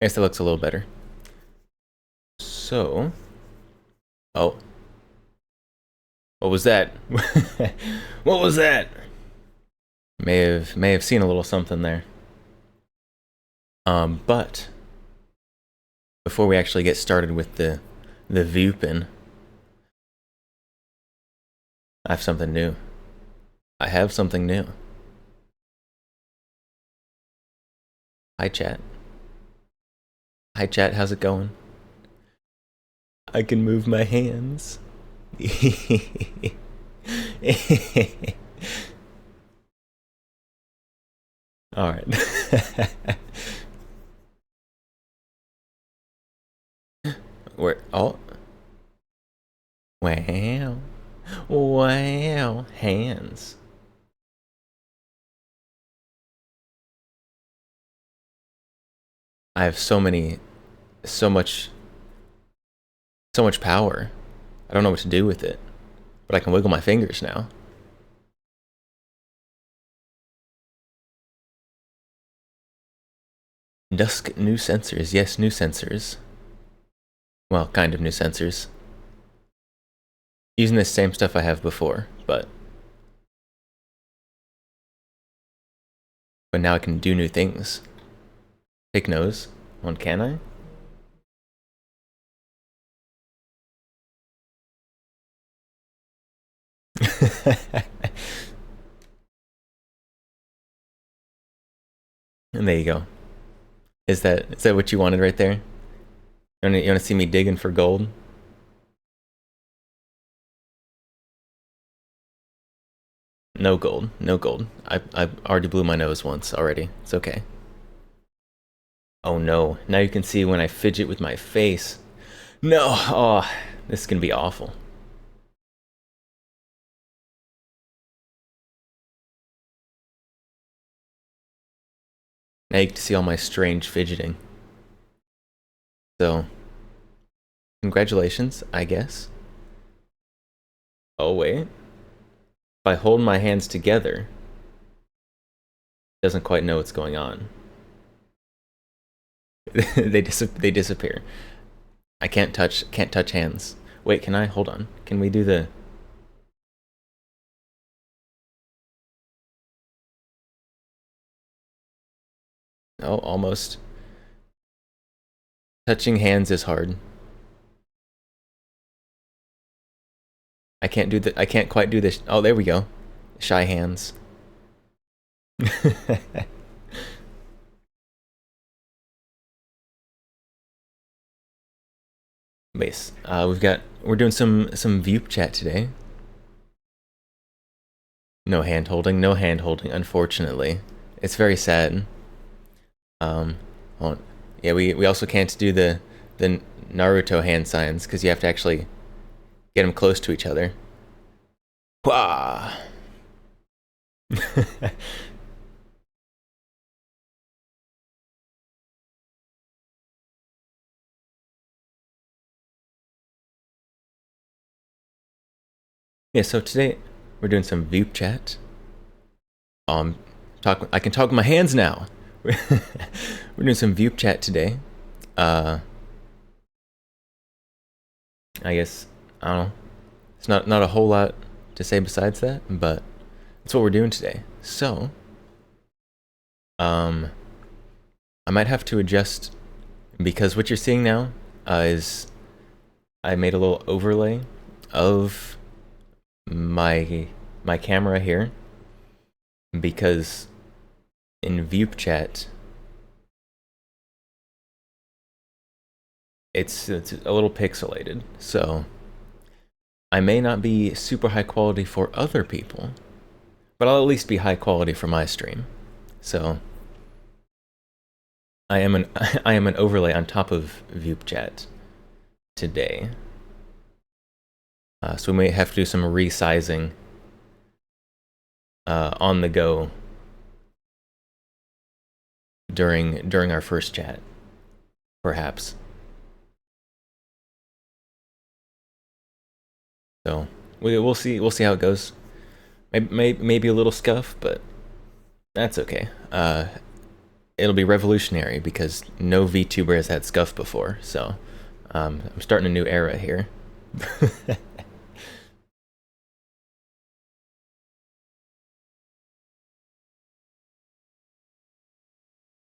I guess that looks a little better. So, oh, what was that? What was that? May have seen a little something there. But before we actually get started with the Vupin, I have something new. I have something new. Hi chat. Hi chat, how's it going? I can move my hands. All right. Where? Oh. Wow. Wow. Hands. I have so much, so much power. I don't know what to do with it, but I can wiggle my fingers now. Dusk new sensors. Yes, new sensors. Well, kind of new sensors. Using the same stuff I have before, but now I can do new things. Take nose. One, can I? And there you go. Is that what you wanted right there? You want to see me digging for gold? No gold. No gold. I already blew my nose once already. It's okay. Oh no. Now you can see when I fidget with my face. No. Oh, this is gonna be awful. Now you can see all my strange fidgeting. So, congratulations, I guess. Oh wait. If I hold my hands together, it doesn't quite know what's going on. they disappear. I can't touch hands. Wait, can I? Hold on. Can we do the? Oh, almost. Touching hands is hard. I can't quite do this. Oh, there we go. Shy hands. Base. We're doing some Vupechat today. No hand holding, unfortunately. It's very sad. Well, yeah, we also can't do the Naruto hand signs because you have to actually get them close to each other. Wah! Yeah, so today we're doing some Vupechat. I can talk with my hands now. We're doing some Vupechat today. I guess I don't know. It's not a whole lot to say besides that, but that's what we're doing today. So, I might have to adjust because what you're seeing now is I made a little overlay of my camera here because in Vupechat it's a little pixelated, so I may not be super high quality for other people, but I'll at least be high quality for my stream. So I am an overlay on top of Vupechat today. So we may have to do some resizing on the go during our first chat, perhaps. So we'll see how it goes. Maybe a little scuff, but that's okay. it'll be revolutionary because no VTuber has had scuff before. So I'm starting a new era here.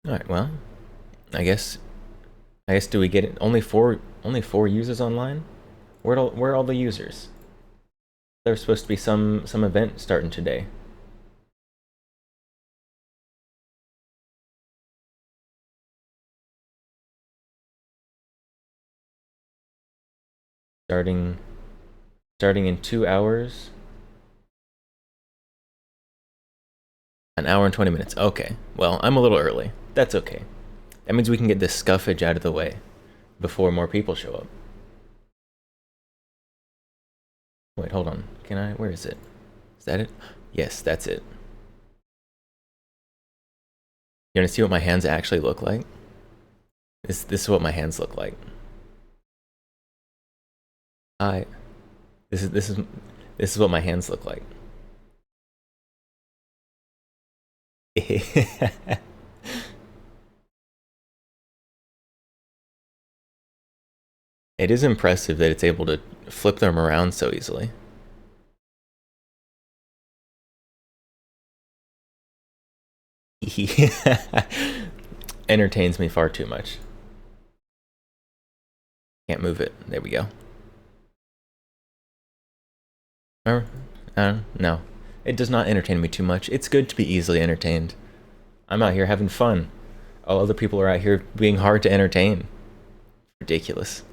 All right. Well, I guess do we get it? Only four users online? Where are all the users? There's supposed to be some event starting today. Starting starting in 2 hours. An hour and 20 minutes. Okay. Well, I'm a little early. That's okay. That means we can get this scuffage out of the way before more people show up. Wait, hold on. Can I? Where is it? Is that it? Yes, that's it. You want to see what my hands actually look like? This is what my hands look like. I. This is what my hands look like. It is impressive that it's able to flip them around so easily. Entertains me far too much. Can't move it. There we go. No. It does not entertain me too much. It's good to be easily entertained. I'm out here having fun. All other people are out here being hard to entertain. Ridiculous.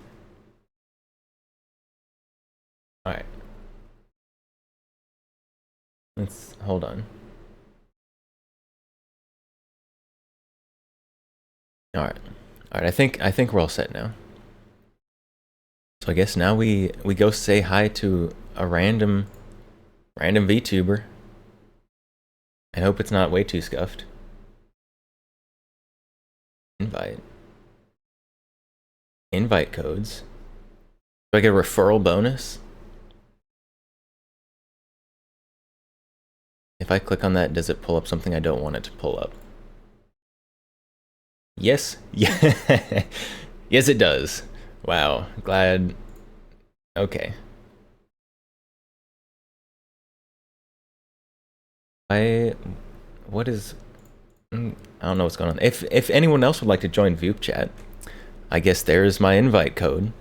Alright. Let's hold on. Alright. Alright, I think we're all set now. So I guess now we go say hi to a random VTuber. I hope it's not way too scuffed. Invite. Invite codes. Do I get a referral bonus? If I click on that, does it pull up something I don't want it to pull up? Yes. Yeah. Yes, it does. Wow. Glad. Okay. What is... I don't know what's going on. If anyone else would like to join Vupechat, I guess there's my invite code.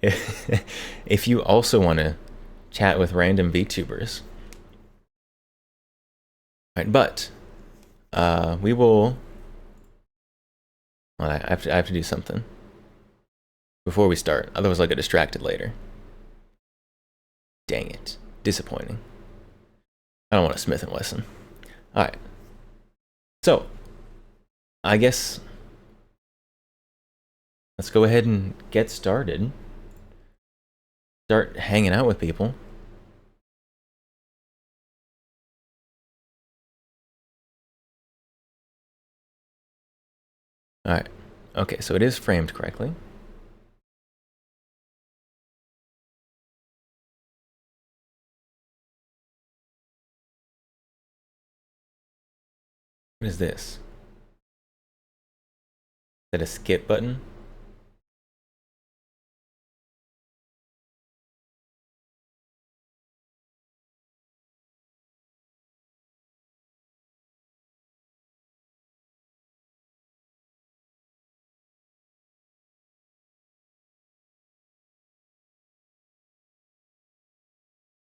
If you also want to chat with random VTubers. Right, but we will... Well, I have to do something before we start. Otherwise I'll get distracted later. Dang it. Disappointing. I don't want a Smith & Wesson. Alright. So, I guess let's go ahead and get started. Start hanging out with people. Alright. Okay, so it is framed correctly. What is this? Is that a skip button?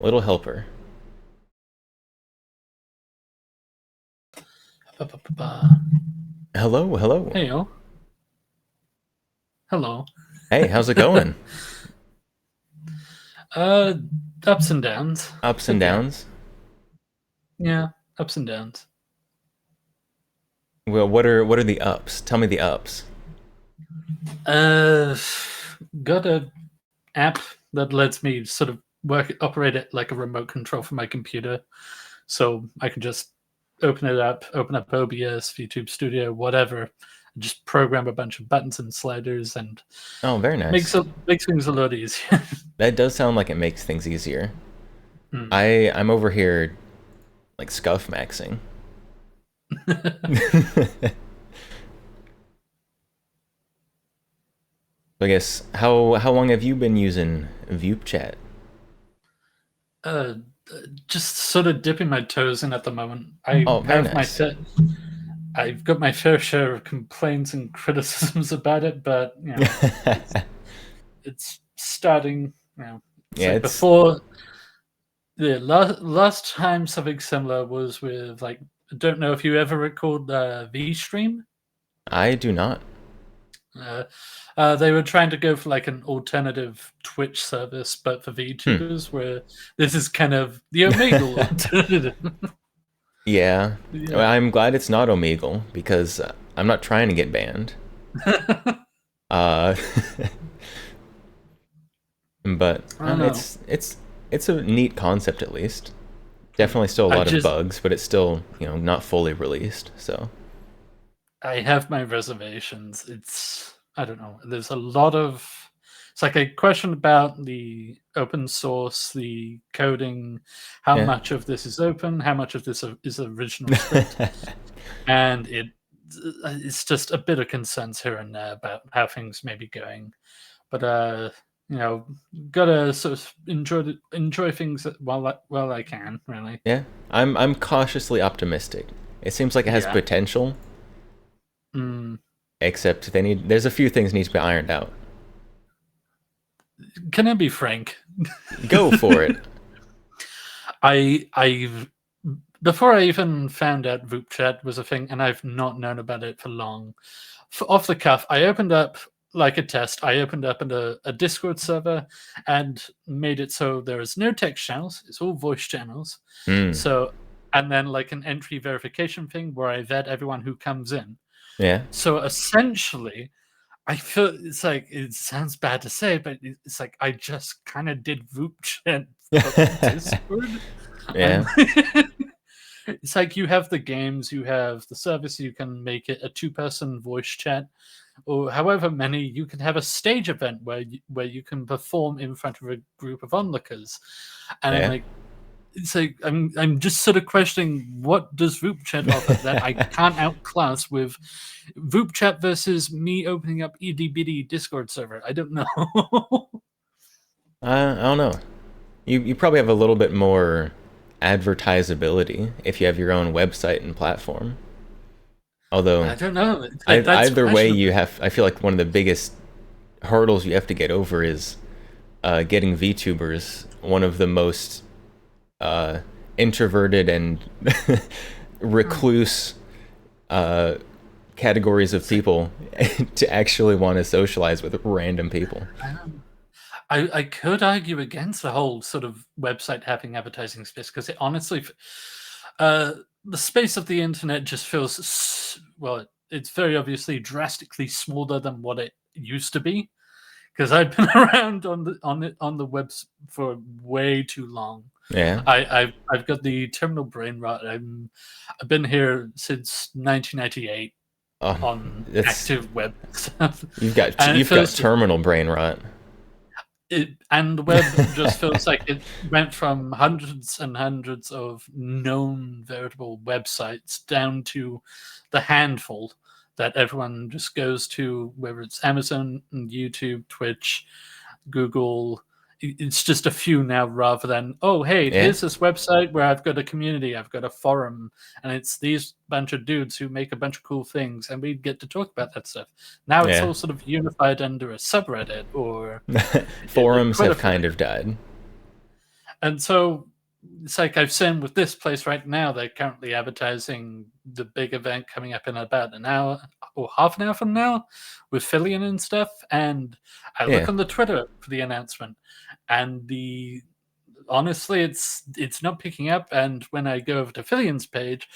Little helper. Hello, hello. Hey, yo. Hello. Hey, how's it going? Uh, Ups and downs. Ups But and downs? Yeah, ups and downs. Well, what are the ups? Tell me the ups. Uh, got a app that lets me sort of operate it like a remote control from my computer, so I can just open up OBS, YouTube Studio, whatever, and just program a bunch of buttons and sliders, and Oh, very nice. makes things a lot easier. That does sound like it makes things easier. Hmm. I'm over here like scuff maxing. I guess how long have you been using Vupechat? uh, just sort of dipping my toes in at the moment. I Oh, very have nice. I've got my fair share of complaints and criticisms about it, but it's starting. It's Yeah, like it's before the last time something similar was with like I don't know if you ever recalled VStream. I do not. Uh, they were trying to go for like an alternative Twitch service, but for Hmm. VTubers, where this is kind of the Omegle alternative. Yeah. Well, Yeah. I'm glad it's not Omegle because I'm not trying to get banned. Uh, but I don't know. it's a neat concept at least. Definitely still a I lot of just bugs, but it's still, not fully released. So, I have my reservations. It's I don't know. There's a lot of it's like a question about the open source, the coding, how yeah. much of this is open, how much of this is original script, and it's just a bit of concerns here and there about how things may be going. But you know, gotta sort of enjoy things while I can. Really, Yeah. I'm cautiously optimistic. It seems like it has yeah. potential, Mm. except there's a few things need to be ironed out. Can I be frank? Go for it. I've before I even found out Vupechat was a thing, and I've not known about it for long. Off the cuff, I opened up like a test. I opened up a Discord server and made it so there is no text channels. It's all voice channels. Hmm. So, and then like an entry verification thing where I vet everyone who comes in. Yeah. So essentially, I feel it's like it sounds bad to say, but it's like I just kind of did Vupechat for Discord. I'm Yeah. It's like you have the games, you have the service, you can make it a two-person voice chat, or however many. You can have a stage event where you can perform in front of a group of onlookers, and I'm Yeah. like, it's like I'm just sort of questioning what does VoopChat offer that I can't outclass with VoopChat versus me opening up EDBD Discord server. I don't know. I don't know. You probably have a little bit more advertisability if you have your own website and platform. Although I don't know. That's either way, questionable. I feel like one of the biggest hurdles you have to get over is getting VTubers, one of the most uh, introverted and Hmm. recluse uh, categories of It's like, people to actually want to socialize with random people. I don't I could argue against the whole sort of website having advertising space because it honestly, uh, the space of the internet just feels well. It's very obviously drastically smaller than what it used to be because I've been around on the webs for way too long. Yeah. I've got the terminal brain rot. I've been here since 1998 Oh, on it's active web stuff, and it you've got feels terminal brain rot. and the web just feels like it went from hundreds and hundreds of known veritable websites down to the handful that everyone just goes to, whether it's Amazon, YouTube, Twitch, Google. It's just a few now rather than, oh, hey, Yeah. here's this website where I've got a community, I've got a forum, and it's these bunch of dudes who make a bunch of cool things, and we get to talk about that stuff. Now it's Yeah. all sort of unified under a subreddit or a Forums Twitter have thread. kind of died. And so it's like I've seen with this place right now, they're currently advertising the big event coming up in about an hour or half an hour from now with Fillion and stuff. And I look Yeah. on the Twitter for the announcement, and the honestly, it's not picking up. And when I go over to Fillion's page,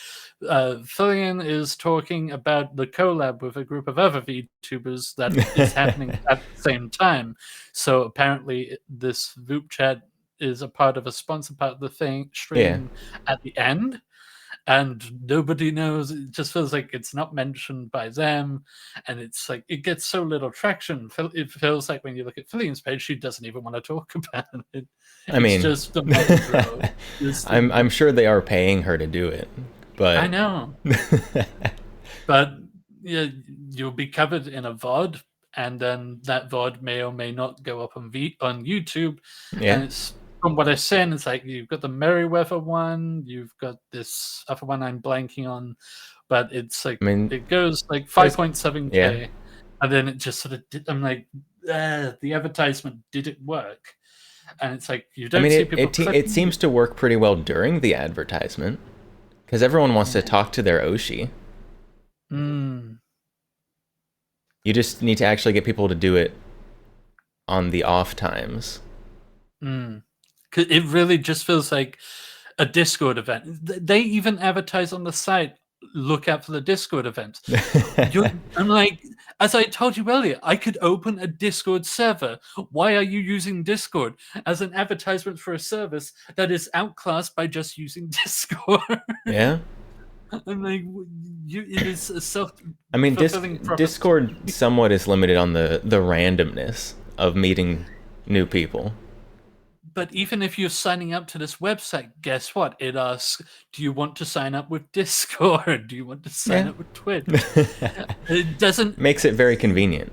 Fillion is talking about the collab with a group of other VTubers that is happening at the same time. So apparently, this Voop chat is a part of a sponsor part of the thing Yeah. stream at the end, and nobody knows. It just feels like it's not mentioned by them, and it's like it gets so little traction. It feels like when you look at Fillion's page, she doesn't even want to talk about it. I It's mean, just the micro. Just the I'm sure they are paying her to do it. I but know, but yeah, you'll be covered in a VOD, and then that VOD may or may not go up on on YouTube. yeah, And it's from what I said, it's like you've got the Merryweather one, you've got this other one I'm blanking on, but it's like I mean, it goes like there's, yeah, 5.7K, and then it just sort of I'm like, the advertisement, did it work? And it's like you I don't mean, see it people it it clicking. seems to work pretty well during the advertisement because everyone wants to Yeah. talk to their Oshi. Mm, You just need to actually get people to do it on the off times. mm. 'Cause it really just feels like a Discord event. They even advertise on the site, look out for the Discord events. I'm like, as I told you earlier, I could open a Discord server. Why are you using Discord as an advertisement for a service that is outclassed by just using Discord? Yeah. I'm like, it is a self I mean, fulfilling prophecy. Discord somewhat is limited on the randomness of meeting new people. But even if you're signing up to this website, guess what? It asks, do you want to sign up with Discord? Do you want to sign Yeah. up with Twitch? It doesn't, Makes it very convenient.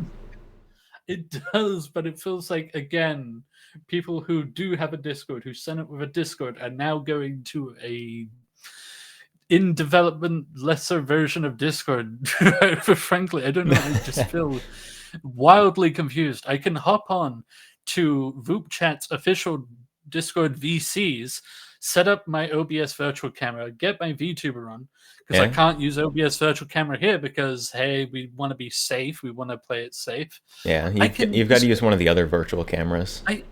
it does, but it feels like, again, people who do have a Discord, who sign up with a Discord, are now going to a in development lesser version of Discord. Frankly, I don't know. I just feel wildly confused. I can hop on to Vupechat's official Discord VCs, set up my OBS virtual camera, get my VTuber on, because I Yeah. can't use OBS virtual camera here because hey, we want to be safe, we want to play it safe. Yeah. I can You've got to use use one of the other virtual cameras. I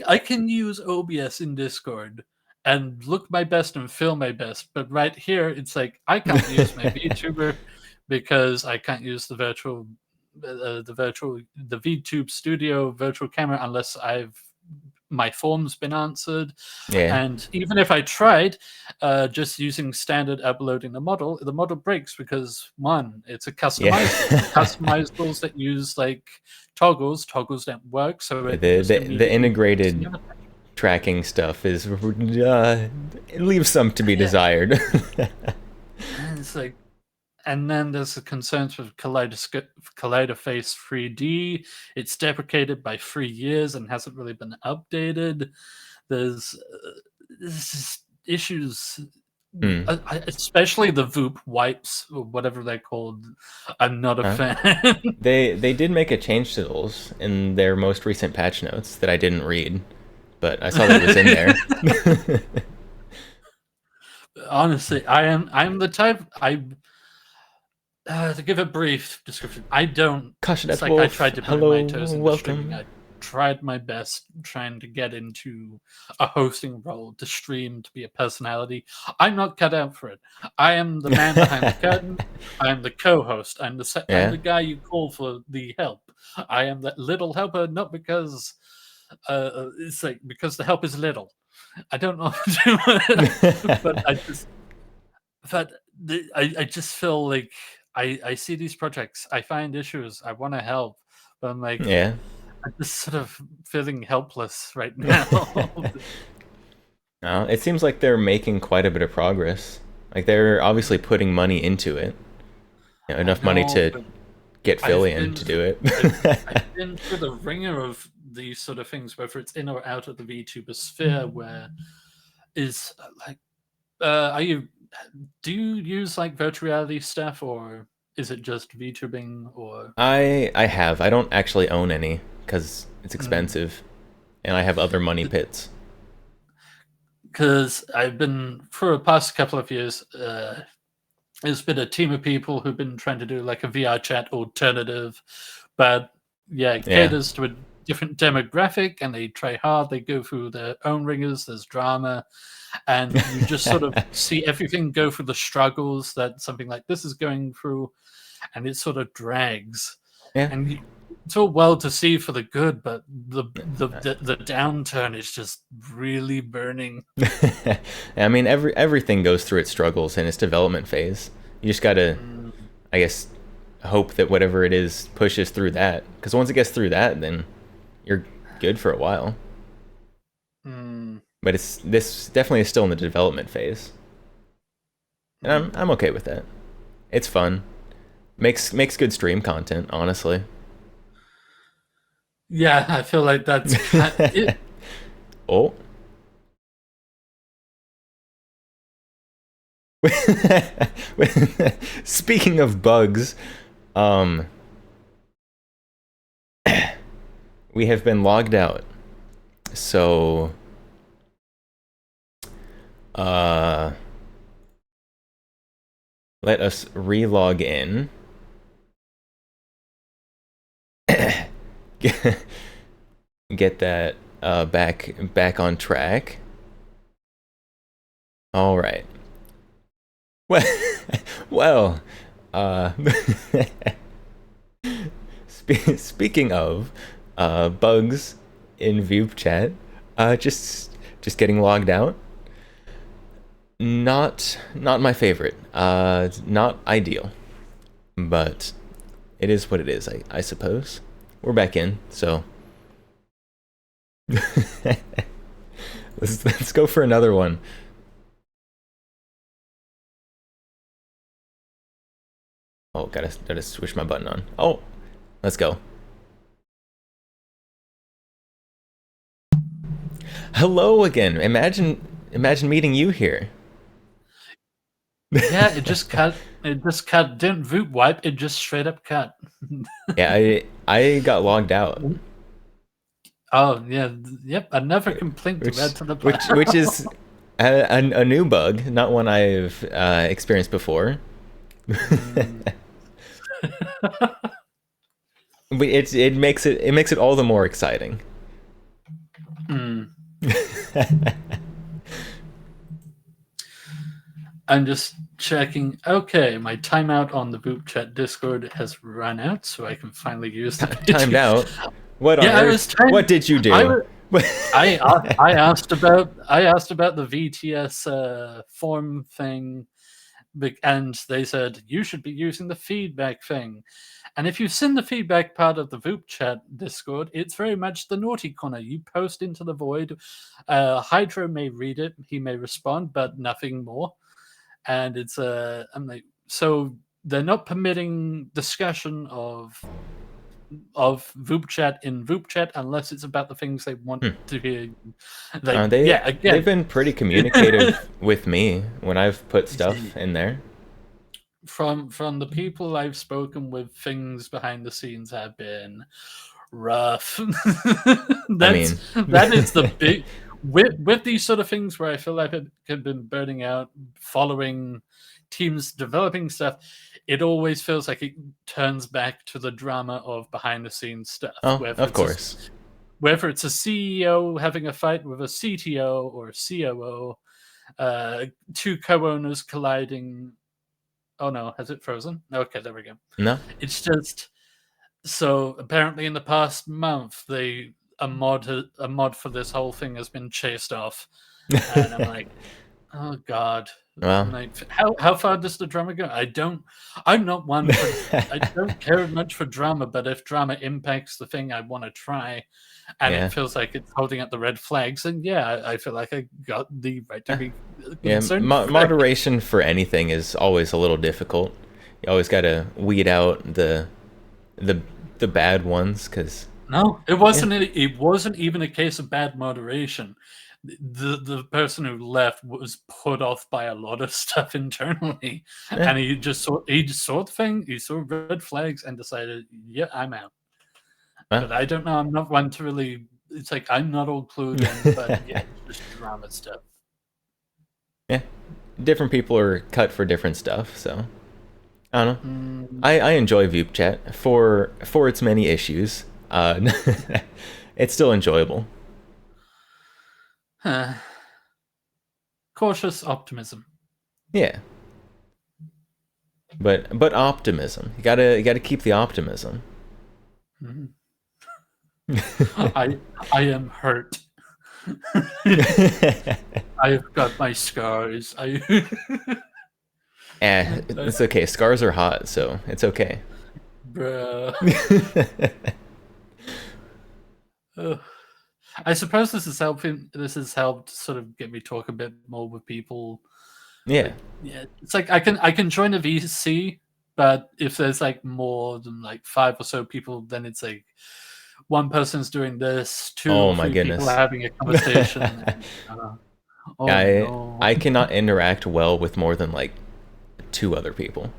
I can use OBS in Discord and look my best and feel my best, but right here it's like I can't use my VTuber because I can't use the VTube Studio virtual camera unless I've my form's been answered. Yeah. And even if I tried just using standard uploading the model breaks because one, it's a Yeah. customizable. Customizables that use like toggles don't work, so Yeah, it the, just the immediately breaks the integrated other. tracking stuff is it leaves some to be Yeah, desired. and it's like, and then there's the concerns with Kaleidoface 3D. It's deprecated by 3 years and hasn't really been updated. There's just issues, Hmm. especially the Voop wipes or whatever they're called. I'm not a Huh? fan. They did make a change to those in their most recent patch notes that I didn't read, but I saw that it was in there. Honestly, I'm the type I to give a brief description, I don't. It's Kashadet like I Wolf, tried to put my hello, toes into streaming. welcome. I tried my best trying to get into a hosting role, to stream, to be a personality. I'm not cut out for it. I am the man behind the curtain. I am the co-host. I'm Yeah. the guy you call for the help. I am that little helper, not because it's like because the help is little. I don't know how to do it, but I just feel like I see these projects, I find issues, I want to help, but I'm like, Yeah. I'm just sort of feeling helpless right now. No, it seems like they're making quite a bit of progress. Like they're obviously putting money into it. I Enough money know, to but get I've Philly in been to do I've it. been through the ringer of these sort of things, whether it's in or out of the VTuber sphere, where is like, are you do you use like virtual reality stuff, or is it just VTubing, or I have. I don't actually own any because it's mm, expensive, and I have other money pits. because I've been for the past couple of years. There's been a team of people who've been trying to do like a VR chat alternative, but yeah, it Yeah. caters to a different demographic and they try hard. They go through their own ringers, there's drama, and you just sort of see everything go through the struggles that something like this is going through, and it sort of drags. Yeah. And it's all well to see for the good, but the downturn is just really burning. I mean, everything goes through its struggles in its development phase. You just gotta, Mm, I guess, hope that whatever it is pushes through that. Because once it gets through that, then you're good for a while. mm. But this definitely is still in the development phase. and I'm okay with that. It's fun. Makes good stream content, honestly. Yeah, I feel like that's it. Oh. Speaking of bugs, um, we have been logged out. So, uh, let us re-log in. Get that back on track. All right. Well, well, uh, speaking of bugs in Vupechat, just getting logged out. Not my favorite. Not ideal, but it is what it is. I suppose we're back in, so let's go for another one. Oh, gotta switch my button on. Oh, let's go. Hello again. Imagine meeting you here. Yeah, it just cut. It just cut. Didn't root wipe. It just straight up cut. Yeah, I got logged out, Oh yeah, yep. Another complaint to which add to the pile. which is a new bug, not one I've experienced before. Mm. But it makes it all the more exciting. Mm. I'm just checking. Okay, my timeout on the Vupechat Discord has run out, so I can finally use the page. Timed out. What on Yeah, I earth? was trying. What did you I do? was. I asked about the VTS form thing, and they said you should be using the feedback thing. And if you've seen the feedback part of the Vupechat Discord, it's very much the naughty corner. You post into the void. Hydro may read it, he may respond, but nothing more. And it's I'm like, so they're not permitting discussion of Vupechat in Vupechat unless it's about the things they want Hmm. to hear. Like, They yeah, they've again, been pretty communicative with me when I've put stuff in there. from the people I've spoken with, things behind the scenes have been rough. I mean, That is the big with these sort of things where I feel like I've been burning out following teams developing stuff. It always feels like it turns back to the drama of behind the scenes stuff, oh, of course. whether it's a CEO having a fight with a CTO or a COO, two co-owners colliding. Oh no, has it frozen? Okay, there we go. No. It's just so apparently in the past month, a mod for this whole thing has been chased off, and I'm like, oh god. I'm Well, like, how far does the drama go? I'm not one for. I don't care much for drama, but if drama impacts the thing I want to try, and it yeah. feels like it's holding up the red flags, and yeah, I feel like I got the right to Eh, be Yeah, concerned. moderation for anything is always a little difficult. You always got to weed out the the bad ones cuz No, it yeah. wasn't. It wasn't even a case of bad moderation. The person who left was put off by a lot of stuff internally, Eh, and he just saw the thing. He saw red flags and decided, yeah, I'm out. well. But I don't know. I'm not one to really. It's like I'm not all clued in, but yeah, it's just drama stuff. Yeah. Different people are cut for different stuff, so I don't know. Mm, I enjoy Vupechat for its many issues. It's still enjoyable. huh. Cautious optimism. Yeah, but optimism. You gotta keep the optimism. Mhm. I I am hurt. I've got my scars. I It's okay. Scars are hot, so it's okay. bruh. Ugh. I suppose this has helped sort of get me talk a bit more with people Yeah. Like, yeah, it's like I can join a VC, but if there's like more than like five or so people, then it's like one person's doing this, two Oh or my three people are goodness. having a conversation. And, oh I no. I cannot interact well with more than like two other people.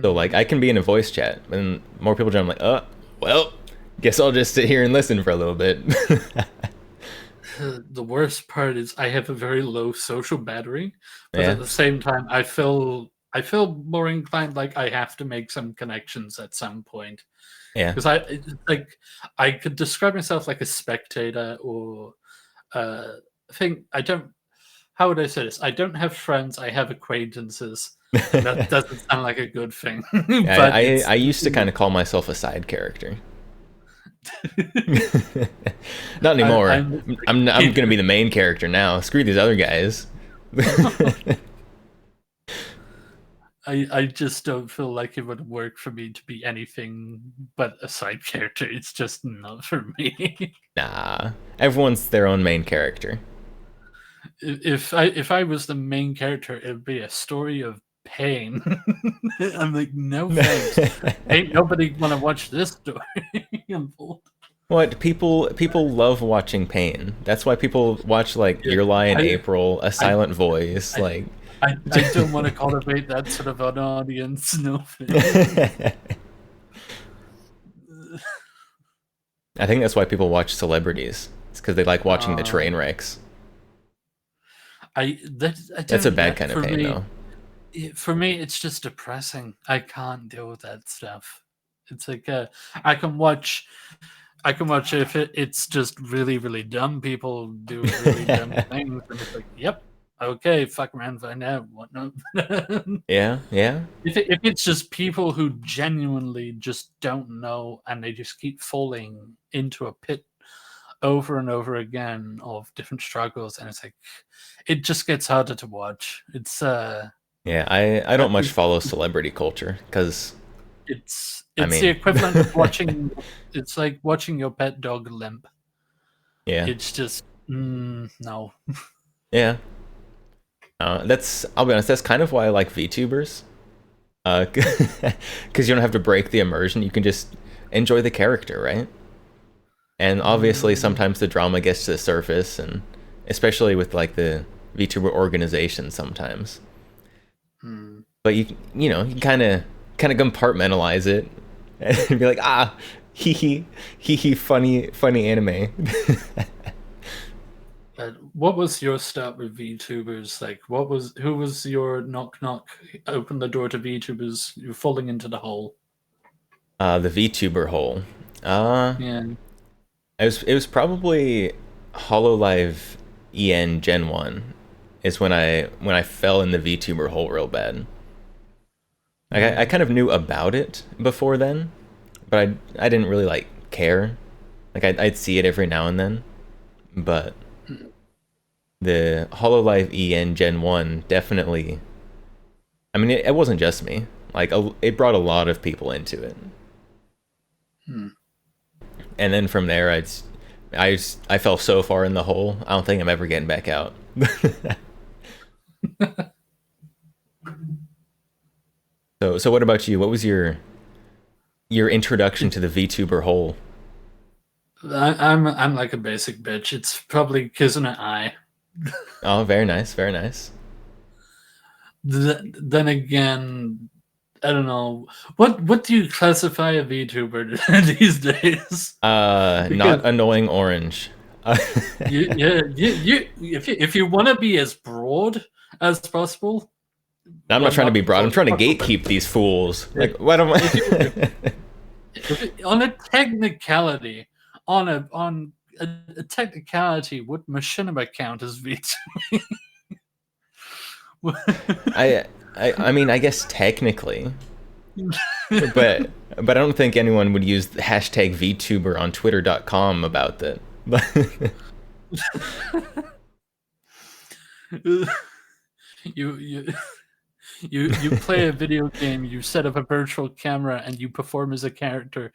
So like Mm. I can be in a voice chat and more people join. I'm like, well, guess I'll just sit here and listen for a little bit. The worst part is I have a very low social battery, but at Yeah, the same time, I feel more inclined like I have to make some connections at some point yeah. because like I could describe myself like a spectator or I think I don't. How would I say this? I don't have friends. I have acquaintances, and that doesn't sound like a good thing, I, but I it's. I used to kind of call myself a side character. Not anymore. I'm I'm gonna be the main character now. Screw these other guys. I just don't feel like it would work for me to be anything but a side character. It's just not for me. Nah, everyone's their own main character. If I was the main character, it'd be a story of pain. I'm like, no thanks. Ain't nobody gonna watch this story unfold. What people love watching pain. That's why people watch like Yeah, Your Lie in I, April, A I, Silent Voice, I, like. I don't want to cultivate that sort of an audience. No thanks. I think that's why people watch celebrities. It's because they like watching the Uh, train wrecks. I That's a don't bad that kind of pain, though. for me it's just depressing. I can't deal with that stuff. It's like I can watch I can watch if it's just really really dumb people doing really dumb things, and it's like, yep, okay, fuck around, find out whatnot. Yeah, yeah, If it's just people who genuinely just don't know and they just keep falling into a pit over and over again of different struggles, and it's like it just gets harder to watch. yeah. I don't much It, follow celebrity culture because I it's the mean, equivalent of watching. It's like watching your pet dog limp. yeah, It's just no. yeah. That's I'll be honest. That's kind of why I like VTubers. Because you don't have to break the immersion. You can just enjoy the character, right? And obviously, Mm, sometimes the drama gets to the surface, and especially with like the VTuber organization sometimes. mm. But you can kind of compartmentalize it and be like, hee hee, funny anime. What was your start with VTubers? Like, who was your knock knock? Open the door to VTubers. You're falling into the hole. The VTuber hole. Uh, Yeah. it was probably Hololive EN Gen 1 is when I fell in the VTuber hole real bad. Like I Mm. kind of knew about it before then, but I didn't really like care. Like I'd see it every now and then, but the Hololive EN Gen 1 definitely. I mean, it wasn't just me. Like it brought a lot of people into it, Hmm. and then from there, I fell so far in the hole. I don't think I'm ever getting back out. So what about you? What was your introduction to the VTuber hole? I'm like a basic bitch. It's probably Kiss and an Eye. Oh, very nice, very nice. Then again, I don't know. What do you classify a VTuber these days? Not Because annoying orange. if you want to be as broad as possible, I'm not well, trying to be not broad. I'm broad, trying to but gatekeep these fools. if, Like, what am if you I? on a technicality, on a technicality, would machinima count as VTuber? I, I mean, I guess technically, but I don't think anyone would use the hashtag VTuber on Twitter.com about that. you You play a video game, you set up a virtual camera, and you perform as a character,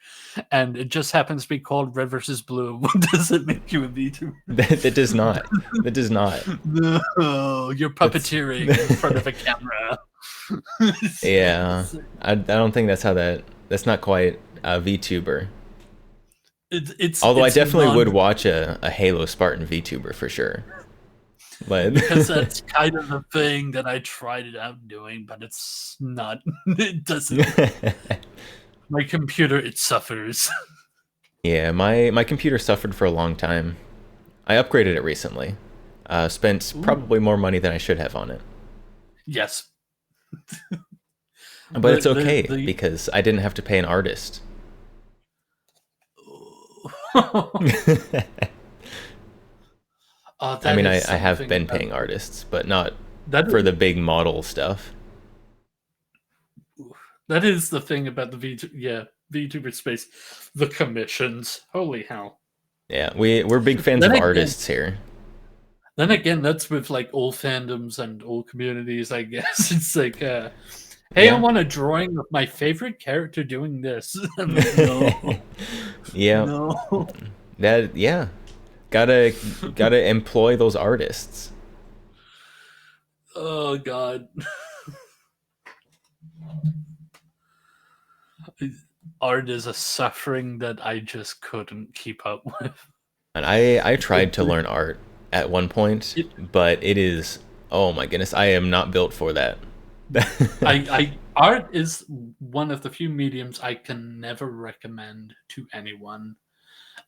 and it just happens to be called Red versus Blue. Does it make you a VTuber? That does not. That does not. No, you're That's puppeteering in front of a camera. yeah. I don't think that's how that. That's not quite a VTuber. Although I it's definitely non would watch a Halo Spartan VTuber for sure. But because that's kind of the thing that I tried it out doing, but it's not. It doesn't. My computer, it suffers. yeah, my computer suffered for a long time. I upgraded it recently. Spent Ooh, probably more money than I should have on it. yes. But it's The okay the because I didn't have to pay an artist. oh, I that mean, is I have something been about paying artists, but not that. for the big model stuff. That is the thing about the VTuber space. The commissions. Holy hell. Yeah, we're big fans Then of again, artists here. then again, that's with like all fandoms and all communities, I guess. It's like, hey, I Yeah. want a drawing of my favorite character doing this. I'm like, no, yeah. no. That yeah. Gotta employ those artists. Oh god. Art is a suffering that I just couldn't keep up with. And I It, tried to learn art at one point, it, but it is oh my goodness, I am not built for that. art is one of the few mediums I can never recommend to anyone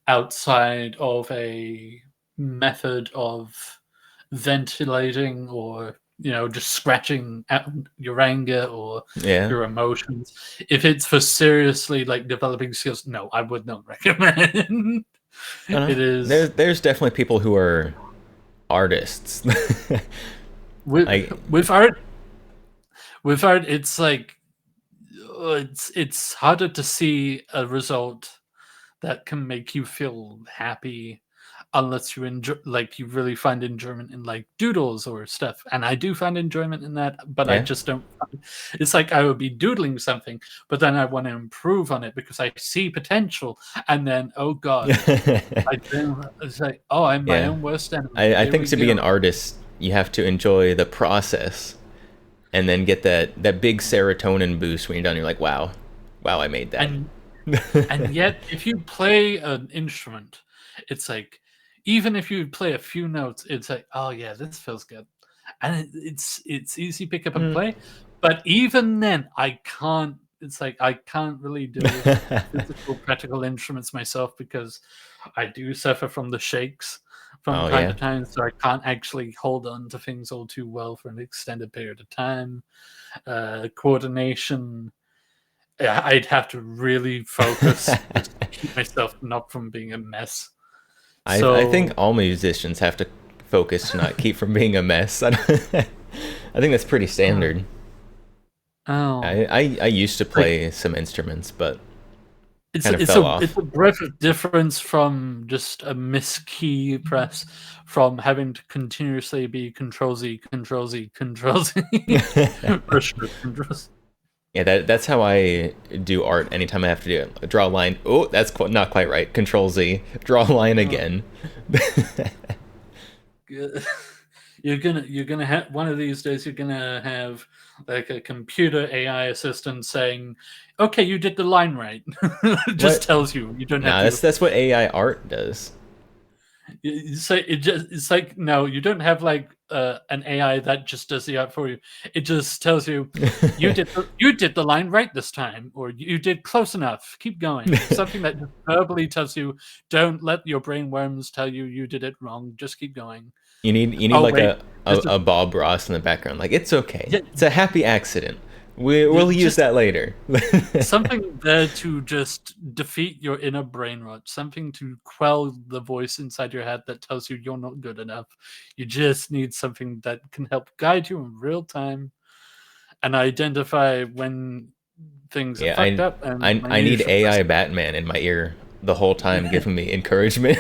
outside of a method of ventilating or just scratching out your anger or yeah. your emotions. If it's for seriously like developing skills, no, I would not recommend. I don't know. It is There's definitely people who are artists. with I with art. With art, it's like it's harder to see a result that can make you feel happy unless you enjoy, like you really find enjoyment in like doodles or stuff. And I do find enjoyment in that, but I yeah. just don't. It's like I would be doodling something, but then I want to improve on it because I see potential, and then oh god, it's like oh, I'm my yeah. own worst enemy. I Here think we to be an go. artist, you have to enjoy the process and then get that big serotonin boost when you're done. You're like, wow, wow, I made that. And And yet, if you play an instrument, it's like, even if you play a few notes, it's like, oh yeah, this feels good, and it's easy pick up and Mm. play. But even then, I can't. It's like I can't really deal with physical, practical instruments myself because I do suffer from the shakes from oh time to yeah. time, so I can't actually hold on to things all too well for an extended period of time. Coordination, yeah, I'd have to really focus just to keep myself not from being a mess. I think So, all musicians have to focus to not keep from being a mess. I think that's pretty uh, standard. oh, I used to like play some instruments, but it's kind of it's fell a it's off. a breath of difference from just a miss key press, from having to continuously be Control Z, Control Z, Control Z, for sure, Control Z. Yeah, that's how I do art. Anytime I have to do it, draw a line. Oh, that's not quite right. Control Z, draw a line Oh, again. good. You're gonna have one of these days. You're gonna have like a computer AI assistant saying, "Okay, you did the line right." It just What? tells you. You don't have Nah, to. that's what AI art does. You say it's like no, you don't have like an AI that just does the art for you. It just tells you you did the line right this time, or you did close enough. Keep going. Something that just verbally tells you, don't let your brain worms tell you you did it wrong. Just keep going. You need Oh like wait, this is a Bob Ross in the background. Like it's okay. yeah, It's a happy accident. We'll use just that later. something there to just defeat your inner brain rot, something to quell the voice inside your head that tells you you're not good enough. You just need something that can help guide you in real time and identify when things are yeah, fucked up and when I you need should AI listen. Batman in my ear the whole time giving me encouragement.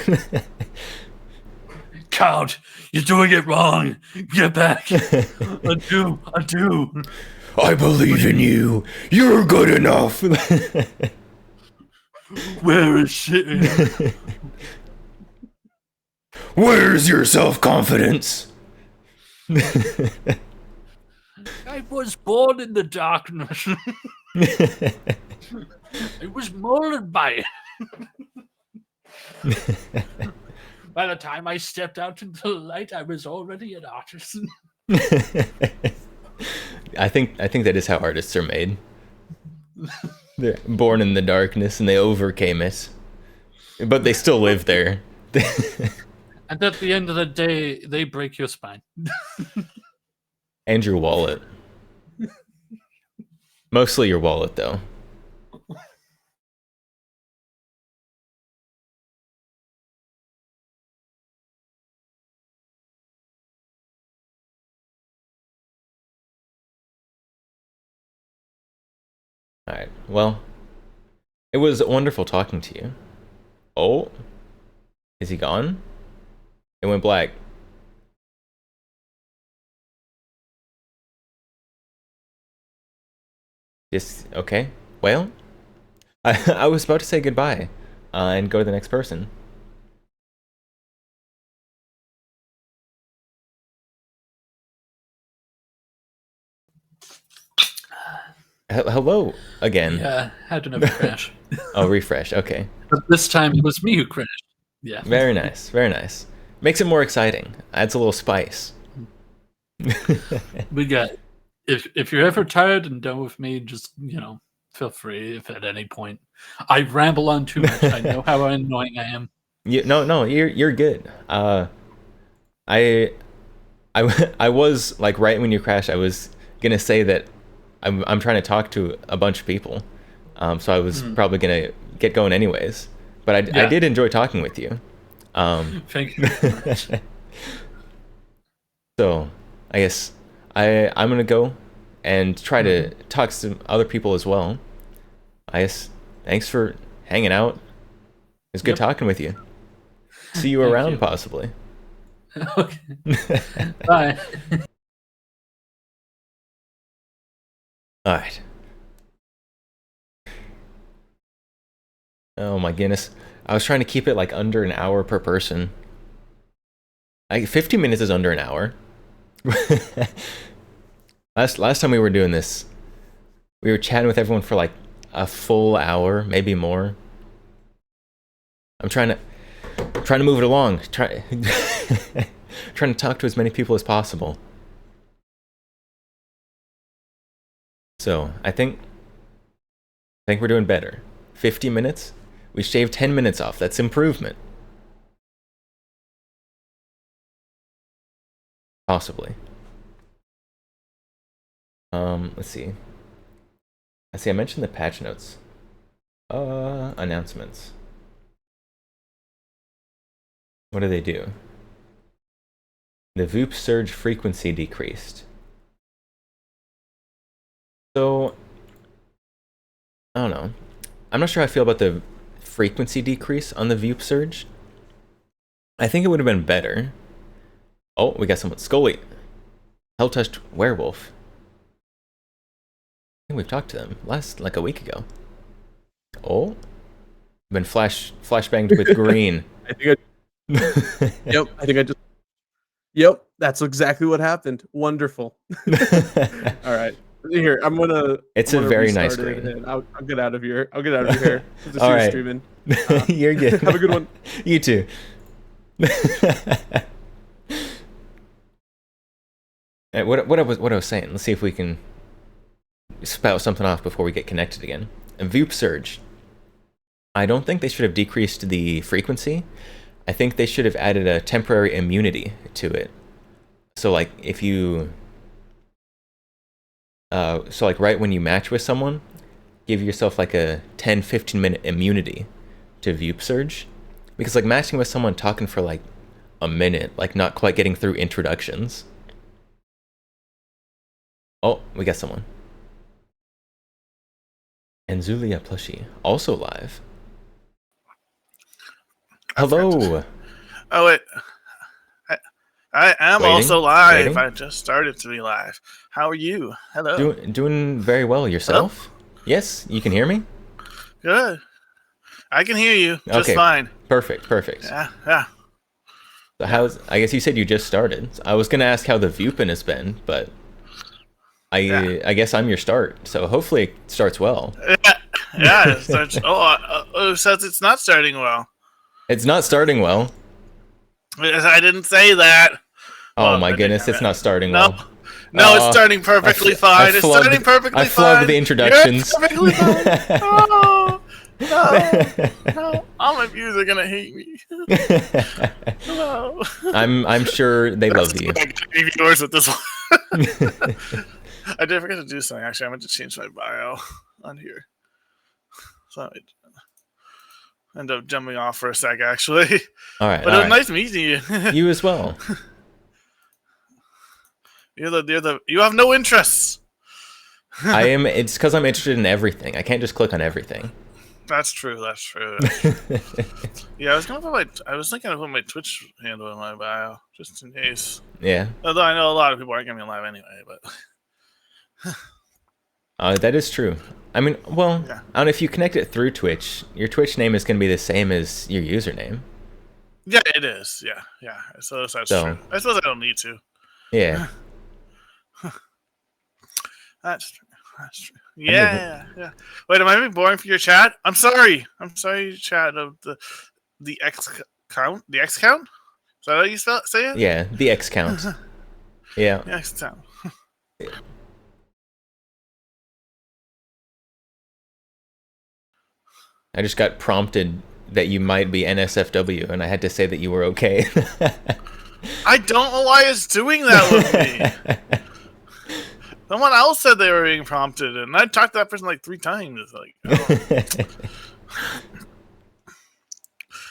Count, you're doing it wrong. Get back. Undo, undo. I believe in you. You're good enough. Where is she? Where's your self-confidence? I was born in the darkness. I was molded by it. By the time I stepped out into the light, I was already an artist. I think that is how artists are made. They're born in the darkness and they overcame it. But they still live there. And at the end of the day, they break your spine. And your wallet. Mostly your wallet, though. Alright, well, it was wonderful talking to you. Oh, is he gone? It went black. Just, okay. Well, I was about to say goodbye and go to the next person. Hello again. Yeah, had another crash. Oh, refresh. Okay. But this time it was me who crashed. Yeah. Very nice. Very nice. Makes it more exciting. Adds a little spice. We got if you're ever tired and done with me, just feel free if at any point I ramble on too much. I know how annoying I am. No, you're good. I I was like right when you crashed. I was gonna say that I'm trying to talk to a bunch of people, so I was probably gonna get going anyways. But I did enjoy talking with you. Thank you very much. So I guess I'm gonna go and try to talk to some other people as well. I guess thanks for hanging out. It's good talking with you. See you around you. possibly. Okay. Bye. All right. Oh my goodness. I was trying to keep it like under an hour per person. 15 minutes is under an hour. last time we were doing this, we were chatting with everyone for like a full hour, maybe more. I'm trying to move it along. Trying to talk to as many people as possible. So I think we're doing better. 50 minutes? We shaved 10 minutes off. That's improvement. Possibly. Let's see. I mentioned the patch notes. Announcements. What do they do? The Voop surge frequency decreased. So, I don't know. I'm not sure how I feel about the frequency decrease on the Voop surge. I think it would have been better. Oh, we got someone. Scully. Hell-touched werewolf. I think we've talked to them like a week ago. Oh, been flashbanged with green. I think Yep, I think I just. Yep, that's exactly what happened. Wonderful. All right, here I'm gonna. It's I'm a gonna very nice restart it, green. and I'll get out of here. I'll get out of here. All right. Streaming. You're good. Have a good one. You too. What I was saying. Let's see if we can spout something off before we get connected again. A Voop surge. I don't think they should have decreased the frequency. I think they should have added a temporary immunity to it. So like if you so like right when you match with someone, give yourself like a 10-15 minute immunity to Voop surge. Because like matching with someone talking for like a minute, like not quite getting through introductions. Oh, we got someone. And Zulia Plushie, also live. Hello. Oh wait, I am Waiting, also live. waiting. I just started to be live. How are you? Hello. Doing very well yourself. Yes, you can hear me. Good. I can hear you just Okay, fine. perfect. Yeah, yeah. So how's? I guess you said you just started. I was gonna ask how the Vupin has been, but I guess I'm your start. So hopefully it starts well. Yeah. It starts, it says it's not starting well. It's not starting well. I didn't say that. Oh Well, my I did goodness, it's kinda. not starting No. well. No, it's starting perfectly fine. It's starting perfectly I fine. flubbed the introductions. You're perfectly fine. Oh, no. All my viewers are gonna hate me. No. I'm sure they love you. I got viewers with this one. I did forget to do something. Actually, I meant to change my bio on here. So I ended up jumping off for a sec, actually. All right, But it was nice meeting you. You as well. You have no interests. I am. It's because I'm interested in everything. I can't just click on everything. That's true. Yeah, I was thinking of putting my Twitch handle in my bio just in case. Yeah. Although I know a lot of people aren't gonna be live anyway, but That is true. I mean, well, yeah. I don't know if you connect it through Twitch. Your Twitch name is going to be the same as your username. Yeah, it is. Yeah. So that's true. I suppose I don't need to. Yeah. That's true. Yeah. Wait, am I being boring for your chat? I'm sorry, chat of the X count. The X count? Is that how you say it? Yeah, the X count. Yeah. The X count. I just got prompted that you might be NSFW, and I had to say that you were okay. I don't know why it's doing that with me. Someone else said they were being prompted, and I talked to that person like 3 times. Like,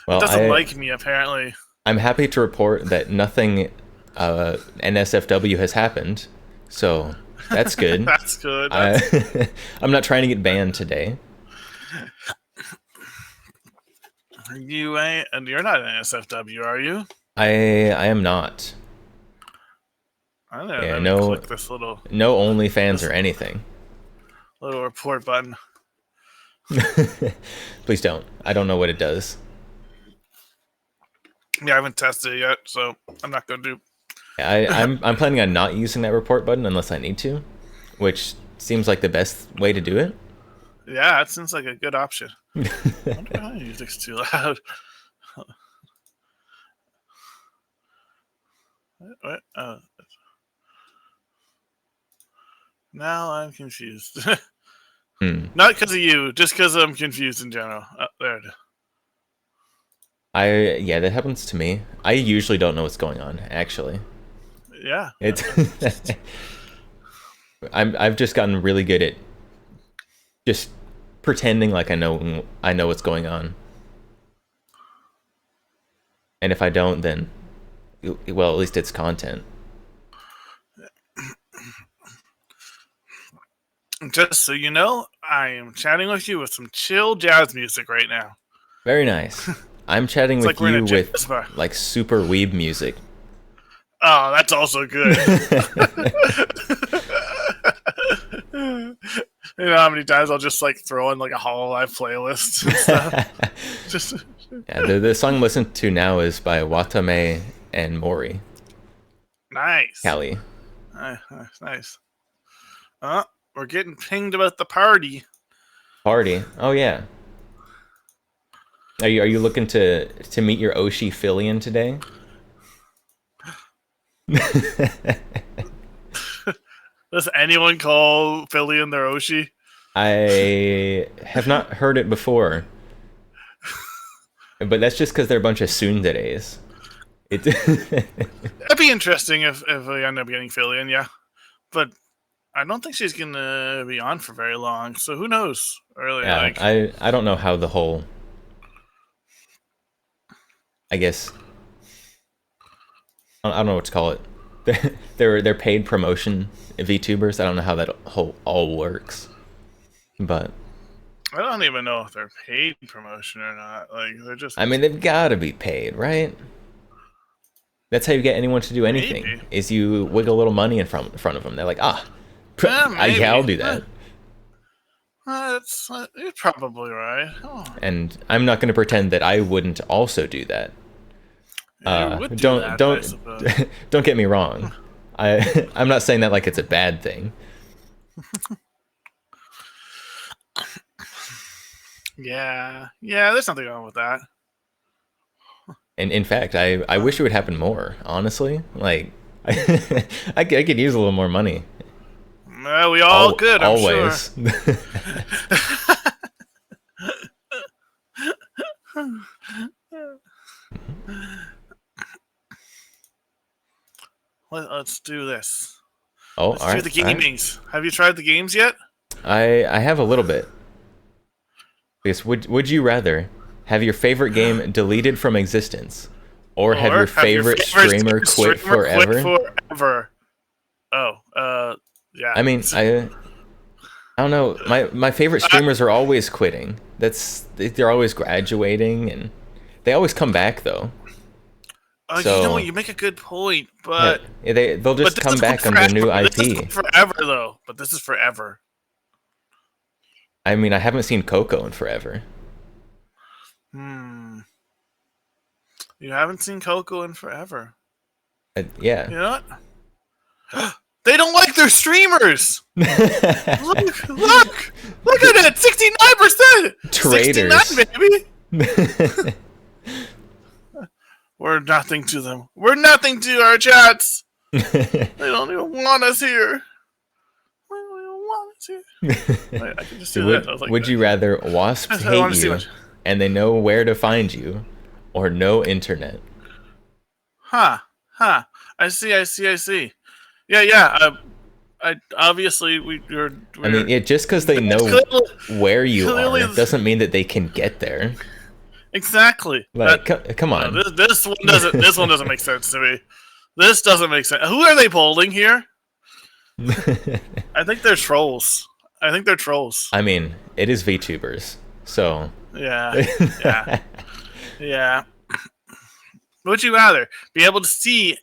Well, it doesn't like me, apparently. I'm happy to report that nothing NSFW has happened, so that's good. That's good. I'm not trying to get banned today. You ain't, and you're not an NSFW, are you? I am not. I don't know. Yeah, Let me no, click this little OnlyFans or anything. little report button. Please don't. I don't know what it does. Yeah, I haven't tested it yet, so I'm not gonna do. I'm planning on not using that report button unless I need to, which seems like the best way to do it. Yeah, it seems like a good option. I wonder why the music's too loud. What? Now I'm confused. Not because of you, just because I'm confused in general. There it is. Yeah, that happens to me. I usually don't know what's going on, actually. Yeah. It's I've just gotten really good at just pretending like I know what's going on. And if I don't, then well, at least it's content. Just so you know, I am chatting with you with some chill jazz music right now. Very nice. I'm chatting with you with like super weeb music. Oh, that's also good. You know how many times I'll just like throw in like a Hololive playlist and stuff. Just yeah, the song I'm listening to now is by Watame and Mori. Nice. Callie. Nice. We're getting pinged about the party. Party? Oh yeah. Are you looking to meet your Oshi Fillion today? Does anyone call Fillion their Oshi? I have not heard it before. But that's just because they're a bunch of tsunderes. That'd be interesting if we end up getting Fillion, yeah. But I don't think she's gonna be on for very long, so who knows? Really, yeah, like I don't know how the whole, I guess I don't know what to call it. They're paid promotion VTubers. I don't know how that all works, but I don't even know if they're paid promotion or not. Like they're just. I mean, they've got to be paid, right? That's how you get anyone to do anything. Maybe. Is you wiggle a little money in front of them. They're like, Maybe. yeah, I'll do that. You're probably right. Oh, And I'm not going to pretend that I wouldn't also do that. you would do Don't that, I suppose. don't get me wrong. I'm not saying that like it's a bad thing. Yeah, there's nothing wrong with that. And in fact, I wish it would happen more. Honestly, like I could use a little more money. We all could, I'm always. sure. Let's do this. Let's do the gamings. Have you tried the games yet? I have a little bit. Because would you rather have your favorite game deleted from existence, or have your favorite streamer quit forever? Yeah. I mean, I don't know. My favorite streamers are always quitting. They're always graduating, and they always come back though. So, you know what? You make a good point, but yeah, they'll just come back under new IP. This is forever though. But this is forever. I mean, I haven't seen Coco in forever. You haven't seen Coco in forever. Yeah. You know what? They don't like their streamers. look at it, 69%. Traitors. 69, baby. We're nothing to them. We're nothing to our chats. They don't even want us here. I can just do that. Would you rather wasps hate you and they know where to find you, or no internet? I see. Yeah. I obviously we're I mean, just because they know where you are doesn't mean that they can get there. Exactly. Like, come on. This one doesn't. This one doesn't make sense to me. This doesn't make sense. Who are they polling here? I think they're trolls. I mean, it is VTubers, so yeah. Would you rather be able to see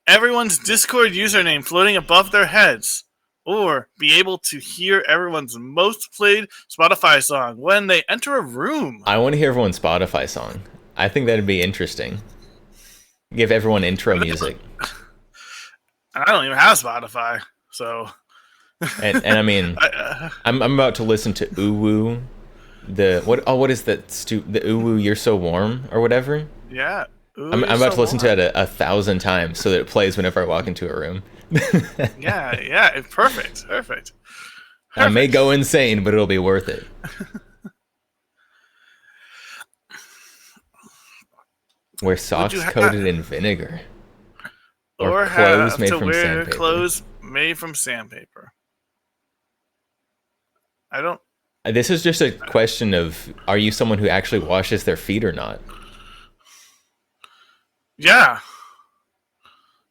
everyone's Discord username floating above their heads, or be able to hear everyone's most played Spotify song when they enter a room? I want to hear everyone's Spotify song. I think that'd be interesting. Give everyone intro music. I don't even have Spotify, so. And I mean, I'm about to listen to Uwu. What is that? The Uwu, You're So Warm or whatever. Yeah. Ooh, I'm about to listen to it 1,000 times so that it plays whenever I walk into a room. yeah, perfect. I may go insane, but it'll be worth it. Wear socks coated in vinegar, or clothes made from sandpaper. Clothes made from sandpaper. I don't. This is just a question of: are you someone who actually washes their feet or not? Yeah.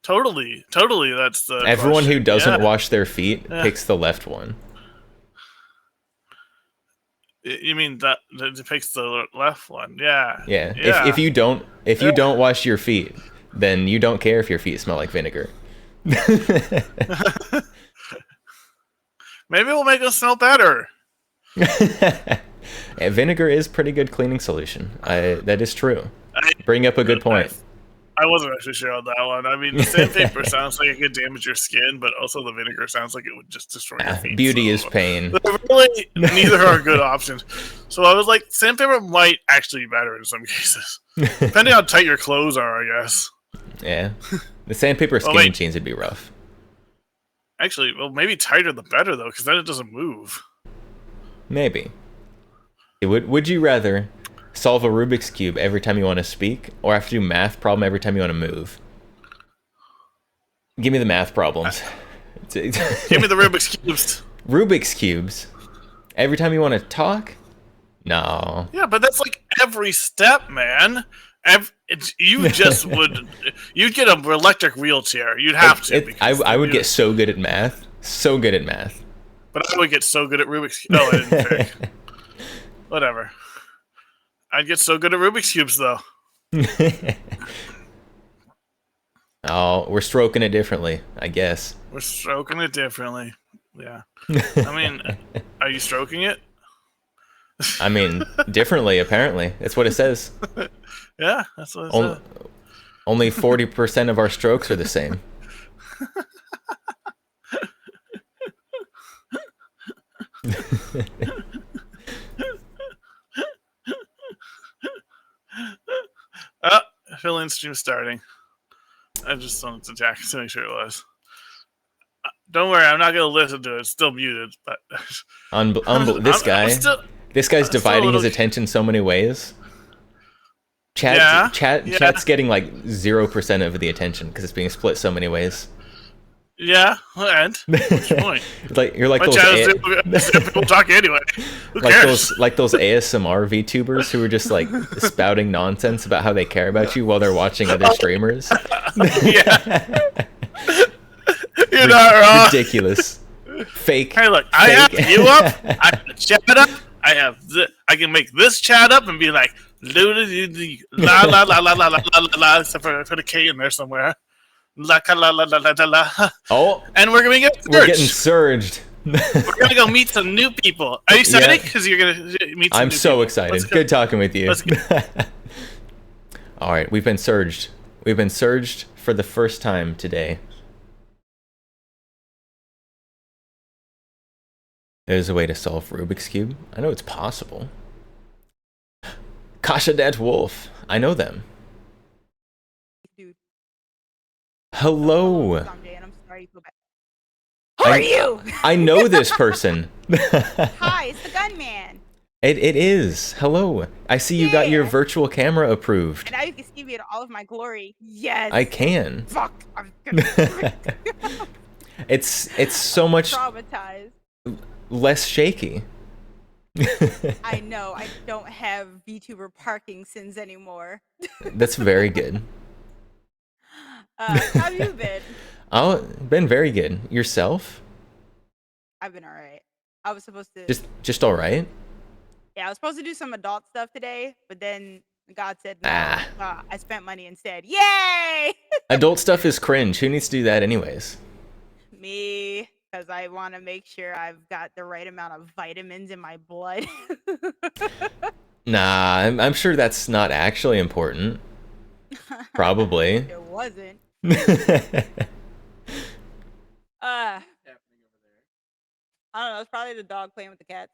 Totally. That's the everyone question. Who doesn't wash their feet picks the left one. You mean that picks the left one? Yeah. Yeah. If you don't wash your feet, then you don't care if your feet smell like vinegar. Maybe we'll make them smell better. And vinegar is pretty good cleaning solution. That is true. Bring up a good point. I wasn't actually sure on that one. I mean, the sandpaper sounds like it could damage your skin, but also the vinegar sounds like it would just destroy your feet. Beauty is pain. Really, neither are good options. So I was like, sandpaper might actually be better in some cases. Depending on how tight your clothes are, I guess. Yeah. The sandpaper skinny jeans would be rough. Actually, well, maybe tighter the better, though, because then it doesn't move. Maybe. Would you rather solve a Rubik's Cube every time you want to speak, or have to do math problem every time you want to move? Give me the math problems. Give me the Rubik's Cubes. Rubik's Cubes? Every time you want to talk? No. Yeah, but that's like every step, man. You'd get an electric wheelchair. You'd have to. I would get so good at math. So good at math. But I would get so good at Rubik's Cubes. No, I didn't pick. Whatever. I'd get so good at Rubik's Cubes, though. Oh, we're stroking it differently, I guess. We're stroking it differently. Yeah. I mean, are you stroking it? I mean, differently, apparently. That's what it says. Yeah, that's what it Only, said. only 40% of our strokes are the same. Oh, fill-in stream starting. I just wanted to check to make sure it was. Don't worry, I'm not gonna listen to it. It's still muted, but This guy's dividing his attention so many ways. Chat's getting like 0% of the attention because it's being split so many ways. Yeah, and what's your point? You're like my those people talk anyway. Who like cares? those ASMR VTubers who are just like spouting nonsense about how they care about you while they're watching other streamers. Yeah. You're not wrong. Ridiculous. Fake. Hey, look, I have you up. I have chat up. I can make this chat up and be like la la la la la la la la, except for put a K in there somewhere. La la la la la la. Oh, and we're gonna get surged. We're getting surged. We're gonna go meet some new people. Are you excited? Because you're gonna meet. Some I'm new so people. excited. Good talking with you. All right, we've been surged. We've been surged for the first time today. There's a way to solve Rubik's Cube. I know it's possible. Kasha Dat Wolf. I know them. Dude. Hello. I'm sorry. Who are you? I know this person. Hi, it's the gunman. It is. Hello. I see you got your virtual camera approved. And now you can see me in all of my glory. Yes. I can. Fuck. I'm gonna It's so much traumatized. less shaky. I know. I don't have VTuber parking sins anymore. That's very good. How have you been? Oh, been very good. Yourself? I've been alright. I was supposed to just all right. Yeah, I was supposed to do some adult stuff today, but then God said no. I spent money instead. Yay! Adult stuff is cringe. Who needs to do that anyways? Me, because I want to make sure I've got the right amount of vitamins in my blood. Nah, I'm sure that's not actually important. Probably. It wasn't. I don't know. It's probably the dog playing with the cats.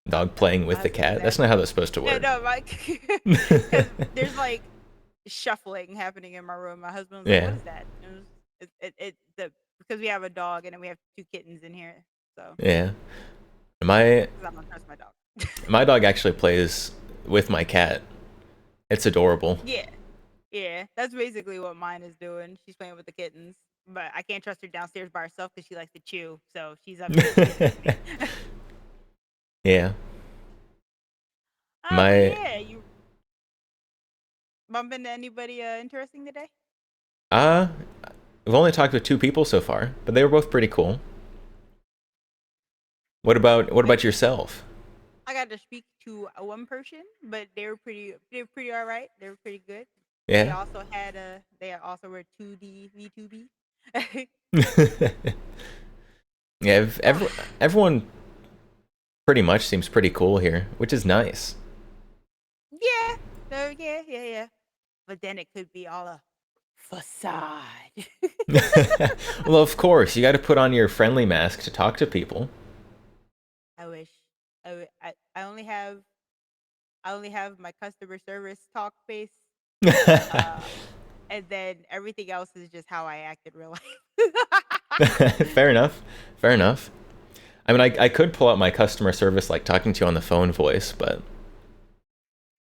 Dog playing with the cat? That's not how that's supposed to work. Yeah, no, like, because there's like shuffling happening in my room. My husband's like, "What is that?" Because we have a dog and then we have 2 kittens in here. So yeah, I'm not trust my dog. My dog actually plays with my cat. It's adorable. Yeah, that's basically what mine is doing. She's playing with the kittens, but I can't trust her downstairs by herself because she likes to chew. So she's up here. Yeah. You bump into anybody interesting today? We've only talked with 2 people so far, but they were both pretty cool. What about yourself? I got to speak to one person, but they were pretty all right. They were pretty good. Yeah. They also were 2D VTuber. Yeah, everyone pretty much seems pretty cool here, which is nice. Yeah. So yeah. But then it could be all a facade. Well, of course, you got to put on your friendly mask to talk to people. I wish. I only have my customer service talk face, and then everything else is just how I act in real life. Fair enough. I mean, I could pull out my customer service, like talking to you on the phone voice, but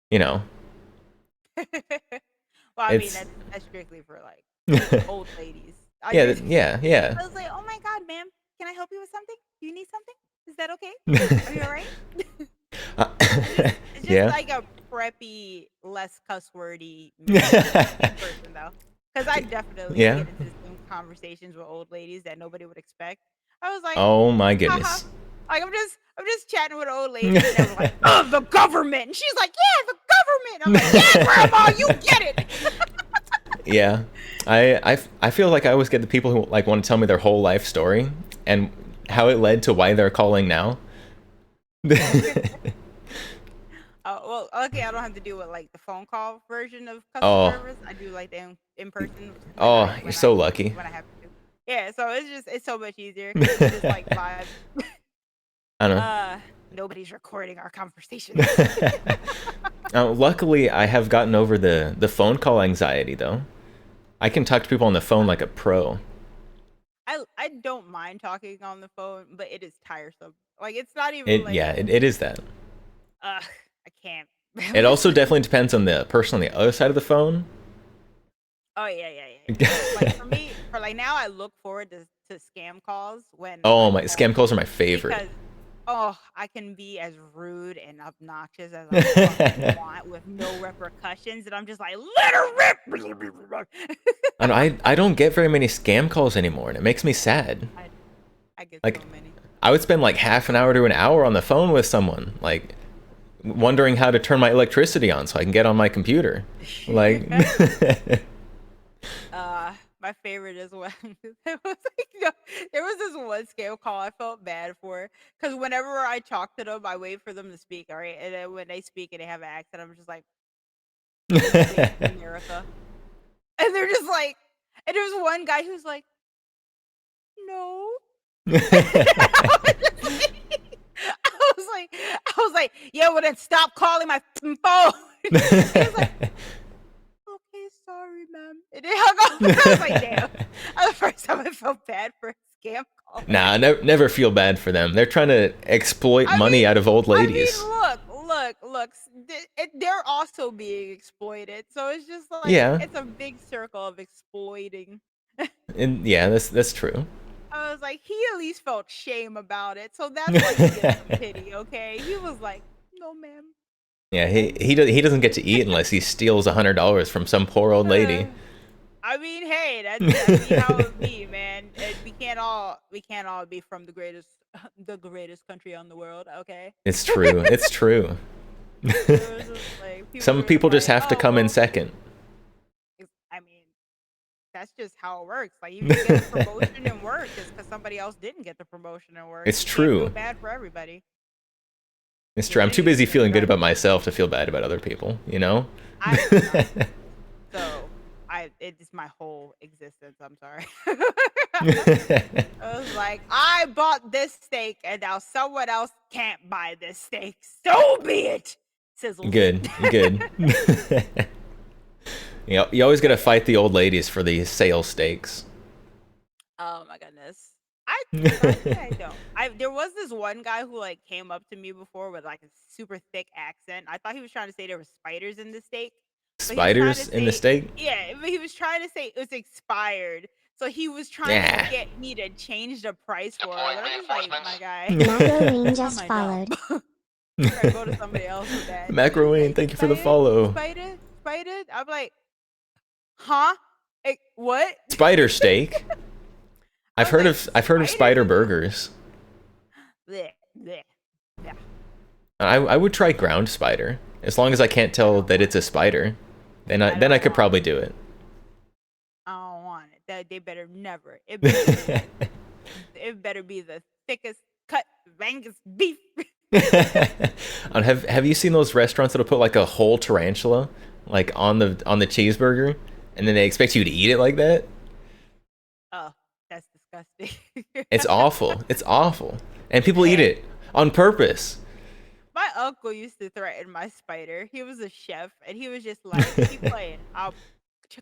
you know. Well, I mean, that's strictly for like old ladies. Yeah. I was like, oh my god, ma'am, can I help you with something? Do you need something? Is that okay? Are you alright? It's just like a preppy, less cuss wordy person though. Because I definitely get into some conversations with old ladies that nobody would expect. I was like, oh my goodness. Like I'm just chatting with an old lady and I was like, oh, the government. And she's like, yeah, the government. I'm like, yeah, grandma, you get it. Yeah. I feel like I always get the people who like want to tell me their whole life story and how it led to why they're calling now. Well, okay, I don't have to do with like the phone call version of customer Oh, service. I do like the in person oh, you're so lucky. when I have to. Yeah, so it's so much easier because it's just like live. I don't know. Nobody's recording our conversation. Luckily, I have gotten over the phone call anxiety though. I can talk to people on the phone like a pro. I don't mind talking on the phone, but it is tiresome. Like it's not even like It is that. I can't. It also definitely depends on the person on the other side of the phone. Oh yeah. Like for me, for like now, I look forward to scam calls when. Oh, my scam calls are my favorite. Because, I can be as rude and obnoxious as I fucking want with no repercussions, and I'm just like, let her rip. I don't get very many scam calls anymore, and it makes me sad. I get like, so many. I would spend like half an hour to an hour on the phone with someone, like wondering how to turn my electricity on so I can get on my computer. Like, my favorite is when there was like there was this one scam call I felt bad for because whenever I talk to them, I wait for them to speak, all right, and then when they speak and they have an accent, I'm just like, America, and they're just like, and there was one guy who's like, no. I was like, yeah, well then stop calling my phone. He was like, okay, sorry, ma'am. And they hung up. I was like, damn. That was the first time I felt bad for a scam call. Nah, never feel bad for them. They're trying to exploit money out of old ladies. I mean, look. They're also being exploited. So it's just like, it's a big circle of exploiting. And yeah, that's true. I was like, he at least felt shame about it. So that's why he gets some pity, okay? He was like, no, ma'am. Yeah, he doesn't get to eat unless he steals $100 from some poor old lady. I mean, hey, that's how it be, man. We can't all be from the greatest country on the world, okay? It's true. It's true. Some people just have to come in second. I mean, that's just how it works. Like, you get a promotion in work just because somebody else didn't get the promotion in work. It's true. Feel bad for everybody. It's true. I'm too busy feeling good about myself to feel bad about other people, you know? It's my whole existence. I'm sorry. I was like, I bought this steak and now someone else can't buy this steak. So be it. Sizzle. Good. You always gotta fight the old ladies for the sale steaks. Oh my goodness. I don't. There was this one guy who like came up to me before with like a super thick accent. I thought he was trying to say there were spiders in the steak. Spiders in the steak? Yeah, but he was trying to say it was expired. So he was trying to get me to change the price for it. I was like, my guy. Macaroni just followed. Go to somebody else with that. Macaroni, thank you for the follow. Spider? I'm like, huh? What? Spider steak? I've heard of spider burgers. Blech. Yeah. I would try ground spider as long as I can't tell that it's a spider. Then I could probably do it. I don't want it. They better never. It better be the thickest cut Angus beef. Have you seen those restaurants that'll put like a whole tarantula like on the cheeseburger, and then they expect you to eat it like that? Oh, that's disgusting. It's awful, and people eat it on purpose. My uncle used to threaten my spider. He was a chef, and he was just like, keep playing. I'll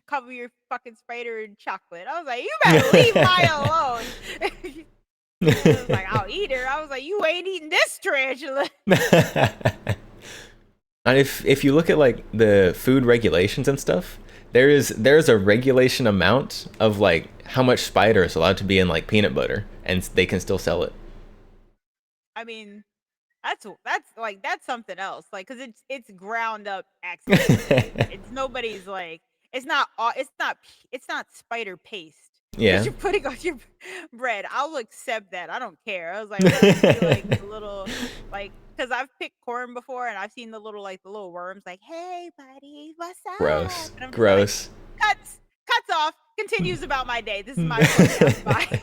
cover your fucking spider in chocolate. I was like, you better leave mine alone. I was like, I'll eat her. I was like, you ain't eating this tarantula. And if you look at like the food regulations and stuff, there's a regulation amount of like how much spider is allowed to be in like peanut butter, and they can still sell it. I mean, that's something else. Like, cause it's ground up accidentally. It's nobody's like, it's not spider paste. Yeah. That you're putting on your bread. I'll accept that. I don't care. I was like, like the little, like, cause I've picked corn before and I've seen the little worms. Like, hey, buddy, what's up? Gross. Like, cuts off. continues about my day. This is my podcast. Bye.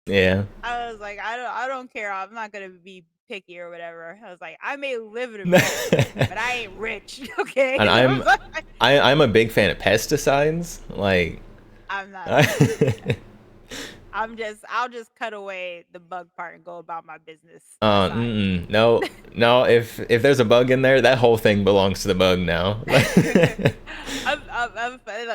Yeah. I was like, I don't care. I'm not gonna be picky or whatever. I was like, I may live in America, but I ain't rich. Okay. And I was like, I'm a big fan of pesticides. Like, I'm not. I'll just cut away the bug part and go about my business. No. If there's a bug in there, that whole thing belongs to the bug now. Look,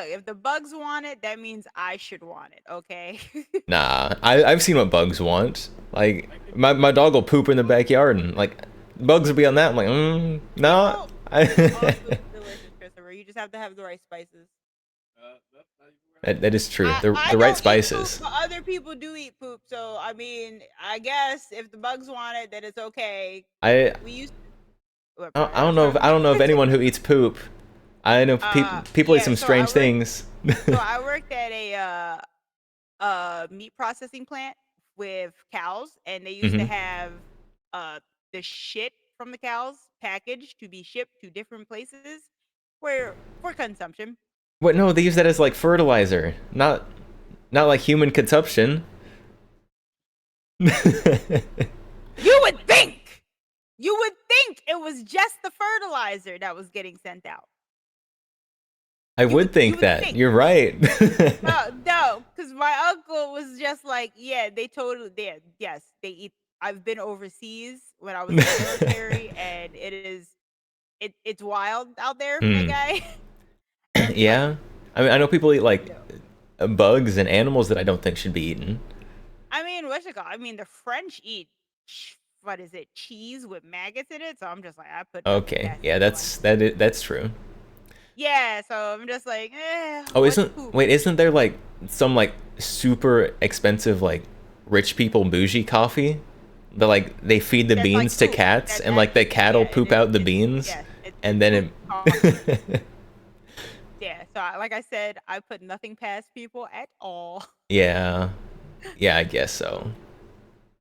if the bugs want it, that means I should want it. Okay. Nah, I've seen what bugs want. Like, my dog will poop in the backyard, and like, bugs will be on that. I'm like, no. All food's delicious, Christopher. You just have to have the right spices. That is true. I The don't right eat spices. poop, but other people do eat poop. So I mean, I guess if the bugs want it, then it's okay. We used. I don't know of anyone who eats poop. I know people eat some strange things. So I worked at a meat processing plant with cows, and they used to have the shit from the cows packaged to be shipped to different places for consumption. What? No, they use that as like fertilizer, not like human consumption. You would think it was just the fertilizer that was getting sent out. I would think that. Think. You're right. No, because my uncle was just like, yeah, they totally did. Yes, they eat. I've been overseas when I was in the military, and it's wild out there, my guy. Yeah, I mean, I know people eat like bugs and animals that I don't think should be eaten. I mean, what's it called? I mean, the French eat what is it, cheese with maggots in it? So I'm just like, I put. Okay, yeah, that's true. Yeah, so I'm just like, oh, isn't there like some like super expensive like rich people bougie coffee that like they feed the beans to cats and like the cat'll poop out the beans and then it. Yeah, so like I said, I put nothing past people at all. Yeah, I guess so.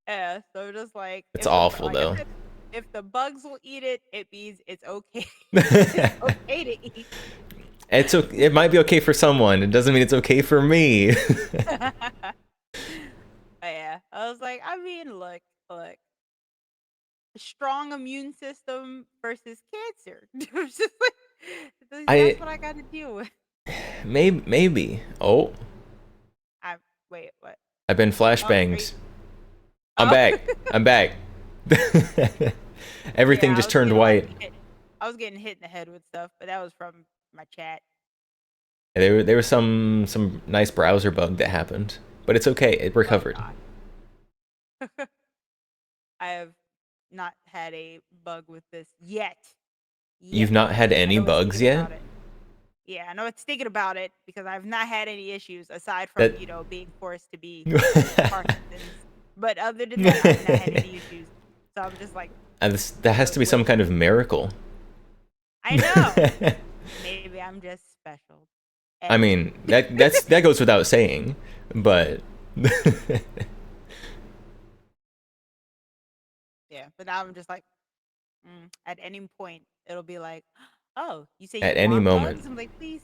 Yeah, so just like it's awful though. Said, if the bugs will eat it, it means it's okay. It's okay to eat. It might be okay for someone. It doesn't mean it's okay for me. Yeah, I was like, I mean, look, strong immune system versus cancer. That's what I got to deal with. Maybe. Oh. Wait, what? I've been flashbanged. I'm back. Everything just turned white. I was getting hit in the head with stuff, but that was from my chat. There was some nice browser bug that happened, but it's okay. It recovered. I have not had a bug with this yet. You've not had any bugs yet? Yeah, I know it's thinking about it because I've not had any issues aside from being forced to be Parkinson's. But other than that, I've not had any issues. So I'm just like, that has to be some kind of miracle. I know. Maybe I'm just special. And I mean, that goes without saying, but yeah. But now I'm just like, at any point it'll be like, oh, you say at you any want moment. Bugs? I'm like, please,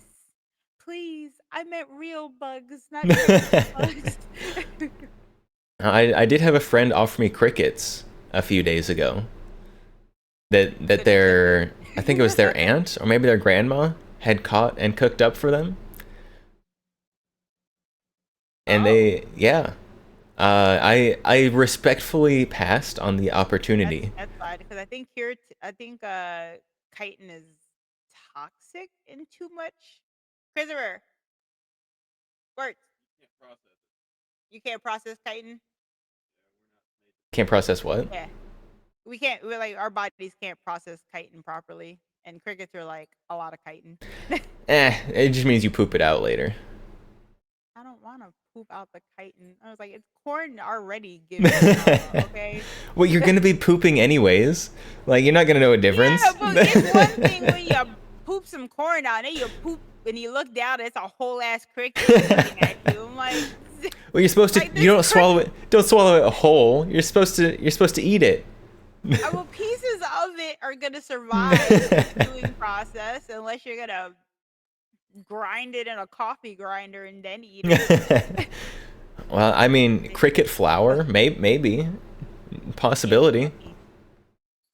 I meant real bugs, not bugs. I did have a friend offer me crickets a few days ago. That their I think it was their aunt or maybe their grandma had caught and cooked up for them. And I respectfully passed on the opportunity. That's fine because I think chitin is toxic in too much. Christopher, Bert, you can't process chitin. Can't process what? Yeah, we can't. We're like our bodies can't process chitin properly, and crickets are like a lot of chitin. It just means you poop it out later. I don't want to poop out the chitin. I was like, it's corn already. Okay. Well, you're gonna be pooping anyways. Like you're not gonna know a difference. Yeah, but it's one thing when you poop some corn out, and then you poop and you look down, and it's a whole ass cricket looking at you. I'm like, well, you're supposed to. Like, you don't swallow it. Don't swallow it whole. You're supposed to eat it. Well, pieces of it are gonna survive the chewing process unless you're gonna grind it in a coffee grinder and then eat it. Well, I mean, cricket flour, maybe possibility.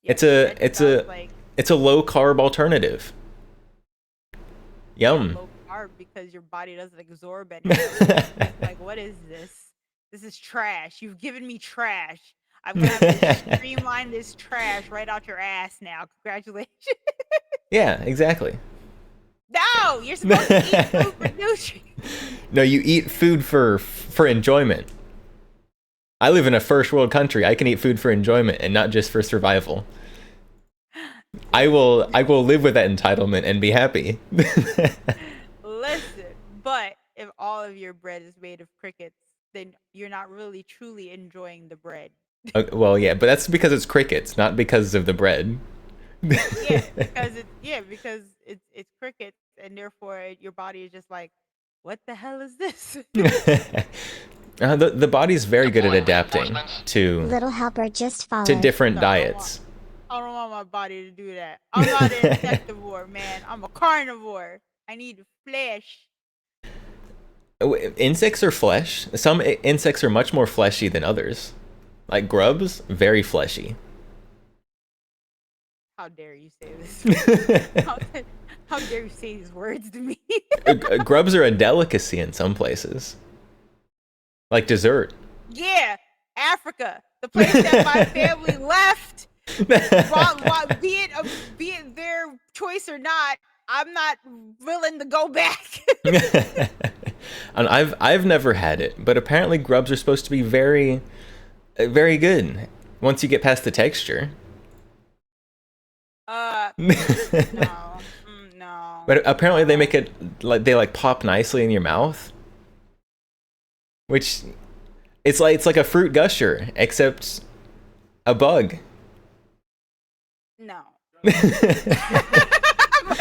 Yeah, It's a bread it's sounds a like it's a low carb alternative. Yum. low carb because your body doesn't absorb anything. It's like, what is this? This is trash. You've given me trash. I'm gonna have to streamline this trash right out your ass now. Congratulations. Yeah, exactly. No, you're supposed to eat food for nutrients. No, you eat food for enjoyment. I live in a first world country. I can eat food for enjoyment and not just for survival. I will live with that entitlement and be happy. Listen, but if all of your bread is made of crickets, then you're not really truly enjoying the bread. Well, yeah, but that's because it's crickets, not because of the bread. Yeah, because it's crickets, and therefore your body is just like, what the hell is this? The body's very good at adapting to Little helper just followed. different No, diets. I don't want my body to do that. I'm not an insectivore, man. I'm a carnivore. I need flesh. Insects are flesh. Some insects are much more fleshy than others. Like grubs, very fleshy. How dare you say this? How dare you say these words to me? Grubs are a delicacy in some places. Like dessert. Yeah, Africa, the place that my family left. Be it their choice or not, I'm not willing to go back. And I've never had it, but apparently grubs are supposed to be very, very good once you get past the texture. No. But apparently they make it like they pop nicely in your mouth, which it's like a fruit gusher except a bug. No. My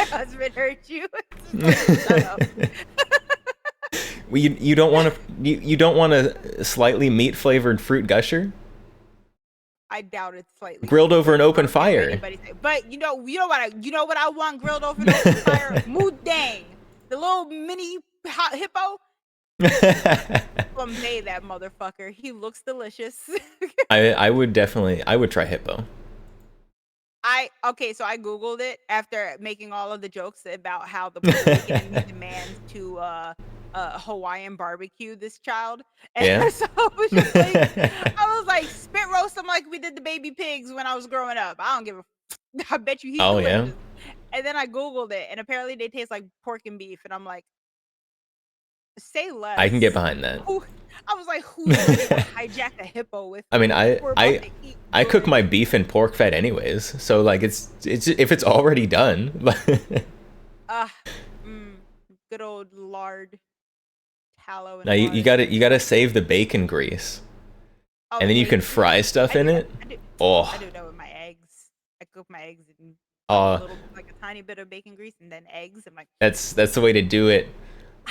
husband hurt you. Shut up. Well, you don't want a slightly meat flavored fruit gusher? I doubt it's slightly Grilled over an open fire. But you know what I want grilled over an open fire? Moodang, the little mini hot hippo. Flambe that motherfucker. He looks delicious. I would try hippo. So I googled it after making all of the jokes about how the Puerto Rican demands to Hawaiian barbecue this child. And Yeah. so I was like, spit roast them like we did the baby pigs when I was growing up. I don't give a I bet you he's delicious. Yeah. And then I googled it, and apparently they taste like pork and beef, and I'm like, say less. I can get behind that. I was like, who's going to hijack a hippo with? I mean, I cook my beef in pork fat anyways, so like it's if it's already done. Good old lard, tallow. And now you gotta save the bacon grease, and then you can fry stuff in it. I do that with my eggs. I cook my eggs in a tiny bit of bacon grease and then eggs. I'm like, that's the way to do it.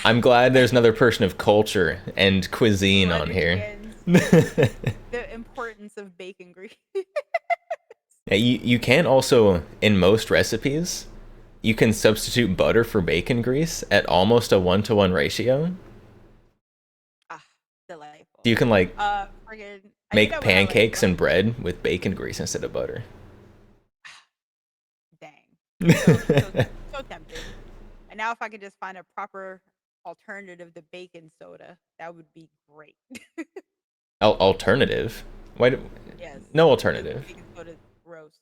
I'm glad there's another person of culture and cuisine on here. The importance of bacon grease. Yeah, you can also, in most recipes, you can substitute butter for bacon grease at almost a 1-to-1 ratio. Delightful. You can make pancakes and bread with bacon grease instead of butter. Dang. So tempting. And now if I could just find a proper alternative to baking soda, that would be great. Alternative? Why? Yes. No alternative. Baking soda's gross.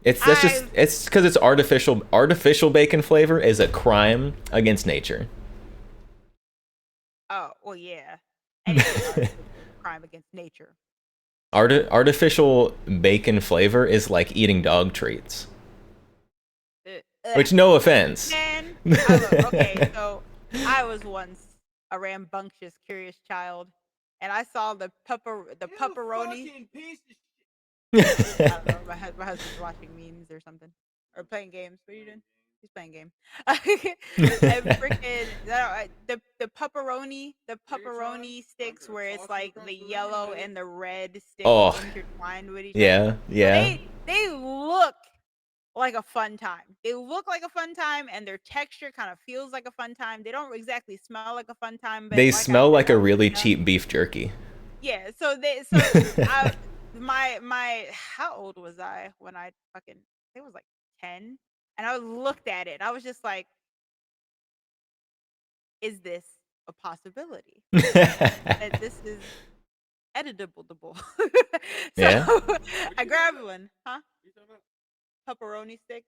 It's because it's artificial. Artificial bacon flavor is a crime against nature. Oh well, yeah. Anything is a crime against nature. Artificial bacon flavor is like eating dog treats. Which, no offense. Man, okay, so I was once a rambunctious, curious child, and I saw the pepperoni. I don't know, my husband's watching memes or something, or playing games. What are you doing? He's playing game. And freaking the pepperoni sticks where it's like the yellow and the red sticks intertwined with each other. Yeah. They look like a fun time. They look like a fun time, and their texture kind of feels like a fun time. They don't exactly smell like a fun time, but They like smell I like a said, really cheap beef jerky. yeah. My how old was I when I fucking I think it was like 10, and I looked at it. I was just like, is this a possibility? That this is editable. So Yeah. I grabbed one, huh? Pepperoni stick,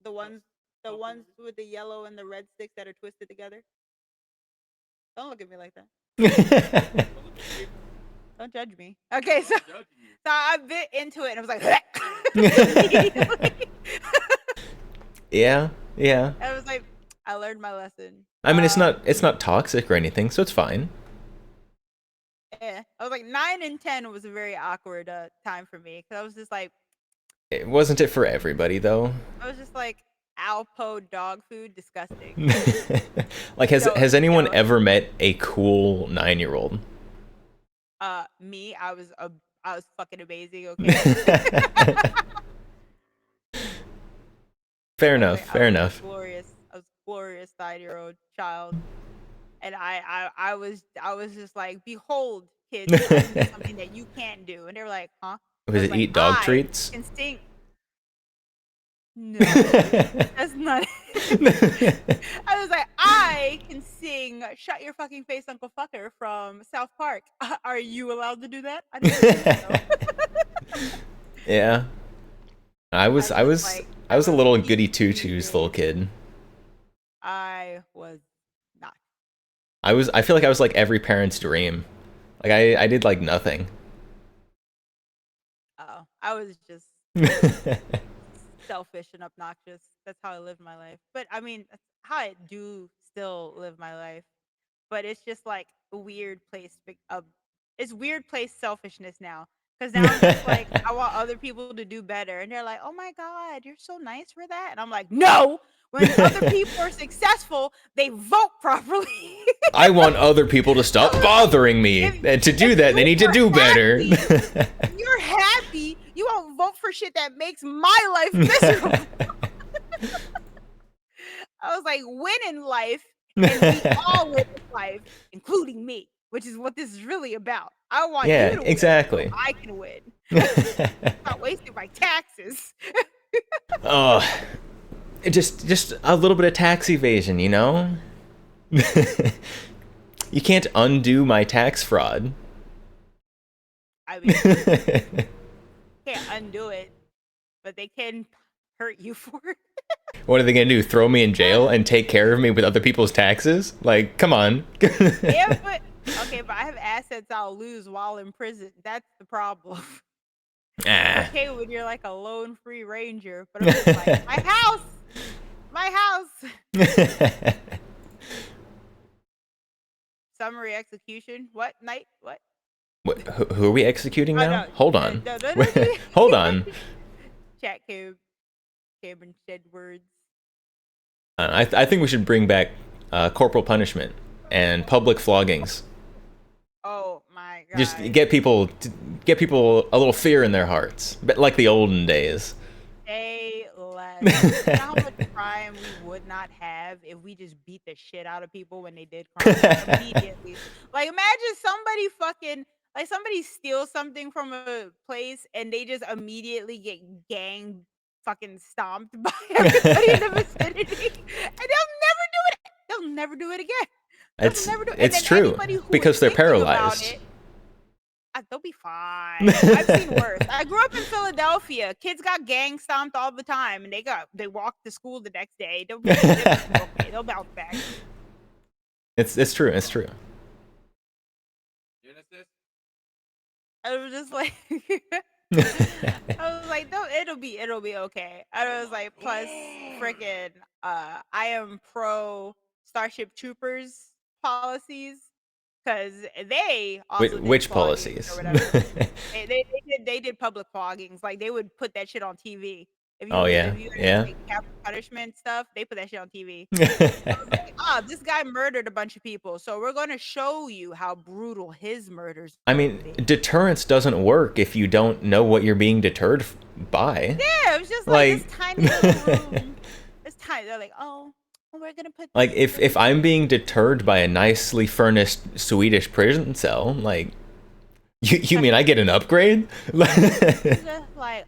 the ones with the yellow and the red sticks that are twisted together. Don't look at me like that. Don't judge me. Okay, so I bit into it and I was like, Yeah, yeah. I was like, I learned my lesson. I mean, it's not toxic or anything, so it's fine. Yeah, I was like 9 and 10 was a very awkward time for me because I was just like, It wasn't it for everybody though. I was just like, Alpo dog food, disgusting. Like, has anyone ever met a cool 9-year-old? Me, I was fucking amazing. Okay. Fair enough. Fair enough. Glorious. I was a glorious 9-year-old child, and I was just like, behold, kids, I can do something that you can't do, and they were like, huh? Was it like, eat dog I treats? can sing. No, that's not it. I was like, I can sing "Shut Your Fucking Face, Uncle Fucker" from South Park. Are you allowed to do that? I didn't do that, Yeah. I was a little goody two really shoes big. little kid. I was not. I feel like I was like every parent's dream. Like I did like nothing. Oh, I was just selfish and obnoxious. That's how I live my life. But I mean, that's how I do still live my life. But it's just like a weird place. It's weird place selfishness now. Because now I'm just like, I want other people to do better. And they're like, oh my God, you're so nice for that. And I'm like, no, when other people are successful, they vote properly. I want other people to stop bothering me. And to do that, they need to do better. If you're happy, you won't vote for shit that makes my life miserable. I was like, win in life, and we all win in life, including me, which is what this is really about. I want Yeah, you to exactly. win so I can win. Not wasting my taxes. Oh, just a little bit of tax evasion, you know? You can't undo my tax fraud. I mean, can't undo it, but they can hurt you for it. What are they gonna do? Throw me in jail and take care of me with other people's taxes? Like, come on. Yeah, but okay, but I have assets I'll lose while in prison. That's the problem. Okay, when you're like a lone free ranger, but I'm just like, my house. Summary execution. What night? What? Who are we executing now? No, Hold on. no. Hold on. Chat came and said words. I think we should bring back corporal punishment and public floggings. Oh my God! Just get people a little fear in their hearts, but like the olden days. Say less. You know how much crime we would not have if we just beat the shit out of people when they did crime immediately. Like, imagine somebody steals something from a place and they just immediately get gang fucking stomped by everybody in the vicinity, and they'll never do it again. It's true because they're paralyzed. They'll be fine. I've seen worse. I grew up in Philadelphia. Kids got gang stomped all the time, and they walked to school the next day. They'll be okay. They'll bounce back. It's true. It's true. I was just like, I was like, no, it'll be okay. I was like, plus, freaking, I am pro Starship Troopers policies. Because they also did Which floggings policies? or whatever. they did public floggings. Like, they would put that shit on TV. If you like, capital punishment stuff, they put that shit on TV. I was like, this guy murdered a bunch of people, so we're going to show you how brutal his murders. I mean, deterrence doesn't work if you don't know what you're being deterred bye. Yeah, it was just Like- this tiny little room. It's tiny. They're like, oh, we're gonna put Like this if I'm being deterred by a nicely furnished Swedish prison cell, like you mean I get an upgrade? It's just like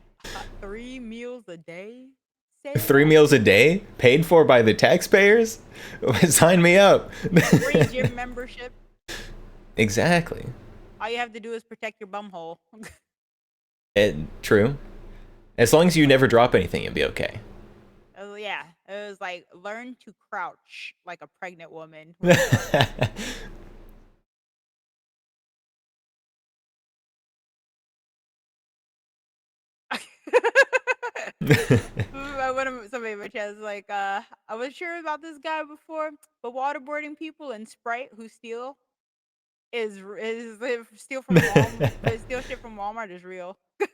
3 meals a day. Say 3 what? meals a day, paid for by the taxpayers? Sign me up. Free gym membership. Exactly. All you have to do is protect your bumhole. True. As long as you never drop anything, you'll be okay. Oh, yeah, it was like learn to crouch like a pregnant woman. Somebody in my chat is like, I was sure about this guy before, but waterboarding people and Sprite who steal is steal from Walmart. But steal shit from Walmart is real. I'm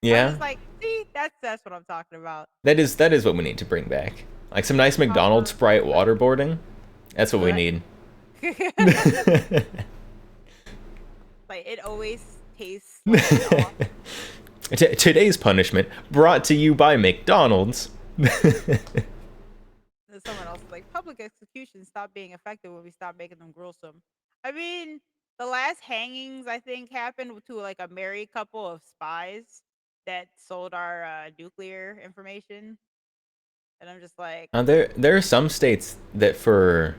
Yeah, just like, see, that's what I'm talking about. that is what we need to bring back. Like some nice McDonald's Sprite waterboarding. That's what we need. Like it always tastes like off. Today's punishment brought to you by McDonald's. Someone else is like, public executions stop being effective when we stop making them gruesome. I mean, the last hangings I think happened to like a married couple of spies that sold our nuclear information, and I'm just like, There are some states that for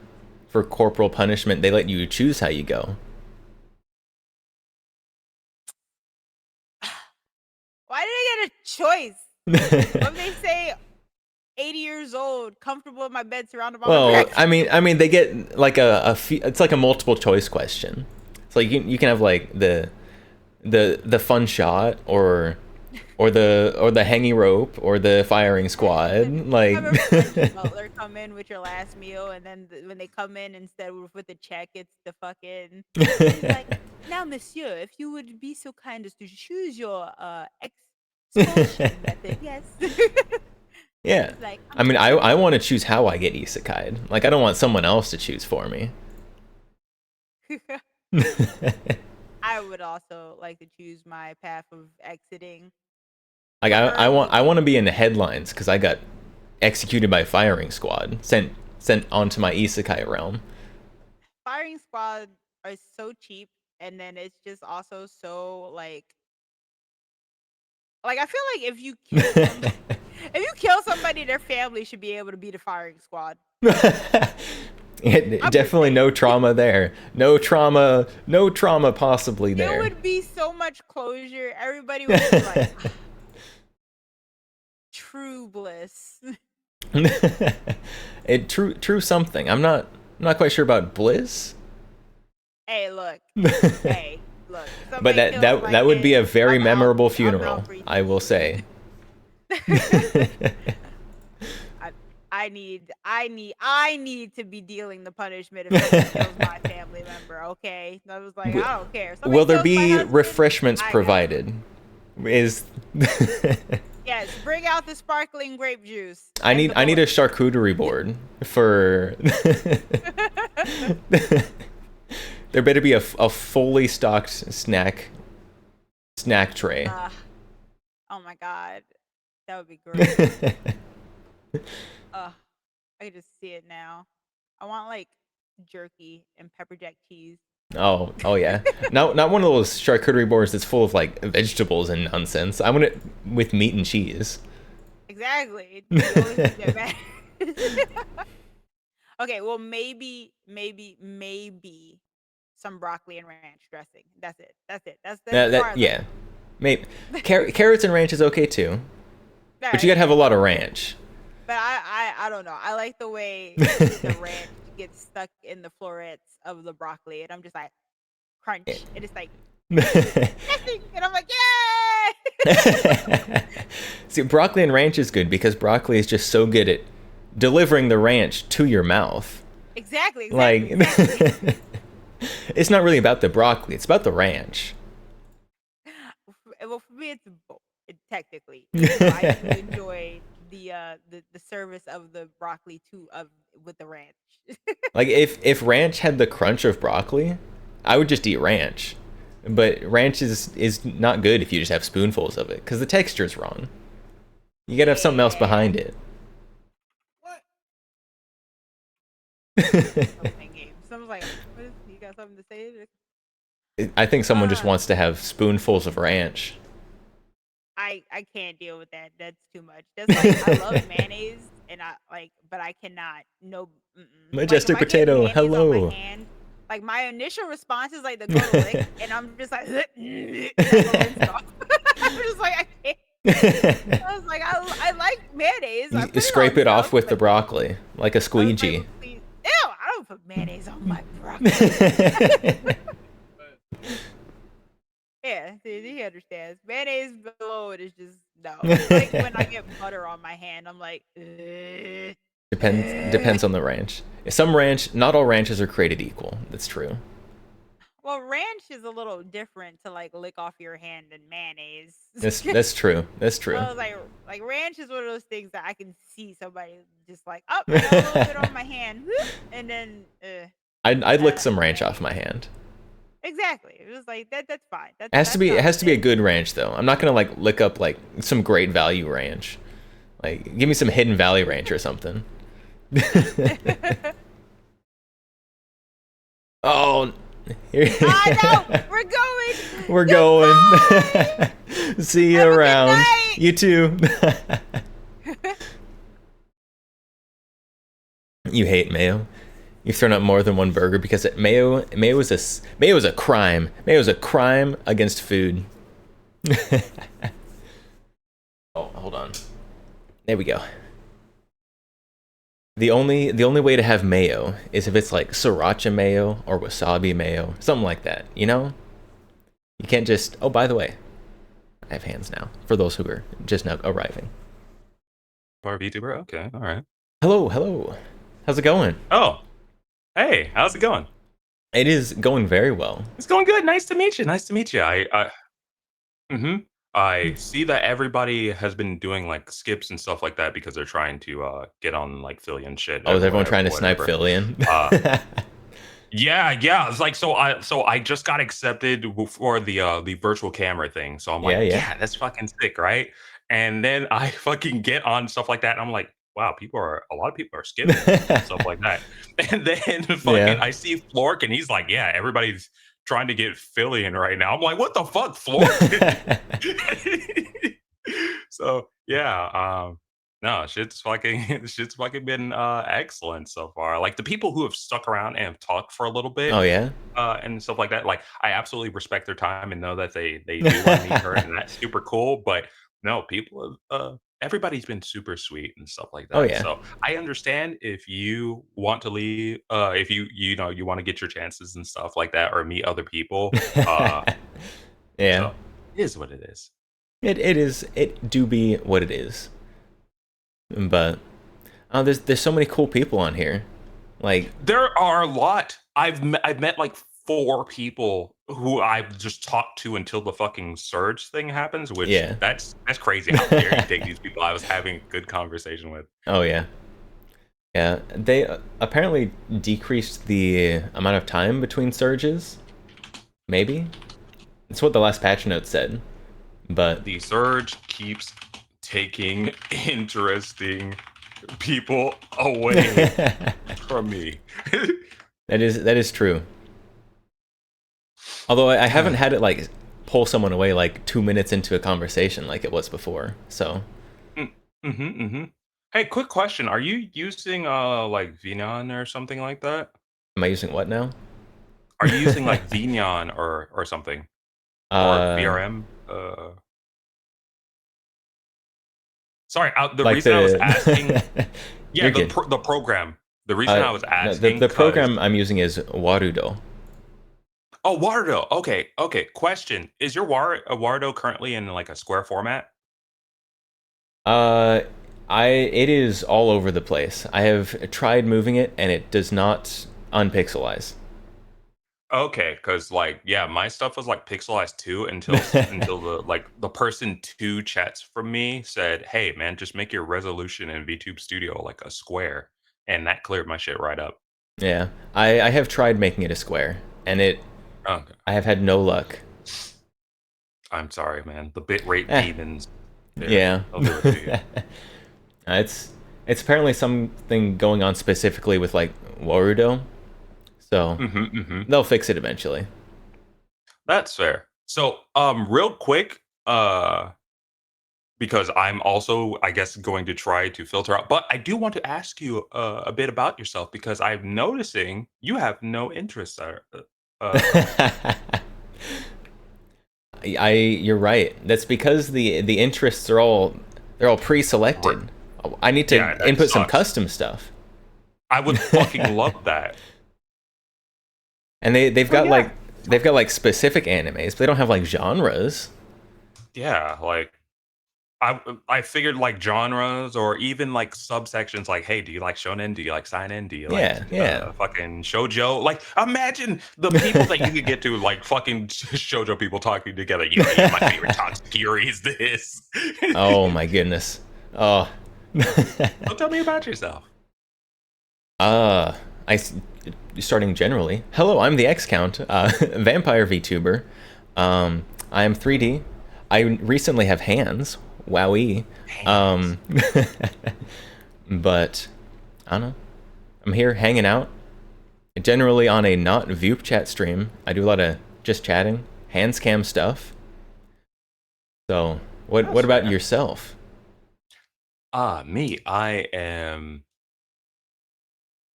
corporal punishment they let you choose how you go. why did I get a choice? When they say 80 years old, comfortable in my bed, surrounded by my Well, grandchildren. I mean, they get like it's like a multiple choice question. It's like you can have like the fun shot or the hanging rope or the firing squad. Like Have a French butler come in with your last meal, and then when they come in, instead with the check, it's the fucking. He's like, now, monsieur, if you would be so kind as to choose your expulsion method, yes. yeah. He's like, I mean, I want to choose how I get isekai'd. Like I don't want someone else to choose for me. I would also like to choose my path of exiting. Like I want to be in the headlines because I got executed by firing squad, sent onto my isekai realm. Firing squad are so cheap, and then it's just also so like I feel like if you kill somebody, their family should be able to be the firing squad. Definitely no trauma there. No trauma possibly There there. would be so much closure. Everybody would be like, true bliss. True something. I'm not quite sure about bliss. Hey, look. Hey, look. But Somebody kills my that would be a kid, very I'm out- memorable I'm out funeral, for each I will other. say. I need to be dealing the punishment if someone kills my family member. Okay, I was like, I don't care. Somebody Will there kills my be husband, refreshments I got it. provided? Is Yes, bring out the sparkling grape juice. I need a board. charcuterie board for. There better be a fully stocked snack tray. Oh my god, that would be great. I can just see it now. I want like jerky and pepper jack cheese. Oh yeah. Not one of those charcuterie boards that's full of like vegetables and nonsense. I want it with meat and cheese. Exactly. The only thing that matters. Okay, well maybe some broccoli and ranch dressing. That's it. That's That yeah. Maybe carrots and ranch is okay too. But you gotta have a lot of ranch. But I don't know. I like the way the ranch gets stuck in the florets of the broccoli, and I'm just like crunch, and it's like and I'm like, yay! See, broccoli and ranch is good because broccoli is just so good at delivering the ranch to your mouth. Exactly. Like, it's not really about the broccoli; it's about the ranch. Well, for me, it's both. Technically, I do enjoy the service of the broccoli with the ranch. Like if ranch had the crunch of broccoli, I would just eat ranch. But ranch is not good if you just have spoonfuls of it, because the texture's wrong. You gotta have something else behind it. Playing games. So I was like, what is, you got something to say? I think someone just wants to have spoonfuls of ranch. I can't deal with that. That's too much. That's like I love mayonnaise and I like, but I cannot. No, Majestic like, if I get potato, mayonnaise on hello. my hand, like my initial response is like to go to lick, and I'm just like, and I'm just like I can't. I was like, I like mayonnaise. I You put scrape it off stuff, with the but broccoli, like a I was squeegee. like, please, ew! I don't put mayonnaise on my broccoli. Yeah, see, he understands. Mayonnaise below it is just no. It's like when I get butter on my hand, I'm like, Depends on the ranch. Some ranch, not all ranches are created equal. That's true. Well, ranch is a little different to like lick off your hand than mayonnaise. That's true. That's true. I was like ranch is one of those things that I can see somebody just like, oh, I got a little bit on my hand, and then I'd lick some ranch off my hand. exactly. It was like that. That's fine. It has to be a good ranch though. I'm not gonna like lick up like some great value ranch. Like give me some Hidden Valley ranch or something. Oh, no, we're going. We're going. See you around. You too. You hate mayo. You've thrown out more than one burger because mayo is a crime. Mayo is a crime against food. Oh, hold on. There we go. The only way to have mayo is if it's like sriracha mayo or wasabi mayo, something like that, you know? You can't just, oh, by the way, I have hands now, for those who are just now arriving. Or Vtuber? Okay, all right. Hello. How's it going? Oh, hey, how's it going? It is going very well. It's going good. Nice to meet you. I see that everybody has been doing like skips and stuff like that because they're trying to get on like Philly and shit. Oh, is everyone trying to snipe Phillian? Yeah. It's like so I just got accepted for the virtual camera thing. So I'm like, yeah, that's fucking sick, right? And then I fucking get on stuff like that, and I'm like, wow, a lot of people are skipping and stuff like that. And then fucking I see Flork, and he's like, yeah, everybody's trying to get Philly in right now. I'm like, what the fuck, Flork? So yeah, no, shit's fucking been excellent so far. Like the people who have stuck around and have talked for a little bit, Oh yeah, and stuff like that. Like I absolutely respect their time and know that they do want to meet her, and that's super cool. But no, people have everybody's been super sweet and stuff like that. Oh, yeah. So I understand if you want to leave, if you know you want to get your chances and stuff like that, or meet other people. Yeah, So it is what it is. it do be what it is. But there's so many cool people on here. Like There are a lot. I've met like 4 people who I've just talked to until the fucking surge thing happens, which Yeah. that's crazy. How dare you take these people I was having a good conversation with. Oh yeah, yeah. They apparently decreased the amount of time between surges. Maybe it's what the last patch note said. But The surge keeps taking interesting people away from me. that is true. Although I haven't had it like pull someone away like 2 minutes into a conversation like it was before. So Hey, quick question. Are you using like Vinon or something like that? am I using what now? Are you using like Vinon or something? Or VRM? Sorry, the like reason I was asking, yeah, You're good. the program. The reason I was No, asking, the program I'm using is Warudo. Oh, Wardo. Okay. Question: is your Wardo currently in like a square format? It is all over the place. I have tried moving it and it does not unpixelize. Okay, because like yeah, my stuff was like pixelized too until the person 2 chats from me said, "Hey man, just make your resolution in VTube Studio like a square," and that cleared my shit right up. Yeah, I have tried making it a square and Okay. I have had no luck. I'm sorry, man. The bitrate demons. Yeah. They'll do it to you. It's apparently something going on specifically with like Warudo, so they'll fix it eventually. That's fair. So, real quick, because I'm also, I guess, going to try to filter out, but I do want to ask you a bit about yourself because I'm noticing you have no interest there. You're right. That's because the interests are all pre-selected. I need to input some custom stuff. I would fucking love that. And they've got like specific animes, but they don't have like genres. Yeah, like I figured like genres or even like subsections like, hey, do you like shonen? Do you like seinen? Do you like fucking shoujo? Like imagine the people that you could get to like fucking shoujo people talking together. You know, my favorite toxic Yuri is this. Oh my goodness. Oh. So tell me about yourself. Starting generally. Hello, I'm the X Count, vampire VTuber. I am 3D. I recently have hands. Wowee. But I don't know. I'm here hanging out. Generally on a not Vupechat stream. I do a lot of just chatting, hands cam stuff. So, what about yourself? Me. I am.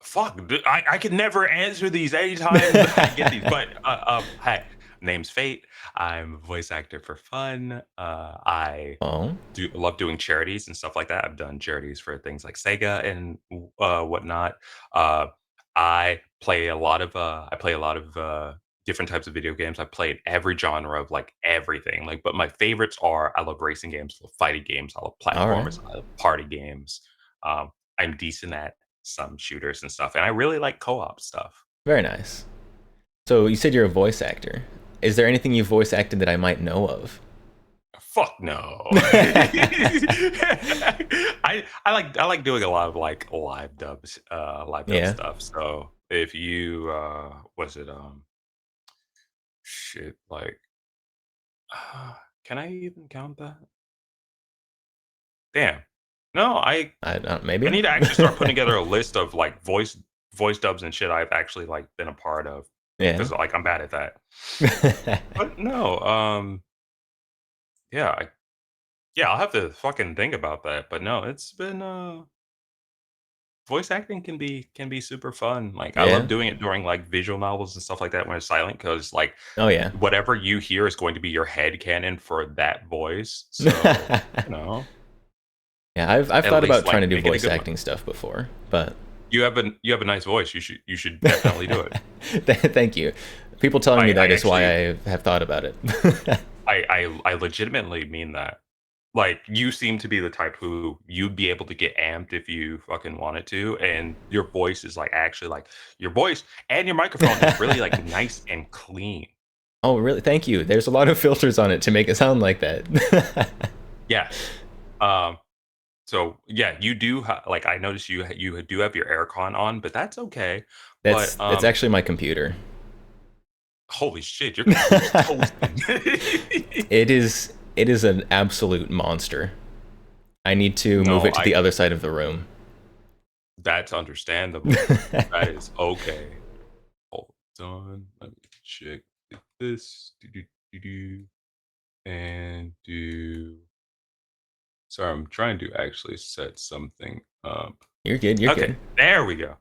Fuck, I can never answer these anytime I get these. But hi, name's Fate. I'm a voice actor for fun. I love doing charities and stuff like that. I've done charities for things like Sega and whatnot. I play a lot of different types of video games. I played every genre of like everything. Like, but my favorites are I love racing games, I love fighting games, I love platformers, I love party games. I'm decent at some shooters and stuff, and I really like co-op stuff. Very nice. So you said you're a voice actor. Is there anything you voice acted that I might know of? Fuck no. I like doing a lot of like live dub stuff. So if you shit, like can I even count that? Damn. No, maybe I need to actually start putting together a list of like voice dubs and shit I've actually like been a part of. Yeah. Because like I'm bad at that. But no, yeah, I'll have to fucking think about that. But no, it's been voice acting can be super fun. Like I love doing it during like visual novels and stuff like that when it's silent, because like whatever you hear is going to be your head canon for that voice. So you know. Yeah, I've thought about trying to do voice acting stuff before, but you have a nice voice. You should definitely do it. Thank you. People telling me that is why I have thought about it. I legitimately mean that. Like you seem to be the type who you'd be able to get amped if you fucking wanted to, and your voice is like actually like your voice and your microphone is really like nice and clean. Oh, really? Thank you. There's a lot of filters on it to make it sound like that. Yeah. So yeah, you do like I noticed you do have your aircon on, but that's okay. That's actually my computer. Holy shit, your computer's toasting. It is an absolute monster. I need to move it to the other side of the room. That's understandable. That is okay. Hold on. Let me check this. And do. Sorry, I'm trying to actually set something up. You're good. You're good. There we go.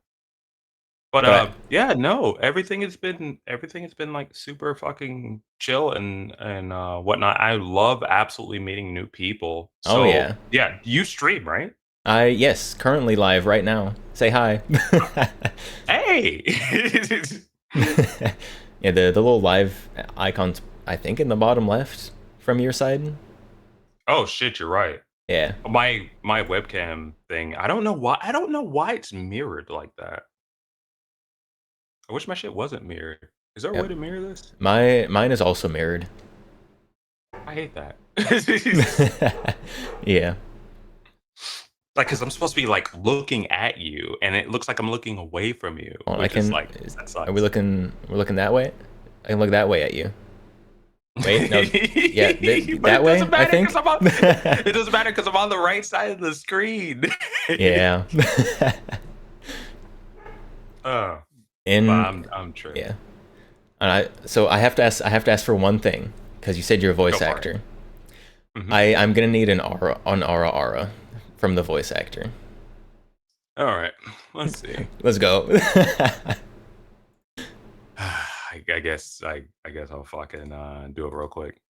But yeah, no, everything has been like super fucking chill and whatnot. I love absolutely meeting new people. So, yeah, you stream, right? Yes, currently live right now. Say hi. Hey. Yeah, the little live icons, I think, in the bottom left from your side. Oh shit, you're right. Yeah. My webcam thing. I don't know why it's mirrored like that. I wish my shit wasn't mirrored. Is there a way to mirror this? Mine is also mirrored. I hate that. Yeah. Like, because I'm supposed to be like looking at you, and it looks like I'm looking away from you. Well, that sucks. Are we looking? We're looking that way. I can look that way at you. Wait, no, yeah, But that it way, doesn't I matter think. it doesn't matter because I'm on the right side of the screen. Yeah. Oh, In I'm tripping. yeah. So I have to ask for one thing because you said you're a voice Go for it. actor. Mhm. I'm gonna need an aura from the voice actor. All right, let's see. Let's go. I guess I'll fucking do it real quick.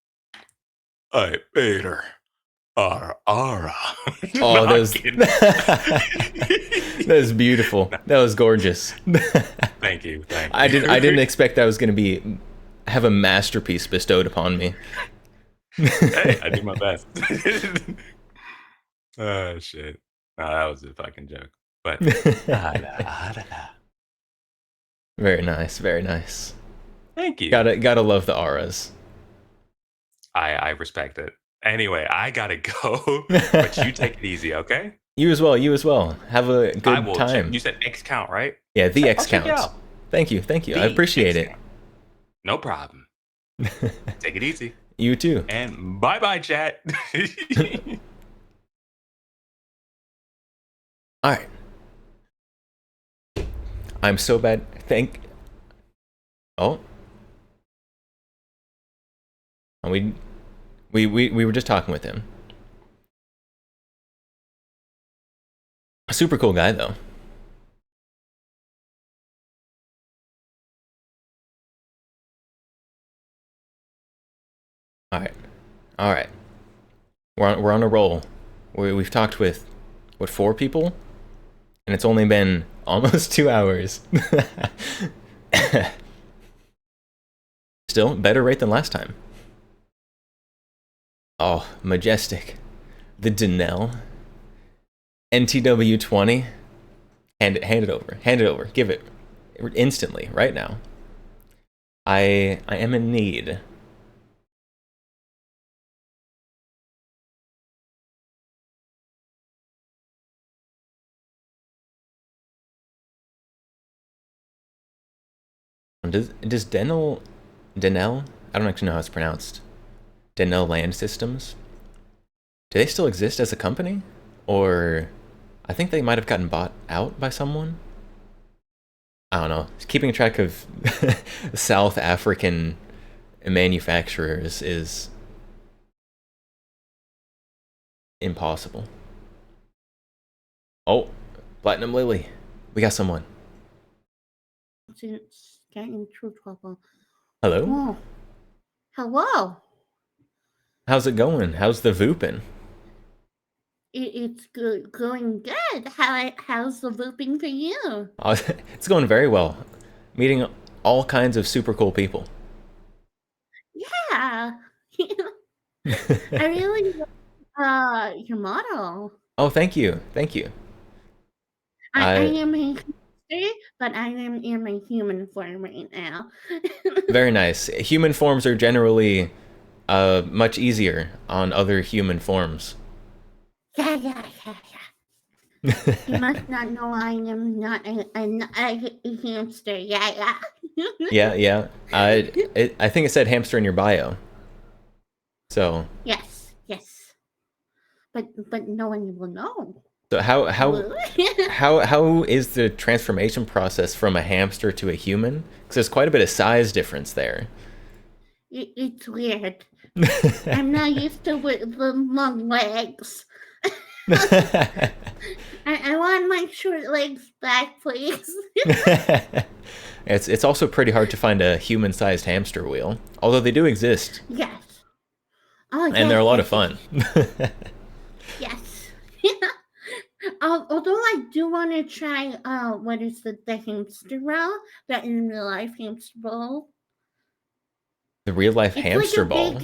Hey, Peter. Ara. Oh, No, that I'm was kidding. that was beautiful. That was gorgeous. Thank you. I didn't expect that was gonna have a masterpiece bestowed upon me. Hey, I do my best. Oh shit. No, that was a fucking joke. But Very nice, very nice. thank you. Gotta love the auras. I respect it. Anyway, I gotta go. But you take it easy, okay? You as well. You as well. Have a I good will time. you said X count, right? Yeah, the X I'll check it counts. out. Thank you. I The appreciate X it. count. No problem. Take it easy. You too. And bye, chat. All right. I'm so bad. Oh. We were just talking with him. A super cool guy though. All right. We're on a roll. We've talked with what 4 people, and it's only been almost 2 hours. Still better rate than last time. Oh, majestic. The Denell NTW 20. Hand it over. Hand it over. Give it instantly right now. I am in need. Does Denell, I don't actually know how it's pronounced. Denell Land Systems. Do they still exist as a company? Or I think they might have gotten bought out by someone. I don't know. Keeping track of South African manufacturers is impossible. Oh, Platinum Lily. We got someone. It's getting true trouble. Hello? Oh. Hello. How's it going? How's the Vupin? It's good, going good. How's the looping for you? It's going very well. Meeting all kinds of super cool people. Yeah. I really love your model. Oh, thank you. Thank you. I am a hamster, but I am in a human form right now. Very nice. Human forms are generally much easier on other human forms. Yeah. You must not know I am not a hamster. Yeah. Yeah. I think it said hamster in your bio. So. Yes. But no one will know. So how is the transformation process from a hamster to a human? Because there's quite a bit of size difference there. It's weird. I'm not used to with the long legs. I want my short legs back, please. It's also pretty hard to find a human-sized hamster wheel, although they do exist. Yes. Oh, and they're a lot of fun. Yes. Although I do want to try, what is the hamster ball? The in real life hamster ball. The real life hamster ball.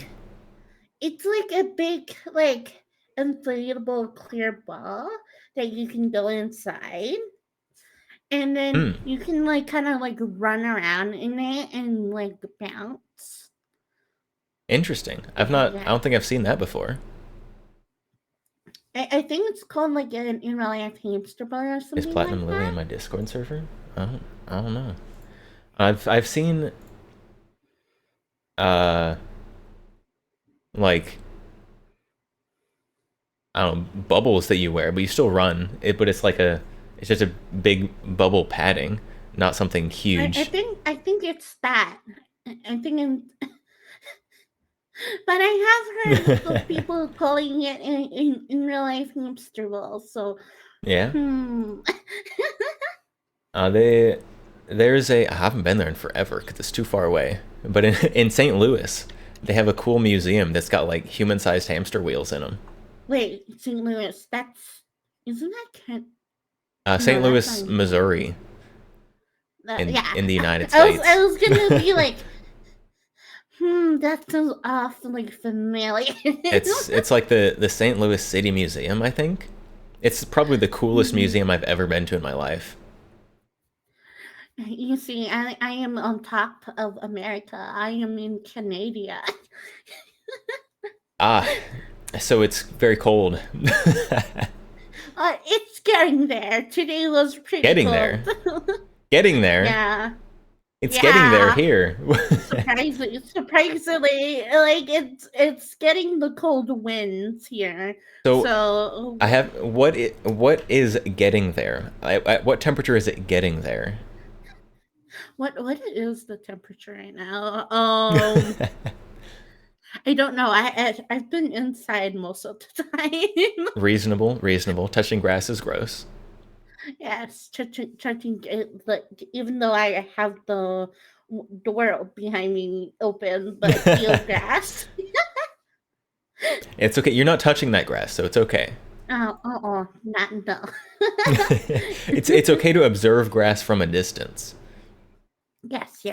It's like a big, like, inflatable clear ball that you can go inside. And then you can, like, kind of, like, run around in it and, like, bounce. Interesting. I don't think I've seen that before. I think it's called, like, an in real life hamster ball or something. Is Platinum Lily in my Discord server? I don't know. I've seen like, I don't know, bubbles that you wear, but you still run. But it's like it's just a big bubble padding, not something huge. I think it's that. I think but I have heard of people calling it in real life hamster ball. So Yeah. Hmm. There's I haven't been there in forever because it's too far away. But in St. Louis, they have a cool museum that's got like human-sized hamster wheels in them. Wait, St. Louis. Isn't that St. No, Louis, that's not- Missouri, yeah. in the United States. I was gonna be like, that sounds awfully familiar. It's like the St. Louis City Museum, I think. It's probably the coolest museum I've ever been to in my life. You see, I am on top of America. I am in Canada. So it's very cold. It's getting there. Today was pretty Getting cold. there. Getting there. Yeah. It's getting there here. Surprisingly, like it's getting the cold winds here. So I have what is getting there? At what temperature is it getting there? What is the temperature right now? I don't know. I've been inside most of the time. Reasonable. Touching grass is gross. Yes, touching even though I have the door behind me open, but I feel grass. It's okay. You're not touching that grass, so it's okay. No. It's okay to observe grass from a distance. Yes.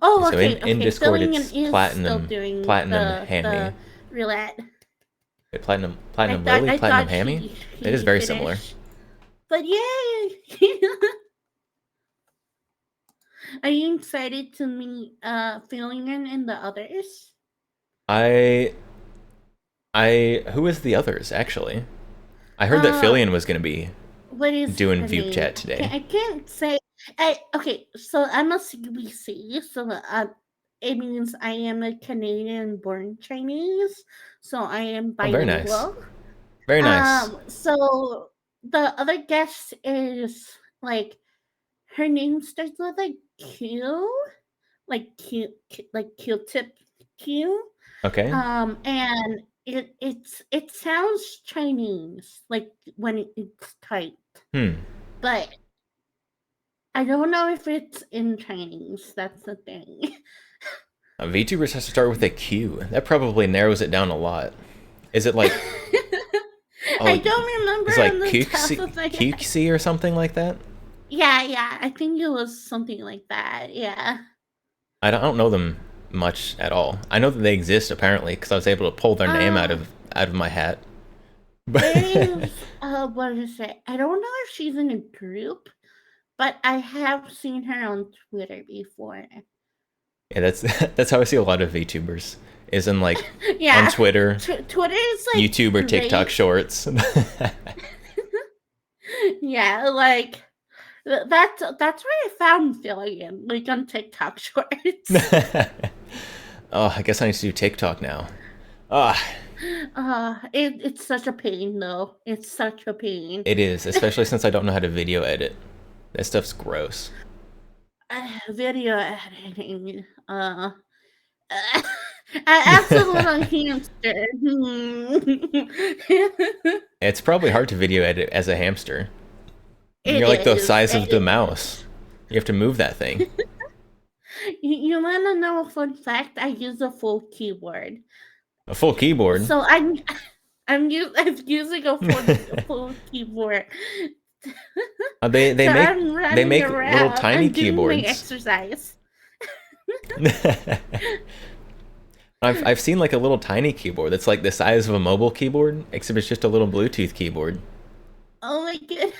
So okay. in Discord, Filling it's is platinum hammy. Roulette. Platinum lily, platinum hammy. It is very similar. But yay! Are you excited to meet Filling and the others? Who is the others actually? I heard that Fillion was gonna be doing Vupechat today. I can't say. Okay, so I'm a CBC, so it means I am a Canadian-born Chinese, so I am bilingual. Very nice. So the other guest is like her name starts with like Q, like Q-tip Q. Okay. And it sounds Chinese, like when it's typed. But I don't know if it's in Chinese. That's the thing. VTubers has to start with a Q. That probably narrows it down a lot. Is it like? I don't remember. It's like Kixi or something like that. Yeah. I think it was something like that. Yeah. I don't know them much at all. I know that they exist apparently because I was able to pull their name out of my hat. What is it? I don't know if she's in a group, but I have seen her on Twitter before. Yeah, that's how I see a lot of VTubers. Is in like on Twitter. Twitter is like YouTube or TikTok shorts. Yeah, like that's where I found Fillion, like on TikTok shorts. I guess I need to do TikTok now. It's such a pain though. It's such a pain. It is, especially since I don't know how to video edit. That stuff's gross. Video editing. As a little hamster. It's probably hard to video edit as a hamster. You're like the size of the mouse. You have to move that thing. You want to know a fun fact? I use a full keyboard. A full keyboard? So I'm using a full keyboard. They make little tiny keyboards. Exercise. I've seen like a little tiny keyboard that's like the size of a mobile keyboard, except it's just a little Bluetooth keyboard. Oh my god.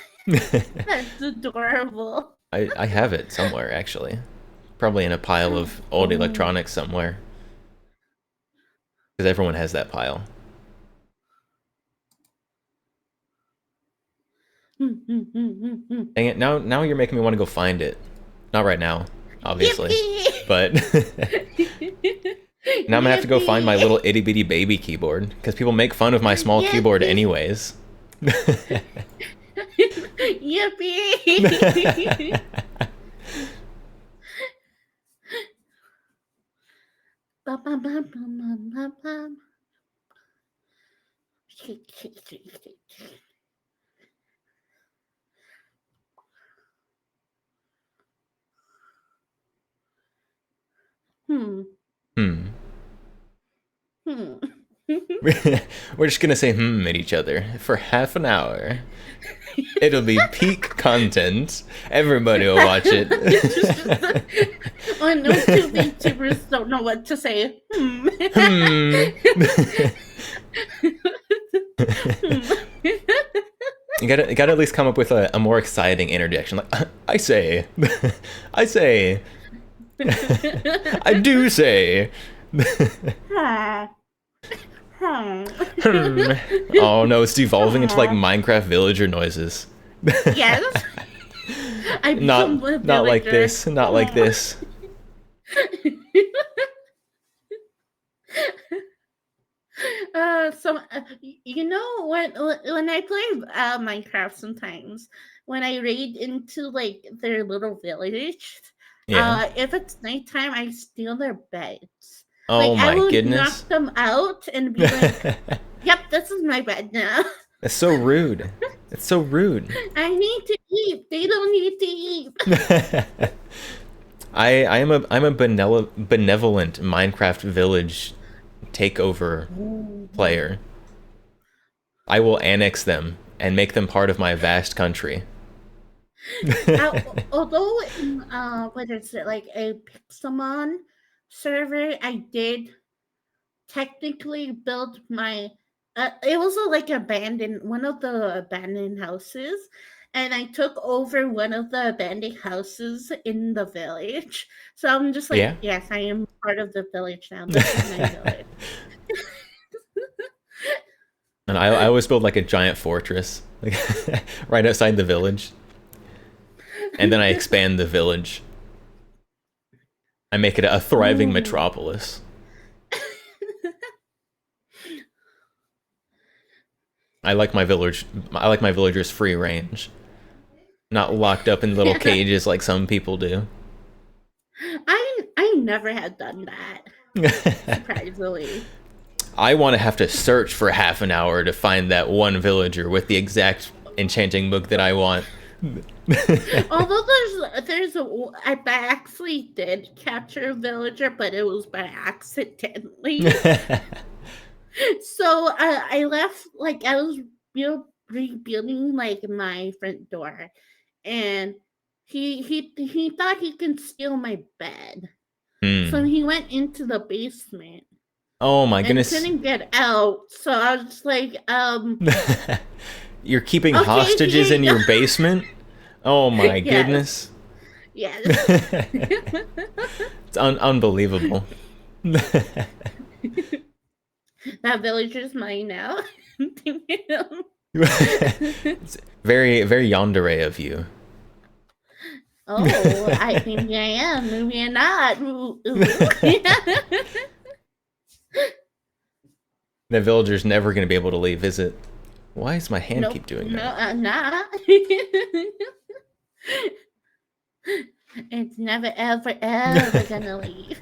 That's adorable. I have it somewhere actually. Probably in a pile of old electronics somewhere. Because everyone has that pile. Dang it! Now you're making me want to go find it. Not right now, obviously, but now I'm gonna have to go find my little itty bitty baby keyboard because people make fun of my small keyboard anyways. Yippee! We're just gonna say at each other for half an hour. It'll be peak content. Everybody will watch it. Oh, no, two VTubers don't know what to say. You gotta at least come up with a more exciting interjection. Like, I say, I say, I do say. Oh no, it's devolving into like Minecraft villager noises. Yes. Not like this. Not like this. You know, when I play Minecraft, sometimes when I raid into like their little village, if it's nighttime, I steal their beds. Oh like, my I would goodness! Knock them out and be like, "Yep, this is my bed now." That's so rude. It's so rude. I need to eat. They don't need to eat. I'm a benevolent Minecraft village takeover player. I will annex them and make them part of my vast country. Although in what is it, like a Pixelmon server, I did technically build my it was like one of the abandoned houses, and I took over one of the abandoned houses in the village. So I'm just like, yes, I am part of the village now. This is my village. And I always build like a giant fortress, like right outside the village, and then I expand the village. I make it a thriving metropolis. I like my villagers free range, not locked up in little cages like some people do. I never had done that. Surprisingly. I want to have to search for half an hour to find that one villager with the exact enchanting book that I want. Although I actually did capture a villager, but it was by accidentally. So I left, like, I was rebuilding like my front door, and he thought he could steal my bed. So he went into the basement. Oh my goodness. And couldn't get out. So I was just like, You're keeping hostages in your basement? Oh my goodness. Yes. It's unbelievable. That villager's mine now. It's very, very yandere of you. Oh, maybe I am. Maybe I'm not. The villager's never going to be able to leave, is it? Why does my hand keep doing that? No, I'm not. It's never, ever, ever gonna leave.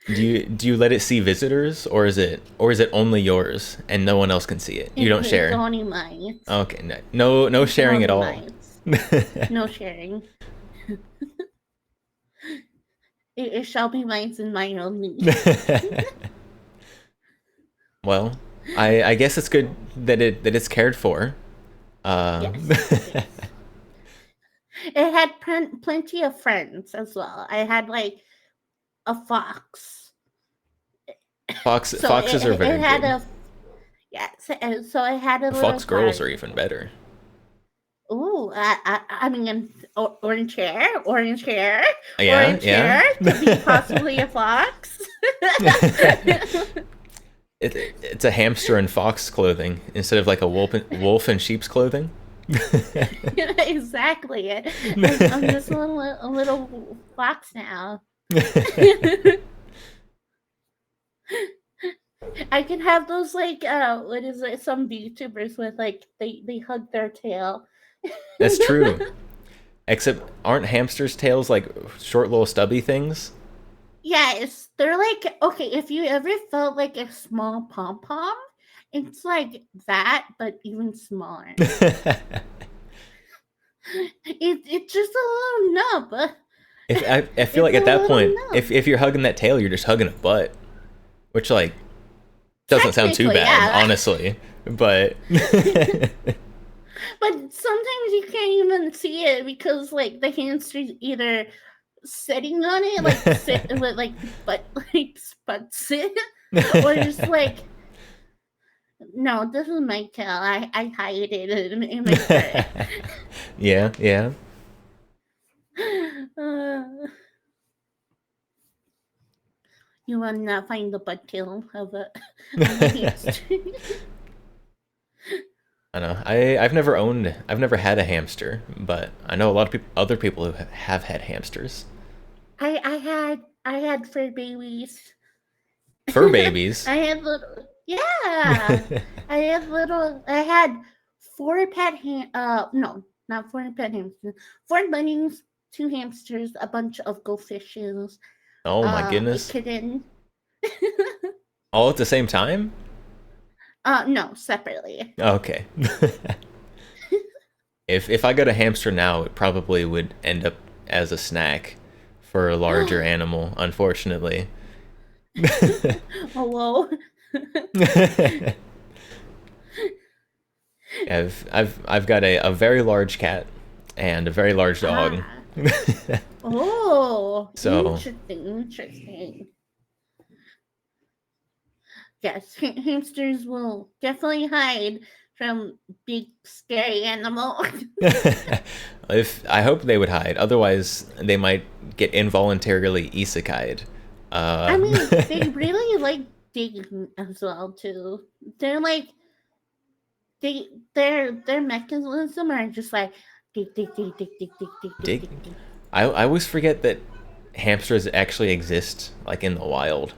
Do you let it see visitors, or is it only yours and no one else can see it? You don't share. It's only mine. Okay, no sharing at all. No sharing. It shall be mine and mine only. Well, I guess it's good that it's cared for. Yes. It had plenty of friends as well. I had like a fox. Foxes are very good. So I had a fox girls are even better. Ooh, I mean, orange hair, Yeah, orange hair, could be possibly a fox. It's a hamster in fox clothing instead of like a wolf in sheep's clothing. Exactly. I'm just a little fox now. I can have those like what is it? Some VTubers with like they hug their tail. That's true. Except aren't hamsters' tails like short little stubby things? Yes, they're like okay. If you ever felt like a small pom pom, it's like that, but even smaller. It's just a little nub. I feel like at that point, if you're hugging that tail, you're just hugging a butt, which like doesn't sound too bad, honestly. But but sometimes you can't even see it because like the hamster's either sitting on it, like sit with like butt sit, or just like no, this is my tail. I hide it in my shirt. Yeah. You will not find the butt tail of a hamster. I know. I've never had a hamster, but I know a lot of other people who have had hamsters. I had fur babies. Fur babies? I had little. Yeah, I had 4 pet no, not 4 pet hamsters. 4 bunnies, 2 hamsters, a bunch of goldfishes. Oh my goodness! A kitten. All at the same time? No, separately. Okay. If I got a hamster now, it probably would end up as a snack for a larger animal, unfortunately. Hello. I've got a very large cat and a very large dog. Oh, so interesting. Yes, hamsters will definitely hide from big scary animals. I hope they would hide, otherwise they might get involuntarily isekai'd. I mean, they really like digging as well too. They're like their mechanism are just like dig. I always forget that hamsters actually exist like in the wild.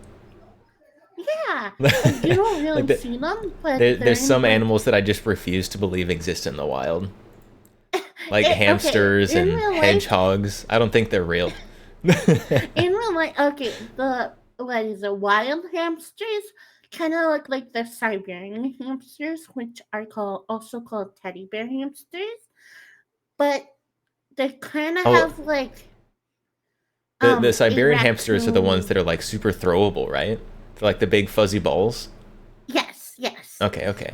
Yeah, you don't really see them, but there's some animals that I just refuse to believe exist in the wild, like hamsters and hedgehogs. I don't think they're real. In real life, okay, what is it? Wild hamsters kind of look like the Siberian hamsters, which are also called teddy bear hamsters, but they kind of have like the Siberian hamsters are the ones that are like super throwable, right? They're like the big fuzzy balls. Yes. Okay.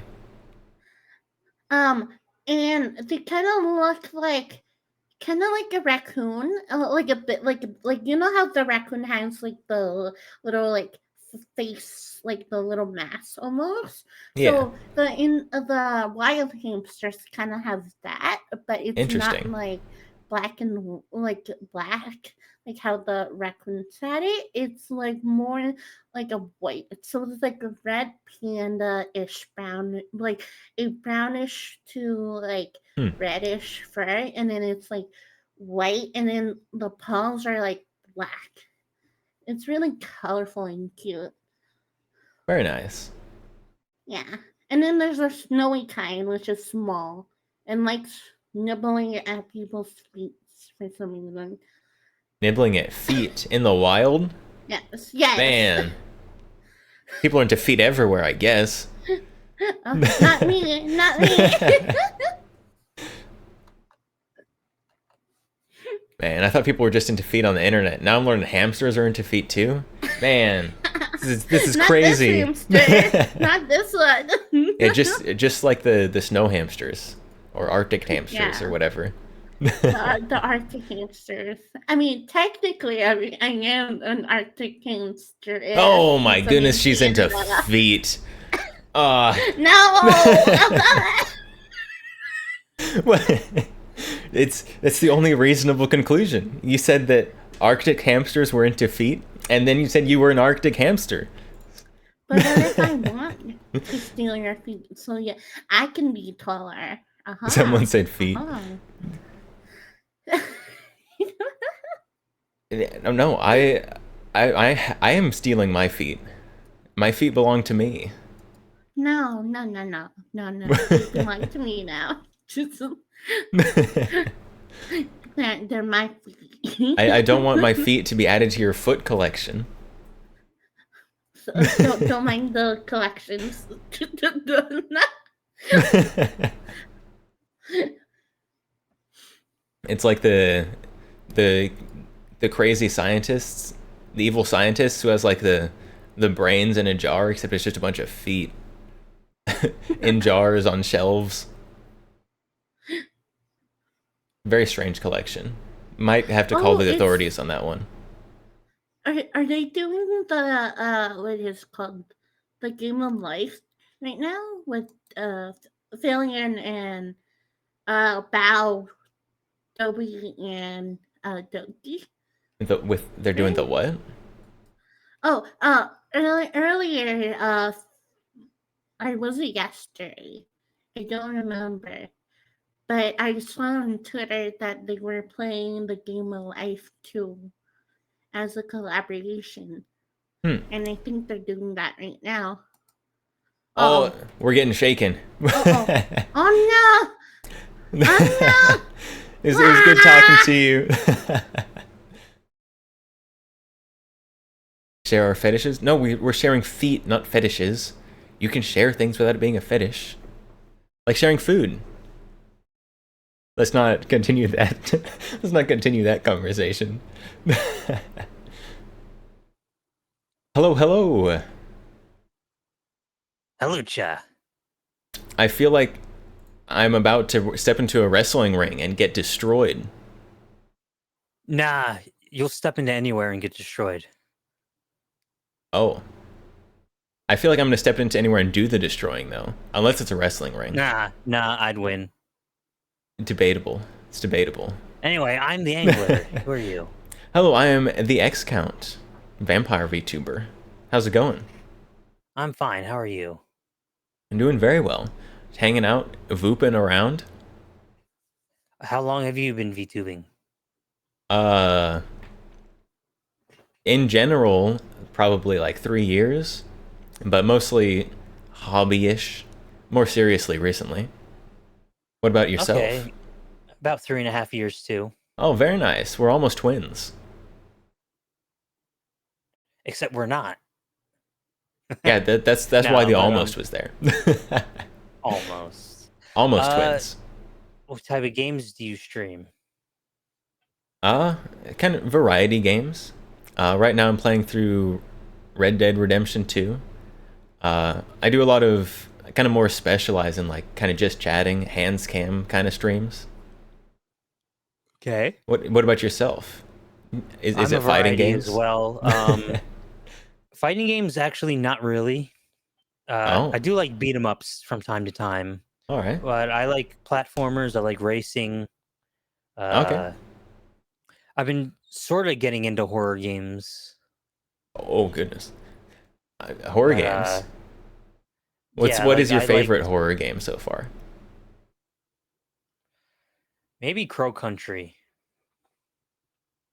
And they kind of look like a raccoon, like a bit like you know how the raccoon has like the little like face, like the little mask almost. Yeah. So the wild hamsters kind of have that, but it's not like black and like black, like how the raccoons had it. It's like more like a white. So it's like a red panda-ish brown, like a brownish to like reddish fur, and then it's like white, and then the paws are like black. It's really colorful and cute. Very nice. Yeah. And then there's a snowy kind, which is small and likes nibbling at people's feet for some reason. Nibbling at feet in the wild? Yes. Man. People are into feet everywhere, I guess. Not me. Man, I thought people were just into feet on the internet. Now I'm learning hamsters are into feet too. Man, this is Not crazy. This hamster. Not this one. Yeah, just like the snow hamsters or Arctic hamsters or whatever. The Arctic hamsters. I mean, technically, I am an Arctic hamster. Oh my goodness, she's into feet. No. What? It's the only reasonable conclusion. You said that Arctic hamsters were into feet, and then you said you were an Arctic hamster. But what if I want to steal your feet? So yeah, I can be taller. Someone said feet. No, I am stealing my feet. My feet belong to me. No. They belong to me now. They're my feet. I don't want my feet to be added to your foot collection. So, don't mind the collections. It's like the crazy scientists, the evil scientists who has like the brains in a jar, except it's just a bunch of feet in jars on shelves. Very strange collection. Might have to call the authorities on that one. Are they doing the what is called the game of life right now with Failure and Bow, Dobby and Doki? They're doing the what? Oh, earlier, I was it yesterday? I don't remember. But I saw on Twitter that they were playing the Game of Life 2 as a collaboration. And I think they're doing that right now. Oh, we're getting shaken. Oh no! Oh no! It was good talking to you. Share our fetishes? No, we're sharing feet, not fetishes. You can share things without it being a fetish. Like sharing food. Let's not continue that. Let's not continue that conversation. Hello. Hello, Cha. I feel like I'm about to step into a wrestling ring and get destroyed. Nah, you'll step into anywhere and get destroyed. Oh. I feel like I'm going to step into anywhere and do the destroying, though. Unless it's a wrestling ring. Nah, I'd win. Debatable. It's debatable. Anyway, I'm the angler. Who are you? Hello, I am the X-Count. Vampire VTuber. How's it going? I'm fine. How are you? I'm doing very well. Hanging out, vooping around. How long have you been VTubing? In general, probably like 3 years, but mostly hobby-ish. More seriously recently. What about yourself? Okay, about 3.5 years too. Oh, very nice. We're almost twins. Except we're not. Yeah, that's why the almost was there. Almost. Almost twins. What type of games do you stream? Kind of variety games. Right now I'm playing through Red Dead Redemption 2. I do a lot of kind of more specialize in like kind of just chatting, hands cam kind of streams. Okay. What about yourself? Is I'm it fighting games as well? Fighting games, actually, not really. I do like beat 'em ups from time to time. All right. But I like platformers. I like racing. Okay. I've been sort of getting into horror games. Oh goodness. Horror games. What is your favorite horror game so far? Maybe Crow Country.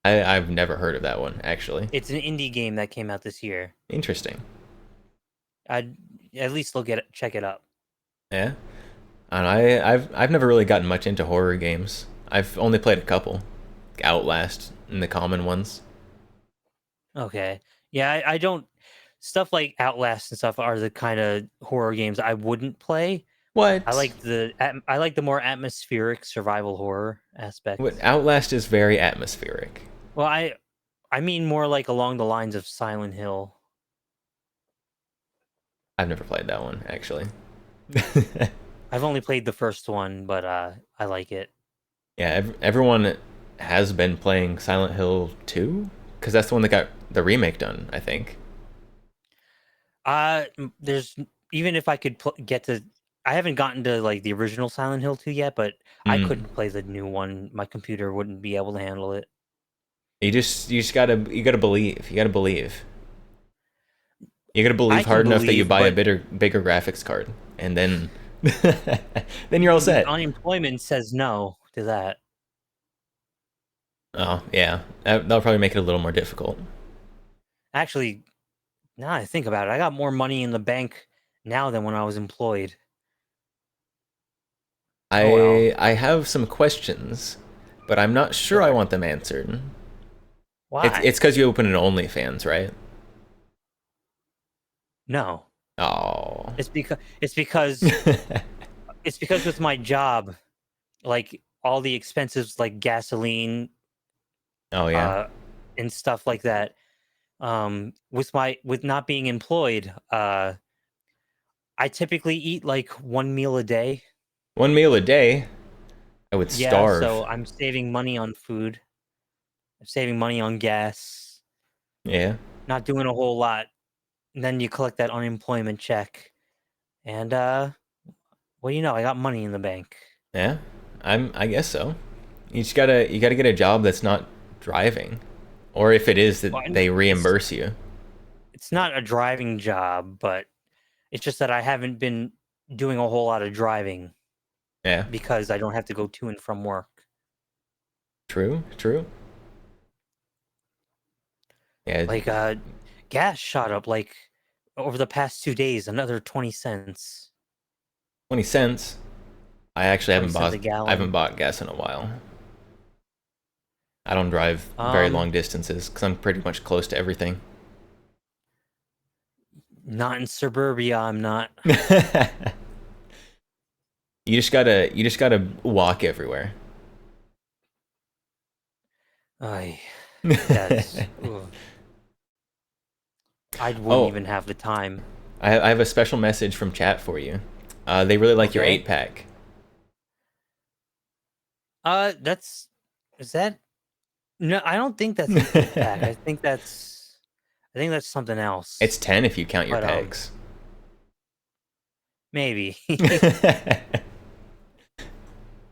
I've never heard of that one, actually. It's an indie game that came out this year. Interesting. I'd at least check it up. Yeah. And I've never really gotten much into horror games. I've only played a couple. Outlast and the common ones. Okay. Yeah, I don't... Stuff like Outlast and stuff are the kind of horror games I wouldn't play. What? I like the more atmospheric survival horror aspect. What, Outlast is very atmospheric. Well, I mean more like along the lines of Silent Hill. I've never played that one, actually. I've only played the first one, but I like it. Yeah, everyone has been playing Silent Hill 2? Because that's the one that got the remake done, I think. There's... Even if I could get to... I haven't gotten to like the original Silent Hill 2 yet, but I couldn't play the new one. My computer wouldn't be able to handle it. You just gotta believe. You gotta believe. You gotta believe hard enough that you buy a but bigger graphics card, and then then you're all set. unemployment says no to that. Oh yeah, that'll probably make it a little more difficult. Actually, now I think about it, I got more money in the bank now than when I was employed. I have some questions, but I'm not sure I Sure. want them answered. Why? It's because you open an OnlyFans, right? No. Oh. It's because it's because with my job, like all the expenses like gasoline, Oh yeah. and stuff like that. With not being employed, I typically eat like one meal a day. One meal a day? I would Yeah, starve. so I'm saving money on food. I'm saving money on gas. Yeah. Not doing a whole lot. And then you collect that unemployment check. And well, you know, I got money in the bank. Yeah. I guess so. You gotta get a job that's not driving. Or if it is, that Well, they reimburse you. It's not a driving job, but it's just that I haven't been doing a whole lot of driving. Yeah. Because I don't have to go to and from work. True. Yeah. Like gas shot up like over the past 2 days, another 20 cents. 20 cents. I actually 20 cents a gallon. I haven't bought gas in a while. I don't drive very long distances because I'm pretty much close to everything. Not in suburbia, I'm not. You just gotta walk everywhere. That's I wouldn't even have the time. I have a special message from chat for you. They really like your 8-pack. Is that? No, I don't think that's an 8-pack. I think that's something else. It's 10 if you count your packs. Maybe.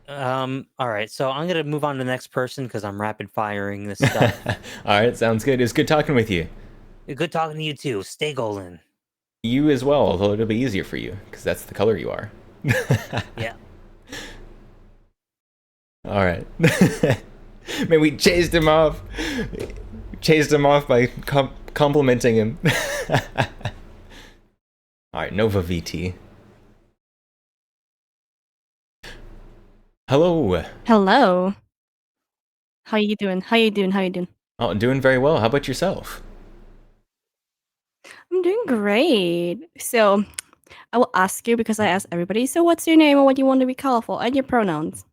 All right, so I'm gonna move on to the next person because I'm rapid firing this stuff. All right, sounds good. It's good talking with you. Good talking to you too. Stay golden. You as well, although it'll be easier for you because that's the color you are. Yeah. All right. Man, we chased him off. Chased him off by complimenting him. All right, Nova VT. Hello. Hello. How you doing? Oh, doing very well. How about yourself? I'm doing great. So, I will ask you because I ask everybody. So, what's your name and what you want to be called for, and your pronouns?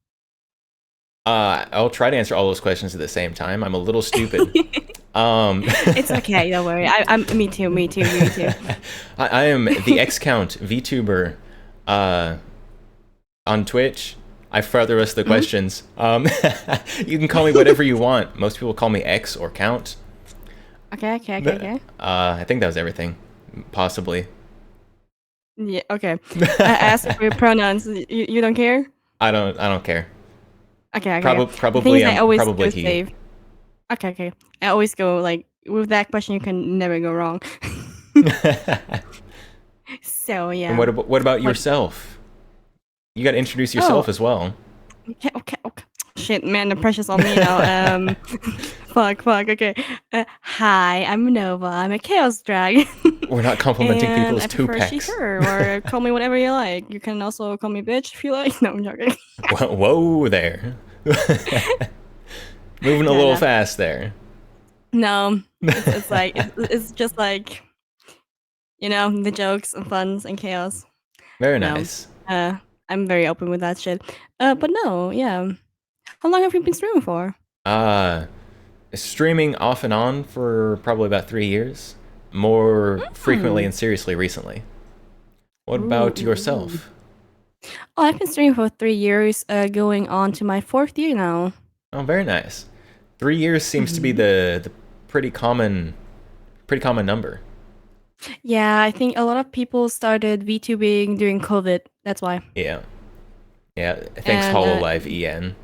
I'll try to answer all those questions at the same time. I'm a little stupid. It's okay. Don't worry. Me too. I am the X-Count VTuber on Twitch. I forgot the rest of the questions. You can call me whatever you want. Most people call me X or Count. Okay. I think that was everything. Possibly. Yeah. Okay. I asked for your pronouns. You don't care? I don't care. Okay. Probably I always probably go he. safe. Okay. I always go like with that question. You can never go wrong. So yeah. And what about yourself? You got to introduce yourself as well. Okay. Shit, man, the pressure's on me now. Fuck. Okay. Hi, I'm Nova. I'm a chaos dragon. We're not complimenting people's I prefer 2-packs. she, her, or call me whatever you like. You can also call me bitch if you like. No, I'm joking. Whoa there. Moving a little fast there. No, it's like it's just like, you know, the jokes and funs and chaos. Very nice. I'm very open with that shit. But no, yeah. How long have you been streaming for? Streaming off and on for probably about 3 years. More frequently and seriously recently. What about yourself? Oh, I've been streaming for 3 years, going on to my 4th year now. Oh, very nice. 3 years seems to be the pretty common number. Yeah, I think a lot of people started VTubing during COVID. That's why. Yeah. Thanks, HoloLive EN.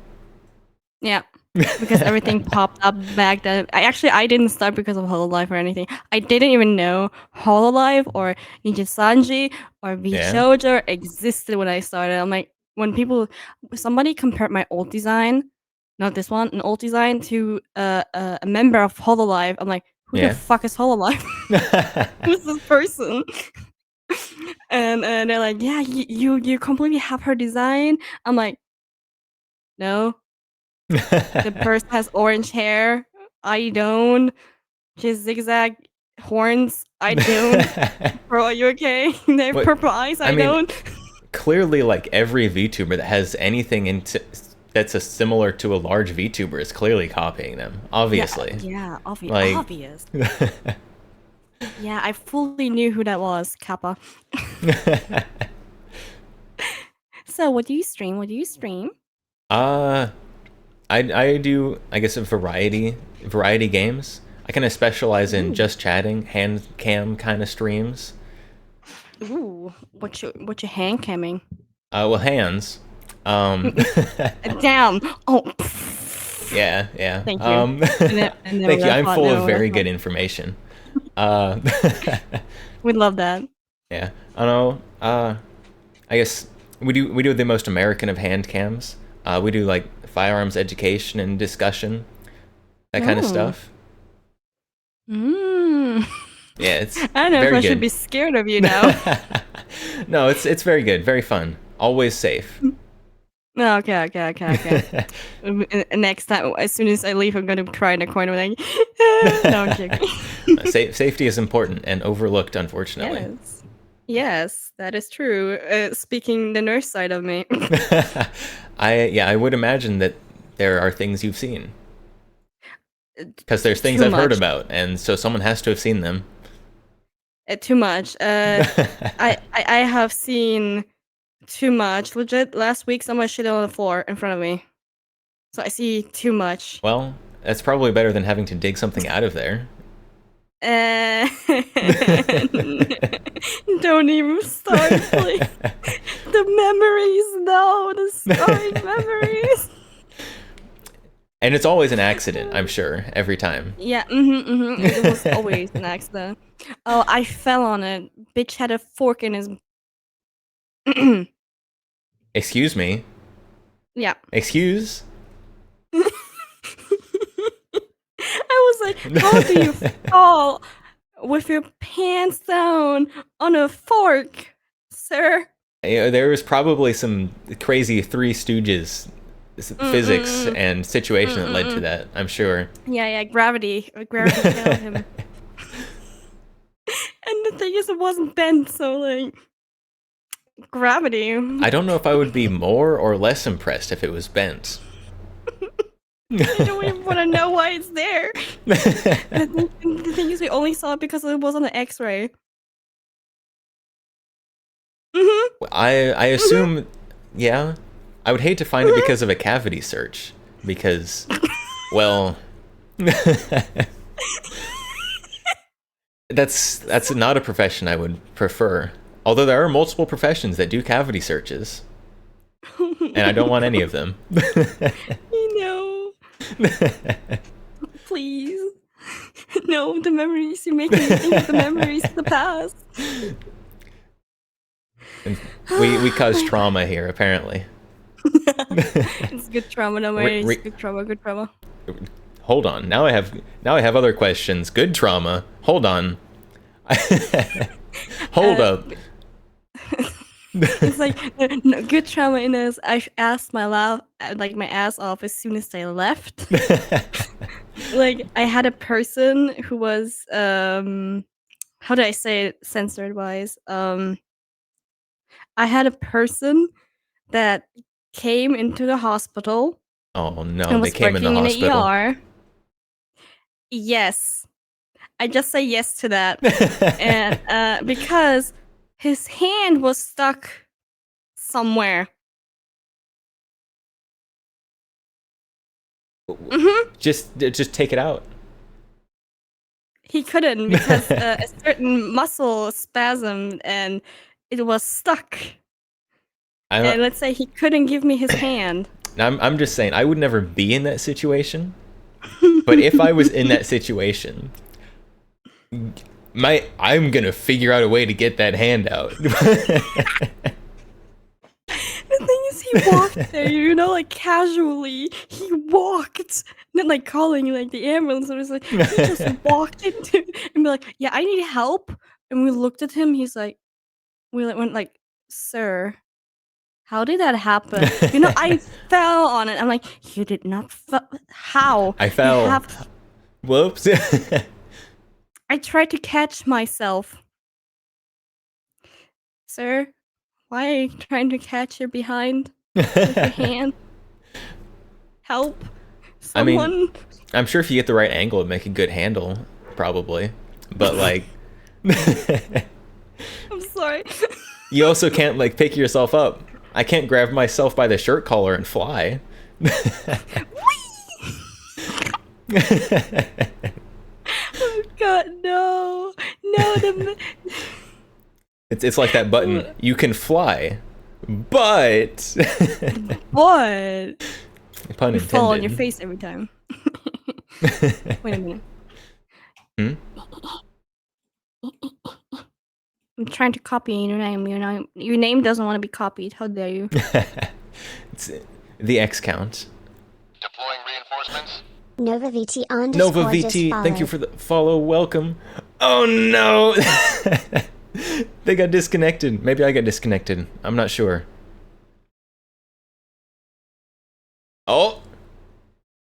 Yeah. Because everything popped up back then. I didn't start because of Hololive or anything. I didn't even know Hololive or Ninja Sanji or Vtuber existed when I started. I'm like, when somebody compared my old design, not this one, an old design to a member of Hololive. I'm like, who the fuck is Hololive? Who's this person? And they're like, yeah, you completely have her design. I'm like, no. The person has orange hair. I don't. She has zigzag horns. I don't. Bro, are you okay? They have purple eyes. I don't. Clearly, like every VTuber that has anything that's similar to a large VTuber is clearly copying them. Obviously. Yeah, obvious. Yeah, I fully knew who that was, Kappa. So, what do you stream? I do, I guess, a variety games. I kind of specialize in just chatting, hand cam kind of streams. Ooh, what you hand camming? Well, hands. Damn. Oh. Yeah. Thank you. Thank you. I'm full of very good information. We'd love that. Yeah. I don't know. I guess we do the most American of hand cams. We do like firearms education and discussion, that kind of stuff. Yeah, it's I don't know if I should be scared of you now. No, it's very good, very fun, always safe. Okay. Next time, as soon as I leave, I'm gonna cry in a corner like, no, I'm joking. Safety is important and overlooked, unfortunately. Yes, that is true. Speaking the nurse side of me. I would imagine that there are things you've seen. Because there's things I've heard about, and so someone has to have seen them. Too much. I have seen too much. Legit, last week someone shit on the floor in front of me. So I see too much. Well, that's probably better than having to dig something out of there. Don't even start, please. The memories, no, the scarring memories. And it's always an accident, I'm sure, every time. Yeah, It was always an accident. Oh, I fell on it. Bitch had a fork in his... Excuse me? Yeah. Excuse? I was like, how do you fall with your pants down on a fork, sir? There was probably some crazy Three Stooges physics and situation that led to that, I'm sure. Yeah, gravity killed him. And the thing is, it wasn't bent, so like, gravity. I don't know if I would be more or less impressed if it was bent. I don't even want to know why it's there. The thing is, we only saw it because it was on the X-ray. I assume, yeah. I would hate to find it because of a cavity search, because, well, that's not a profession I would prefer. Although there are multiple professions that do cavity searches, and I don't want any of them. No. Please. No, the memories. You make me think of the memories of the past. And we cause trauma here, apparently. It's good trauma, no way. It's good trauma. Hold on. Now I have other questions. Good trauma. Hold on. Hold up. It's like no, good trauma in this. I asked my ass off as soon as they left. Like I had a person who was how do I say it censored wise? I had a person that came into the hospital. Oh no, they came in the hospital. ER. Yes. I just say yes to that. And because his hand was stuck somewhere. Just take it out. He couldn't because a certain muscle spasmed and it was stuck. And let's say he couldn't give me his hand. I'm just saying, I would never be in that situation. But if I was in that situation, I'm gonna figure out a way to get that hand out. The thing is, he walked there, you know, like casually. He walked, not like calling like the ambulance. It was like he just walked into and be like, "Yeah, I need help." And we looked at him. He's like, we went like, "Sir, how did that happen?" You know, I fell on it. I'm like, "You did not how?" I fell. Whoops. I tried to catch myself. Sir, why are you trying to catch your behind with your hand? Help. Someone. I mean, I'm sure if you get the right angle, it'd make a good handle, probably. But like, I'm sorry. You also can't like pick yourself up. I can't grab myself by the shirt collar and fly. Oh God, no, no. It's like that button. You can fly, but what? Pun you intended. Fall on your face every time. Wait a minute. I'm trying to copy your name. Your name doesn't want to be copied. How dare you? It's the X count. Deploying reinforcements. Nova VT on Nova VT, thank you for the follow. Welcome. Oh no! They got disconnected. Maybe I got disconnected. I'm not sure. Oh!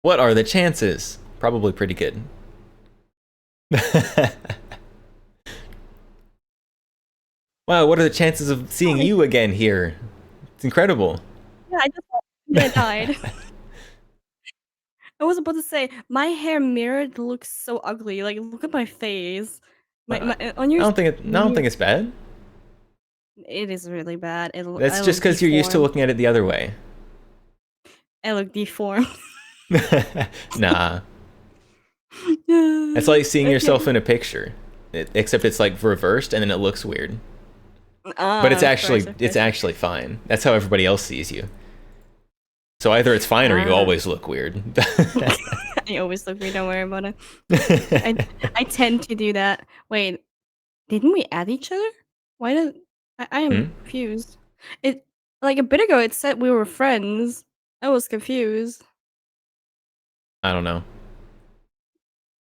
What are the chances? Probably pretty good. Wow, what are the chances of seeing you again here? It's incredible. Yeah, I died. I was about to say, my hair mirrored looks so ugly. Like, look at my face. On your I don't think it's bad. It is really bad. That's just because you're used to looking at it the other way. I look deformed. Nah. It's like seeing yourself in a picture, except it's like reversed and then it looks weird. But it's actually fine. That's how everybody else sees you. So either it's fine or you always look weird. I always look weird. Don't worry about it. I tend to do that. Wait, didn't we add each other? Why did I am confused? It like a bit ago it said we were friends. I was confused. I don't know.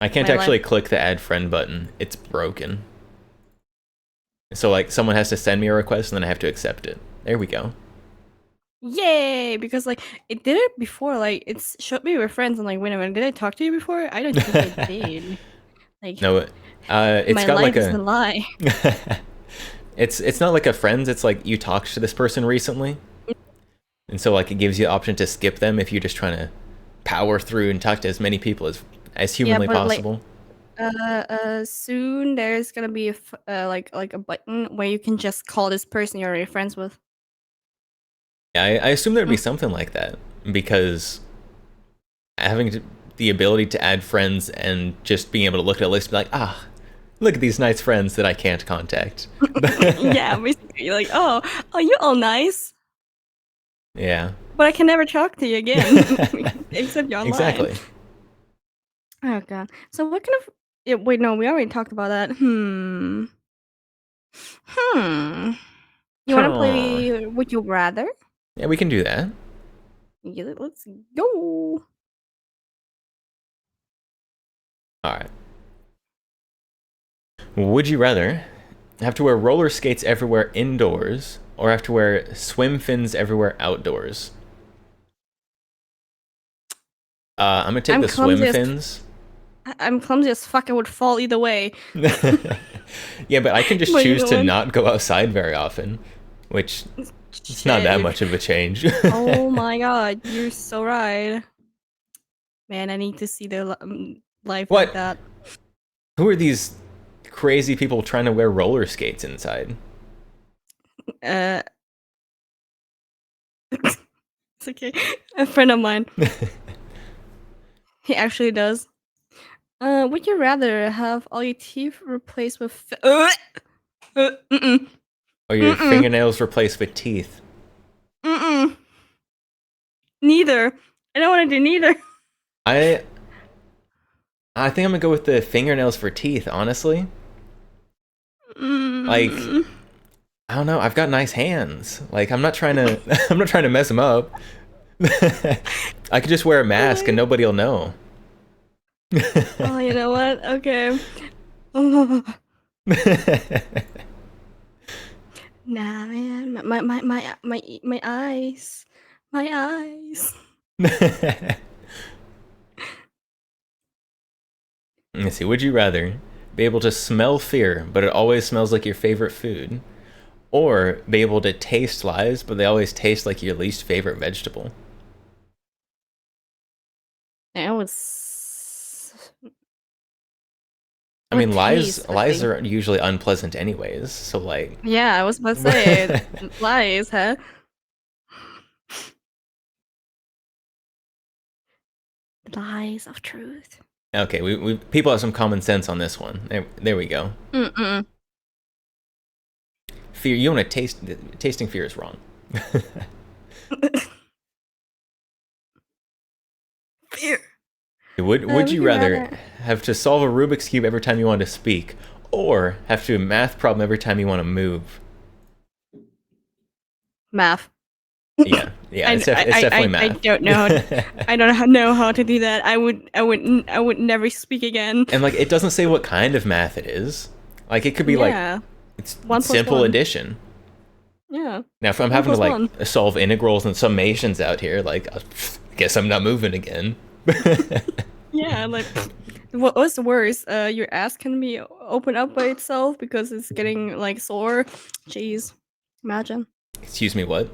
I can't actually click the add friend button. It's broken. So like someone has to send me a request and then I have to accept it. There we go. Yay! Because like it did it before. Like it showed me we were friends. And like, wait a minute, did I talk to you before? I don't think I did. Like no, it's my got life like is a lie. It's not like a friends. It's like you talked to this person recently, and so like it gives you the option to skip them if you're just trying to power through and talk to as many people as humanly possible. Soon there's gonna be like a button where you can just call this person you're already friends with. Yeah, I assume there'd be something like that because having the ability to add friends and just being able to look at a list and be like, look at these nice friends that I can't contact. Yeah, basically, you're like, oh, you're all nice. Yeah. But I can never talk to you again, except you're online. Exactly. Oh God. So what kind of? Wait, no, we already talked about that. You want to play Would You Rather? Yeah, we can do that. Yeah, let's go. All right. Would you rather have to wear roller skates everywhere indoors or have to wear swim fins everywhere outdoors? I'm gonna take the swim fins. I'm clumsy as fuck. I would fall either way. Yeah, but I can just choose to not go outside very often, which it's not that much of a change. Oh my God, you're so right. Man, I need to see their life like that. Who are these crazy people trying to wear roller skates inside? It's okay. A friend of mine. He actually does. Would you rather have all your teeth replaced with or your fingernails replaced with teeth? Neither. I don't want to do neither. I think I'm gonna go with the fingernails for teeth, honestly. Like, I don't know, I've got nice hands. Like, I'm not trying to I'm not trying to mess them up. I could just wear a mask and nobody'll know. Oh, you know what? Okay. Nah, man, my eyes, my eyes. Let's see. Would you rather be able to smell fear, but it always smells like your favorite food, or be able to taste lies, but they always taste like your least favorite vegetable? That was. I mean, taste, lies are usually unpleasant anyways. So like. Yeah, I was about to say lies, huh? Lies of truth. Okay, we people have some common sense on this one. There we go. Fear. You want to tasting fear is wrong. Fear. Would you rather have to solve a Rubik's Cube every time you want to speak, or have to do a math problem every time you want to move? Math. Yeah, it's definitely math. I don't know. I don't know how to do that. I would never speak again. And like, it doesn't say what kind of math it is. Like, it could be like it's simple addition. Yeah. Now, if I'm having to like solve integrals and summations out here, like, I guess I'm not moving again. Yeah, like, what's worse? Your ass can be opened up by itself because it's getting like sore. Jeez, imagine. Excuse me, what?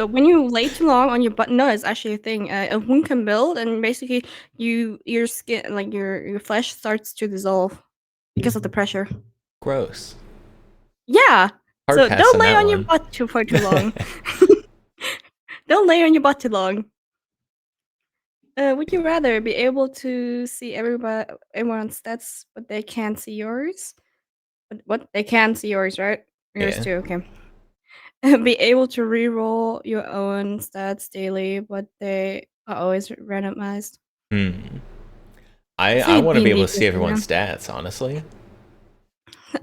When you lay too long on your butt, no, it's actually a thing. A wound can build, and basically, your skin, like your flesh, starts to dissolve because of the pressure. Gross. Yeah. Hard So pass don't on lay that on your one. butt for too long. Don't lay on your butt too long. Would you rather be able to see everyone's stats, but they can't see yours? What they can see yours, right? Yours Yeah. too. Okay. Be able to re-roll your own stats daily, but they are always randomized. I want to be able to see everyone's stats, honestly.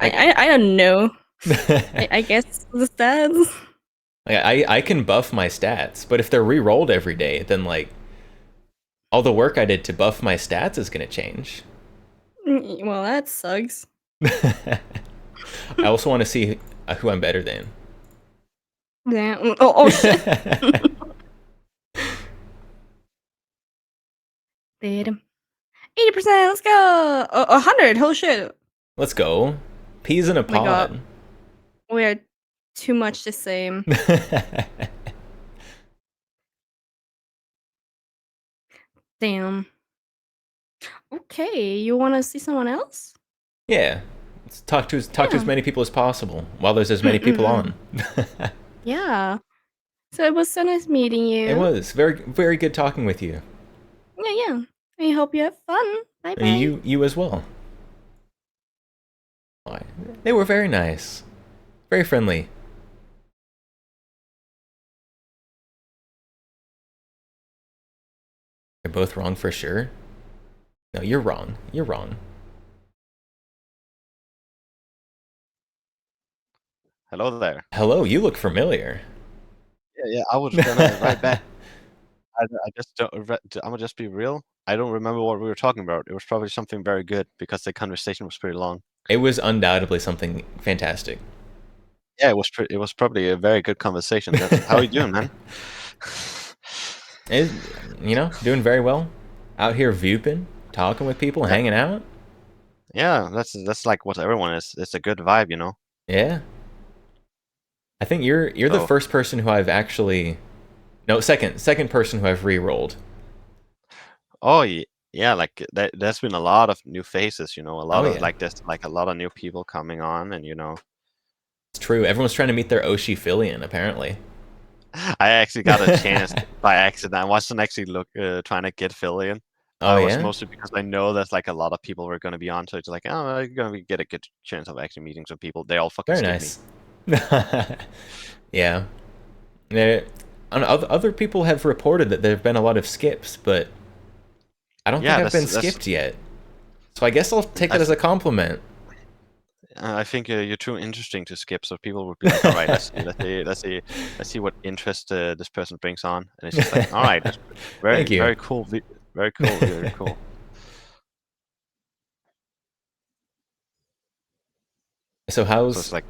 Like, I don't know. I guess the stats. Like, I can buff my stats, but if they're re-rolled every day, then like all the work I did to buff my stats is gonna change. Well, that sucks. I also want to see who I'm better than. Yeah. Oh shit. 80%. Let's go. 100. Holy shit. Let's go. Peas in a pod. God. We are too much the same. Damn. Okay, you want to see someone else? Yeah. Let's talk to as many people as possible while there's as many people on. Yeah. So it was so nice meeting you. It was very, very good talking with you. Yeah. I hope you have fun. Bye bye. You as well. They were very nice, very friendly. They're both wrong for sure. No, you're wrong. You're wrong. Hello there. Hello, you look familiar. Yeah, I was gonna write back. I just don't. I'm gonna just be real. I don't remember what we were talking about. It was probably something very good because the conversation was pretty long. It was undoubtedly something fantastic. Yeah, it was probably a very good conversation. How are you doing, man? Doing very well. Out here vuping, talking with people, hanging out. Yeah, that's like what everyone is. It's a good vibe, you know. Yeah. I think you're the first person who I've actually, no, second person who I've re-rolled. Oh yeah, like there's been a lot of new faces, you know, a lot of like there's like a lot of new people coming on, and you know. It's true. Everyone's trying to meet their Oshi-Filian, apparently. I actually got a chance by accident. I wasn't actually trying to get Filian. Oh, it was mostly because I know there's like a lot of people were going to be on, so it's like, oh, you're going to get a good chance of actually meeting some people. They all fucking very skip nice. me. Yeah. Other people have reported that there have been a lot of skips, but I don't think I've been skipped yet. So I guess I'll take it as a compliment. I think you're too interesting to skip, so people would be like, "All right, let's see what interest this person brings on," and it's just like, "All right, that's very cool, very cool, very cool." So how's? So it's like,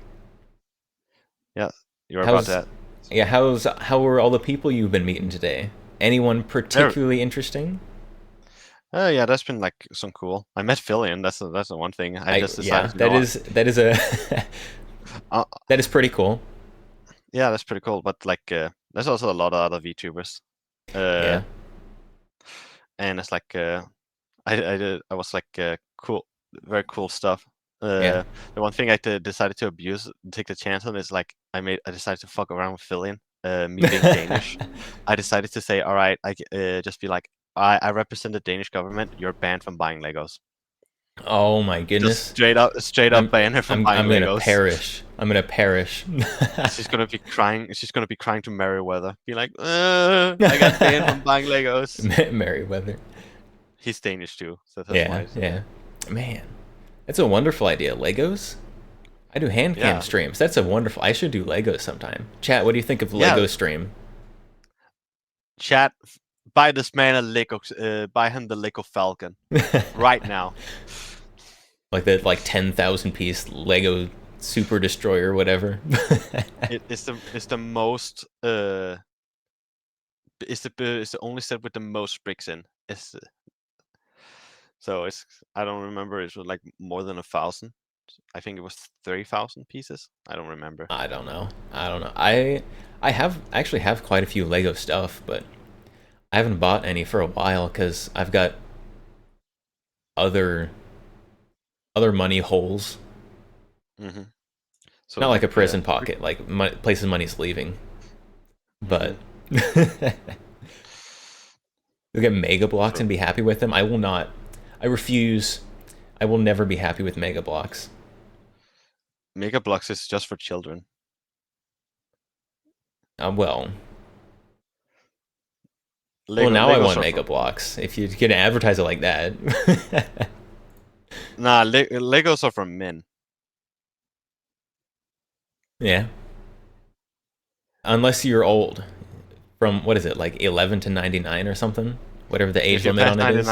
yeah, you're about that. Yeah, how were all the people you've been meeting today? Anyone particularly interesting? Yeah, that's been like some cool. I met Fillion. That's the one thing. I just decided. Yeah, that is pretty cool. Yeah, that's pretty cool. But like, there's also a lot of other VTubers. Yeah. And it's like, I was like, cool, very cool stuff. Yeah. The one thing I decided to take the chance on is like I decided to fuck around with Fillion. Me being Danish, I decided to say, all right, I just be like, I represent the Danish government. You're banned from buying Legos. Oh my goodness! Just straight up ban her from buying Legos. I'm gonna perish. I'm gonna perish. She's gonna be crying. She's gonna be crying to Merryweather. Be like, I got banned from buying Legos. Merryweather. He's Danish too, so that's why. Yeah. Man, that's a wonderful idea. Legos. I do hand cam streams. That's a wonderful. I should do Legos sometime. Chat, what do you think of Lego stream? Chat, buy this man a Lego. Buy him the Lego Falcon right now. Like that, like 10,000 piece Lego Super Destroyer, whatever. It's the most. It's the only set with the most bricks in. So it's, I don't remember. It was like more than 1,000. I think it was 30,000 pieces. I don't remember. I don't know. I actually have quite a few Lego stuff, but I haven't bought any for a while because I've got other money holes. Mm-hmm. So not like a prison pocket, like places money's leaving. But you'll get Mega Blocks and be happy with them. I will not. I refuse. I will never be happy with Mega Blocks. Mega Blocks is just for children. Well, now I want Mega Blocks. If you can advertise it like that. Nah, Legos are for men. Yeah. Unless you're old. From, what is it, like 11 to 99 or something? Whatever the age limit on it is.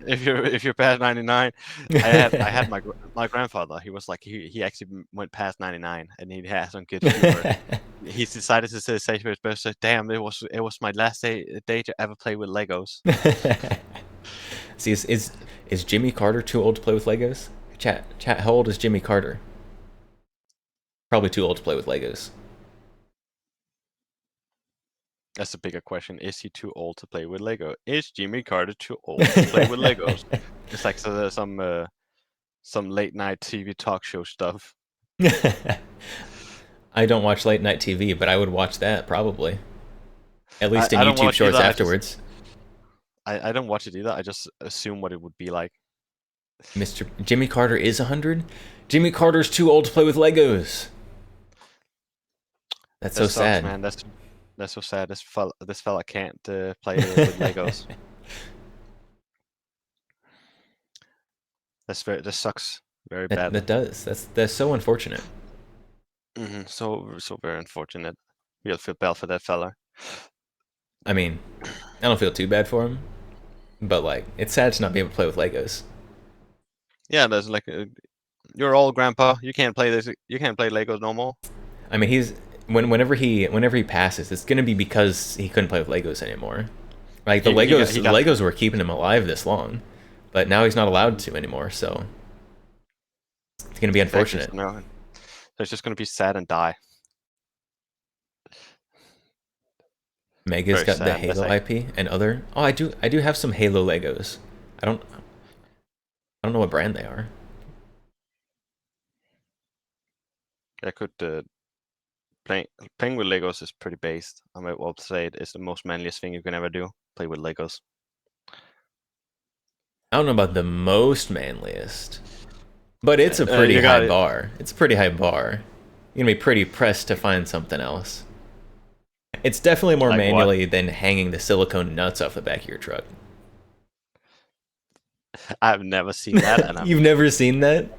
If you're past 99, I had my grandfather. He was like he actually went past 99, and he had some good humor. He decided to say for his birthday, "Damn, it was my last day to ever play with Legos." See, is Jimmy Carter too old to play with Legos? Chat, how old is Jimmy Carter? Probably too old to play with Legos. That's a bigger question. Is he too old to play with Lego? Is Jimmy Carter too old to play with Legos? It's like some late night TV talk show stuff. I don't watch late night TV, but I would watch that probably. At least in YouTube Shorts afterwards. I don't watch it either. I just assume what it would be like. Mr. Jimmy Carter is 100? Jimmy Carter's too old to play with Legos. That's so sad, man. That's so sad. This fella can't play with Legos. This sucks very bad. That does. That's so unfortunate. Mm-hmm. So very unfortunate. We'll feel bad for that fella. I mean, I don't feel too bad for him, but like, it's sad to not be able to play with Legos. Yeah, there's like, you're old, Grandpa. You can't play this. You can't play Legos no more. I mean, he's whenever he passes, it's gonna be because he couldn't play with Legos anymore. Like the Legos were keeping him alive this long, but now he's not allowed to anymore. So it's gonna be unfortunate. No, so it's just gonna be sad and die. Mega's got the Halo IP and other. Oh, I do have some Halo Legos. I don't know what brand they are. I could playing with Legos is pretty based. I might well say it's the most manliest thing you can ever do. Play with Legos. I don't know about the most manliest, but it's a pretty high bar. It's a pretty high bar. You're gonna be pretty pressed to find something else. It's definitely more Like what? manually than hanging the silicone nuts off the back of your truck. I've never seen that, and You've never seen that?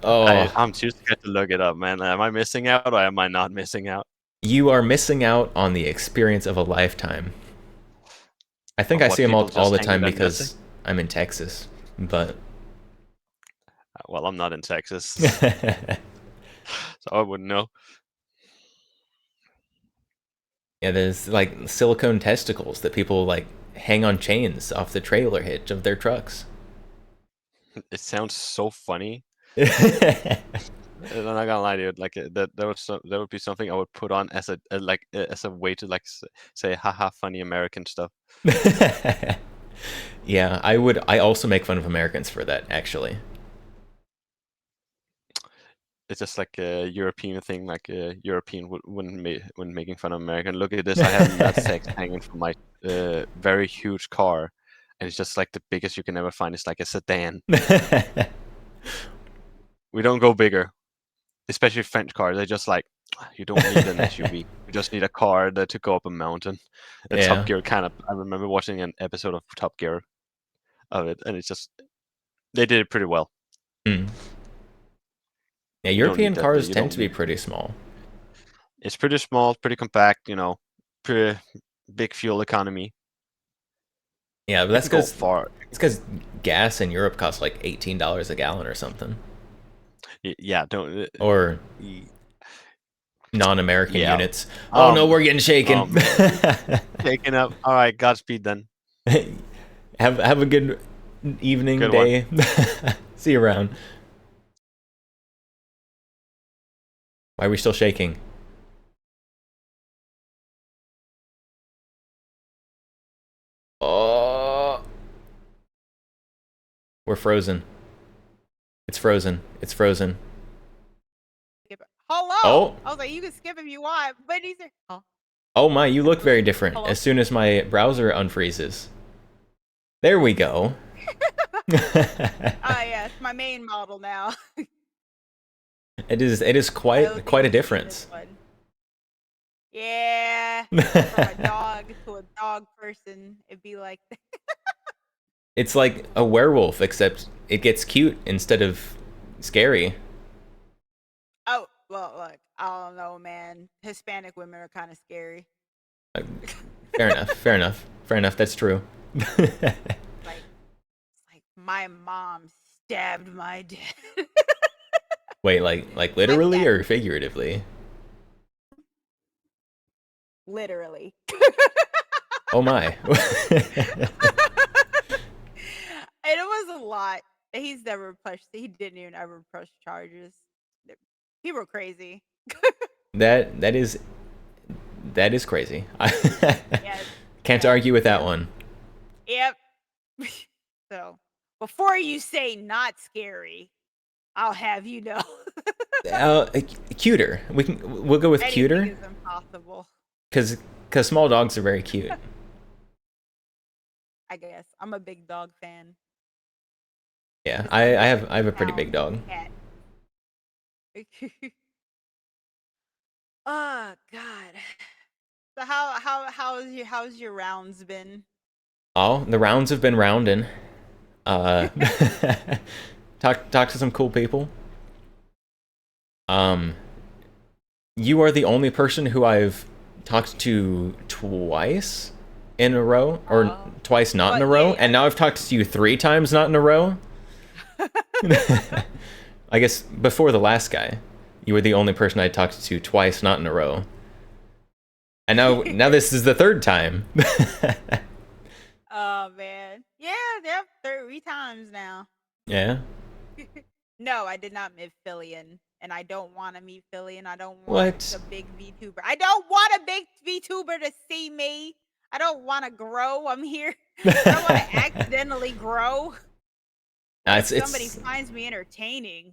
Oh, I'm too scared to look it up, man. Am I missing out, or am I not missing out? you are missing out on the experience of a lifetime. I think Of I what, see them people all just the hanging time their because nuts? I'm in Texas, but Well, I'm not in Texas, so I wouldn't know. yeah, there's like silicone testicles that people like hang on chains off the trailer hitch of their trucks. It sounds so funny. I'm not gonna lie, dude. Like that would be something I would put on as a way to like say haha funny American stuff. Yeah, I also make fun of Americans for that, actually. It's just like a European thing, like a European when making fun of American. Look at this, I have nutsack hanging from my very huge car, and it's just like the biggest you can ever find. It's like a sedan. We don't go bigger, especially French cars. They're just like, you don't need an SUV. You just need a car to go up a mountain. The Yeah. Top Gear kind of. I remember watching an episode of Top Gear of it, and it's just they did it pretty well. Mm. Yeah, You don't need European that. cars You tend don't to be need. pretty small. It's pretty small, pretty compact. Pretty big fuel economy. Yeah, but You that's can go because far. it's because gas in Europe costs like $18 a gallon or something, Yeah, don't. or non-American Yeah. units. Oh no, we're getting shaken. Oh, man. Shaken up. All right, Godspeed then. Have a good evening, Good day. See you around. Why are we still shaking? Oh, we're frozen. It's frozen. It's frozen. Hello. Oh. I was like, you can skip if you want, but he said, oh. Oh my, you look very different. Hello? As soon as my browser unfreezes. There we go. Yeah, it's my main model now. It is quite a difference. Yeah. From a dog to a dog person, it'd be like that. It's like a werewolf, except it gets cute instead of scary. Oh, well, look, I don't know, man. Hispanic women are kind of scary. Fair enough. Fair enough. Fair enough. That's true. Like my mom stabbed my dad. Wait, like literally or figuratively? Literally. Oh my. And it was a lot. He didn't even ever press charges. People are crazy. That is crazy. Yes, Can't argue with that one. Yep. So before you say not scary, I'll have you know. Cuter. We'll go with Anything cuter. is impossible. Because small dogs are very cute. I guess I'm a big dog fan. Yeah, I have a pretty big dog. Cat. Oh God. So how's your rounds been? Oh, the rounds have been rounding. Talk to some cool people. You are the only person who I've talked to twice in a row, or twice not in a row, and now I've talked to you 3 times not in a row. I guess before the last guy, you were the only person I talked to twice not in a row. And now this is the 3rd time. Oh man. Yeah, they're 3 times now. Yeah. No, I did not meet Fillion, and I don't want to meet Fillion. I don't want a big VTuber. I don't want a big VTuber to see me. I don't want to grow. I'm here. I don't want to accidentally grow. Somebody finds me entertaining.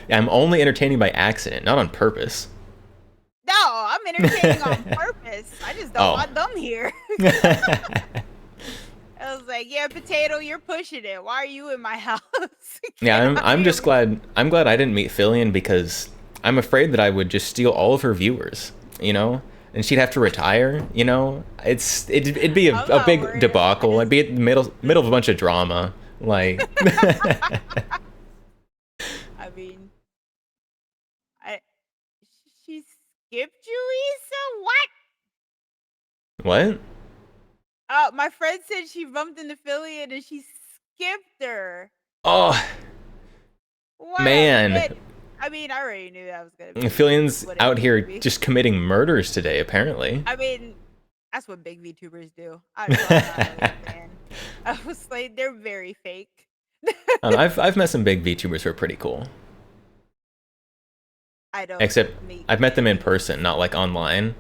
I'm only entertaining by accident, not on purpose. No, I'm entertaining on purpose. I just don't want them here. I was like, yeah, Potato, you're pushing it. Why are you in my house? Yeah, I'm just glad I didn't meet Fillion because I'm afraid that I would just steal all of her viewers, you know, and she'd have to retire. You know, it'd be a big debacle. I'd be at the middle of a bunch of drama. Like, I mean, she skipped you, Issa? What? What? My friend said she bumped into Philly and she skipped her. Oh, what man. I mean, I already knew that was gonna be. Phillians out here just committing murders today, apparently. I mean, that's what big VTubers do. I'm not a fan. I was like, they're very fake. I've met some big VTubers who are pretty cool. I don't. Except I've met them in person, not like online.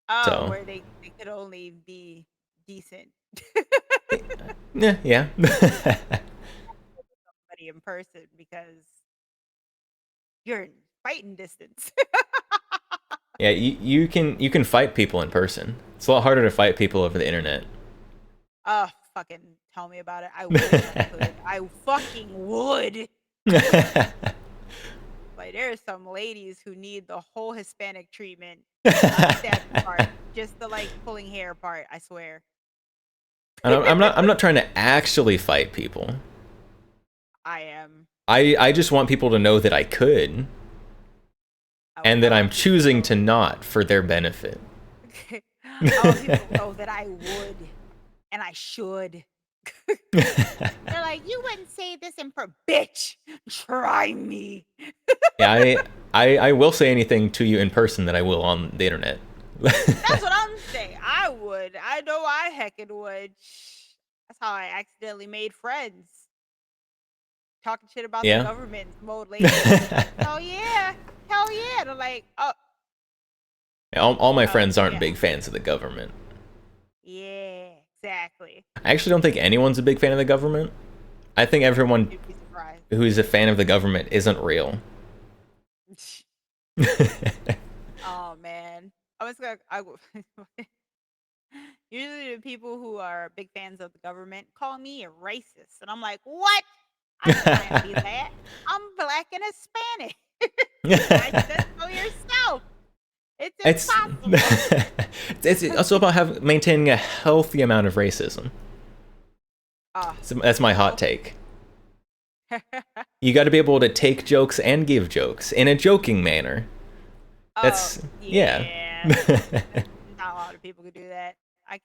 Oh, so. Where they could only be decent. Yeah. Somebody in person because you're in fighting distance. Yeah, you can fight people in person. It's a lot harder to fight people over the internet. Oh, fucking tell me about it. I wish I could. I fucking would. Like, there's some ladies who need the whole Hispanic treatment. Not that part, just the like pulling hair part, I swear. I'm not trying to actually fight people. I am. I just want people to know that I could. And that I'm choosing to not for their benefit. I want people to know that I would and I should. They're like, you wouldn't say this in bitch. Try me. Yeah, I will say anything to you in person that I will on the internet. That's what I'm saying. I would. I know I heckin' would. That's how I accidentally made friends. Talking shit about the government mode lately. Oh yeah. Hell yeah. They're like, oh. All my friends aren't big fans of the government. Yeah, exactly. I actually don't think anyone's a big fan of the government. I think everyone who's a fan of the government isn't real. Oh man. Usually the people who are big fans of the government call me a racist. And I'm like, what? I'm trying to be that. I'm black and Hispanic. I said so yourself. It's impossible. It's also about maintaining a healthy amount of racism. So that's my hot take. You got to be able to take jokes and give jokes in a joking manner. That's yeah. Not a lot of people could do that. I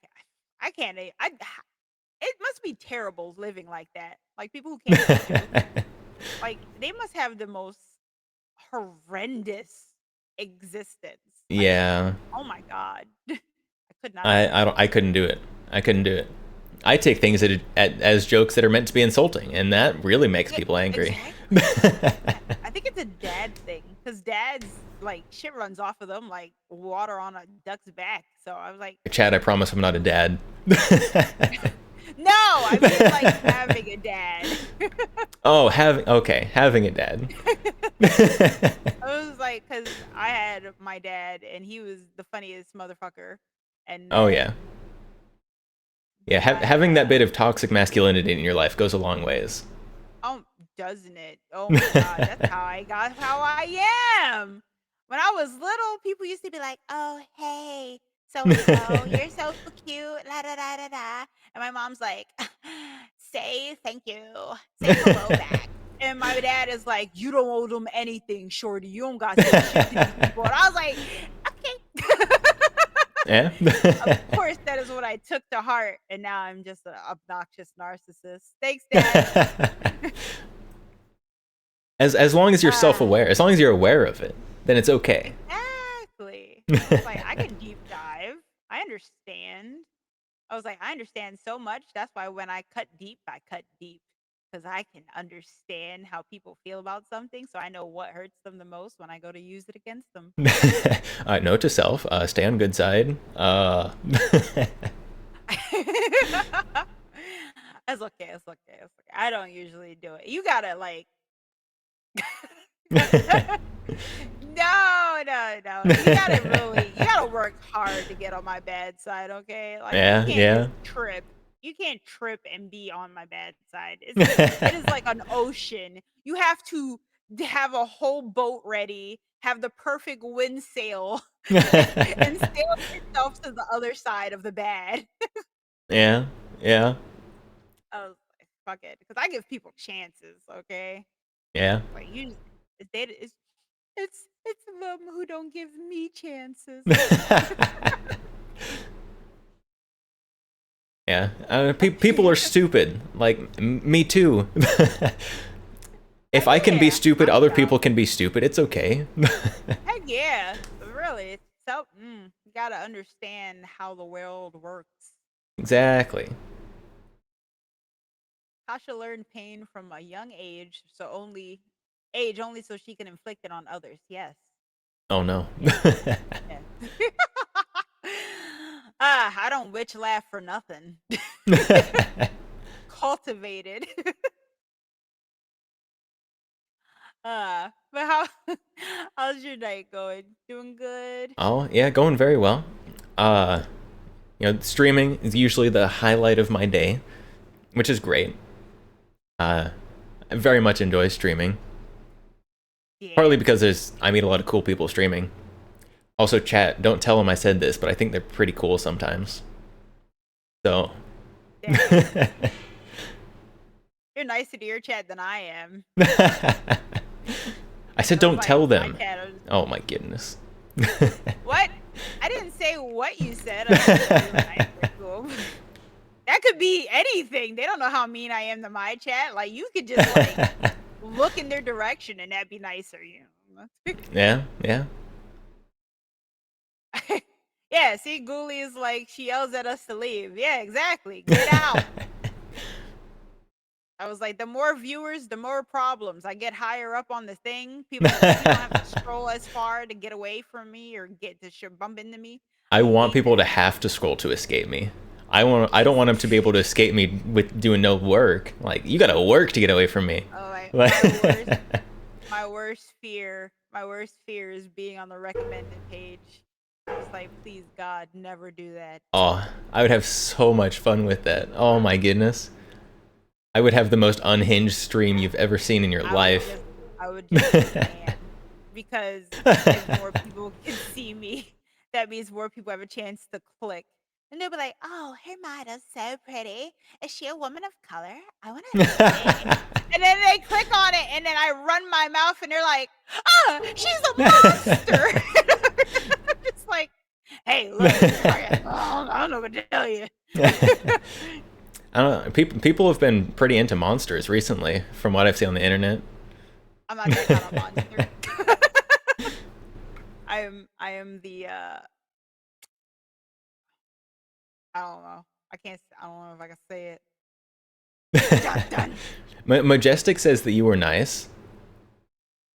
can't. It must be terrible living like that. Like people who can't. Like they must have the most horrendous existence. Like, yeah. Oh my god. I could not. I couldn't do it. I couldn't do it. I take things as jokes that are meant to be insulting, and that really makes people angry. Exactly. I think it's a dad thing because dads like shit runs off of them like water on a duck's back. So I was like, Chad, I promise I'm not a dad. No, I mean like having a dad. Oh, having a dad. I was like, because I had my dad, and he was the funniest motherfucker. And oh yeah, having that bit of toxic masculinity in your life goes a long ways. Oh, doesn't it? Oh my god, that's how I got how I am. When I was little, people used to be like, "Oh, hey, so you're so cute, la da da da da," and my mom's like, "Say thank you, say hello back." And my dad is like, "You don't owe them anything, shorty. You don't got to say shit to these people." And I was like, "Okay." Yeah. Of course, that is what I took to heart, and now I'm just an obnoxious narcissist. Thanks, Dad. As long as you're self-aware, as long as you're aware of it, then it's okay. Exactly. I was like, I can deep dive. I understand. I was like, I understand so much. That's why when I cut deep, because I can understand how people feel about something, so I know what hurts them the most when I go to use it against them. Note to self: stay on good side. It's okay. It's okay. I don't usually do it. You gotta like. No. You gotta work hard to get on my bad side, okay? Like you can't just trip. You can't trip and be on my bad side. It is like an ocean. You have to have a whole boat ready, have the perfect wind sail, and sail yourself to the other side of the bad. Yeah, yeah, I was like, fuck it, because I give people chances, okay? yeah. Like you, it's them who don't give me chances. Yeah, people are stupid. Like me too. If I can be stupid, other people can be stupid. It's okay. Heck yeah, really. So you gotta understand how the world works. Exactly. Kasha learned pain from a young age, only so she can inflict it on others. Yes. Oh no. Yes. Yes. I don't witch laugh for nothing. Cultivated. But how's your night going? Doing good? Oh yeah, going very well. Streaming is usually the highlight of my day, which is great. I very much enjoy streaming. Yeah. Partly because I meet a lot of cool people streaming. Also, chat, don't tell them I said this, but I think they're pretty cool sometimes. So. You're nicer to your chat than I am. I said don't tell them. Oh my goodness. What? I didn't say what you said. I said nicer to 'em. That could be anything. They don't know how mean I am to my chat. Like, you could just, like, look in their direction and that'd be nicer, you know? Yeah, yeah. Yeah, see, Ghoulie is like, she yells at us to leave. Yeah, exactly. Get out. I was like, the more viewers, the more problems. I get higher up on the thing. People don't have to scroll as far to get away from me or get to bump into me. I want people to have to scroll to escape me. I don't want them to be able to escape me with doing no work. Like, you gotta work to get away from me. Oh, Like, my worst fear is being on the recommended page. It's like, please God, never do that. Oh, I would have so much fun with that. Oh my goodness. I would have the most unhinged stream you've ever seen in your life. I would just ban, because if more people can see me, that means more people have a chance to click. And they'll be like, oh, her model's so pretty. Is she a woman of color? I want to see. And then they click on it, and then I run my mouth, and they're like, oh, she's a monster. It's like, hey, look, I don't know what to tell you. I don't know. People have been pretty into monsters recently, from what I've seen on the internet. I'm not that kind of monster. I am the I don't know. I don't know if I can say it. Done. Majestic says that you were nice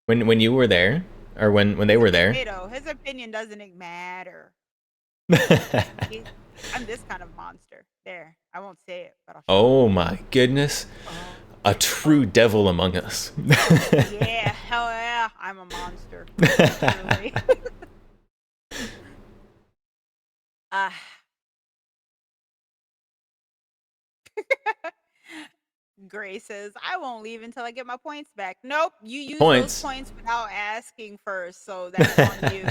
when you were there, or when they were there. His opinion doesn't matter. I'm this kind of monster. There, I won't say it, but I'll show Oh my goodness, a true devil among us. Yeah, hell yeah, I'm a monster. Gray says, I won't leave until I get my points back. Nope, you use those points without asking first, so that's on you.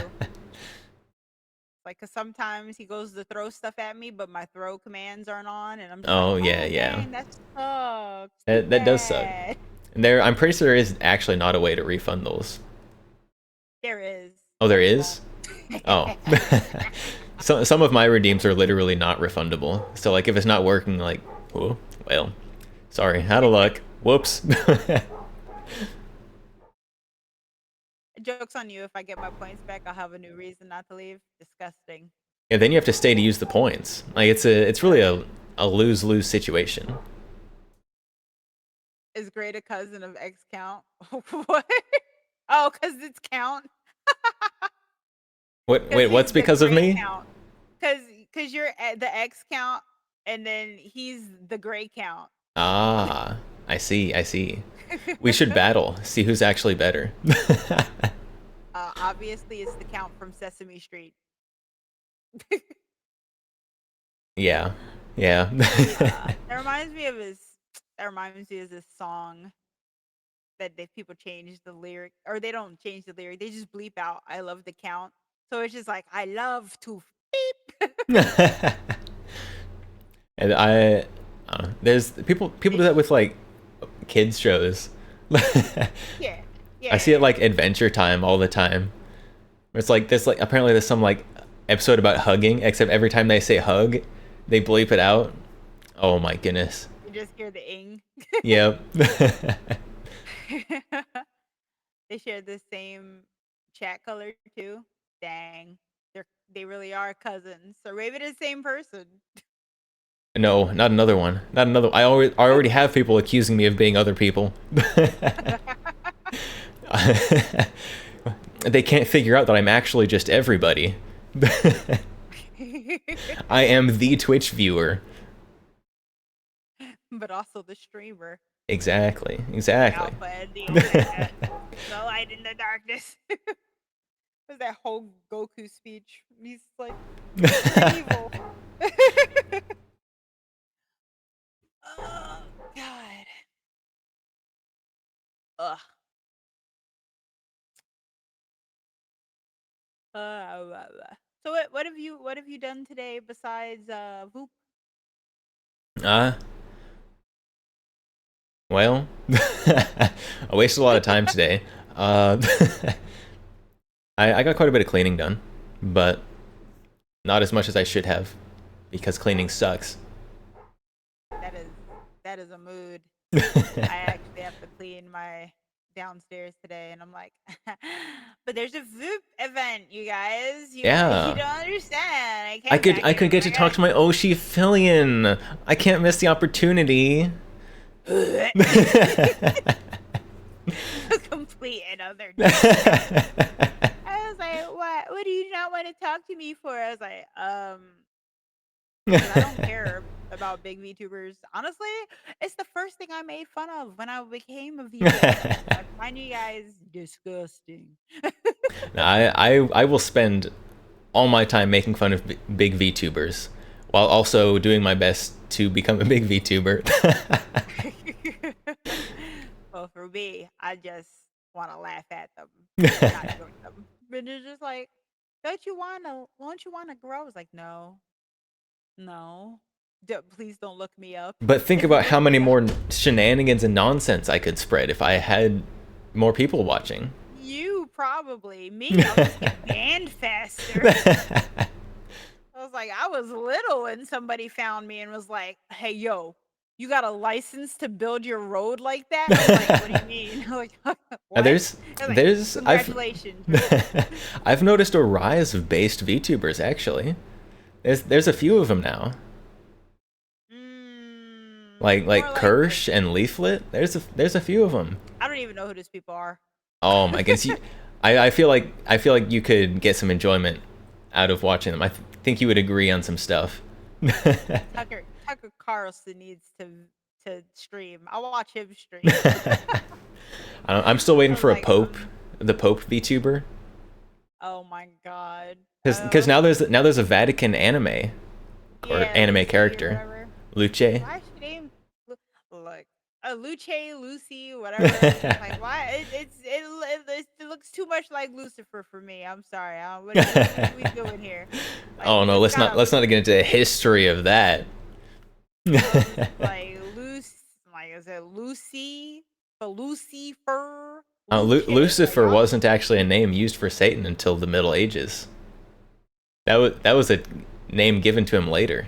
Like, cause sometimes he goes to throw stuff at me, but my throw commands aren't on, and I'm just Oh like, yeah, oh, yeah. dang, that sucks. That does suck. And I'm pretty sure there is actually not a way to refund those. There is. Oh, there is? Oh. So some of my redeems are literally not refundable. So like if it's not working, like, oh, well, sorry, out of luck. Whoops. Joke's on you. If I get my points back, I'll have a new reason not to leave. Disgusting. Yeah, then you have to stay to use the points. Like it's really a lose-lose situation. Is Great a cousin of X count? What? Oh, cause it's count. Wait, what's because of me? Cause you're at the X count, and then he's the gray count. Ah, I see. We should battle, see who's actually better. Obviously, it's the count from Sesame Street. Yeah. That reminds me of this song. that people change the lyric, or they don't change the lyric. They just bleep out "I love the count." So it's just like I love to beep. And there's people do that with like kids shows. Yeah. I see it like Adventure Time all the time. It's like apparently there's some like episode about hugging, except every time they say hug, they bleep it out. Oh my goodness. You just hear the ing. Yep. They share the same chat color too. Dang. They really are cousins. Or maybe the same person. No, not another one. Not another. I already have people accusing me of being other people. They can't figure out that I'm actually just everybody. I am the Twitch viewer. But also the streamer. Exactly. The alpha and the omega. The light in the darkness. Was that whole Goku speech? He's like, evil. Oh God. Ugh. So what have you done today besides Voop? Well, I wasted a lot of time today. I got quite a bit of cleaning done, but not as much as I should have, because cleaning sucks. That is a mood. I actually have to clean my downstairs today, and I'm like, but there's a Voop event, you guys. You don't understand. I could get to talk to my Oshi-Fillion. I can't miss the opportunity. Complete another day. I was like, what do you not want to talk to me for? I was like, 'cause I don't care about big VTubers. Honestly, it's the first thing I made fun of when I became a VTuber. I find you guys disgusting. I will spend all my time making fun of big VTubers, while also doing my best to become a big VTuber. Well, for me, I just want to laugh at them, not join them. But it's just like, won't you want to grow? I was like, no. Please don't look me up. But think about how many more shenanigans and nonsense I could spread if I had more people watching. You probably. Me, I'll just get banned faster. I was like, I was little and somebody found me and was like, hey, yo, you got a license to build your road like that? I was like, what do you mean? Like, what? There's congratulations. I've noticed a rise of based VTubers, actually. There's a few of them now. Like Kirsch and Leaflet. There's a few of them. I don't even know who these people are. Oh my goodness, I feel like you could get some enjoyment out of watching them. I think you would agree on some stuff. Tucker Carlson needs to stream. I'll watch him stream. I'm still waiting for the Pope VTuber. Oh my God. Because now there's a Vatican anime or anime character, Luce. Why should name like Luce, Lucy, whatever? Like why? It looks too much like Lucifer for me. I'm sorry. What are we doing here? Like, oh no, let's not get into the history of that. Like is it Lucy? Lucifer? Lucifer wasn't actually a name used for Satan until the Middle Ages. That was a name given to him later.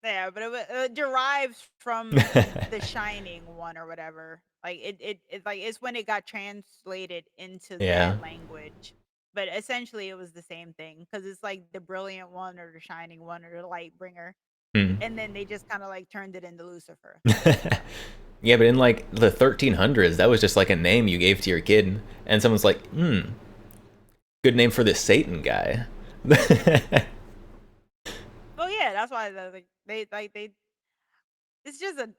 Yeah, but it derives from the Shining one or whatever. Like it's when it got translated into that language. But essentially, it was the same thing because it's like the Brilliant One or the Shining One or the Light Bringer, and then they just kind of like turned it into Lucifer. Yeah, but in like the 1300s, that was just like a name you gave to your kid, and someone's like, good name for this Satan guy. Oh yeah, that's why they it's just a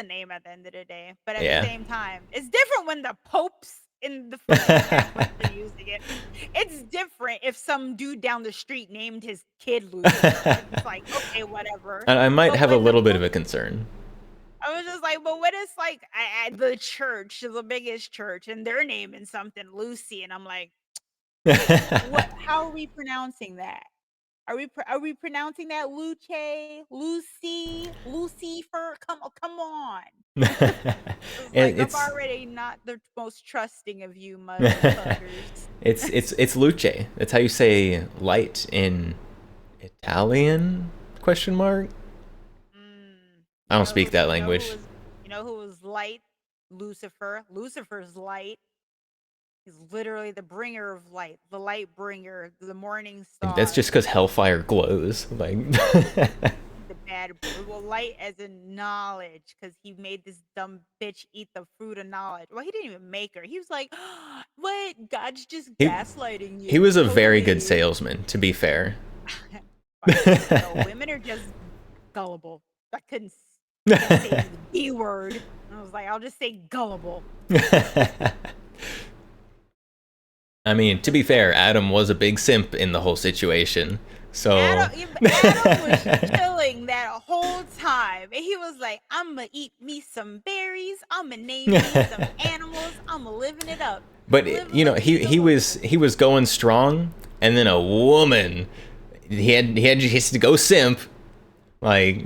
name at the end of the day. But at the same time, it's different when the popes in the Catholics are using it. It's different if some dude down the street named his kid Lucifer. It's like, okay, whatever. I might have a little bit of a concern. I was just like, but what is like the church, the biggest church, and they're naming something Lucy, and I'm like, what? How are we pronouncing that? Are we pronouncing that Luce, Lucy, Lucifer? Come on. It's like I'm already not the most trusting of you, motherfuckers. It's luce. That's how you say light in Italian? Question mark. I don't speak that language. You know who was light? Lucifer. Lucifer's light. He's literally the bringer of light, the light bringer, the morning star. That's just because hellfire glows. Like the bad, well, light as in knowledge, because he made this dumb bitch eat the fruit of knowledge. Well, he didn't even make her. He was like, "What? God's just gaslighting you." He was a very good salesman, to be fair. No, women are just gullible. I couldn't say the B word. I was like, I'll just say gullible. I mean, to be fair, Adam was a big simp in the whole situation. So Adam was chilling that whole time. And he was like, I'm going to eat me some berries. I'm going to name me some animals. I'm living it up. But, you know, he was going strong, and then a woman, he had just to go simp. Like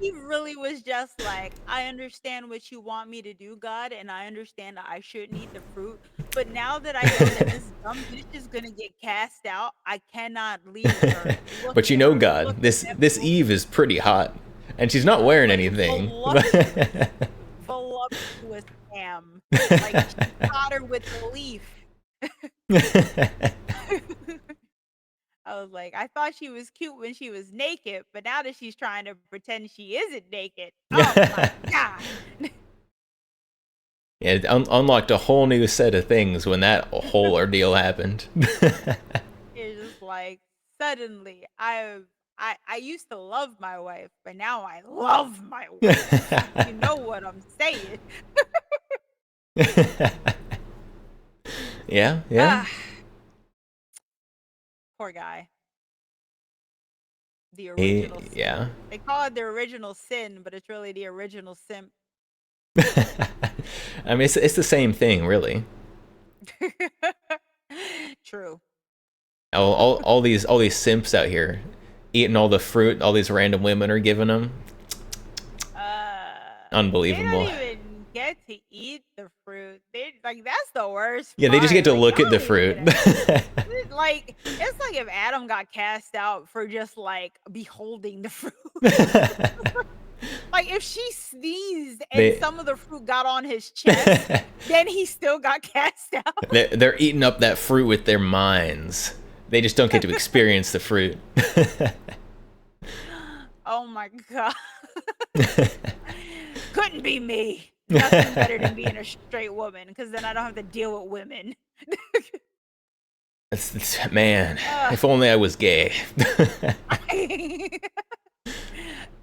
he really was just like, I understand what you want me to do, God, and I understand that I shouldn't eat the fruit. But now that I know that this dumb bitch is gonna get cast out, I cannot leave her. But you know, God, this Eve is pretty hot, and she's not wearing anything. Voluptuous ham. Like she caught her with the leaf. I was like, I thought she was cute when she was naked, but now that she's trying to pretend she isn't naked, oh my God. Yeah, it unlocked a whole new set of things when that whole ordeal happened. It's just like, suddenly, I used to love my wife, but now I love my wife. You know what I'm saying. Yeah. Poor guy. The original sin. Yeah. They call it the original sin, but it's really the original simp. I mean, it's the same thing, really. True. All these simps out here eating all the fruit all these random women are giving them. Unbelievable. They don't even get to eat the fruit. They like that's the worst. Yeah, they just get to look at the fruit. Like it's like if Adam got cast out for just like beholding the fruit. Like if she sneezed and some of the fruit got on his chest, then he still got cast out. They're eating up that fruit with their minds. They just don't get to experience the fruit. Oh my God. Couldn't be me. Nothing better than being a straight woman, because then I don't have to deal with women. Man, if only I was gay.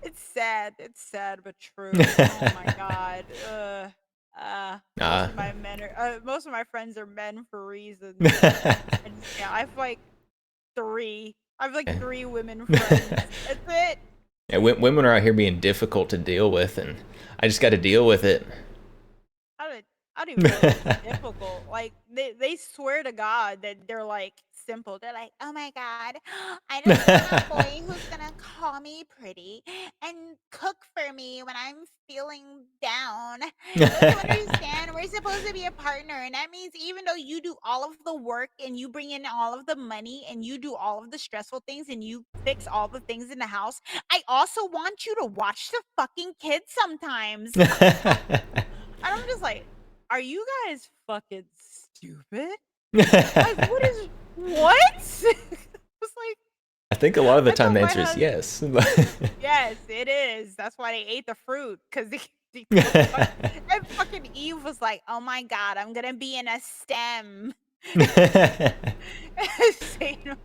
It's sad. It's sad, but true. Oh my God. Most of my friends are men for reasons. And yeah, I have like three women friends. That's it. Yeah, women are out here being difficult to deal with, and I just got to deal with it. I don't even know if it's difficult. Like they swear to God that they're like simple. They're like, oh my God, I just want a boy who's gonna call me pretty and cook for me when I'm feeling down. Don't you understand? We're supposed to be a partner, and that means even though you do all of the work and you bring in all of the money and you do all of the stressful things and you fix all the things in the house, I also want you to watch the fucking kids sometimes. And I'm just like, are you guys fucking stupid? Like, what? It's like, I think a lot of the time the answer is yes. Yes, it is. That's why they ate the fruit, because and fucking Eve was like, oh my God, I'm gonna be in a STEM. Satan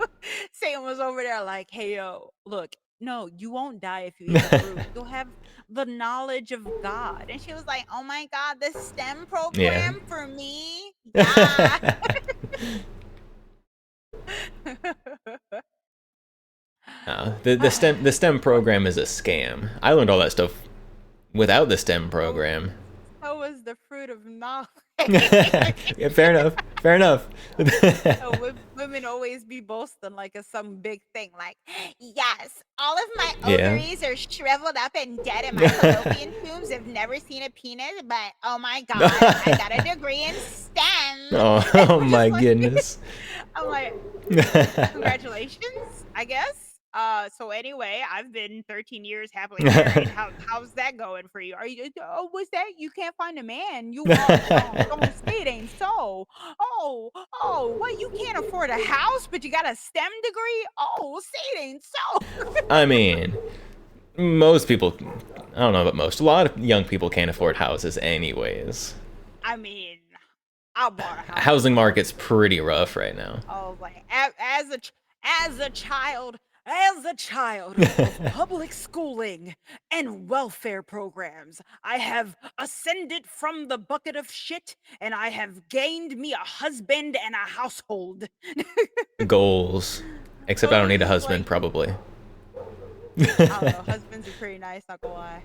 was over there like, hey yo, look, no, you won't die if you eat the fruit. You'll have the knowledge of God. And she was like, oh my God, the STEM program for me? Yeah. The STEM program is a scam. I learned all that stuff without the STEM program. So was the fruit of knowledge. Yeah, fair enough. Fair enough. Women always be boasting like it's some big thing. Like, yes, all of my Yeah. ovaries are shriveled up and dead, and my fallopian tubes have never seen a penis. But oh my god, I got a degree in STEM. Oh my goodness. I'm like, congratulations, I guess. So anyway, I've been 13 years happily married. How's that going for you? Are you? Oh, what's that? You can't find a man. You don't say it ain't so. Oh, what? You can't afford a house, but you got a STEM degree? Oh, say it ain't so. I mean, most people, I don't know about most, a lot of young people can't afford houses anyways. I mean, I bought a house. Housing market's pretty rough right now. Oh, like as a child of public schooling and welfare programs, I have ascended from the bucket of shit, and I have gained me a husband and a household. Goals. Except I don't need a husband, probably. I don't know, husbands are pretty nice, not gonna lie.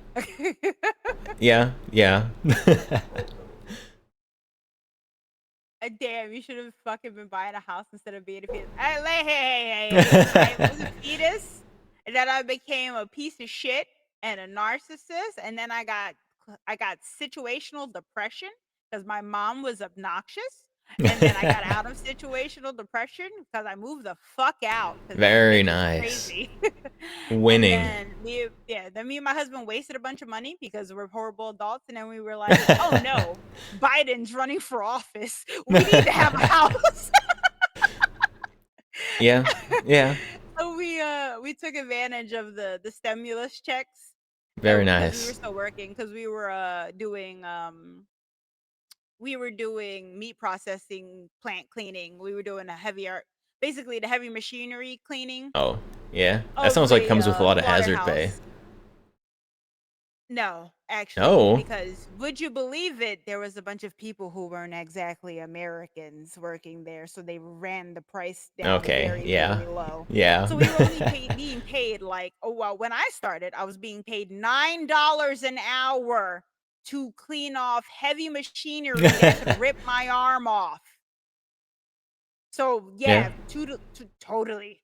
Yeah. Damn, you should have fucking been buying a house instead of being a fetus. Hey. I was a fetus, and then I became a piece of shit and a narcissist, and then I got situational depression because my mom was obnoxious, and then I got out of situational depression because I moved the fuck out. Very nice. Winning. And then me and my husband wasted a bunch of money because we're horrible adults, and then we were like, oh no, Biden's running for office. We need to have a house. Yeah. So we took advantage of the stimulus checks. Very because nice. We were still working because we were doing meat processing, plant cleaning. We were doing basically the heavy machinery cleaning. Oh, yeah. That sounds like it comes with a lot of hazard pay. No, actually. No. Because would you believe it, there was a bunch of people who weren't exactly Americans working there, so they ran the price down very, very low. Yeah. So we were only being paid like, when I started, I was being paid $9 an hour to clean off heavy machinery that could rip my arm off. So yeah. Totally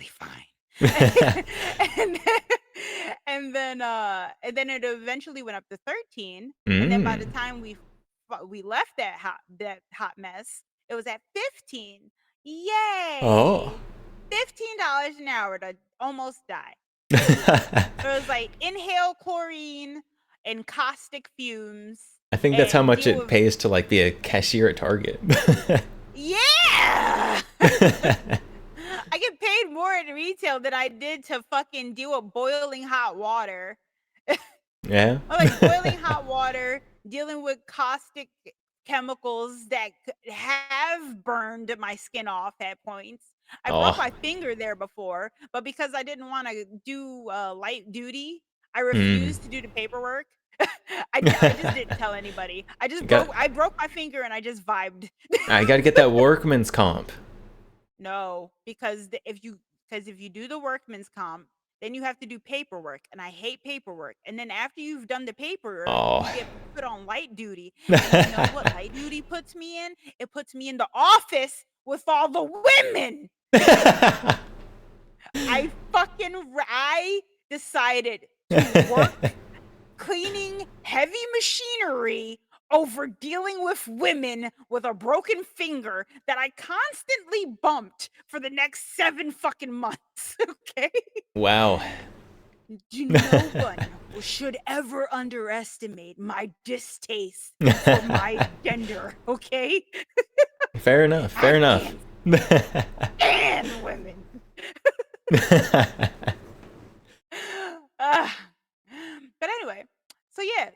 fine. and then it eventually went up to 13, and then by the time we left that hot mess, it was at 15. Yay! Oh. $15 an hour to almost die. So it was like inhale chlorine and caustic fumes. I think that's how much it pays to like be a cashier at Target. Yeah. I get paid more in retail than I did to fucking deal with boiling hot water. Yeah. Like boiling hot water, dealing with caustic chemicals that have burned my skin off at points. I broke my finger there before, but because I didn't want to do light duty, I refused to do the paperwork. I just didn't tell anybody. I broke my finger and I just vibed. I got to get that workman's comp. No, because if you do the workman's comp, then you have to do paperwork, and I hate paperwork. And then after you've done the paperwork, you get put on light duty. And you know what light duty puts me in? It puts me in the office with all the women. I decided to work cleaning heavy machinery over dealing with women with a broken finger that I constantly bumped for the next 7 fucking months. Okay? Wow. No one should ever underestimate my distaste for my gender, okay? Fair enough. And women. But anyway,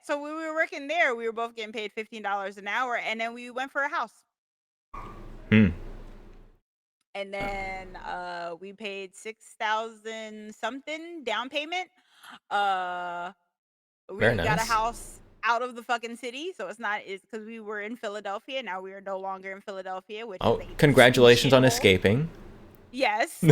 so when we were working there, we were both getting paid $15 an hour, and then we went for a house. And then we paid $6,000 something down payment. We got a house out of the fucking city, so it's because we were in Philadelphia. Now we are no longer in Philadelphia, which is congratulations on escaping. Yes.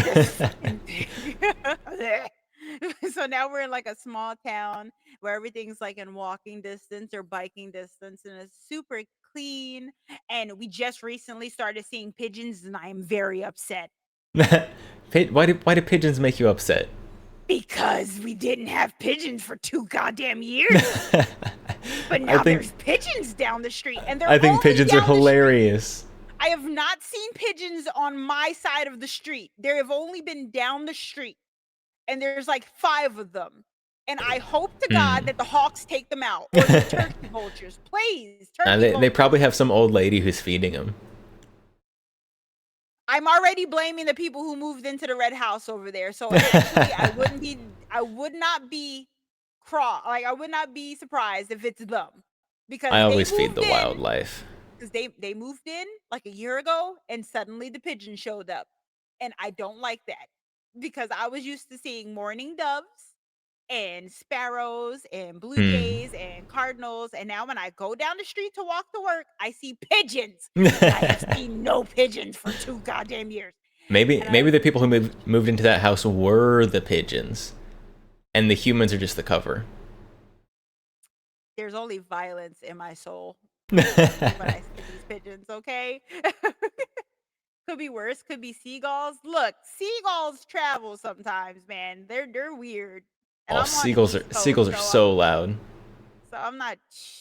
So now we're in like a small town where everything's like in walking distance or biking distance, and it's super clean. And we just recently started seeing pigeons, and I am very upset. Why do pigeons make you upset? Because we didn't have pigeons for 2 goddamn years. But now there's pigeons down the street, and they're I think only pigeons are down the street. hilarious. I have not seen pigeons on my side of the street. There have only been down the street, and there's like 5 of them. And I hope to God that the hawks take them out, or the turkey vultures. Please, They probably have some old lady who's feeding them. I'm already blaming the people who moved into the red house over there. So actually, I would not be I would not be surprised if it's them, because I always feed the wildlife. Because they moved in like a year ago, and suddenly the pigeon showed up, and I don't like that, because I was used to seeing mourning doves and sparrows and blue jays and cardinals, and now when I go down the street to walk to work, I see pigeons. I have seen no pigeons for 2 goddamn years. Maybe the people who moved into that house were the pigeons, and the humans are just the cover. There's only violence in my soul when I see these pigeons. Okay. Could be worse. Could be seagulls. Look, seagulls travel sometimes, man. They're weird. And seagulls are so loud. So I'm not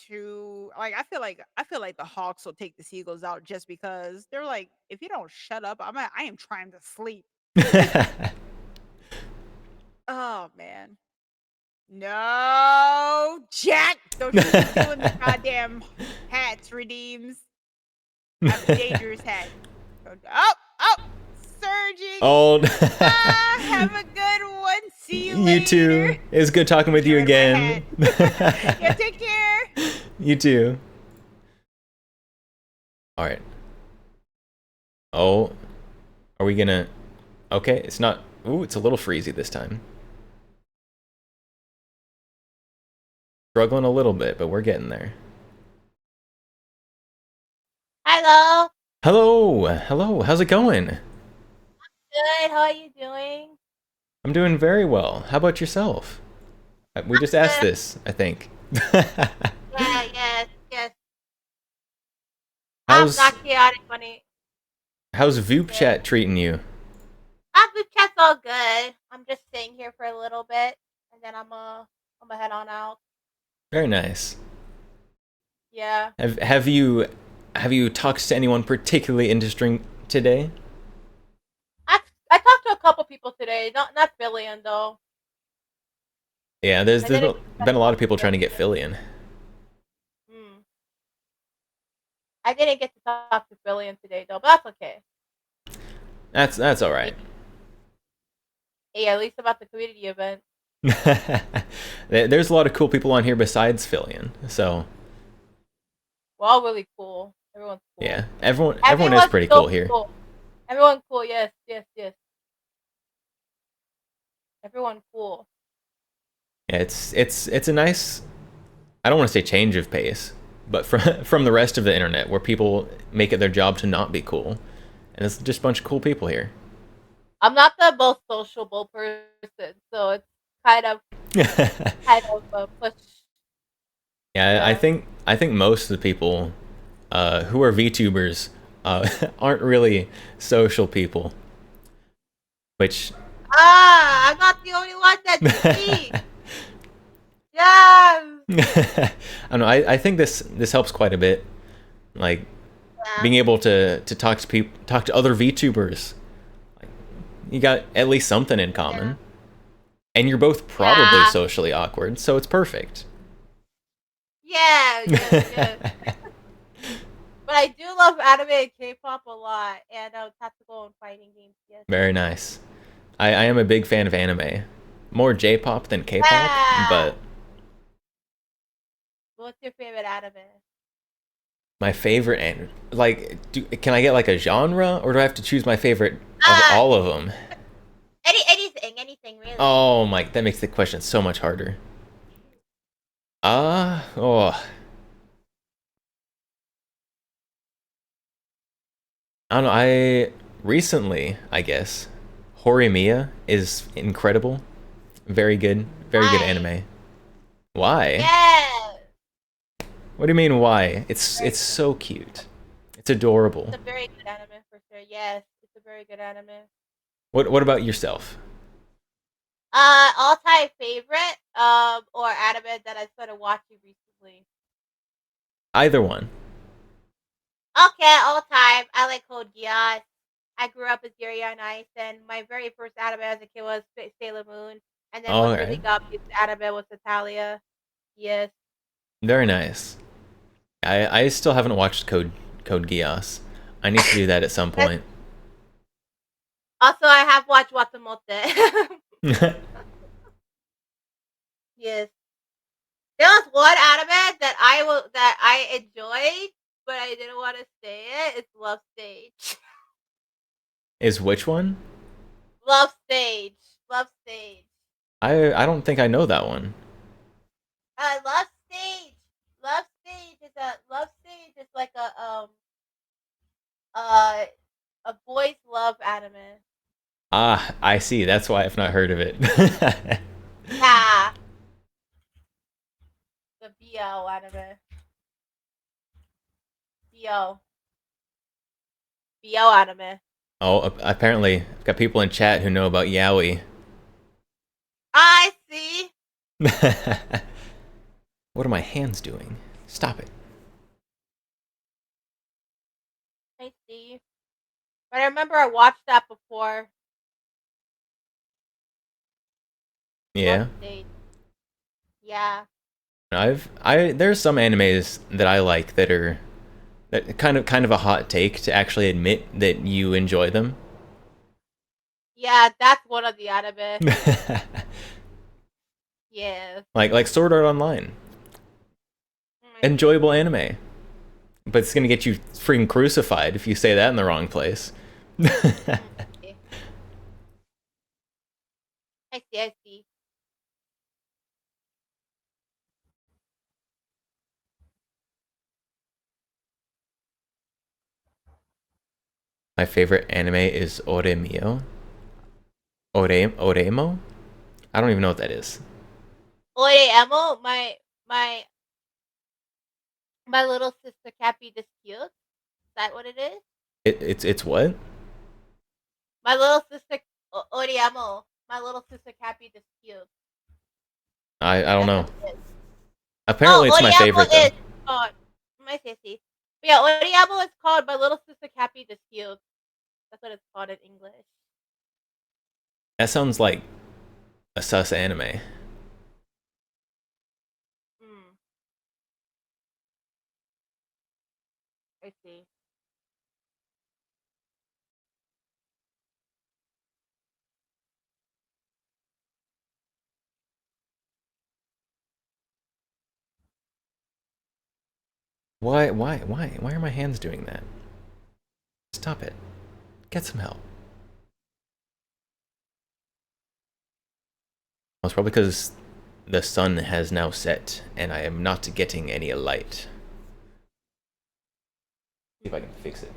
too like. I feel like the hawks will take the seagulls out, just because they're like, if you don't shut up, I am trying to sleep. Oh man, no, Jack, don't you keep doing the goddamn hats redeems. I have a dangerous hat. Oh, surging. Have a good one. See you later. You too. It was good talking with you again. Yeah, take care. You too. All right. Oh, are we gonna? Okay, it's not. Ooh, it's a little freezy this time. Struggling a little bit, but we're getting there. Hello. Hello. How's it going? Good. How are you doing? I'm doing very well. How about yourself? We just asked this, I think. Yes. How's I'm not chaotic money. How's Vupechat treating you? Vupechat's all good. I'm just staying here for a little bit, and then I'm gonna head on out. Very nice. Yeah. Have you talked to anyone particularly interesting today? I talked to a couple people today. Not Fillion though. Yeah, there's been a lot of people trying to get Fillion. I didn't get to talk to Fillion today though, but that's okay. That's all right. Hey, at least about the community event. There's a lot of cool people on here besides Fillion, so. We're all really cool. Everyone's cool. Yeah, everyone is pretty cool here. Cool. Everyone cool. Yes. Everyone cool. Yeah, it's a nice. I don't want to say change of pace, but from the rest of the internet, where people make it their job to not be cool, and it's just a bunch of cool people here. I'm not the most sociable person, so it's kind of a push. Yeah, I think most of the people who are VTubers aren't really social people, which. I'm not the only one that's me. Yes. I don't know. I think this helps quite a bit, like being able to talk to other VTubers. Like, you got at least something in common, and you're both probably socially awkward, so it's perfect. Yes. But I do love anime and K-pop a lot, and tactical and fighting games. Yes. Very nice. I am a big fan of anime, more J-pop than K-pop, but. What's your favorite anime? My favorite anime, like, can I get like a genre, or do I have to choose my favorite of all of them? Anything really. Oh my, that makes the question so much harder. I don't know. Recently, I guess, Horimiya is incredible. Very good anime. Why? Yeah. What do you mean why? It's so cute. It's adorable. It's a very good anime for sure. Yes, it's a very good anime. What about yourself? All-time favorite or anime that I started watching recently. Either one. Okay, all time. I like Code Geass. I grew up with Yuri on Ice, and my very first anime as a kid was Sailor Moon. And then what really got me into anime was Italia. Yes. Very nice. I still haven't watched Code Geass. I need to do that at some point. Also, I have watched Watamote. Yes. There was one anime that I enjoyed, but I didn't want to say it. It's Love Stage. Is which one? Love Stage. Love Stage. I don't think I know that one. Love Stage. Love Stage is like a boys love anime. Ah, I see. That's why I've not heard of it. Yeah. The BL anime. BL. BL anime. Oh, apparently I've got people in chat who know about yaoi. I see. What are my hands doing? Stop it. I see. But I remember I watched that before. Yeah. Yeah. There's some animes that I like that are kind of a hot take to actually admit that you enjoy them. Yeah, that's one of the anime. Yeah. Like Sword Art Online. Enjoyable anime. But it's gonna get you freaking crucified if you say that in the wrong place. I see, I see. My favorite anime is Oremio. Oremo? I don't even know what that is. Oreamo, my little sister can't be this cute. Is that what it is? It's what? My little sister Oreamo. My little sister can't be this cute. I don't know. Apparently it's my favorite though. Called, my sissy. But yeah, Oriamo is called My Little Sister Can't Be This Cute. That's what it's called in English. That sounds like a sus anime. I see. Why are my hands doing that? Stop it. Get some help. Well, it's probably because the sun has now set and I am not getting any light. See if I can fix it.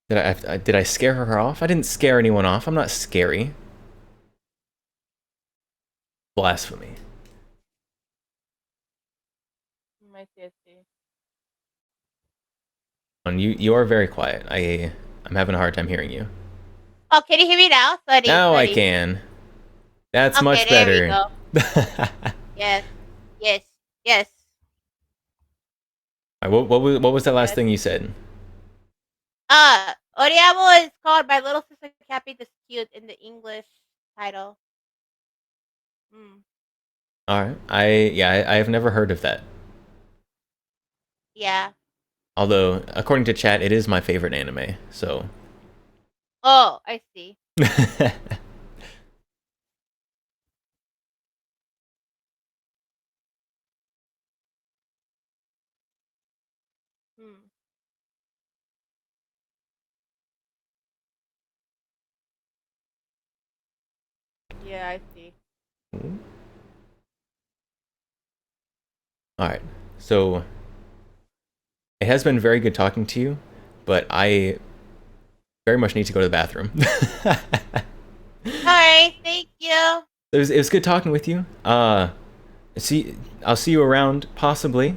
Did I scare her off? I didn't scare anyone off. I'm not scary. Blasphemy. My sissy. And you are very quiet. I'm having a hard time hearing you. Oh, can you hear me now? Sorry. Now I can. That's much better. There we go. Yes. Yes. Yes. What was that last thing you said? Oriamo is called My Little Sister Can't Be This Cute in the English title. Alright. I have never heard of that. Yeah. Although, according to chat, it is my favorite anime, so. Oh, I see. Yeah, I see. Alright, so It has been very good talking to you, but I very much need to go to the bathroom. Alright, thank you. It was good talking with you. I'll see you around, possibly.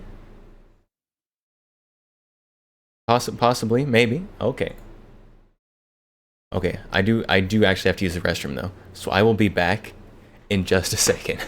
Possibly, maybe. Okay. Okay, I do actually have to use the restroom though, so I will be back in just a second.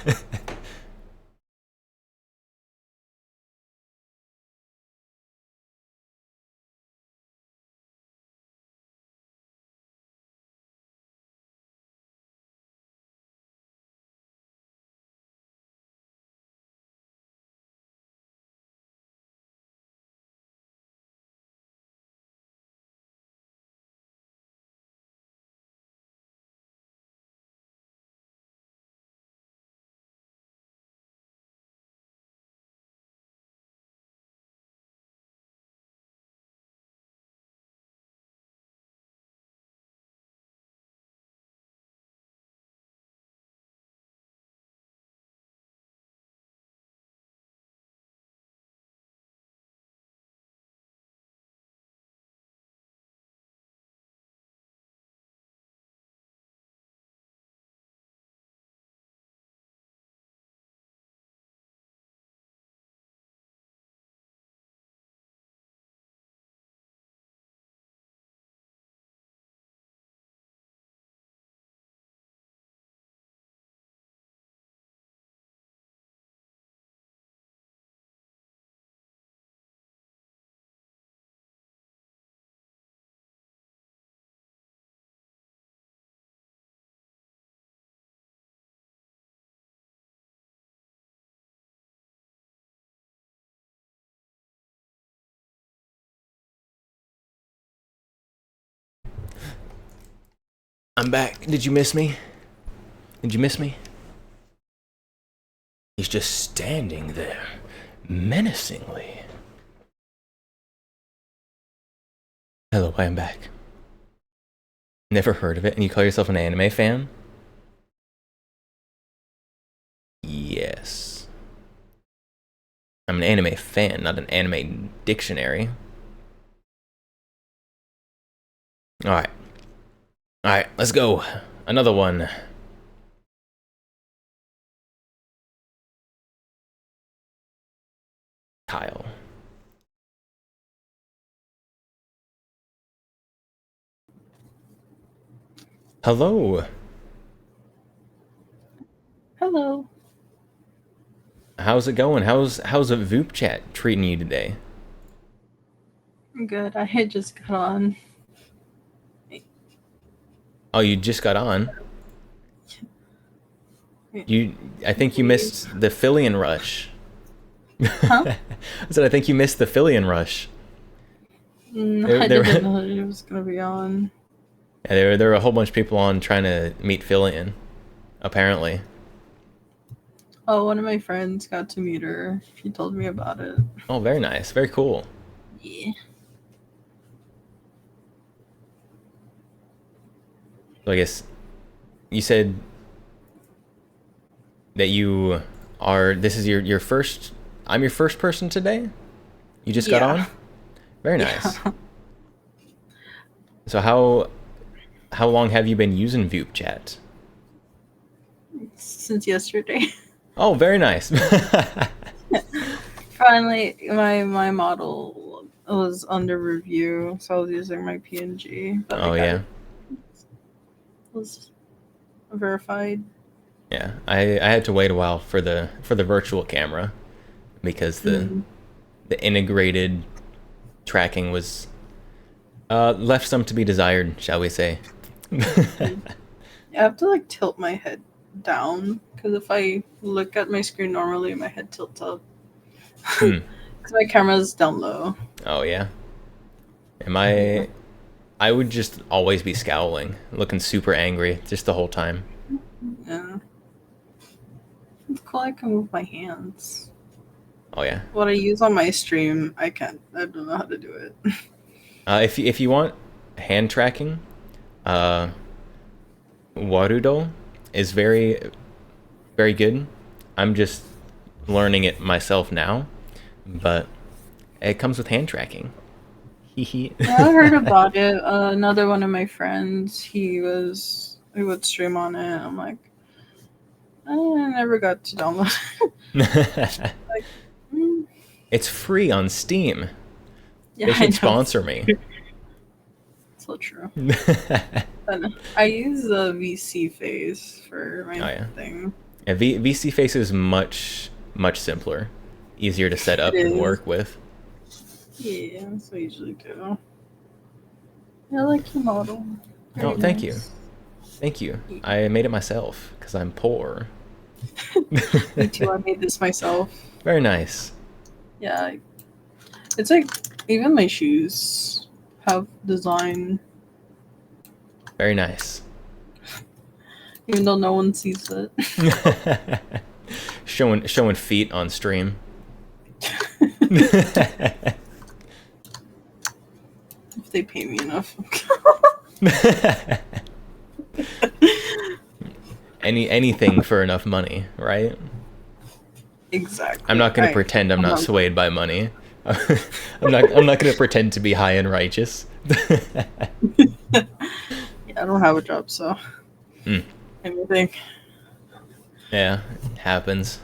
I'm back. Did you miss me? Did you miss me? He's just standing there, menacingly. Hello, I am back. Never heard of it, and you call yourself an anime fan? Yes. I'm an anime fan, not an anime dictionary. Alright. Alright, let's go. Another one. Kyle. Hello. Hello. How's it going? How's a Vupechat treating you today? I'm good. I had just got on. Oh, you just got on? I think you missed the Fillion rush. Huh? I said I think you missed the Fillion rush. I didn't know that it was gonna be on. Yeah, there were a whole bunch of people on trying to meet Fillion, apparently. Oh, one of my friends got to meet her. She told me about it. Oh, very nice. Very cool. Yeah. So I guess you said that you are, this is your first, I'm your first person today? You just got on? Very nice. Yeah. So how long have you been using Vupechat? Since yesterday. Oh, very nice. Finally, my model was under review, so I was using my PNG. But oh yeah. Was verified. Yeah, I had to wait a while for the virtual camera because the integrated tracking was left some to be desired, shall we say. I have to like tilt my head down because if I look at my screen normally, my head tilts up. Because my camera's down low. Oh yeah. I would just always be scowling, looking super angry just the whole time. Yeah. It's cool I can move my hands. Oh yeah. What I use on my stream, I can't. I don't know how to do it. If you want hand tracking, Warudo is very good. I'm just learning it myself now, but It comes with hand tracking. Yeah, I heard about it. Another one of my friends, he would stream on it. I'm like, I never got to download it. Like, It's free on Steam. Yeah, They I should know. sponsor me. So true. But I use the VC phase for my thing. Yeah, VC Face is much simpler, easier to set up and work with. Yeah, that's what I usually do. I like your model. Oh, thank you. Thank you. I made it myself because I'm poor. Me too. I made this myself. Very nice. Yeah, it's like even my shoes have design. Very nice. Even though no one sees it. showing feet on stream. If they pay me enough. Anything for enough money, right? Exactly. I'm not going to pretend I'm not swayed by money. I'm not going to pretend to be high and righteous. Yeah, I don't have a job, so anything. Yeah, it happens.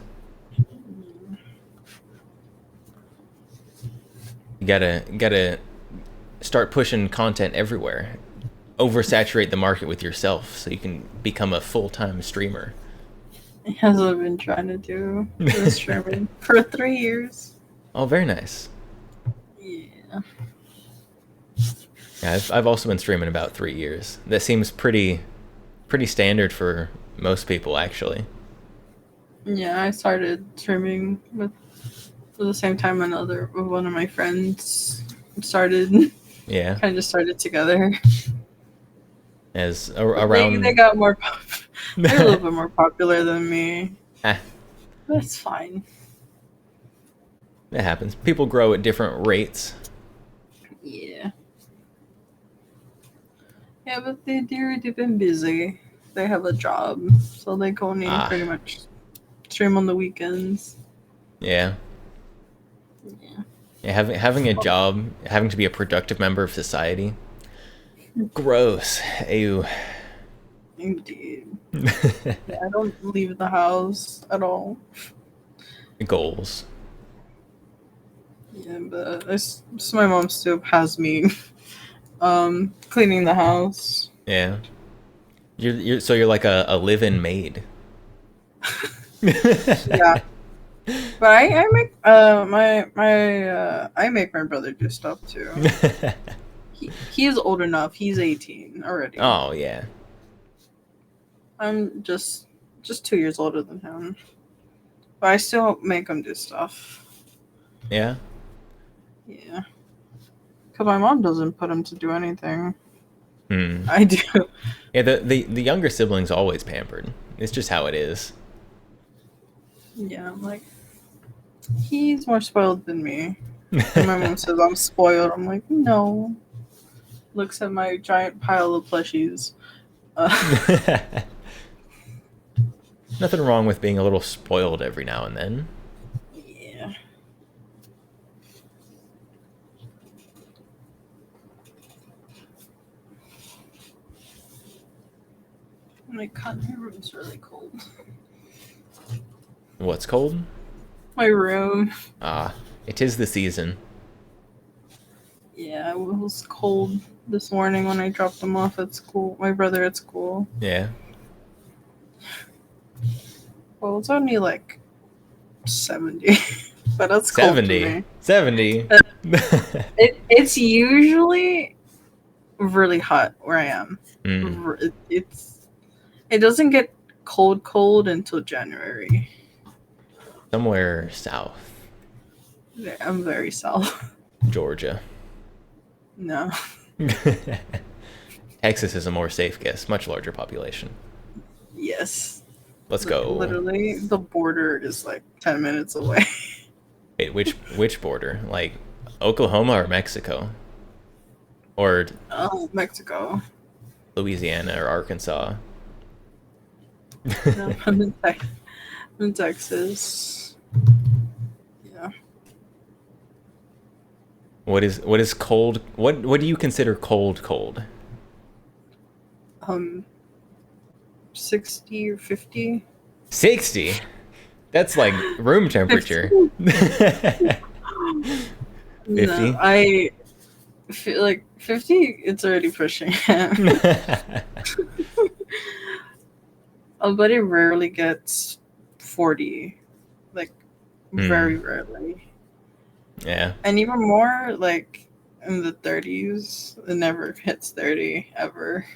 You gotta start pushing content everywhere. Oversaturate the market with yourself so you can become a full-time streamer. That's what I've been trying to do. Streaming for 3 years. Oh, very nice. Yeah. Yeah, I've also been streaming about 3 years. That seems pretty standard for most people, actually. Yeah, I started streaming at the same time one of my friends started. Yeah. Kind of started together. As around They got more they're a little bit more popular than me. That's fine. It happens. People grow at different rates. Yeah. Yeah, but they've been busy. They have a job, so they can only pretty much stream on the weekends. Yeah. Yeah, having a job, having to be a productive member of society. Gross. Ew. Indeed. Yeah, I don't leave the house at all. Goals. Yeah, but so my mom still has me cleaning the house. Yeah. You're like a live-in maid. Yeah. But I make I make my brother do stuff too. He is old enough. He's 18 already. Oh yeah. I'm just 2 years older than him. But I still make him do stuff. Yeah. Yeah. Cause my mom doesn't put him to do anything. Hmm. I do. Yeah, the younger sibling's always pampered. It's just how it is. Yeah, I'm like, he's more spoiled than me. And my mom says I'm spoiled. I'm like, no. Looks at my giant pile of plushies. Nothing wrong with being a little spoiled every now and then. Yeah. My room's really cold. What's cold? My room. Ah, it is the season. Yeah, it was cold this morning when I dropped him off at school. My brother at school. Yeah. Well, it's only like 70, but that's cold 70. to me. 70. It's usually really hot where I am. It doesn't get cold until January. Somewhere south. Yeah, I'm very south. Georgia. No. Texas is a more safe guess. Much larger population. Yes. Let's go. Literally, the border is like 10 minutes away. Wait, which border? Like Oklahoma or Mexico? Or Mexico. Louisiana or Arkansas? No, I'm in Texas. Yeah. What is cold? What do you consider cold? 60 or 50. 60? That's like room temperature. 50? No, I feel like 50. It's already pushing it. But it rarely gets 40. Like very rarely. Yeah. And even more like in the 30s. It never hits 30 ever.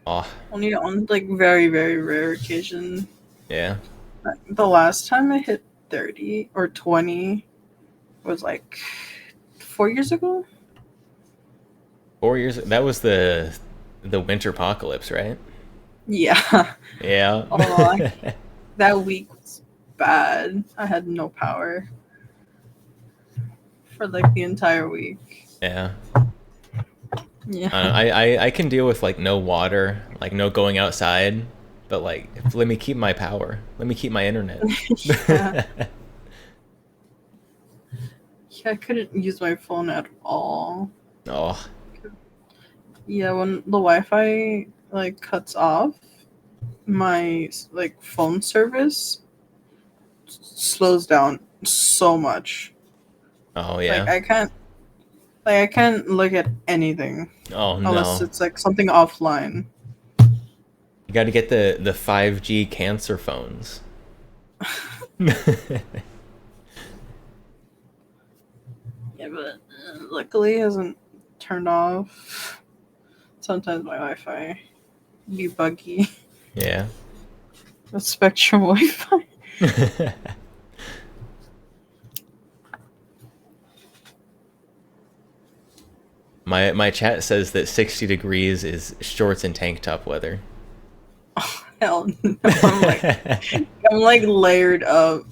Oh. Only on like very, very rare occasion. Yeah. The last time I hit 30 or 20 was like 4 years ago. 4 years. That was the winter apocalypse, right? Yeah. Yeah. Oh, that week was bad. I had no power for like the entire week. Yeah. Yeah. I can deal with like no water, like no going outside, but like let me keep my power. Let me keep my internet. Yeah. Yeah, I couldn't use my phone at all. Oh. Yeah, when the Wi-Fi like cuts off, my like phone service slows down so much. Oh yeah. Like I can't look at anything. Oh unless no. it's like something offline. You got to get the 5G cancer phones. Yeah, but luckily it hasn't turned off. Sometimes my Wi-Fi be buggy. Yeah. The Spectrum Wi-Fi. My chat says that 60 degrees is shorts and tank top weather. Oh, hell no. I'm like layered up.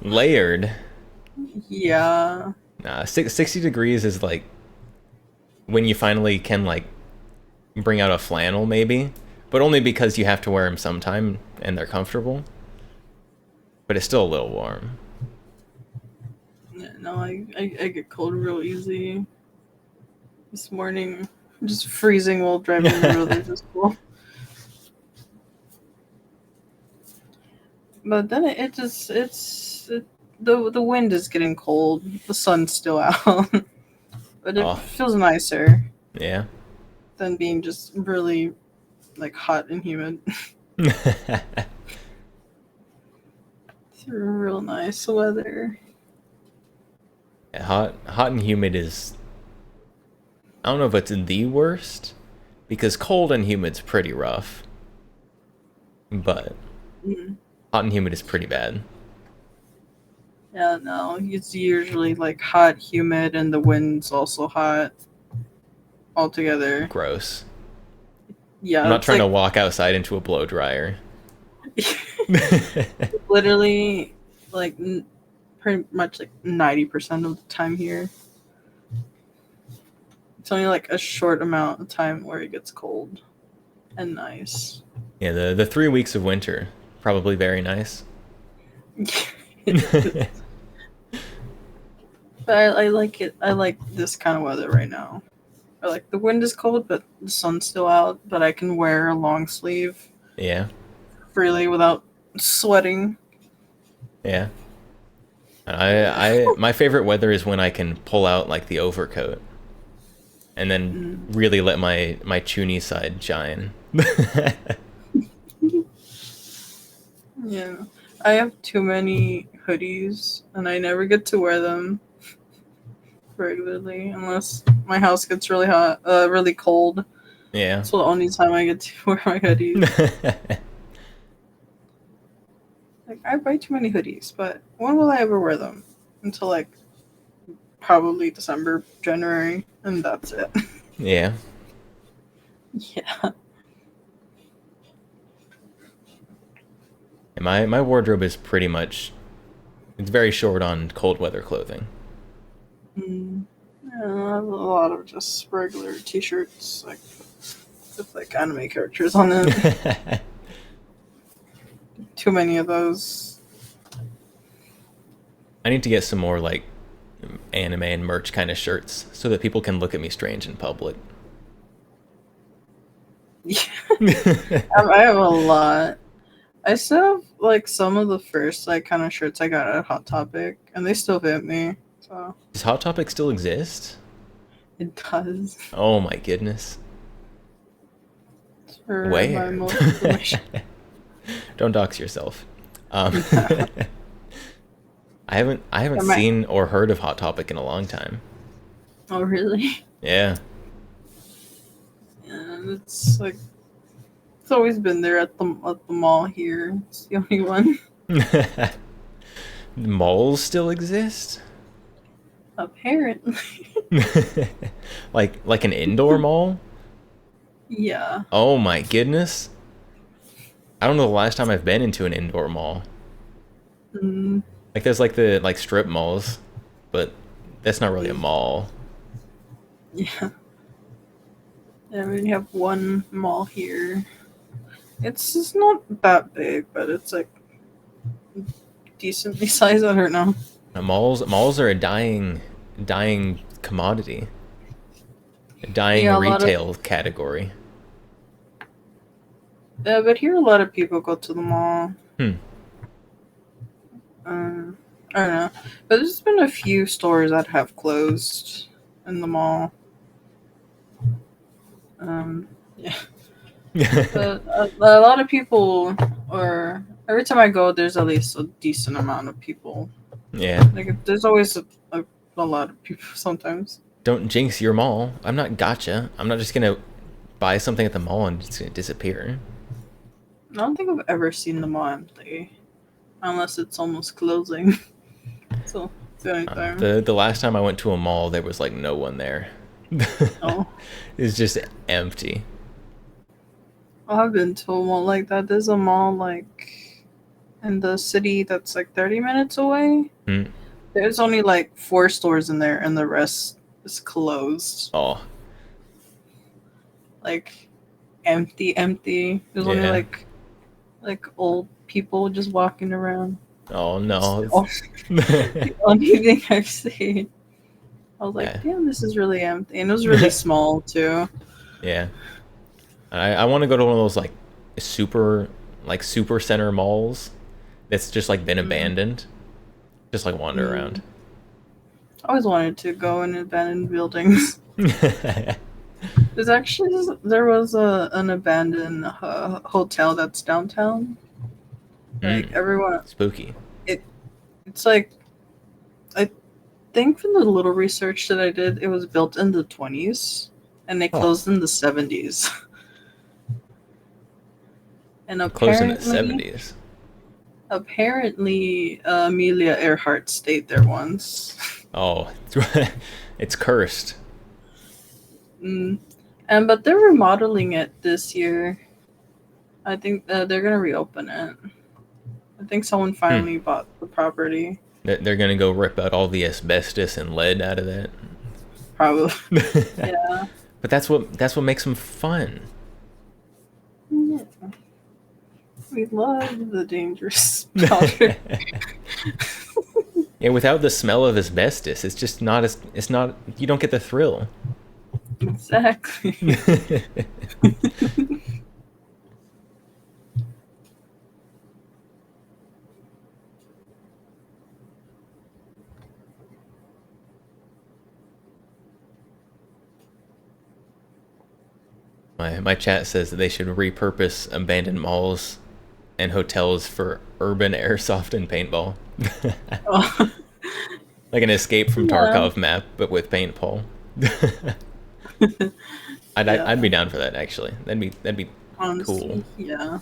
Layered? Yeah. Nah, 60 degrees is like when you finally can like bring out a flannel maybe, but only because you have to wear them sometime and they're comfortable. But it's still a little warm. Yeah, no, I get cold real easy. This morning, I'm just freezing while driving the roller to school. But then the wind is getting cold. The sun's still out, but it feels nicer. Yeah. Than being just really like hot and humid. It's real nice weather. Yeah, hot and humid is, I don't know if it's the worst, because cold and humid's pretty rough. But hot and humid is pretty bad. Yeah, no, it's usually like hot, humid, and the wind's also hot. Altogether. Gross. Yeah, I'm not trying to walk outside into a blow dryer. Literally, like pretty much like 90% of the time here. It's only like a short amount of time where it gets cold and nice. Yeah, the 3 weeks of winter, probably very nice. But I like it. I like this kind of weather right now. I like the wind is cold, but the sun's still out. But I can wear a long sleeve. Yeah. Freely without sweating. Yeah. My favorite weather is when I can pull out like the overcoat, and then really let my chuny side shine. Yeah, I have too many hoodies, and I never get to wear them regularly unless my house gets really hot, really cold. Yeah. That's the only time I get to wear my hoodies. Like, I buy too many hoodies, but when will I ever wear them? Until like probably December, January, and that's it. Yeah. Yeah. My wardrobe is pretty much, it's very short on cold weather clothing. Yeah, I have a lot of just regular t-shirts, like with like anime characters on it. Too many of those. I need to get some more like anime and merch kind of shirts so that people can look at me strange in public. I have a lot. I still have like some of the first like kind of shirts I got at Hot Topic, and they still fit me. So does Hot Topic still exist? It does. Oh my goodness. For Where? my most Don't dox yourself. I haven't seen or heard of Hot Topic in a long time. Oh really? Yeah. And it's like it's always been there at the mall here. It's the only one. Malls still exist? Apparently. like an indoor mall? Yeah. Oh my goodness. I don't know the last time I've been into an indoor mall. Mm. Like there's like the strip malls, but that's not really a mall. Yeah. Yeah, we have one mall here. It's just not that big, but it's like decently sized. I don't know. Malls are a dying commodity. A dying Yeah, retail category. Yeah, but here a lot of people go to the mall. I don't know. But there's been a few stores that have closed in the mall. Yeah. But a lot of people, or every time I go, there's at least a decent amount of people. Yeah. Like there's always a lot of people sometimes. Don't jinx your mall. I'm not gotcha. I'm not just gonna buy something at the mall and it's gonna disappear. I don't think I've ever seen the mall empty, unless it's almost closing. So it's the only time. The last time I went to a mall, there was like no one there. Oh. It's just empty. I've been to a mall like that. There's a mall like in the city that's like 30 minutes away. There's only like 4 stores in there, and the rest is closed. Oh. Like empty. There's only like old people just walking around. Oh no. The only thing I've seen. I was like, damn, this is really empty. And it was really small too. Yeah. I want to go to one of those like super center malls that's just like been abandoned. Just like wander around. I always wanted to go in abandoned buildings. There was an abandoned hotel that's downtown. Like everyone spooky. It's like, I think from the little research that I did, it was built in the 20s and they closed in the 70s. And closed in the 70s. Apparently, Amelia Earhart stayed there once. Oh, it's cursed. But they're remodeling it this year. I think they're gonna reopen it. I think someone finally bought the property. They're gonna go rip out all the asbestos and lead out of that. Probably. Yeah. But that's what makes them fun. Yeah. We love the dangerous powder. Yeah, without the smell of asbestos, it's just not you don't get the thrill. Exactly. My chat says that they should repurpose abandoned malls and hotels for urban airsoft and paintball. Oh. Like an Escape from Tarkov map, but with paintball. I'd be down for that actually. That'd be Honestly, cool. Yeah.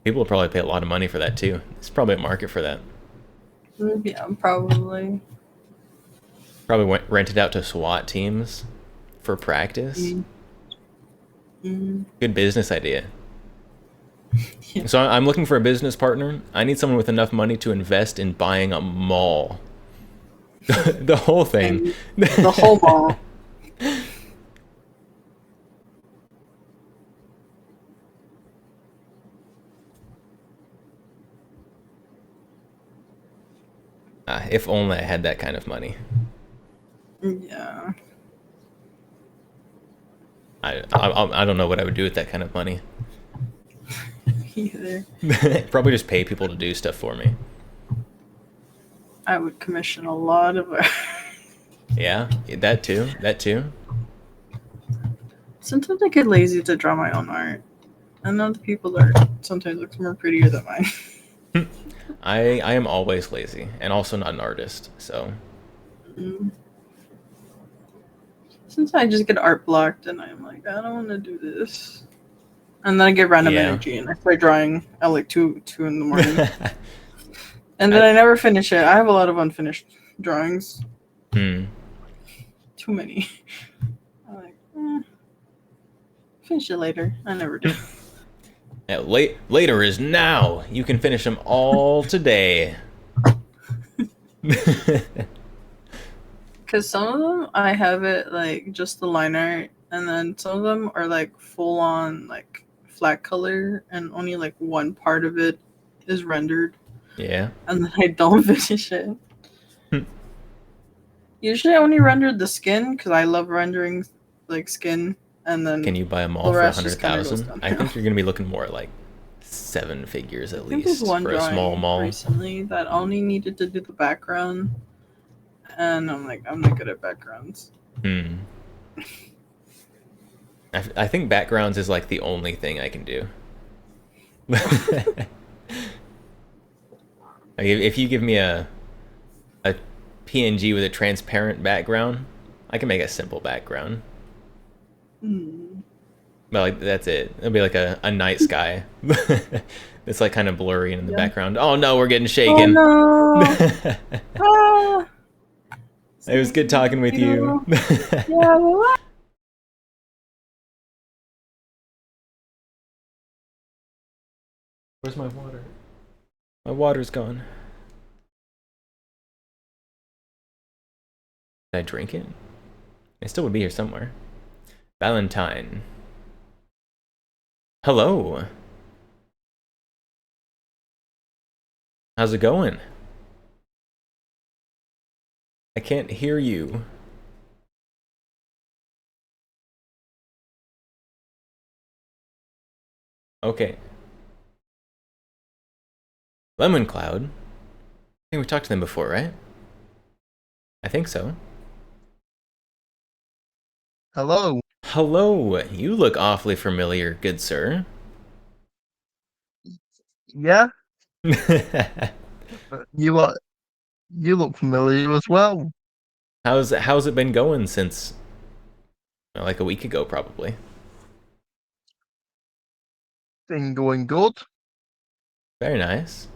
People will probably pay a lot of money for that too. There's probably a market for that. Yeah, probably. Probably rented out to SWAT teams for practice. Good business idea. Yeah. So I'm looking for a business partner. I need someone with enough money to invest in buying a mall. The whole thing. The whole mall. If only I had that kind of money. Yeah. I don't know what I would do with that kind of money. Either. Probably just pay people to do stuff for me. I would commission a lot of art. Yeah, that too. That too. Sometimes I get lazy to draw my own art. I know the people are sometimes look more prettier than mine. I am always lazy and also not an artist, so. Since I just get art blocked and I'm like, I don't want to do this. And then I get random energy and I start drawing at like 2 in the morning. And then I never finish it. I have a lot of unfinished drawings. Too many. I'm like, finish it later. I never do. Yeah, later is now. You can finish them all today. Because some of them I have it like just the line art, and then some of them are like full on like flat color, and only like one part of it is rendered. Yeah. And then I don't finish it. Usually I only rendered the skin because I love rendering like skin, and then can you buy them all for 100,000? I think you're gonna be looking more at like 7 figures at least for a small mall. Recently that only needed to do the background, and I'm like, I'm not good at backgrounds. I think backgrounds is like the only thing I can do. Like if you give me a PNG with a transparent background, I can make a simple background. But like that's it. It'll be like a night sky. It's like kind of blurry in the background. Oh no, we're getting shaken. Oh no. It was good talking with you. Yeah. Where's my water? My water's gone. Did I drink it? It still would be here somewhere. Valentine. Hello. How's it going? I can't hear you. Okay. Lemon Cloud. I think we talked to them before, right? I think so. Hello. Hello. You look awfully familiar, good sir. Yeah. You look familiar as well. How's it been going since like a week ago, probably? Been going good. Very nice.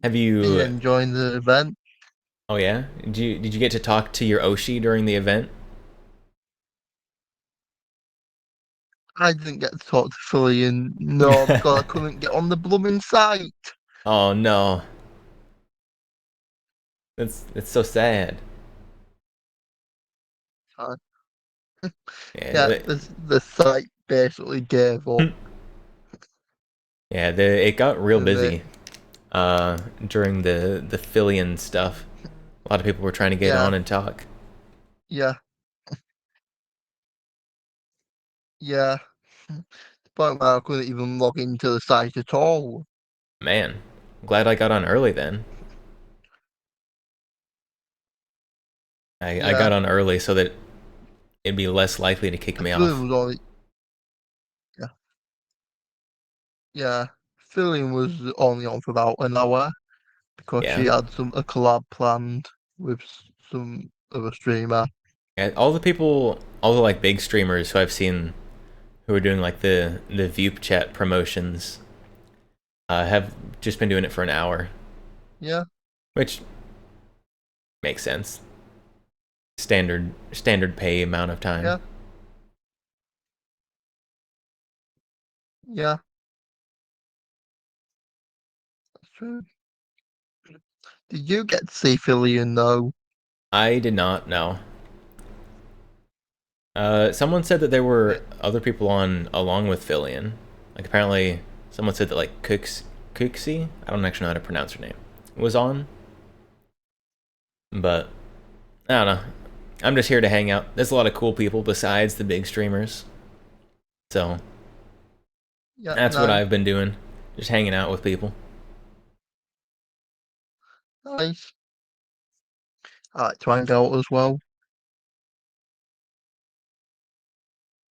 Have you been enjoying the event? Oh yeah? Did you get to talk to your Oshi during the event? I didn't get to talk to Fillion, no, because I couldn't get on the blooming site. Oh no. It's so sad. Yeah, the site basically gave up. Yeah, it got real busy during the Fillion stuff. A lot of people were trying to get on and talk. Yeah. Yeah. The point where I couldn't even log into the site at all. Man, glad I got on early then. I got on early so that it'd be less likely to kick me off. Yeah. Fillion was only on for about an hour because she had a collab planned with some other streamer. Yeah, all the like big streamers who I've seen who are doing like the Vupechat promotions have just been doing it for an hour. Yeah. Which makes sense. Standard pay amount of time. Yeah. Yeah. That's true. Did you get to see Fillion though? I did not know. Someone said that there were other people on along with Fillion. Like apparently someone said that like Cooksy, I don't actually know how to pronounce her name, was on. But I don't know. I'm just here to hang out. There's a lot of cool people besides the big streamers. So that's what I've been doing. Just hanging out with people. Nice. I like to hang out as well.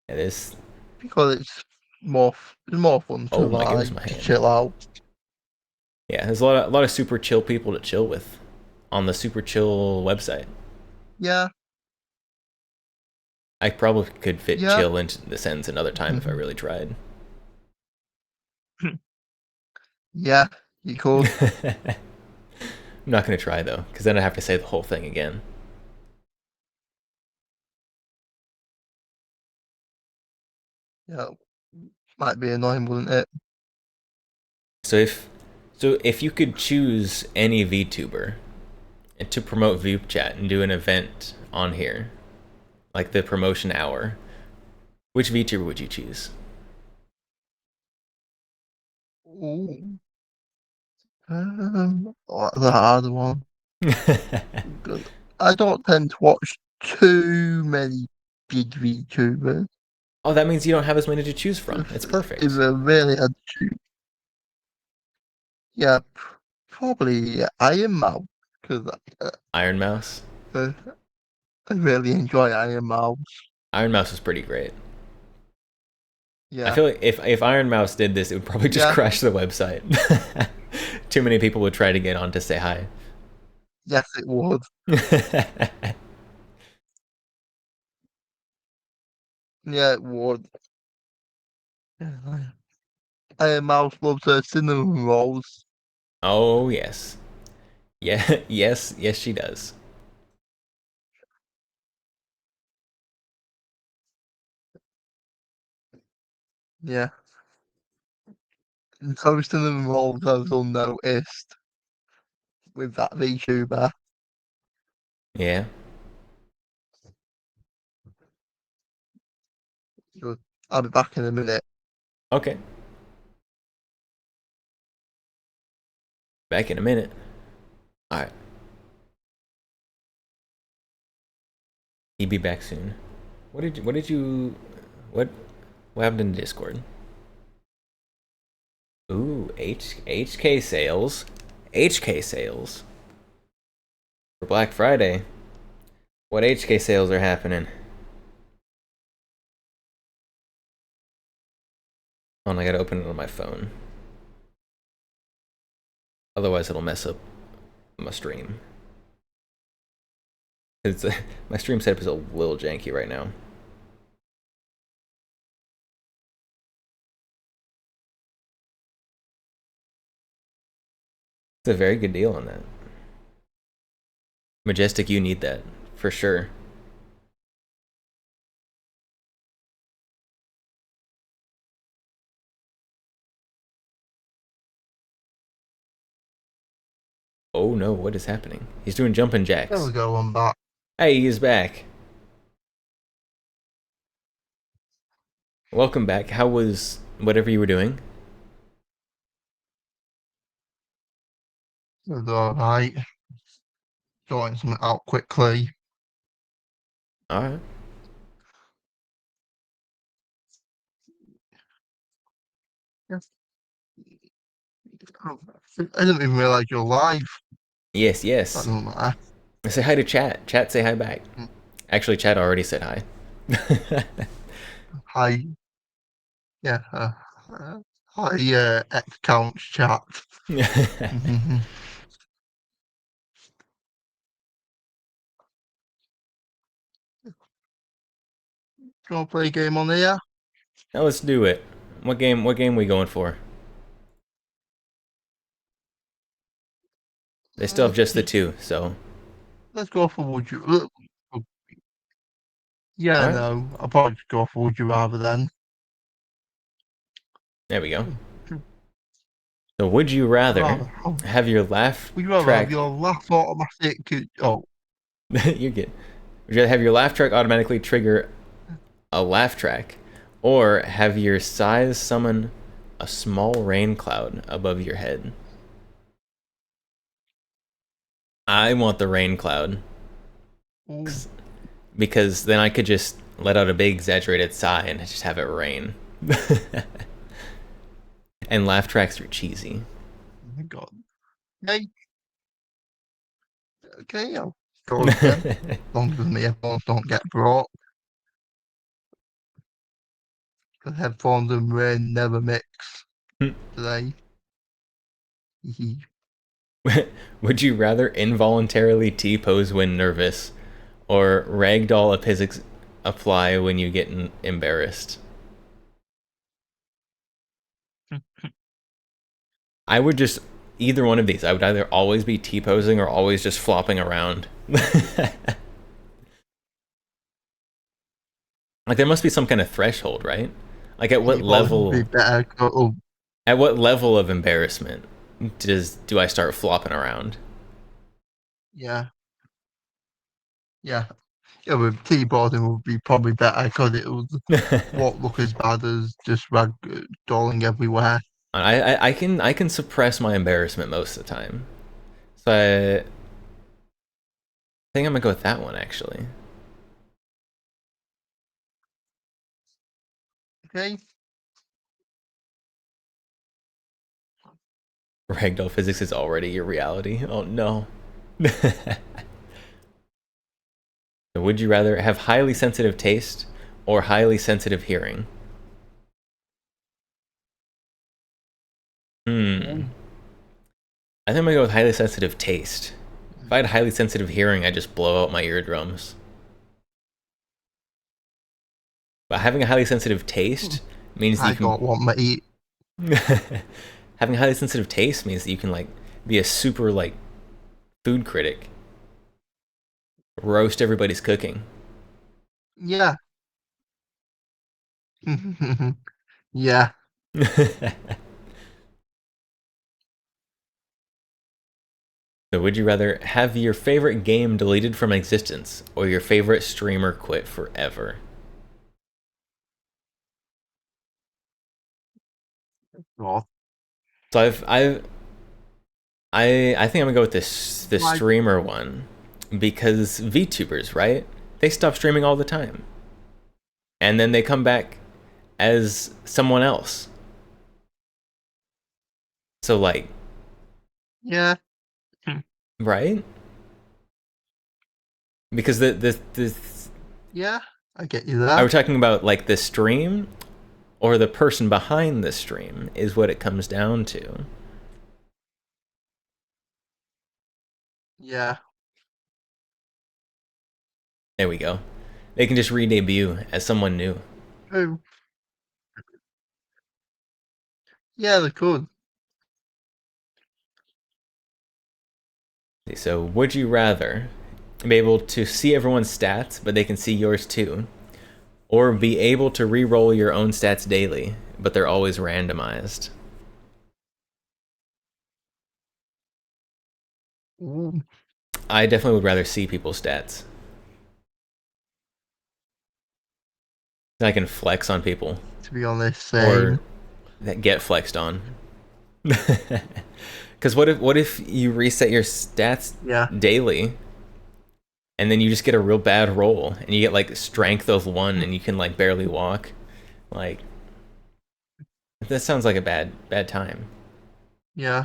It is. Because it's more fun to like to chill out. Yeah, there's a lot of super chill people to chill with on the Super Chill website. Yeah. I probably could fit chill into the sentence another time if I really tried. Yeah, you could. I'm not going to try, though, because then I have to say the whole thing again. Yeah, might be annoying, wouldn't it? So if you could choose any VTuber to promote Vupechat and do an event on here, like the promotion hour, which VTuber would you choose? Ooh. The hard one. I don't tend to watch too many big VTubers. Oh, that means you don't have as many to choose from. It's perfect. If I really had to choose. Yeah, probably Iron Mouse. Cause, Iron Mouse? I really enjoy Iron Mouse. Iron Mouse is pretty great. Yeah. I feel like if Iron Mouse did this, it would probably just crash the website. Too many people would try to get on to say hi. Yes, it would. Yeah, it would. Iron Mouse loves her cinnamon rolls. Oh, yes. Yeah, yes, she does. Yeah. And so cinnamon rolls goes unnoticed with that VTuber. Yeah. Good. I'll be back in a minute. Okay. Back in a minute. Alright. He'll be back soon. What happened in Discord? Ooh, HK sales. HK sales. For Black Friday. What HK sales are happening? Oh, and I gotta open it on my phone. Otherwise it'll mess up my stream. My stream setup is a little janky right now. It's a very good deal on that. Majestic, you need that, for sure. Oh no, what is happening? He's doing jumping jacks. There we go, I'm back. Hey, he's back. Welcome back. How was whatever you were doing? It was alright. Sorting something out quickly. Alright. I didn't even realize you're live. Yes. That doesn't matter. Say hi to chat. Chat, say hi back. Actually, chat already said hi. Hi. Yeah. Hi, X counts chat. Mm-hmm. Do you want to play a game on here? Now let's do it. What game are we going for? They still have just the two, so. Let's go for Would You. Yeah, All right. no. I'll probably just go for Would You Rather then. There we go. So, would you rather have your laugh Would you rather track? have your laugh automatic? Oh, You're good. Would you rather have your laugh track automatically trigger a laugh track, or have your size summon a small rain cloud above your head? I want the rain cloud. Ooh. Because then I could just let out a big exaggerated sigh and just have it rain. And laugh tracks are cheesy. Oh my god. Okay. Okay, I'll go again. As long as my headphones don't get broke. Because headphones and rain never mix today. Would you rather involuntarily T-pose when nervous, or ragdoll a physics apply when you get embarrassed? I would just either one of these. I would either always be T-posing or always just flopping around. Like there must be some kind of threshold, right? Like at what level? At what level of embarrassment do I start flopping around? Yeah. Yeah. Yeah, with T-boarding would be probably better because it won't look as bad as just ragdolling everywhere. I can suppress my embarrassment most of the time, so I think I'm gonna go with that one actually. Okay. Ragdoll physics is already your reality. Oh no. Would you rather have highly sensitive taste or highly sensitive hearing? I think I'm gonna go with highly sensitive taste. If I had highly sensitive hearing, I'd just blow out my eardrums. But having a highly sensitive taste means that you can... I don't want my eat. Having a highly sensitive taste means that you can, like, be a super, like, food critic. Roast everybody's cooking. Yeah. Yeah. So would you rather have your favorite game deleted from existence or your favorite streamer quit forever? Oh. So I think I'm gonna go with this streamer one because VTubers, right? They stop streaming all the time. And then they come back as someone else. So like yeah. Right? Because this yeah, I get you there. Are we talking about like the stream or the person behind the stream is what it comes down to. Yeah. There we go. They can just re-debut as someone new. Oh. Yeah, they could. So, would you rather be able to see everyone's stats, but they can see yours too? Or be able to re-roll your own stats daily, but they're always randomized? Ooh. I definitely would rather see people's stats. I can flex on people. To be honest, same. Or that get flexed on. Because what if you reset your stats daily, and then you just get a real bad roll, and you get like strength of 1, and you can like barely walk? Like, that sounds like a bad time. Yeah.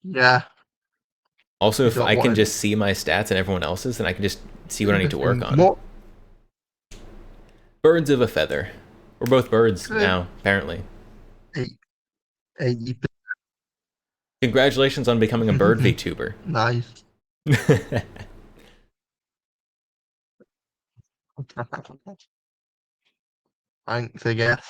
Yeah. Also, if I can just see my stats and everyone else's, then I can just see what I need to work on. What? Birds of a feather. We're both birds now, apparently. 80%. Congratulations on becoming a bird VTuber. Nice. Thanks, I guess.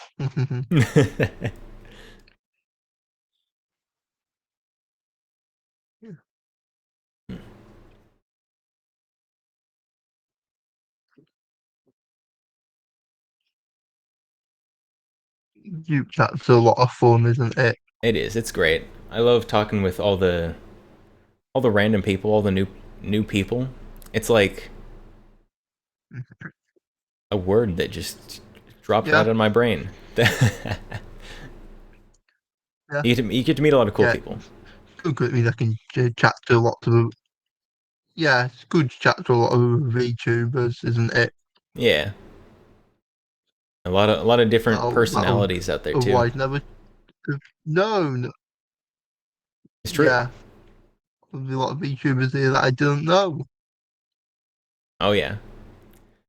That's a lot of fun, isn't it? It is. It's great. I love talking with all the random people, all the new people. It's like a word that just dropped right out of my brain. You get to meet a lot of cool people. good. I mean, I can chat to lots of. Yeah, it's good to chat to a lot of VTubers, isn't it? Yeah. A lot of different personalities out there too. Otherwise, never. No. It's true. Yeah. There's a lot of VTubers here that I didn't know. Oh yeah.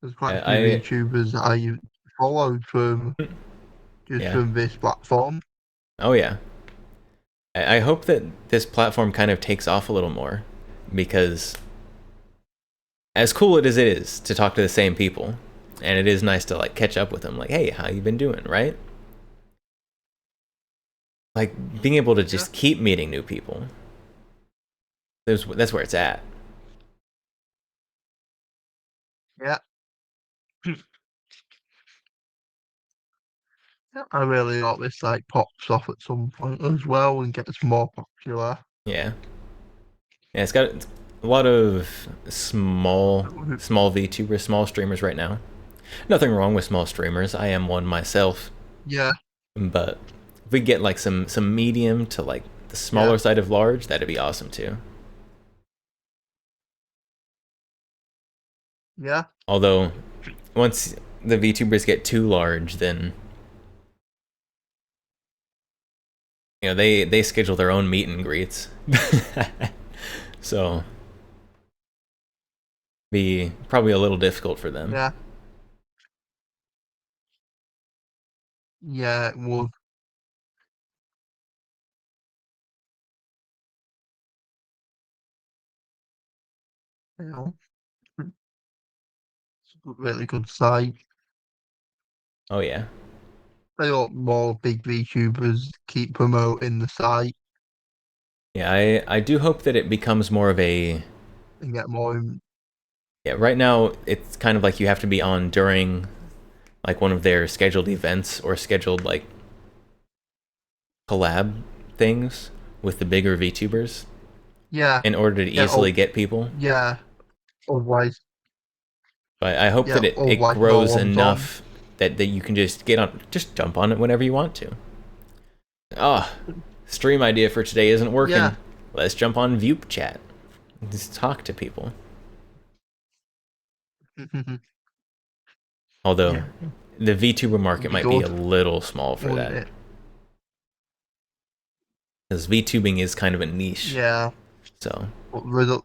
There's quite a few VTubers that I followed from from this platform. Oh yeah. I hope that this platform kind of takes off a little more, because as cool as it is to talk to the same people, and it is nice to like catch up with them, like, hey, how you been doing, right? Like being able to just keep meeting new people. That's where it's at. Yeah. I really hope this like pops off at some point as well and gets more popular. Yeah. Yeah, it's got a lot of small VTubers, small streamers right now. Nothing wrong with small streamers. I am one myself. Yeah. But if we get like some medium to like the smaller side of large, that'd be awesome too. Yeah. Although once the VTubers get too large, then you know they schedule their own meet and greets. So be probably a little difficult for them. Yeah. Yeah, it would. You know, it's a really good site. Oh yeah. I hope more big VTubers keep promoting the site. Yeah, I do hope that it becomes more of a. And get more. Yeah, right now it's kind of like you have to be on during like one of their scheduled events or scheduled like collab things with the bigger VTubers. Yeah. In order to easily get people. Yeah. Otherwise. But I hope that it grows enough that you can just jump on it whenever you want to. Stream idea for today isn't working. Yeah. Let's jump on Vupechat. Just talk to people. Although the VTuber market might be a little small for that. Because VTubing is kind of a niche. Yeah. So. Well,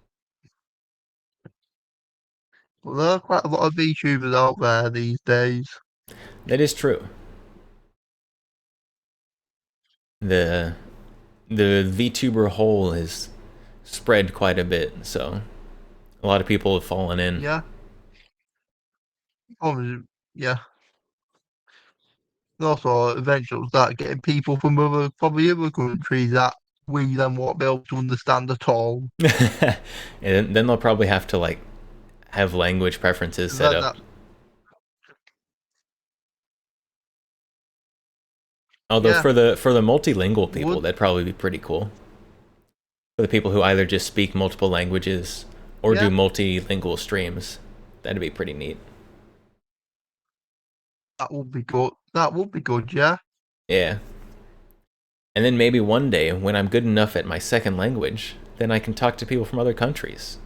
there are quite a lot of VTubers out there these days. That is true. The VTuber hole has spread quite a bit, so a lot of people have fallen in. Yeah. Yeah. And also, eventually we'll start getting people from probably other countries that we then won't be able to understand at all. And then they'll probably have to like have language preferences set up. Although for the multilingual people, that'd probably be pretty cool. For the people who either just speak multiple languages or do multilingual streams, that'd be pretty neat. That would be good. That would be good, yeah. Yeah. And then maybe one day, when I'm good enough at my second language, then I can talk to people from other countries.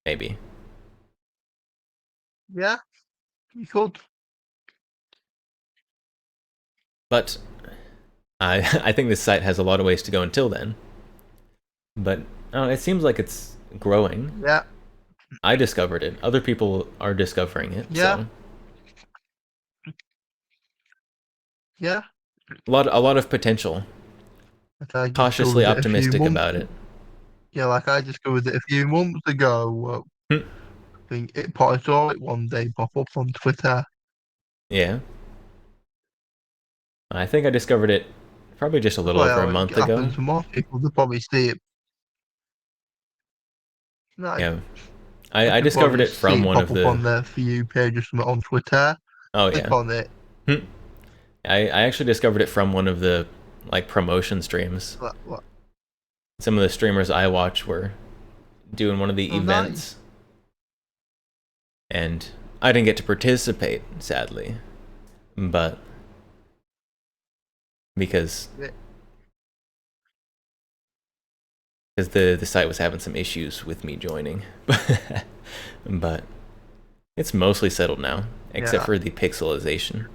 Maybe. Yeah, you could. But I think this site has a lot of ways to go until then. But it seems like it's growing. Yeah. I discovered it. Other people are discovering it. Yeah. So. Yeah. A lot of potential. Cautiously optimistic about it. Yeah, like I discovered it a few months ago. I think I saw it one day pop up on Twitter. Yeah. I think I discovered it probably just a little over a month ago. To more people, they'll probably see it. No, yeah. I discovered it from one of the on there for you pages on Twitter. Oh Click yeah. on it. I actually discovered it from one of the like promotion streams. What? Some of the streamers I watch were doing one of the events. Nice. And I didn't get to participate, sadly. But because because the site was having some issues with me joining. But it's mostly settled now, except for the pixelization.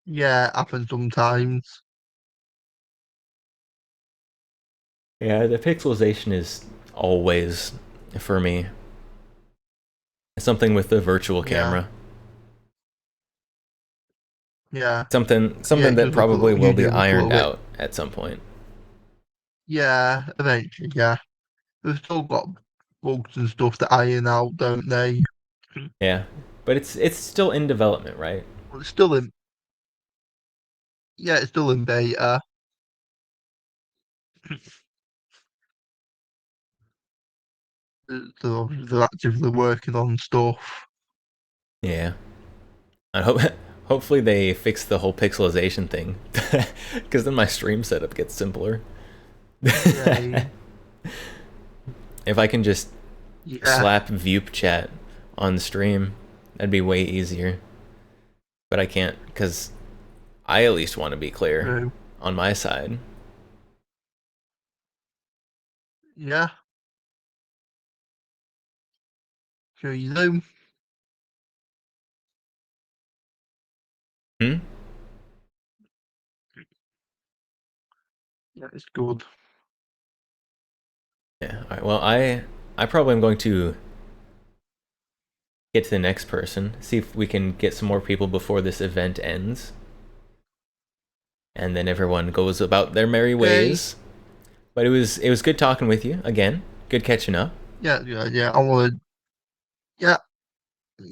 Yeah, it happens sometimes. Yeah, the pixelization is always, for me, something with the virtual camera. Yeah. Something Yeah, that probably will be ironed bit. out at some point. Yeah, eventually, yeah. They've still got bugs and stuff to iron out, don't they? Yeah, but it's still in development, right? Well, it's still in. Yeah, it's still in beta. They're actively working on stuff. Yeah. I hope hopefully they fix the whole pixelization thing, because then my stream setup gets simpler. Yeah. If I can just slap Vupechat on stream, that'd be way easier. But I can't, because I at least want to be clear on my side. Yeah. Sure you do. Hmm? Yeah, it's good. Yeah, alright, well, I probably am going to get to the next person, see if we can get some more people before this event ends. And then everyone goes about their merry ways. But it was good talking with you again. Good catching up. Yeah. I want to. Yeah.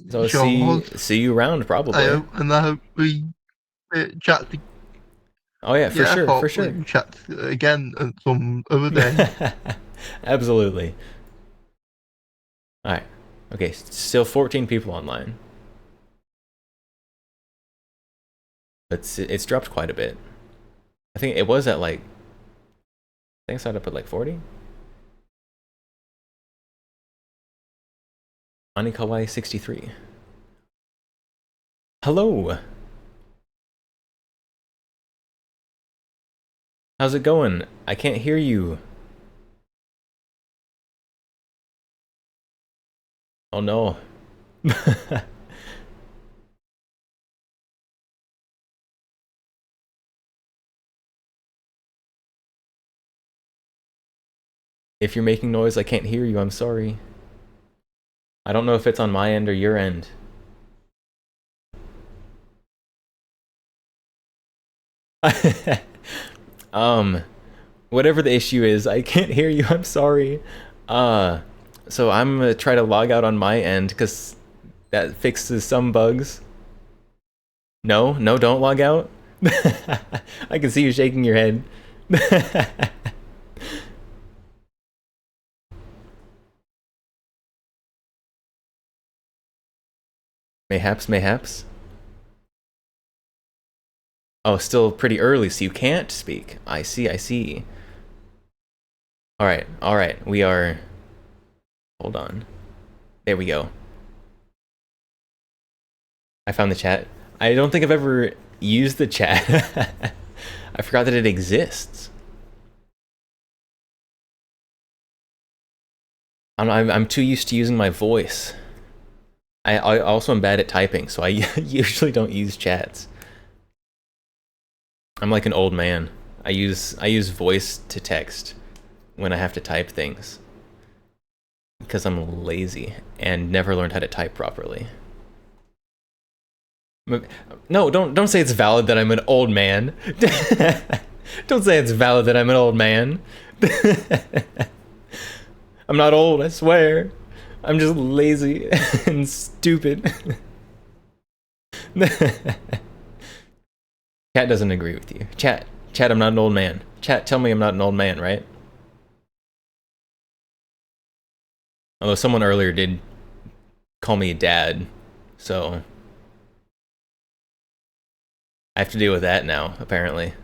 So see you around probably. I hope we chat. Oh yeah, for sure. We chat again at some other day. Absolutely. All right. Okay. Still 14 people online. But it's dropped quite a bit. I think it was at like. I think it's up at like 40. Anikawai 63. Hello. How's it going? I can't hear you. Oh no. If you're making noise, I can't hear you. I'm sorry. I don't know if it's on my end or your end. Whatever the issue is, I can't hear you. I'm sorry. So I'm gonna try to log out on my end because that fixes some bugs. No, don't log out. I can see you shaking your head. Mayhaps. Oh, still pretty early, so you can't speak. I see. Alright, we are... Hold on. There we go. I found the chat. I don't think I've ever used the chat. I forgot that it exists. I'm too used to using my voice. I also am bad at typing, so I usually don't use chats. I'm like an old man. I use voice to text when I have to type things. Because I'm lazy and never learned how to type properly. No, don't say it's valid that I'm an old man. Don't say it's valid that I'm an old man. I'm not old, I swear. I'm just lazy and stupid. Chat doesn't agree with you. Chat, I'm not an old man. Chat, tell me I'm not an old man, right? Although someone earlier did call me dad, so I have to deal with that now, apparently.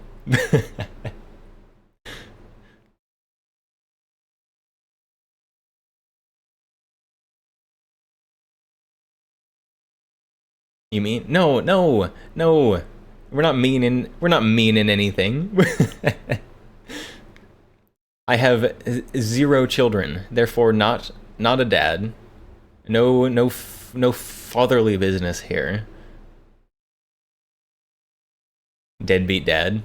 You mean? No. We're not meaning anything. I have 0 children, therefore not a dad. No fatherly business here. Deadbeat dad.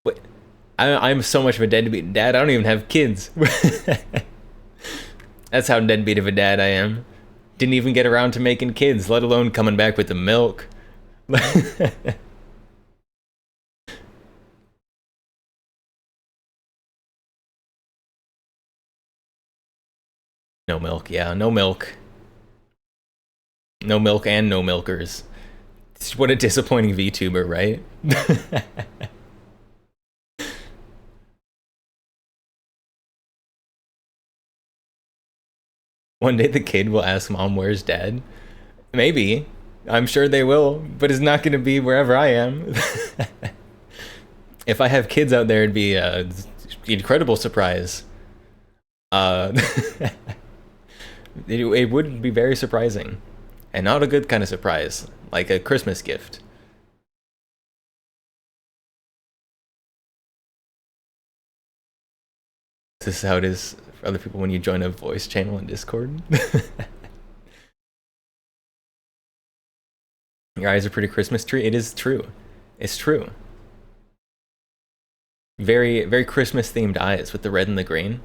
Wait, I'm so much of a deadbeat dad. I don't even have kids. That's how deadbeat of a dad I am. Didn't even get around to making kids, let alone coming back with the milk. No milk, yeah, no milk. No milk and no milkers. What a disappointing VTuber, right? One day the kid will ask mom, where's dad? Maybe. I'm sure they will, but it's not going to be wherever I am. If I have kids out there, it'd be an incredible surprise. It would be very surprising. And not a good kind of surprise, like a Christmas gift. This is how it is for other people when you join a voice channel in Discord. Your eyes are pretty Christmas tree. It is true. It's true. Very, very Christmas themed eyes with the red and the green.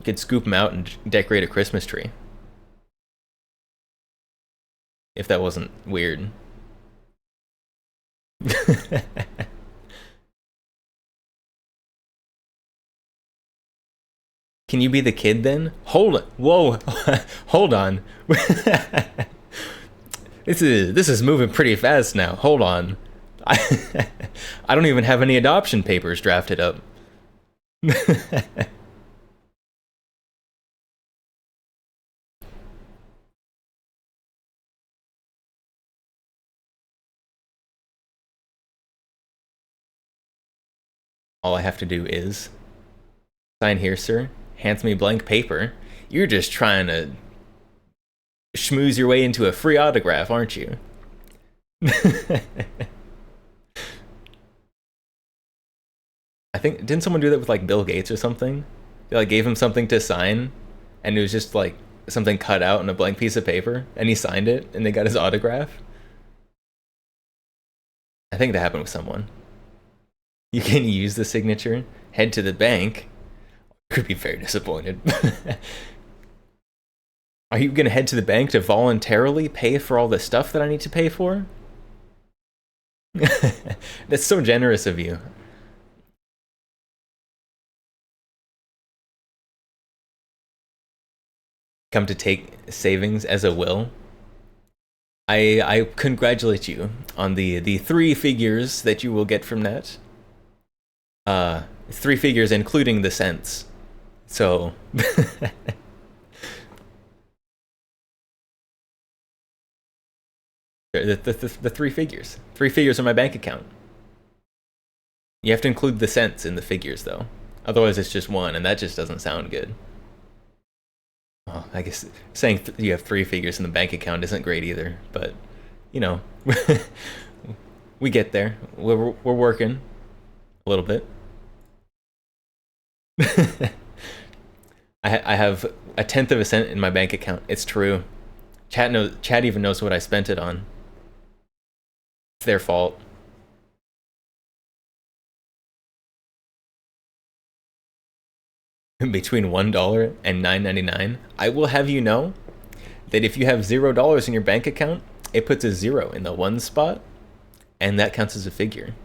You could scoop them out and decorate a Christmas tree. If that wasn't weird. Can you be the kid then? Hold on. Whoa. Hold on. This is moving pretty fast now. Hold on. I don't even have any adoption papers drafted up. All I have to do is sign here, sir. Hands me blank paper. You're just trying to schmooze your way into a free autograph, aren't you? I think, didn't someone do that with like Bill Gates or something? They like gave him something to sign, and it was just like something cut out on a blank piece of paper, and he signed it, and they got his autograph. I think that happened with someone. You can use the signature, head to the bank. Could be very disappointed. Are you gonna head to the bank to voluntarily pay for all the stuff that I need to pay for? That's so generous of you. Come to take savings as a will. I congratulate you on the 3 figures that you will get from that. 3 figures including the cents. So the 3 figures. 3 figures on my bank account. You have to include the cents in the figures though. Otherwise it's just 1, and that just doesn't sound good. Oh, I guess saying you have 3 figures in the bank account isn't great either, but you know, we get there. We're working a little bit. I have 1/10 of a cent in my bank account. It's true. Chat even knows what I spent it on. It's their fault. Between $1 and $9.99, I will have you know that if you have $0 in your bank account, it puts a 0 in the 1 spot, and that counts as a figure.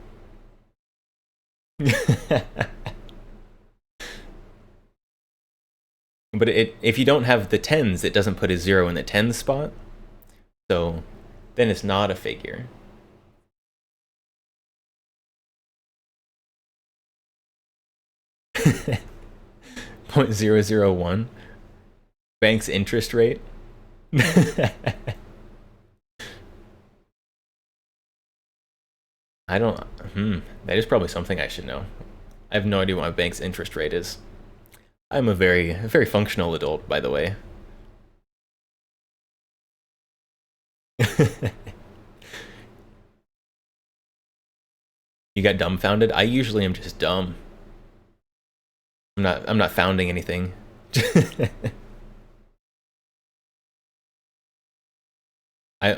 But if you don't have the 10s, it doesn't put a 0 in the 10 spot, so then it's not a figure. .001 bank's interest rate. I don't. That is probably something I should know. I have no idea what my bank's interest rate is. I'm a very functional adult, by the way. You got dumbfounded? I usually am just dumb. I'm not founding anything. I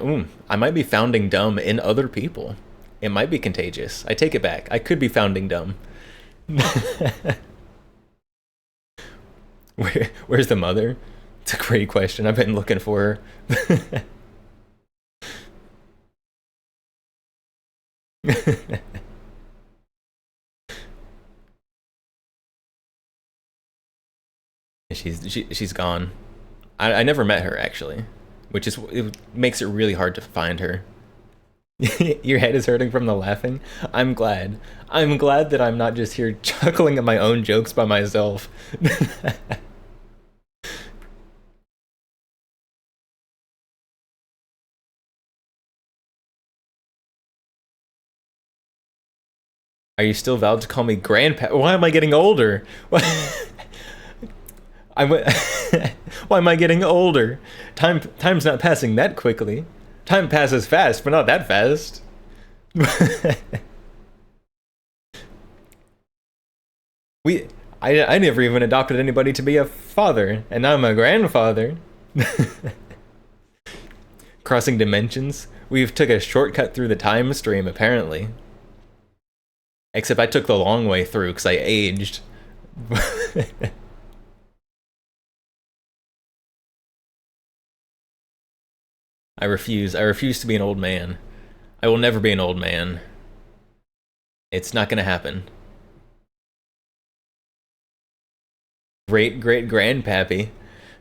might be founding dumb in other people. It might be contagious. I take it back. I could be founding dumb. Where's the mother? It's a great question. I've been looking for her. She's gone. I never met her actually, which is it makes it really hard to find her. Your head is hurting from the laughing? I'm glad. I'm glad that I'm not just here chuckling at my own jokes by myself. Are you still valid to call me grandpa? Why am I getting older? Why am I getting older? Time's not passing that quickly. Time passes fast, but not that fast. I never even adopted anybody to be a father, and now I'm a grandfather. Crossing dimensions. We've took a shortcut through the time stream, apparently. Except I took the long way through because I aged. I refuse to be an old man. I will never be an old man. It's not gonna happen. Great grandpappy.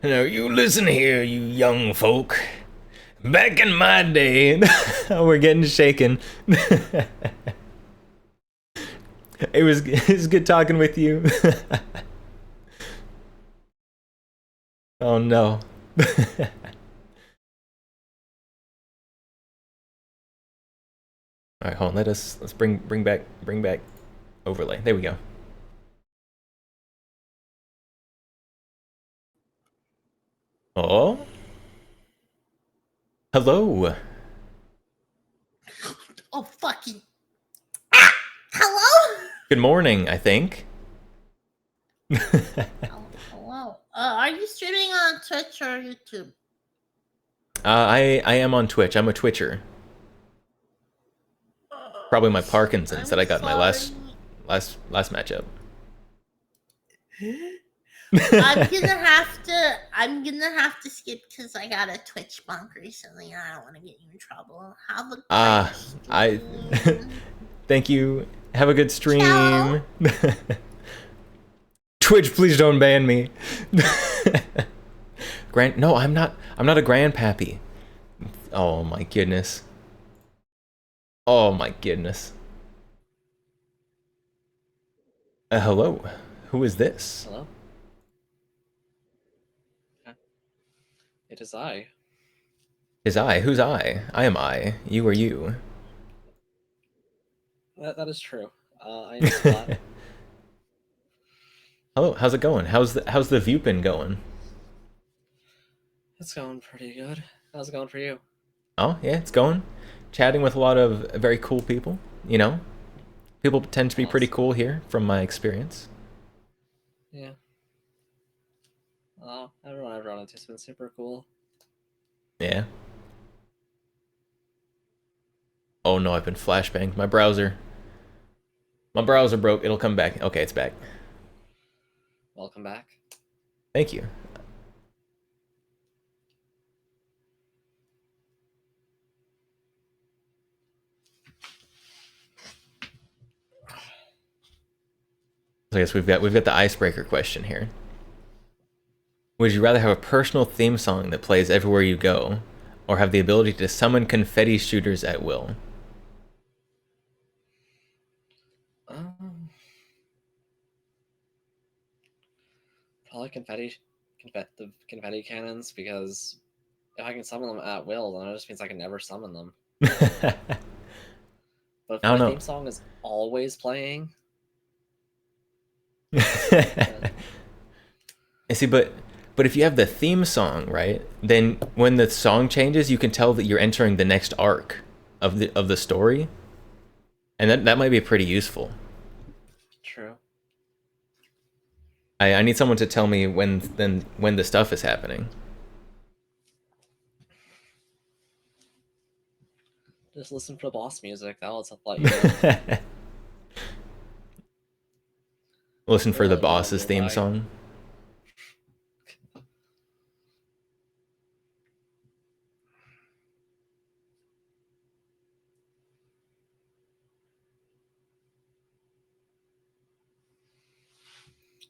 Now you listen here, you young folk. Back in my day, we're getting shaken. It was good talking with you. Oh no. All right, hold on. Let's bring back overlay. There we go. Oh. Hello. Oh fucking. Ah! Hello. Good morning, I think. Hello. Are you streaming on Twitch or YouTube? I am on Twitch. I'm a Twitcher. Probably my Parkinson's that I got in my last matchup. I'm gonna have to skip because I got a Twitch bump recently and I don't want to get you in trouble. Have a thank you. Have a good stream. Twitch, please don't ban me. No, I'm not a grandpappy. Oh my goodness. Oh my goodness. Hello. Who is this? Hello. It is I. Is I? Who's I? I am I. You are you. That is true. I am Scott. Hello. How's it going? How's the Vupin going? It's going pretty good. How's it going for you? Oh yeah, it's going. Chatting with a lot of very cool people. You know, people tend to be pretty cool here, from my experience. Yeah. Oh, everyone I've run into has been super cool. Yeah. Oh no, I've been flashbanged. My browser broke. It'll come back. Okay, it's back. Welcome back. Thank you. So I guess we've got the icebreaker question here. Would you rather have a personal theme song that plays everywhere you go, or have the ability to summon confetti shooters at will? Probably the confetti cannons, because if I can summon them at will, then it just means I can never summon them. But if my theme song is always playing. See, but if you have the theme song, right, then when the song changes, you can tell that you're entering the next arc of the story. And that might be pretty useful. True. I need someone to tell me when the stuff is happening. Just listen for the boss music. That'll let you know. Listen for the boss's theme song.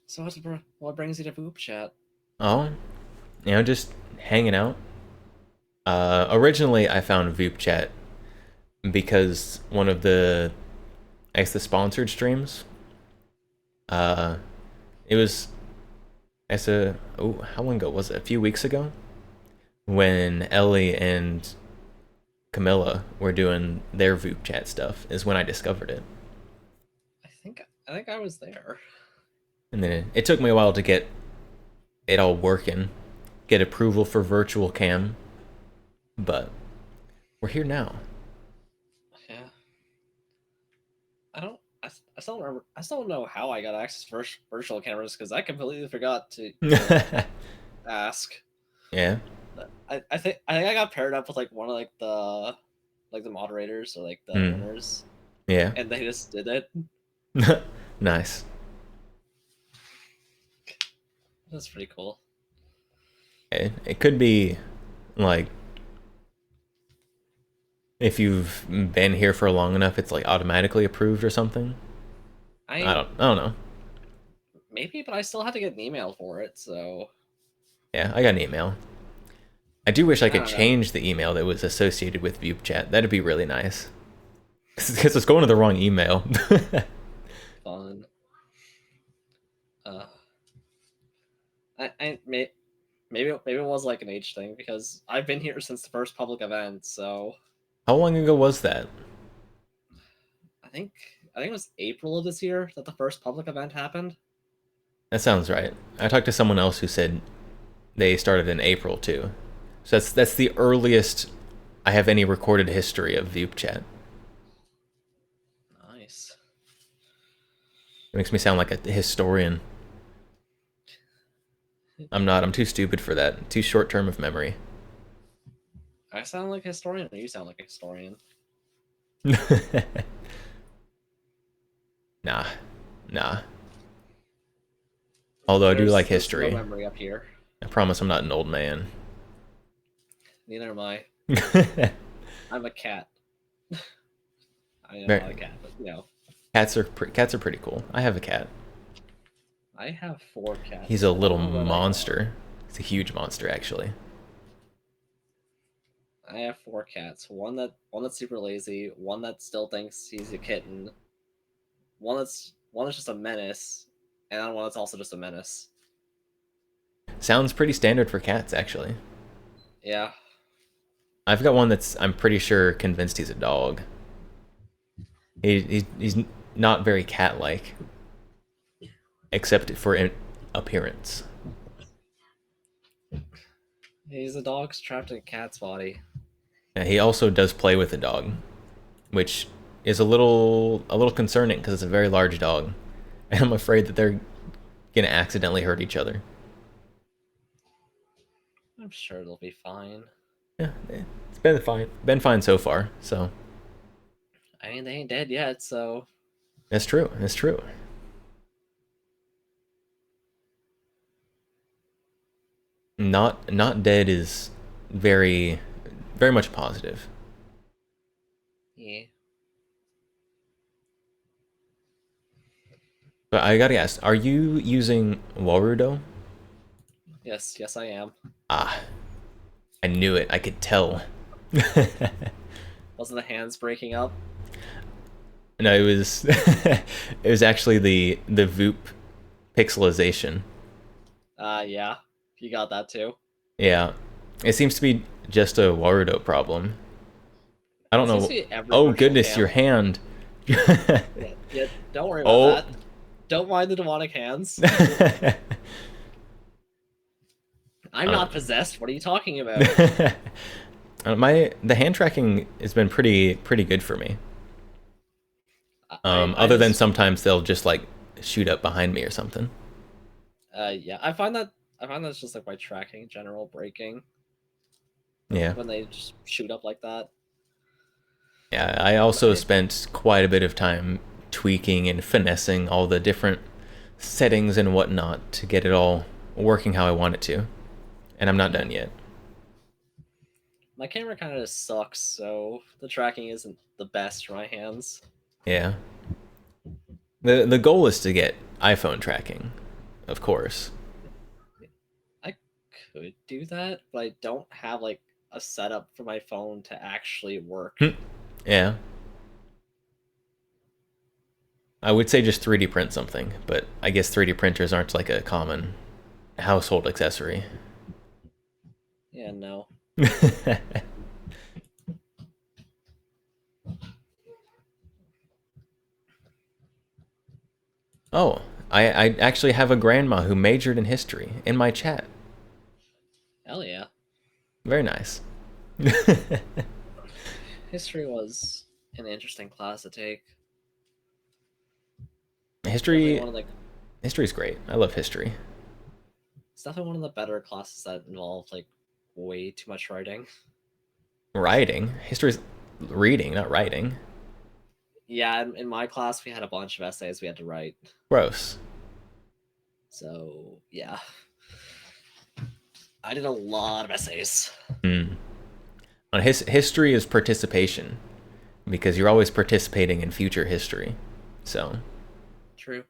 So what brings you to Vupechat? Oh, just hanging out. Originally, I found Vupechat because one of the sponsored streams. It was how long ago was it? A few weeks ago, when Ellie and Camilla were doing their Vupechat stuff, is when I discovered it. I think I was there. And then it took me a while to get it all working, get approval for virtual cam, but we're here now. Yeah. I still don't remember. I still don't know how I got access to virtual cameras because I completely forgot to ask. Yeah. I think I got paired up with like one of the moderators or like the owners. Yeah. And they just did it. Nice. That's pretty cool. It could be like if you've been here for long enough, it's like automatically approved or something. I don't know. Maybe, but I still had to get an email for it, so. Yeah, I got an email. I do wish I could change the email that was associated with Vupechat. That'd be really nice. Because it's going to the wrong email. Fun. Maybe it was like an age thing because I've been here since the first public event, so. How long ago was that? I think it was April of this year that the first public event happened. That sounds right. I talked to someone else who said they started in April too. So that's the earliest I have any recorded history of Vupechat. Nice. It makes me sound like a historian. I'm not. I'm too stupid for that. Too short term of memory. I sound like a historian, or you sound like a historian? Nah. Although I do like history. No memory up here. I promise I'm not an old man. Neither am I. I'm a cat. I'm not a cat, but you know. Cats are pretty cool. I have a cat. I have 4 cats. He's a little monster. He's a huge monster, actually. I have 4 cats. One that's super lazy. One that still thinks he's a kitten. One that's just a menace, and one that's also just a menace. Sounds pretty standard for cats, actually. Yeah. I've got one that's, I'm pretty sure, convinced he's a dog. He's not very cat-like, except for appearance. He's a dog trapped in a cat's body. Yeah, he also does play with a dog, which is a little concerning because it's a very large dog, and I'm afraid that they're gonna accidentally hurt each other. I'm sure they'll be fine. Yeah, it's been fine so far. So. I mean, they ain't dead yet, so. That's true. Not dead is very much positive. Yeah. But I gotta ask, are you using Warudo? Yes, I am. Ah, I knew it. I could tell. Wasn't the hands breaking up? No, it was it was actually the Voop pixelization. Yeah, you got that too. Yeah, it seems to be just a Warudo problem. I don't know. Oh goodness, your hand. yeah, don't worry about that. Don't mind the demonic hands. I'm not possessed. What are you talking about? The hand tracking has been pretty good for me. Other than sometimes they'll just like shoot up behind me or something. Yeah, I find that's just like my tracking general breaking. Yeah. When they just shoot up like that. Yeah, I also spent quite a bit of time tweaking and finessing all the different settings and whatnot to get it all working how I want it to. And I'm not done yet. My camera kind of just sucks, so the tracking isn't the best for my hands. Yeah. The goal is to get iPhone tracking, of course. I could do that, but I don't have like a setup for my phone to actually work. Yeah. I would say just 3D print something, but I guess 3D printers aren't like a common household accessory. Yeah, no. Oh, I actually have a grandma who majored in history in my chat. Hell yeah. Very nice. History was an interesting class to take. History's great. I love history. It's definitely one of the better classes that involve like way too much writing. Writing? History's reading, not writing. Yeah, in my class we had a bunch of essays we had to write. Gross. So yeah, I did a lot of essays. On history is participation, because you're always participating in future history. So. True.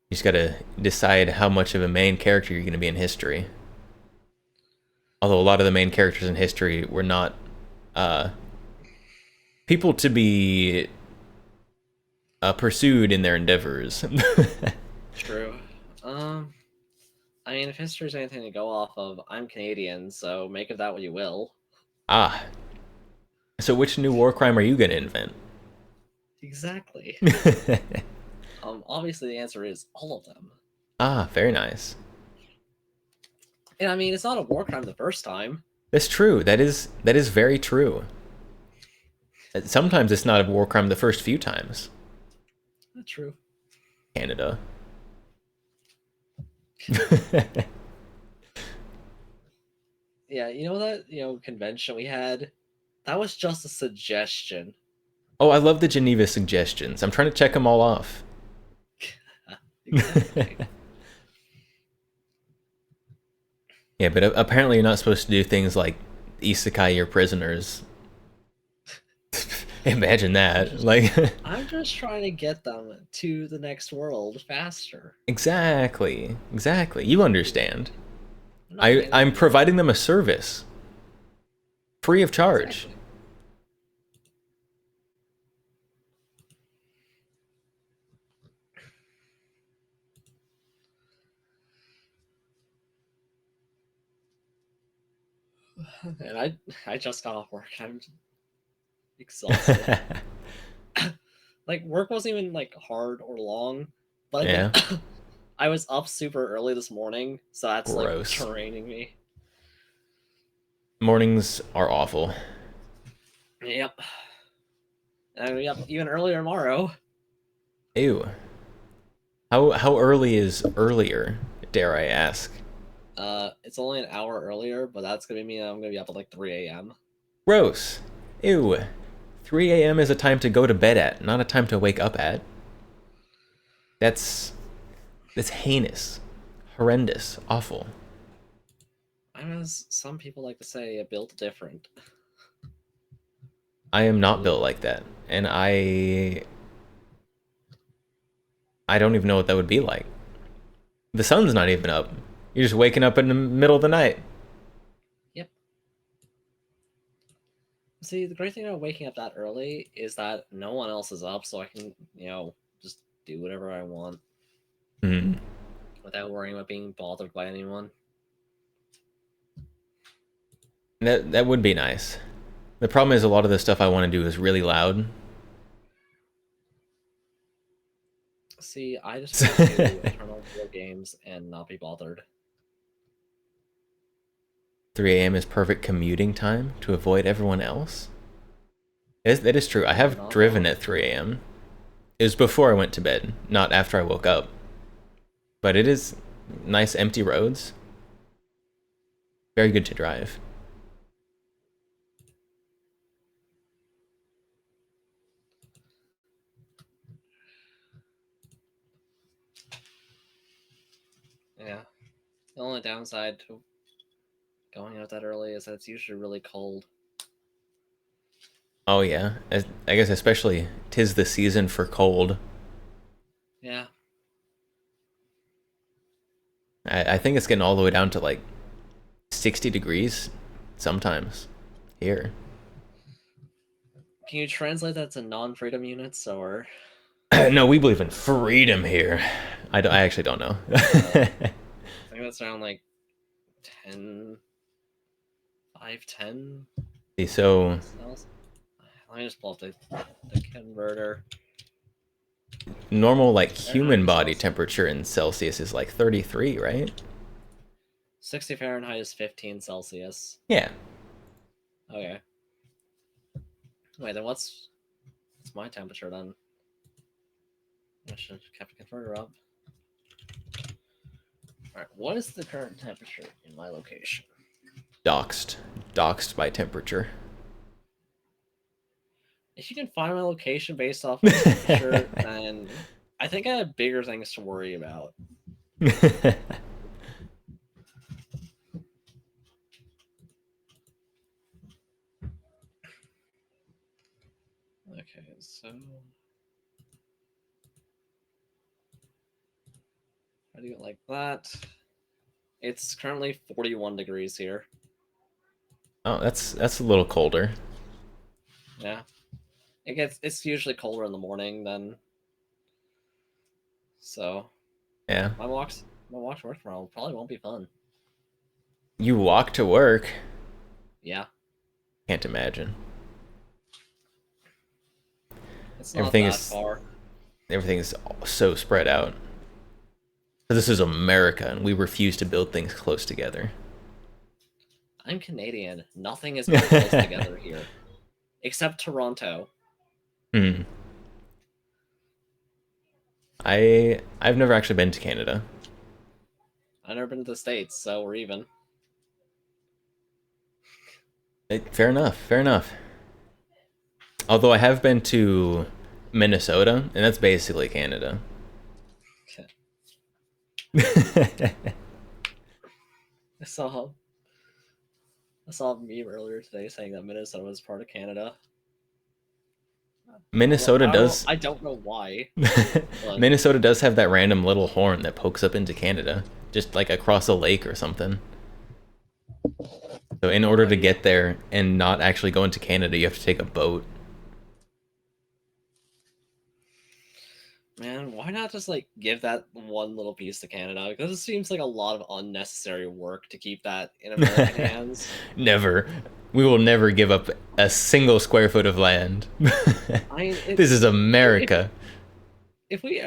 You just gotta decide how much of a main character you're gonna be in history. Although a lot of the main characters in history were not people to be pursued in their endeavors. True. I mean, if history's anything to go off of, I'm Canadian, so make of that what you will. Ah. So which new war crime are you gonna invent? Exactly. Obviously the answer is all of them. Ah, very nice. And I mean, it's not a war crime the first time. That's true. That is very true. Sometimes it's not a war crime the first few times. That's true. Canada. Yeah, you know that convention we had? That was just a suggestion. Oh, I love the Geneva suggestions. I'm trying to check them all off. Exactly. Yeah, but apparently you're not supposed to do things like isekai your prisoners. Imagine that. I'm just trying to get them to the next world faster. Exactly. You understand. I'm providing them a service. Free of charge. And I just got off work. I'm exhausted. Like work wasn't even like hard or long, but yeah. I was up super early this morning, so that's Gross. like training me. Mornings are awful. Yep. And yep, even earlier tomorrow. Ew. How early is earlier, dare I ask? It's only an hour earlier, but that's gonna mean I'm gonna be up at like 3 a.m. Gross. Ew. 3 a.m. is a time to go to bed at, not a time to wake up at. That's heinous. Horrendous. Awful. As some people like to say, built different. I am not built like that, and I don't even know what that would be like. The sun's not even up. You're just waking up in the middle of the night. Yep. See, the great thing about waking up that early is that no one else is up, so I can, just do whatever I want. Without worrying about being bothered by anyone. That would be nice. The problem is a lot of the stuff I want to do is really loud. See, I just want to do eternal video games and not be bothered. 3 a.m. is perfect commuting time to avoid everyone else? That is true. I have driven at 3 a.m. It was before I went to bed, not after I woke up. But it is nice empty roads. Very good to drive. Yeah. The only downside to going out that early is that it's usually really cold. Oh yeah, I guess especially 'tis the season for cold. Yeah. I think it's getting all the way down to like 60 degrees sometimes here. Can you translate that to non-freedom units or? No, we believe in freedom here. I actually don't know. I think that's around like 10, 510. So let me just pull up the converter. Normal like human body temperature in Celsius is like 33, right? 60 Fahrenheit is 15 Celsius. Yeah. Okay. Wait, then what's my temperature then? I should have kept the converter up. Alright, what is the current temperature in my location? Doxed by temperature. If you can find my location based off of temperature, then I think I have bigger things to worry about. Okay, so how do you get like that? It's currently 41 degrees here. Oh, that's a little colder. Yeah. It's usually colder in the morning then. So yeah. My walk to work tomorrow probably won't be fun. You walk to work? Yeah. Can't imagine. It's not that far. Everything is so spread out. This is America, and we refuse to build things close together. I'm Canadian. Nothing is built close together here, except Toronto. I've never actually been to Canada. I've never been to the States, so we're even. Fair enough. Fair enough. Although I have been to Minnesota, and that's basically Canada. I saw a meme earlier today saying that Minnesota was part of Canada. Minnesota does. I don't know why. Minnesota does have that random little horn that pokes up into Canada, just like across a lake or something. So in order to get there and not actually go into Canada, you have to take a boat. Man, why not just like give that one little piece to Canada? Because it seems like a lot of unnecessary work to keep that in American hands. Never. We will never give up a single square foot of land. This is America. If we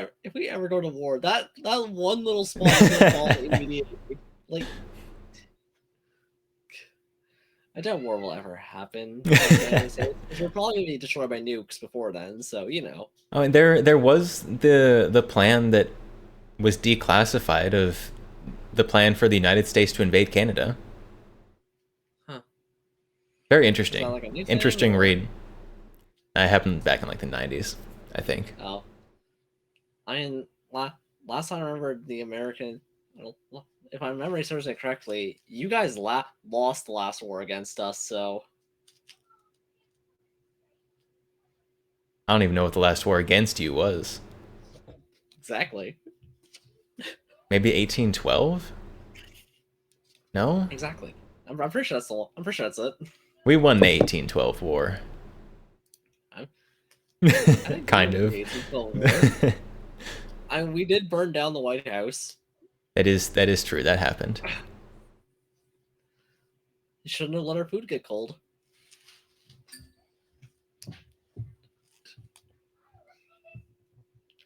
ever go to war, that one little spot is gonna fall immediately. Like, I doubt war will ever happen. We're probably gonna be destroyed by nukes before then, so you know. Oh, and there was the plan that was declassified of the plan for the United States to invade Canada. Huh. Very interesting. Like interesting read. It happened back in like the 90s, I think. Oh. I mean, last time I remember the American, if my memory serves it correctly, you guys lost the last war against us, so. I don't even know what the last war against you was. Exactly. Maybe 1812? No? Exactly. I'm pretty sure that's it. We won the 1812 war. Kind of. We did burn down the White House. That is true. That happened. You shouldn't have let our food get cold.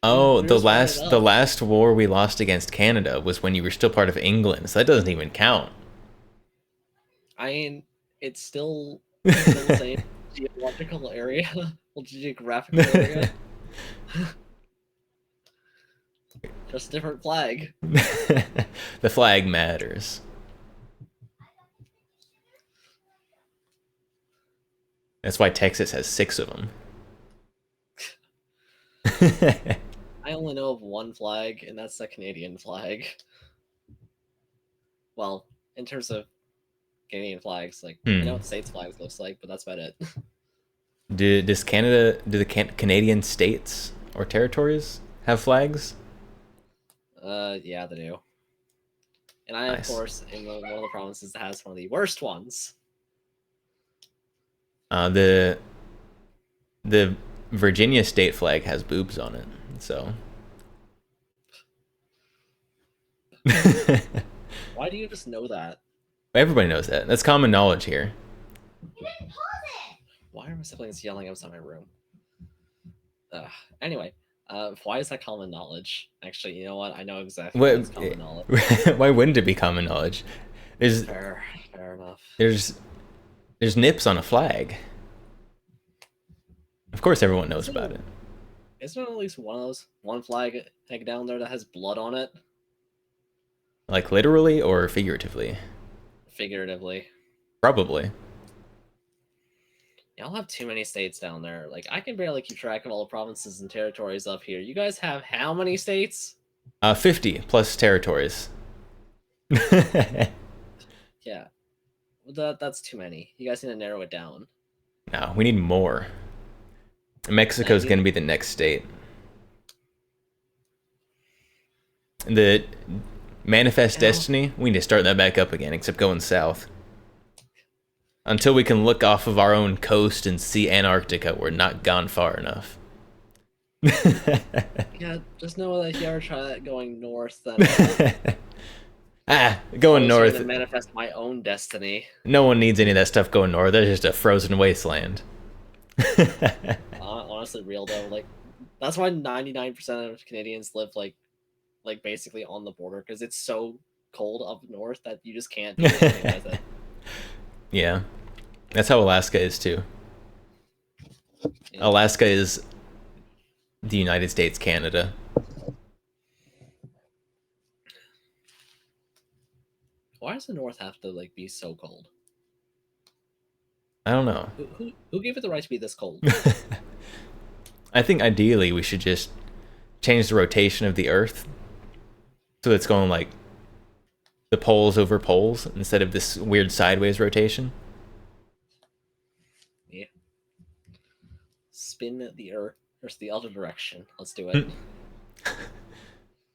Oh, the last war we lost against Canada was when you were still part of England, so that doesn't even count. I mean, it's still the same. Geological area? Well, geographical area? Just a different flag. The flag matters. That's why Texas has 6 of them. I only know of one flag, and that's the Canadian flag. Well, in terms of Canadian flags, like I know what states' flags looks like, but that's about it. Do the Canadian states or territories have flags? Yeah, they do. And I, Nice. of course, in one of the provinces that has one of the worst ones. The Virginia state flag has boobs on it, so. Why do you just know that? Everybody knows that. That's common knowledge here. Why are my siblings yelling outside my room? Anyway, why is that common knowledge? Actually, you know what? I know exactly why it's common knowledge. Why wouldn't it be common knowledge? Fair enough. There's nips on a flag. Of course, everyone knows about it. Isn't there at least one flag hanging down there that has blood on it? Like literally or figuratively? Figuratively. Probably. Y'all have too many states down there. Like, I can barely keep track of all the provinces and territories up here. You guys have how many states? 50 plus territories. Yeah. That's too many. You guys need to narrow it down. No, we need more. Mexico's going to be the next state. The Manifest Destiny, we need to start that back up again, except going south. Until we can look off of our own coast and see Antarctica, we're not gone far enough. Yeah, just know that if you ever try that going north, then going north. To manifest my own destiny. No one needs any of that stuff going north. That's just a frozen wasteland. Honestly, real though, like that's why 99% of Canadians live like basically on the border, because it's so cold up north that you just can't do anything with it. Yeah, that's how Alaska is too. Yeah. Alaska is the United States, Canada. Why does the North have to like be so cold? I don't know. Who gave it the right to be this cold? I think ideally we should just change the rotation of the Earth so it's going like the poles over poles instead of this weird sideways rotation. Yeah. Spin the Earth versus the other direction. Let's do it.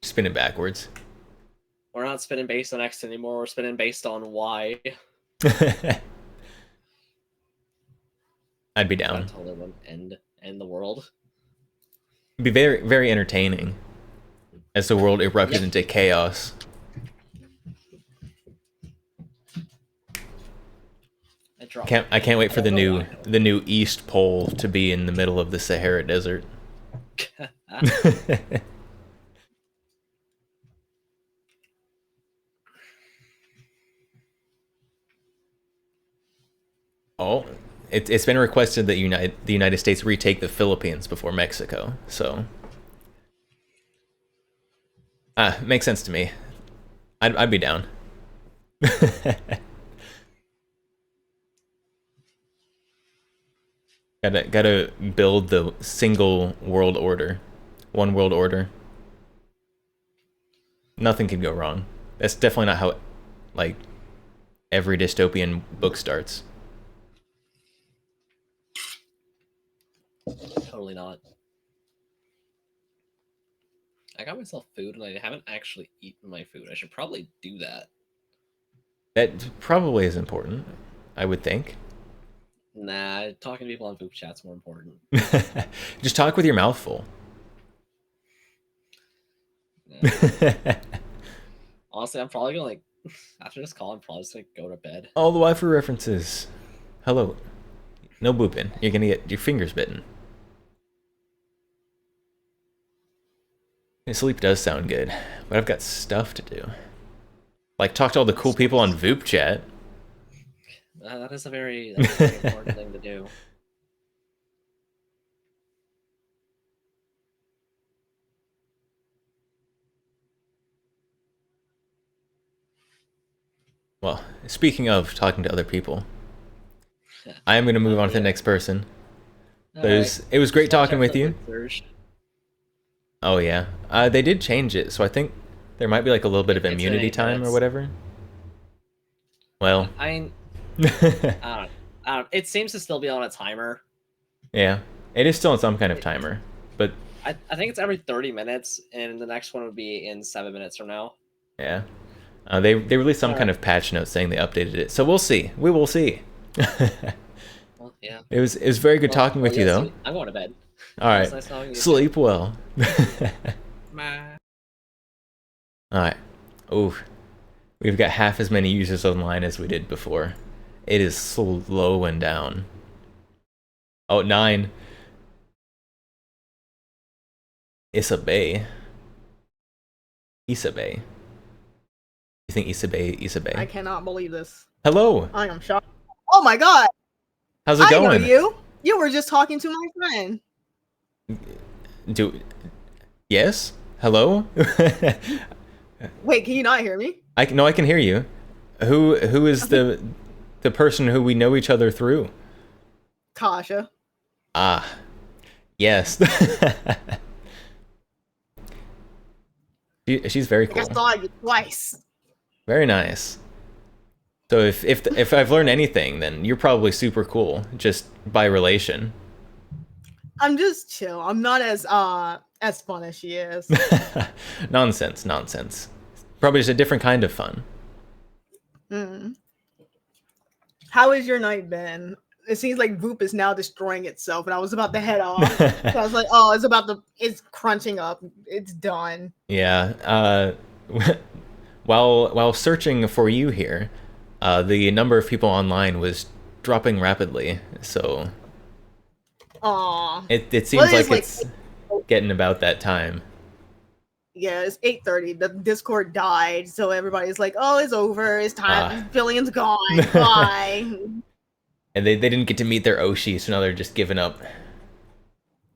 Spin it backwards. We're not spinning based on X anymore. We're spinning based on Y. I'd be down. That totally wouldn't end the world. It'd be very, very entertaining as the world erupted into chaos. I can't wait for the new East Pole to be in the middle of the Sahara Desert. Oh, it's been requested that the United States retake the Philippines before Mexico, so makes sense to me. I'd be down. Gotta build the single world order, one world order. Nothing could go wrong. That's definitely not how, like, every dystopian book starts. Totally not. I got myself food and I haven't actually eaten my food. I should probably do that. That probably is important, I would think. Nah, talking to people on Vupechat's more important. Just talk with your mouth full. Yeah. Honestly, I'm probably gonna after this call, I'm probably just gonna go to bed. All the waifu references. Hello. No booping. You're gonna get your fingers bitten. Sleep does sound good, but I've got stuff to do. Like talk to all the cool people on Vupechat. That is a very important thing to do. Well, speaking of talking to other people, I am going to move on to the next person. It was great talking with you. Oh yeah, they did change it, so I think there might be like a little bit of immunity time or whatever. Well, I don't know. It seems to still be on a timer. Yeah, it is still on some kind of timer, but I think it's every 30 minutes, and the next one would be in 7 minutes from now. Yeah, they released some kind of patch note saying they updated it, so we'll see. We will see. Well, yeah. It was very good talking with you though. I'm going to bed. All right, Nice talking to you. Sleep well. Bye. All right. Ooh, we've got half as many users online as we did before. It is slowing down. Oh, 9. Isabe. You think Isabe? I cannot believe this. Hello. I am shocked. Oh my god. How's it going? I know you. You were just talking to my friend. Yes? Hello? Wait, can you not hear me? I can hear you. Who is the person who we know each other through? Kasha. Ah. Yes. She's very cool. I saw you twice. Very nice. So if I've learned anything, then you're probably super cool, just by relation. I'm just chill. I'm not as fun as she is. Nonsense. Probably just a different kind of fun. How has your night been? It seems like Voop is now destroying itself, and I was about to head off. So I was like, oh, it's crunching up. It's done. Yeah. While searching for you here, the number of people online was dropping rapidly. So it seems like it's getting about that time. Yeah, it's 8:30. The Discord died, so everybody's like, "Oh, it's over. It's time. Billion's gone. Bye." And they didn't get to meet their Oshi, so now they're just giving up.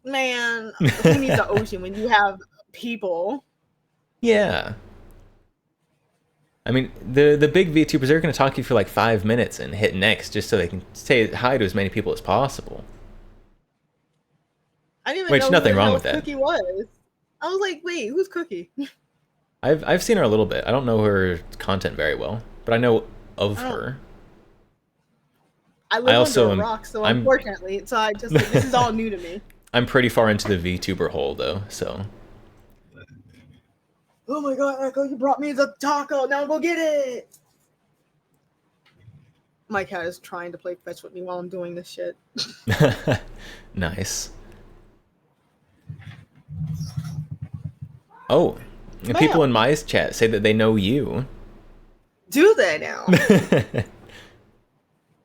Man, who needs an ocean when you have people? Yeah. I mean, the big VTubers, they're going to talk to you for like 5 minutes and hit next just so they can say hi to as many people as possible. I didn't even Which know nothing who wrong the with that. Cookie was. I was like, wait, who's Cookie? I've seen her a little bit. I don't know her content very well, but I know of her. I live also under a rock, so unfortunately, so I just like, this is all new to me. I'm pretty far into the VTuber hole though, so. Oh my god, Echo, you brought me the taco. Now go get it. My cat is trying to play fetch with me while I'm doing this shit. Nice. Oh, the people in my chat say that they know you. Do they now?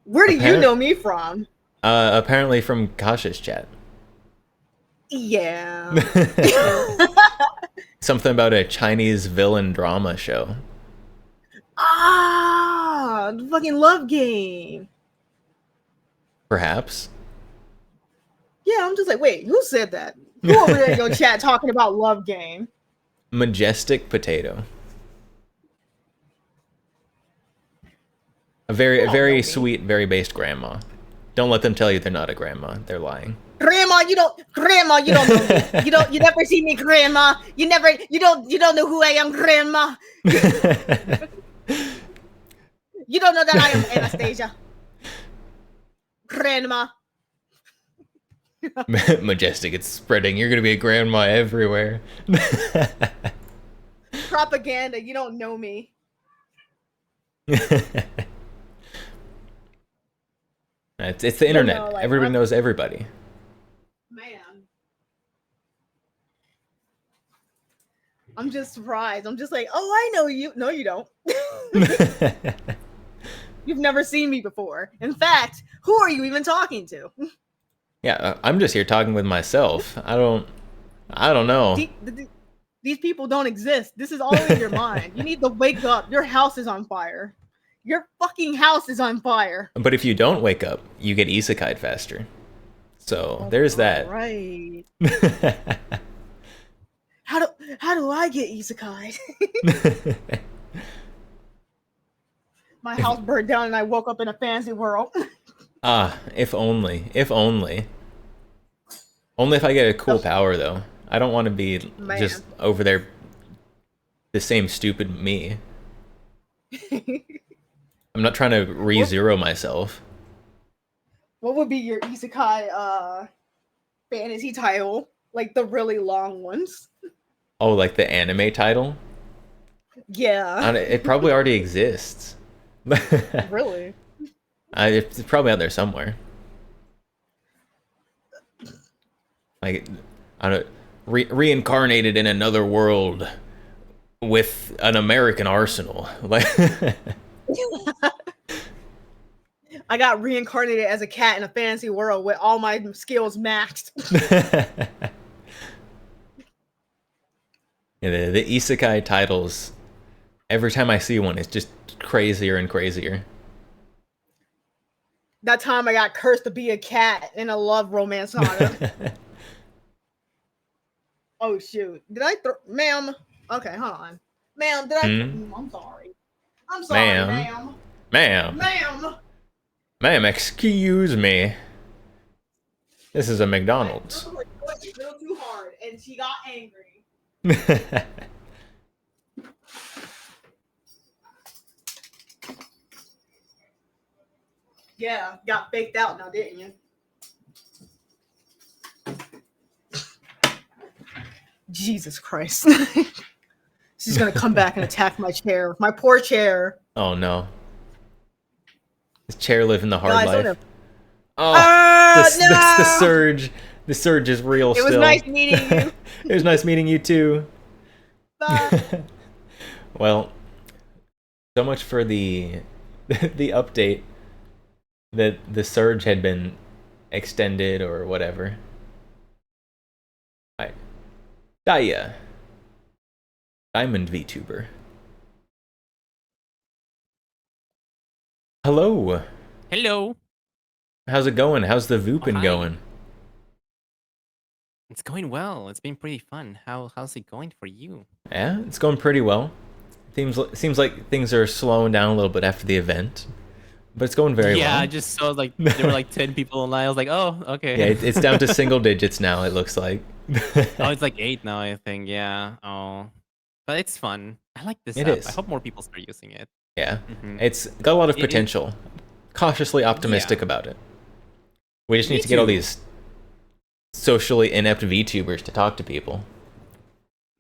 Where do you know me from? Apparently from Kasha's chat. Yeah. Something about a Chinese villain drama show. The fucking Love Game. Perhaps. Yeah, I'm just like, wait, who said that? Who over there in your chat talking about Love Game? Majestic Potato. A very sweet, very based grandma. Don't let them tell you they're not a grandma. They're lying. Grandma, you don't know me. You never see me, Grandma. You don't know who I am, Grandma. You don't know that I am Anastasia. Grandma. Majestic, it's spreading. You're gonna be a grandma everywhere. Propaganda, you don't know me. It's the internet. No, like, Everybody knows everybody. Man. I'm just surprised. I'm just like, oh, I know you. No, you don't. You've never seen me before. In fact, who are you even talking to? Yeah, I'm just here talking with myself. I don't know. These people don't exist. This is all in your mind. You need to wake up. Your house is on fire. Your fucking house is on fire. But if you don't wake up, you get isekai'd faster. So there's that. Right. How do I get isekai'd? My house burned down and I woke up in a fantasy world. Ah, if only. If only. Only if I get a cool power, though. I don't want to be just over there the same stupid me. I'm not trying to re-zero myself. What would be your isekai fantasy title? Like the really long ones? Oh, like the anime title? Yeah. It probably already exists. Really? It's probably out there somewhere. Like, I don't reincarnated in another world with an American arsenal. Like, I got reincarnated as a cat in a fantasy world with all my skills maxed. Yeah, the isekai titles, every time I see one, it's just crazier and crazier. That time I got cursed to be a cat in a love romance saga. Oh shoot. Did I throw ma'am? Okay, hold on. Ma'am, did I I'm sorry. I'm sorry, ma'am. Ma'am. Ma'am. Ma'am, excuse me. This is a McDonald's. I threw a little too hard and she got angry. Yeah, got faked out now, didn't you? Jesus Christ. She's gonna come back and attack my chair. My poor chair. Oh no. This chair living the hard Guys, life. Oh, the surge. The surge is real It was still. nice meeting you. It was nice meeting you too. Bye. Well, so much for the update that the surge had been extended or whatever. Alright. Daya. Diamond VTuber. Hello. Hello. How's it going? How's the Vupin going? It's going well. It's been pretty fun. How's it going for you? Yeah, it's going pretty well. Seems like things are slowing down a little bit after the event, but it's going very well. Yeah, I just saw like there were like 10 people online. I was like, oh, okay. Yeah, it's down to single digits now. It looks like. Oh, it's like 8 now, I think. Yeah. Oh, but it's fun. I like this It app. is. I hope more people start using it. Yeah, it's got a lot of potential. Cautiously optimistic Yeah. about it. We just Me need to get all too. these socially inept VTubers to talk to people.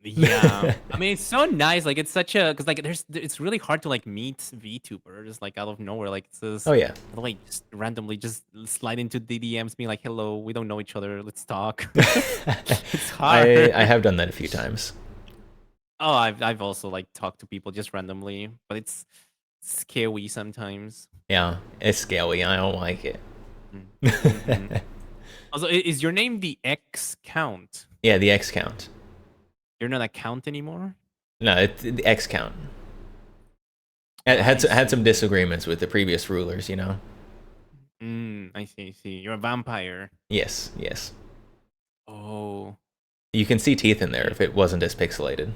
Yeah, I mean it's so nice. Like it's such a because like it's really hard to like meet VTubers like out of nowhere. Like it's just, Oh, yeah. like just randomly just slide into DDMs being like, hello, we don't know each other, let's talk. It's hard. I have done that a few times. Oh, I've also like talked to people just randomly, but it's scary sometimes. Yeah, it's scaly. I don't like it. Mhm. Also, is your name the X count? Yeah, the X count. You're not a count anymore? No, it's the X count. Had some disagreements with the previous rulers, you know. I see. You're a vampire. Yes, yes. Oh. You can see teeth in there if it wasn't as pixelated.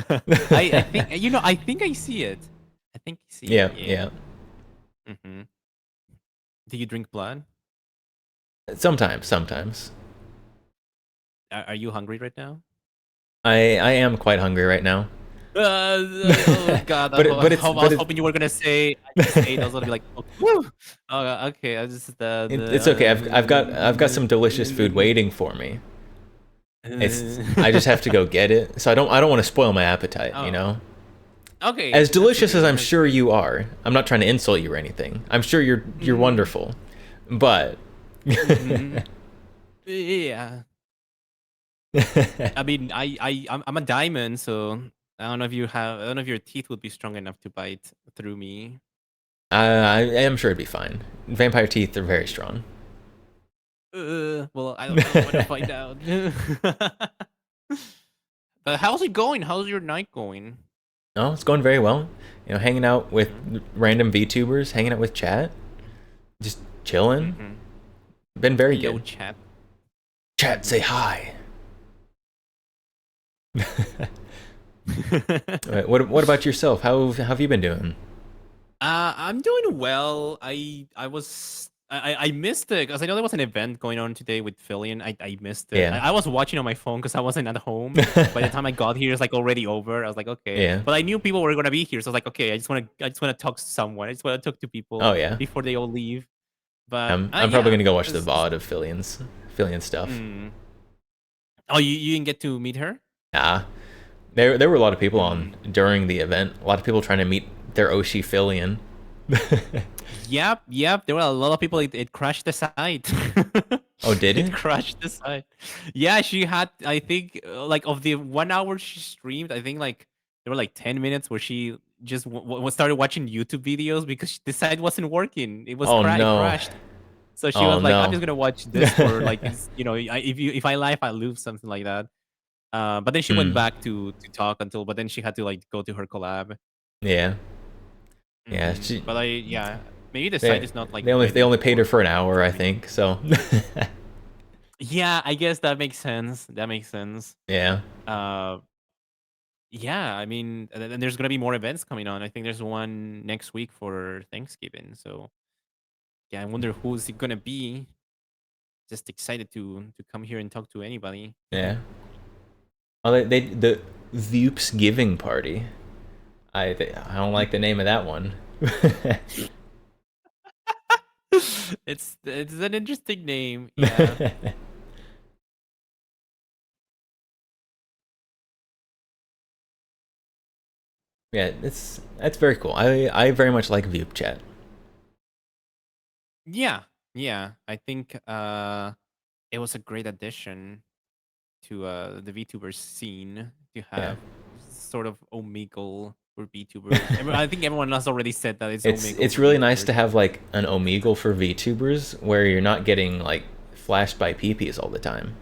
I think I think I see it. I think I see Yeah, it. yeah. Mm-hmm. Do you drink blood? Sometimes. Are you hungry right now? I am quite hungry right now. Oh God! But I was it's hoping you were gonna say. I just ate. I was gonna be like, oh, woo! Oh, okay. I just it's okay. I've got some delicious food waiting for me. I just have to go get it. So I don't want to spoil my appetite, you know. Okay. As delicious as I'm sure you are, I'm not trying to insult you or anything. I'm sure you're wonderful, but yeah. I mean, I'm a diamond, so I don't know if your teeth would be strong enough to bite through me. I am sure it'd be fine. Vampire teeth are very strong. Well, I don't want to find out. But how's it going? How's your night going? No, it's going very well. You know, hanging out with random VTubers, hanging out with chat, just chilling. Been very Hello, good. chat. Chat, say hi. What about yourself? How have you been doing? I'm doing well. I missed it because I know there was an event going on today with Fillion. I missed it. Yeah. I was watching on my phone because I wasn't at home. By the time I got here, it's like already over. I was like, okay. Yeah. But I knew people were gonna be here, so I was like, okay. I just wanna talk to someone. I just wanna talk to people. Oh, yeah. Before they all leave. But I'm probably yeah, gonna go watch the VOD of Fillion stuff. Oh, you didn't get to meet her? Nah. There were a lot of people on during the event. A lot of people trying to meet their Oshi Fillion. Yep. There were a lot of people. It crashed the site. Oh, did it? It crashed the site. Yeah, she had. I think like of the 1 hour she streamed, I think like there were like 10 minutes where she just started watching YouTube videos because the site wasn't working. It was Oh, it no. crashed. So she Oh, was like, "I'm no. just gonna watch this for like if I laugh, I lose," something like that. But then she went back to talk until. But then she had to like go to her collab. Yeah. Yeah. But maybe the site is not like they only paid her for an hour, I think. So. Yeah, I guess that makes sense. Yeah. Yeah, I mean, and there's gonna be more events coming on. I think there's one next week for Thanksgiving. So yeah, I wonder who's it gonna be. Just excited to come here and talk to anybody. Yeah. Well, the Vupes giving party. I don't like the name of that one. It's an interesting name. Yeah. Yeah, that's very cool. I very much like Vupechat. Yeah. I think it was a great addition to the VTuber scene to have sort of Omegle for VTubers. I think everyone else already said that it's Omegle. It's really nice to have like an Omegle for VTubers where you're not getting like flashed by PPs all the time.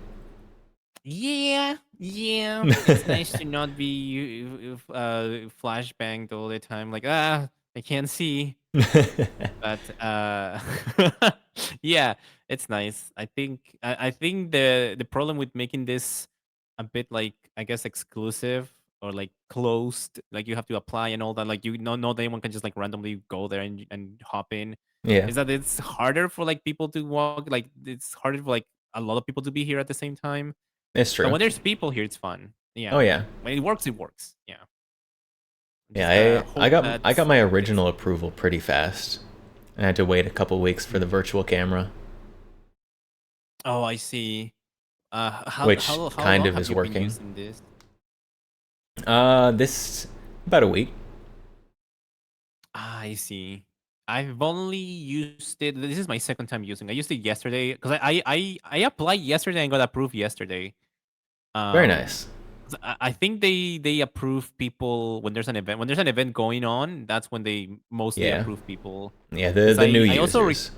Yeah. It's nice to not be flashbanged all the time. Like I can't see. But yeah, it's nice. I think the problem with making this a bit like I guess exclusive or like closed, like you have to apply and all that. Like not anyone can just like randomly go there and hop in. Yeah. Is that it's harder for like people to walk. Like it's harder for like a lot of people to be here at the same time. It's true. But when there's people here, it's fun. Yeah. Oh yeah. When it works, it works. Yeah. Yeah, I got my original approval pretty fast. I had to wait a couple weeks for the virtual camera. Oh, I see. Which how kind long of have is you been working. using this? This about a week. I see. I've only used it. This is my second time using. I used it yesterday because I applied yesterday and got approved yesterday. Very nice. I think they approve people when there's an event. When there's an event going on, that's when they mostly Yeah. approve people. Yeah, the new I also users.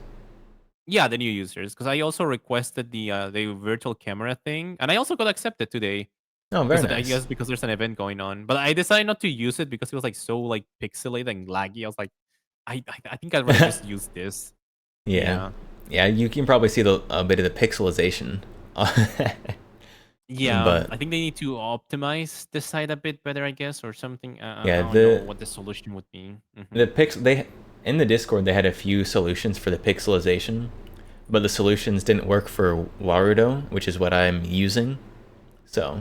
yeah, the new users. Because I also requested the virtual camera thing, and I also got accepted today. Oh, very I nice. guess because there's an event going on. But I decided not to use it because it was like so like pixelated and laggy. I was like, I think I'd rather just use this. Yeah. Yeah, you can probably see a bit of the pixelization. Yeah, But I think they need to optimize the site a bit better, I guess, or something. I yeah, don't know what the solution would be. they in the Discord they had a few solutions for the pixelization, but the solutions didn't work for Warudo, which is what I'm using. So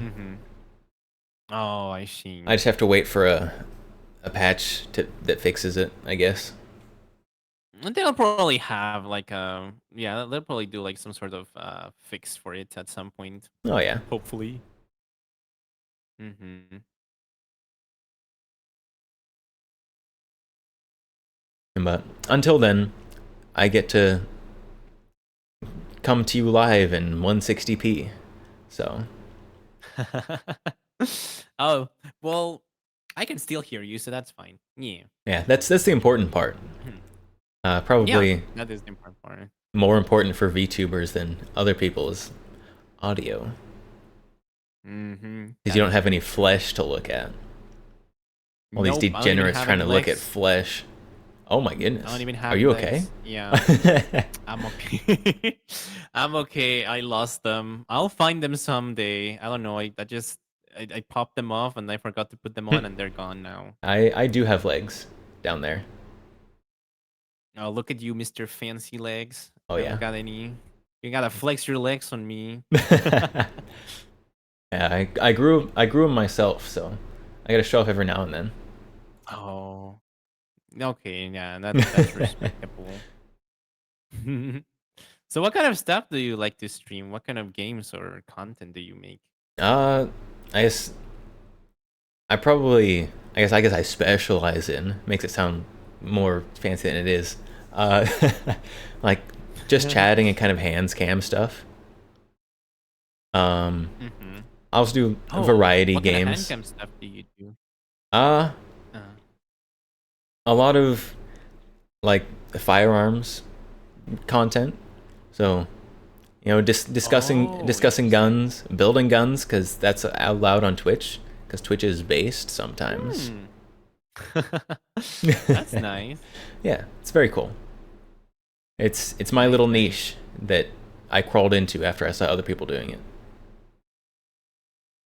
Oh, I see. I just have to wait for a patch that fixes it, I guess. They'll probably have like they'll probably do like some sort of fix for it at some point. Oh yeah. Hopefully. But until then, I get to come to you live in 160p. So. Oh, well, I can still hear you, so that's fine. Yeah. Yeah, that's the important part. Probably Yeah, that is the important part. more important for VTubers than other people's audio. Because you don't have any flesh to look at. All these Nope, I don't even degenerates have trying to any look at legs. flesh. Oh my goodness. I don't even have Are you legs. okay? Yeah. I'm okay. I'm okay. I lost them. I'll find them someday. I don't know. I just I popped them off and I forgot to put them on, and they're gone now. I do have legs down there. Oh, look at you, Mr. Fancy Legs. Oh, I yeah. don't got any. You gotta flex your legs on me. Yeah, I grew them myself, so I gotta show off every now and then. Oh, okay, yeah, that's respectable. So, what kind of stuff do you like to stream? What kind of games or content do you make? I guess I guess I specialize in, makes it sound more fancy than it is. Like just chatting and kind of hands cam stuff. I also do variety what games. Kind of hand cam stuff do you do? A lot of like firearms content. So, you know, discussing guns, building guns, because that's allowed on Twitch, because Twitch is based sometimes. That's nice. Yeah, it's very cool. It's my little niche that I crawled into after I saw other people doing it.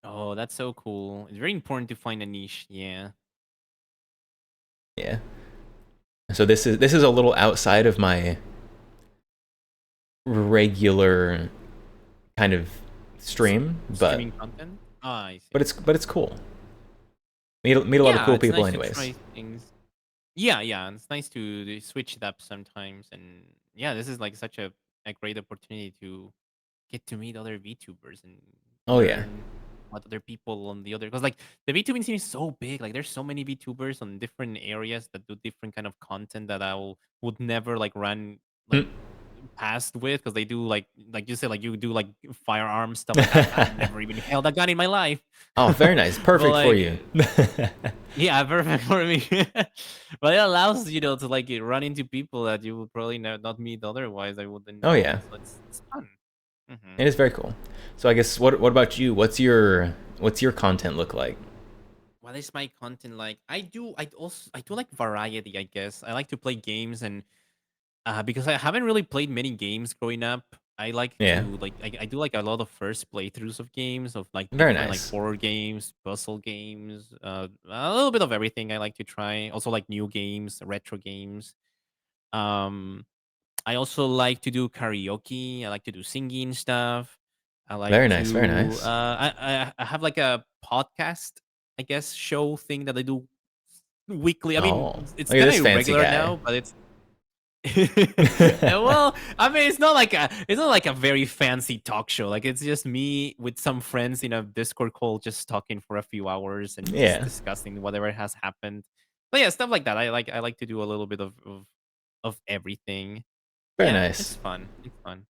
Oh, that's so cool. It's very important to find a niche. Yeah. Yeah. So this is a little outside of my regular kind of stream, but Streaming content. I see. But it's cool. Meet a lot of cool people, nice anyways. To try things. Yeah, it's nice to switch it up sometimes, and yeah, this is like such a great opportunity to get to meet other VTubers and learn what other people on the other, because like the VTubing scene is so big. Like there's so many VTubers on different areas that do different kind of content that would never like run like past with, because they do like you said, like you do like firearm stuff. Like I've never even held a gun in my life. Oh, very nice. Perfect But, for like, you. Yeah, perfect for me. But it allows you to like run into people that you would probably not meet otherwise. I wouldn't know. Oh, yeah. So it's fun. It is very cool. So I guess what about you? What's your content look like? What is my content like? I do like variety, I guess. I like to play games, and because I haven't really played many games growing up, I like to like I do like a lot of first playthroughs of games, of like Very different like nice. horror games, puzzle games, a little bit of everything I like to try. Also like new games, retro games. I also like to do karaoke. I like to do singing stuff. I like Very nice. Very to nice. I have like a podcast, I guess, show thing that I do weekly. I mean, Oh, it's look at kind this of fancy irregular guy. now, but it's well, I mean, it's not like a very fancy talk show. Like it's just me with some friends in a Discord call, just talking for a few hours and just discussing whatever has happened. But yeah, stuff like that. I like to do a little bit of everything. Very Yeah, nice. it's fun. It's fun.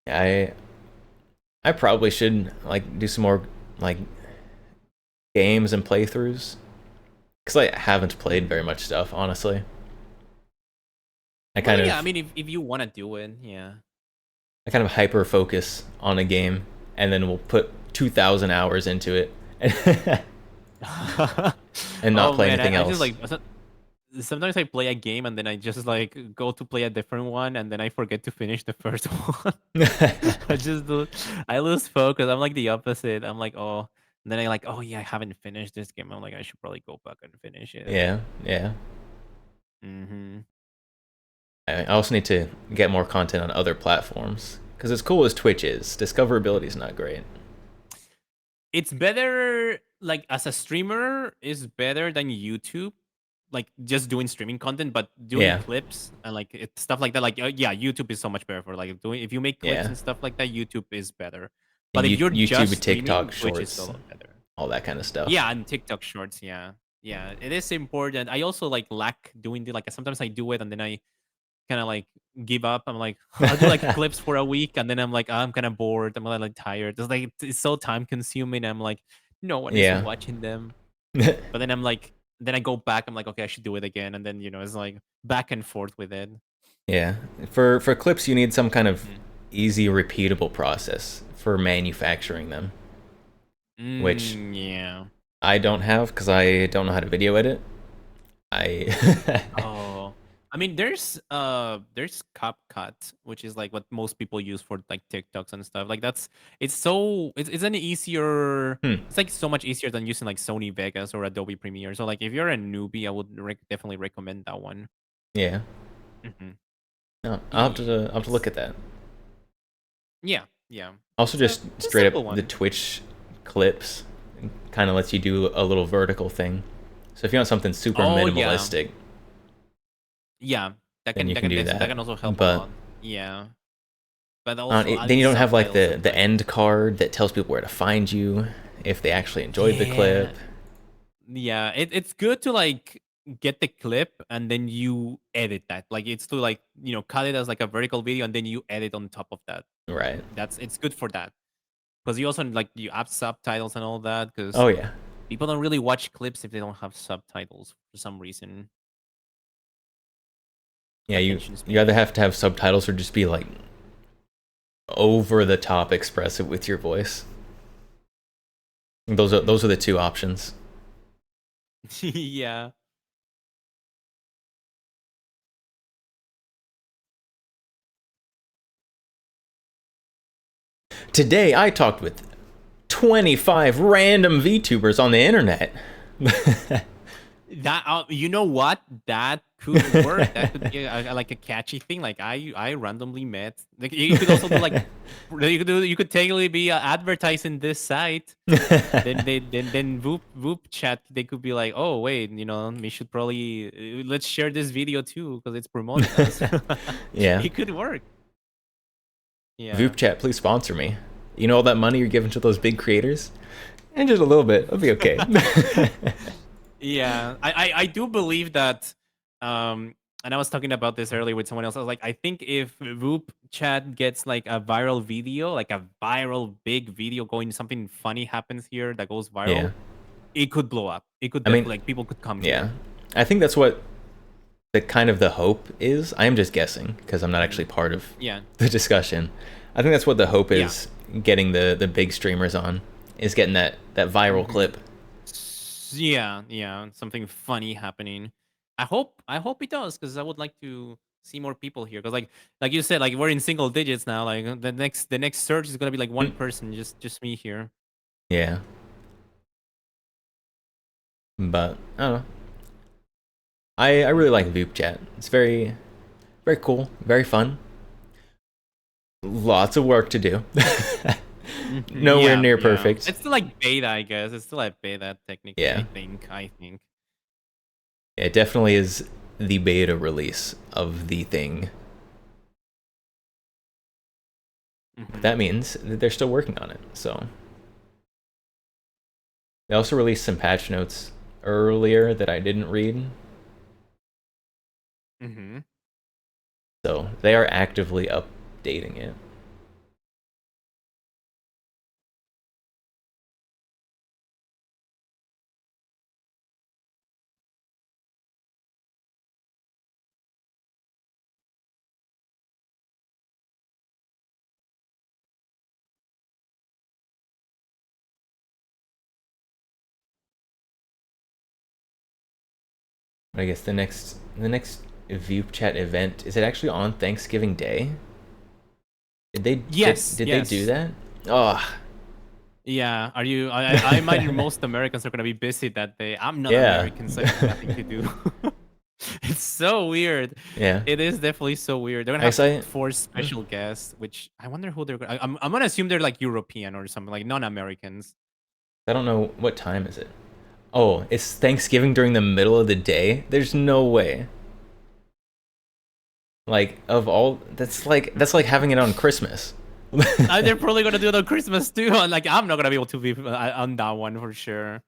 I probably should like do some more like games and playthroughs, because I haven't played very much stuff, honestly. Yeah, I mean, if you want to do it, yeah. I kind of hyper focus on a game, and then we'll put 2,000 hours into it, and not play anything else. I just like sometimes I play a game and then I just like go to play a different one, and then I forget to finish the first one. I lose focus. I'm like the opposite. I'm like, oh, and then I like, oh yeah, I haven't finished this game. I'm like, I should probably go back and finish it. Yeah. Mm-hmm. I also need to get more content on other platforms, because as cool as Twitch is, discoverability is not great. It's better, like as a streamer, is better than YouTube. Like just doing streaming content, but doing clips and like stuff like that. Like YouTube is so much better for like doing. If you make clips and stuff like that, YouTube is better. But if you're YouTube, just TikTok, streaming, Twitch is Shorts, a lot better. all that kind of stuff. Yeah, and TikTok Shorts. Yeah, it is important. I also like lack doing the sometimes I do it and then I kind of like give up. I'm like, I'll do like clips for a week and then I'm like, I'm kind of bored. I'm like tired. It's like it's so time consuming. I'm like, no one is watching them. But then I'm like, then I go back. I'm like, okay, I should do it again. And then it's like back and forth with it. Yeah, for clips you need some kind of easy, repeatable process for manufacturing them, which I don't have because I don't know how to video edit. Oh, I mean, there's CapCut, which is like what most people use for like TikToks and stuff. Like it's an easier. It's like so much easier than using like Sony Vegas or Adobe Premiere. So like if you're a newbie, I would definitely recommend that one. Yeah. Mm-hmm. No, I'll have to look at that. Yeah, yeah. Also, just It's a straight up simple one. the Twitch clips kind of lets you do a little vertical thing. So if you want something super minimalistic, yeah, that then can you can do that that. can also help a But lot. Yeah, but also then you don't have like subtitles the end card that tells people where to find you if they actually enjoyed the clip. Yeah, it's good to like get the clip and then you edit that. Like it's to like cut it as like a vertical video and then you edit on top of that. Right. It's good for that because you also like you add subtitles and all that. Because Oh yeah. people don't really watch clips if they don't have subtitles for some reason. Yeah, you either have to have subtitles or just be like over the top expressive with your voice. Those are the two options. Yeah. Today I talked with 25 random VTubers on the internet. That you know what? That could work. That could be like a catchy thing. Like I randomly met. Like you could also do like you could technically be advertising this site. then Vupechat they could be like, oh wait, we should probably let's share this video too because it's promoting us. Yeah. It could work. Yeah. Vupechat, please sponsor me. You know all that money you're giving to those big creators? And just a little bit. It'll be okay. Yeah, I do believe that, and I was talking about this earlier with someone else. I was like, I think if Vupechat gets like a viral video, like a viral big video going, something funny happens here that goes viral, it could blow up. It could definitely, like people could come here. I think that's what the hope is. I am just guessing because I'm not actually part of the discussion. I think that's what the hope is, getting the big streamers on, is getting that viral clip. Yeah, something funny happening. I hope it does because I would like to see more people here. Because like you said, like we're in single digits now. Like the next search is gonna be like one person, just me here. Yeah. But I don't know. I really like Vupechat. It's very cool, very fun. Lots of work to do. Nowhere near perfect. It's still like beta, I guess. It's still like beta technically. Yeah. I think. Yeah, it definitely is the beta release of the thing. That means that they're still working on it. So they also released some patch notes earlier that I didn't read. So they are actively updating it. I guess the next Vupechat event, is it actually on Thanksgiving Day? Did they did they do that? Oh. Yeah, are you? I imagine most Americans are gonna be busy that day. I'm not American, so I have nothing to do. It's so weird. Yeah, it is definitely so weird. They're gonna have 4 special guests, which I wonder who they're gonna. I'm gonna assume they're like European or something, like non-Americans. I don't know what time is it. Oh, it's Thanksgiving during the middle of the day? There's no way. Like, of all, that's like having it on Christmas. They're probably gonna do it on Christmas too. Like, I'm not gonna be able to be on that one for sure.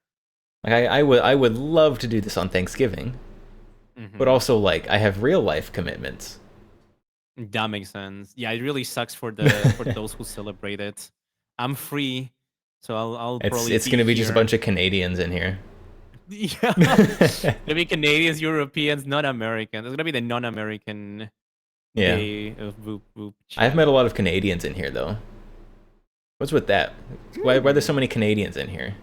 Like, I would love to do this on Thanksgiving, but also like I have real life commitments. That makes sense. Yeah, it really sucks for those who celebrate it. I'm free, so I'll probably. It's gonna be just a bunch of Canadians in here. Yeah, maybe Canadians, Europeans, not Americans. It's gonna be the non-American day of Vupechat. I've met a lot of Canadians in here though. What's with that? Why are there so many Canadians in here?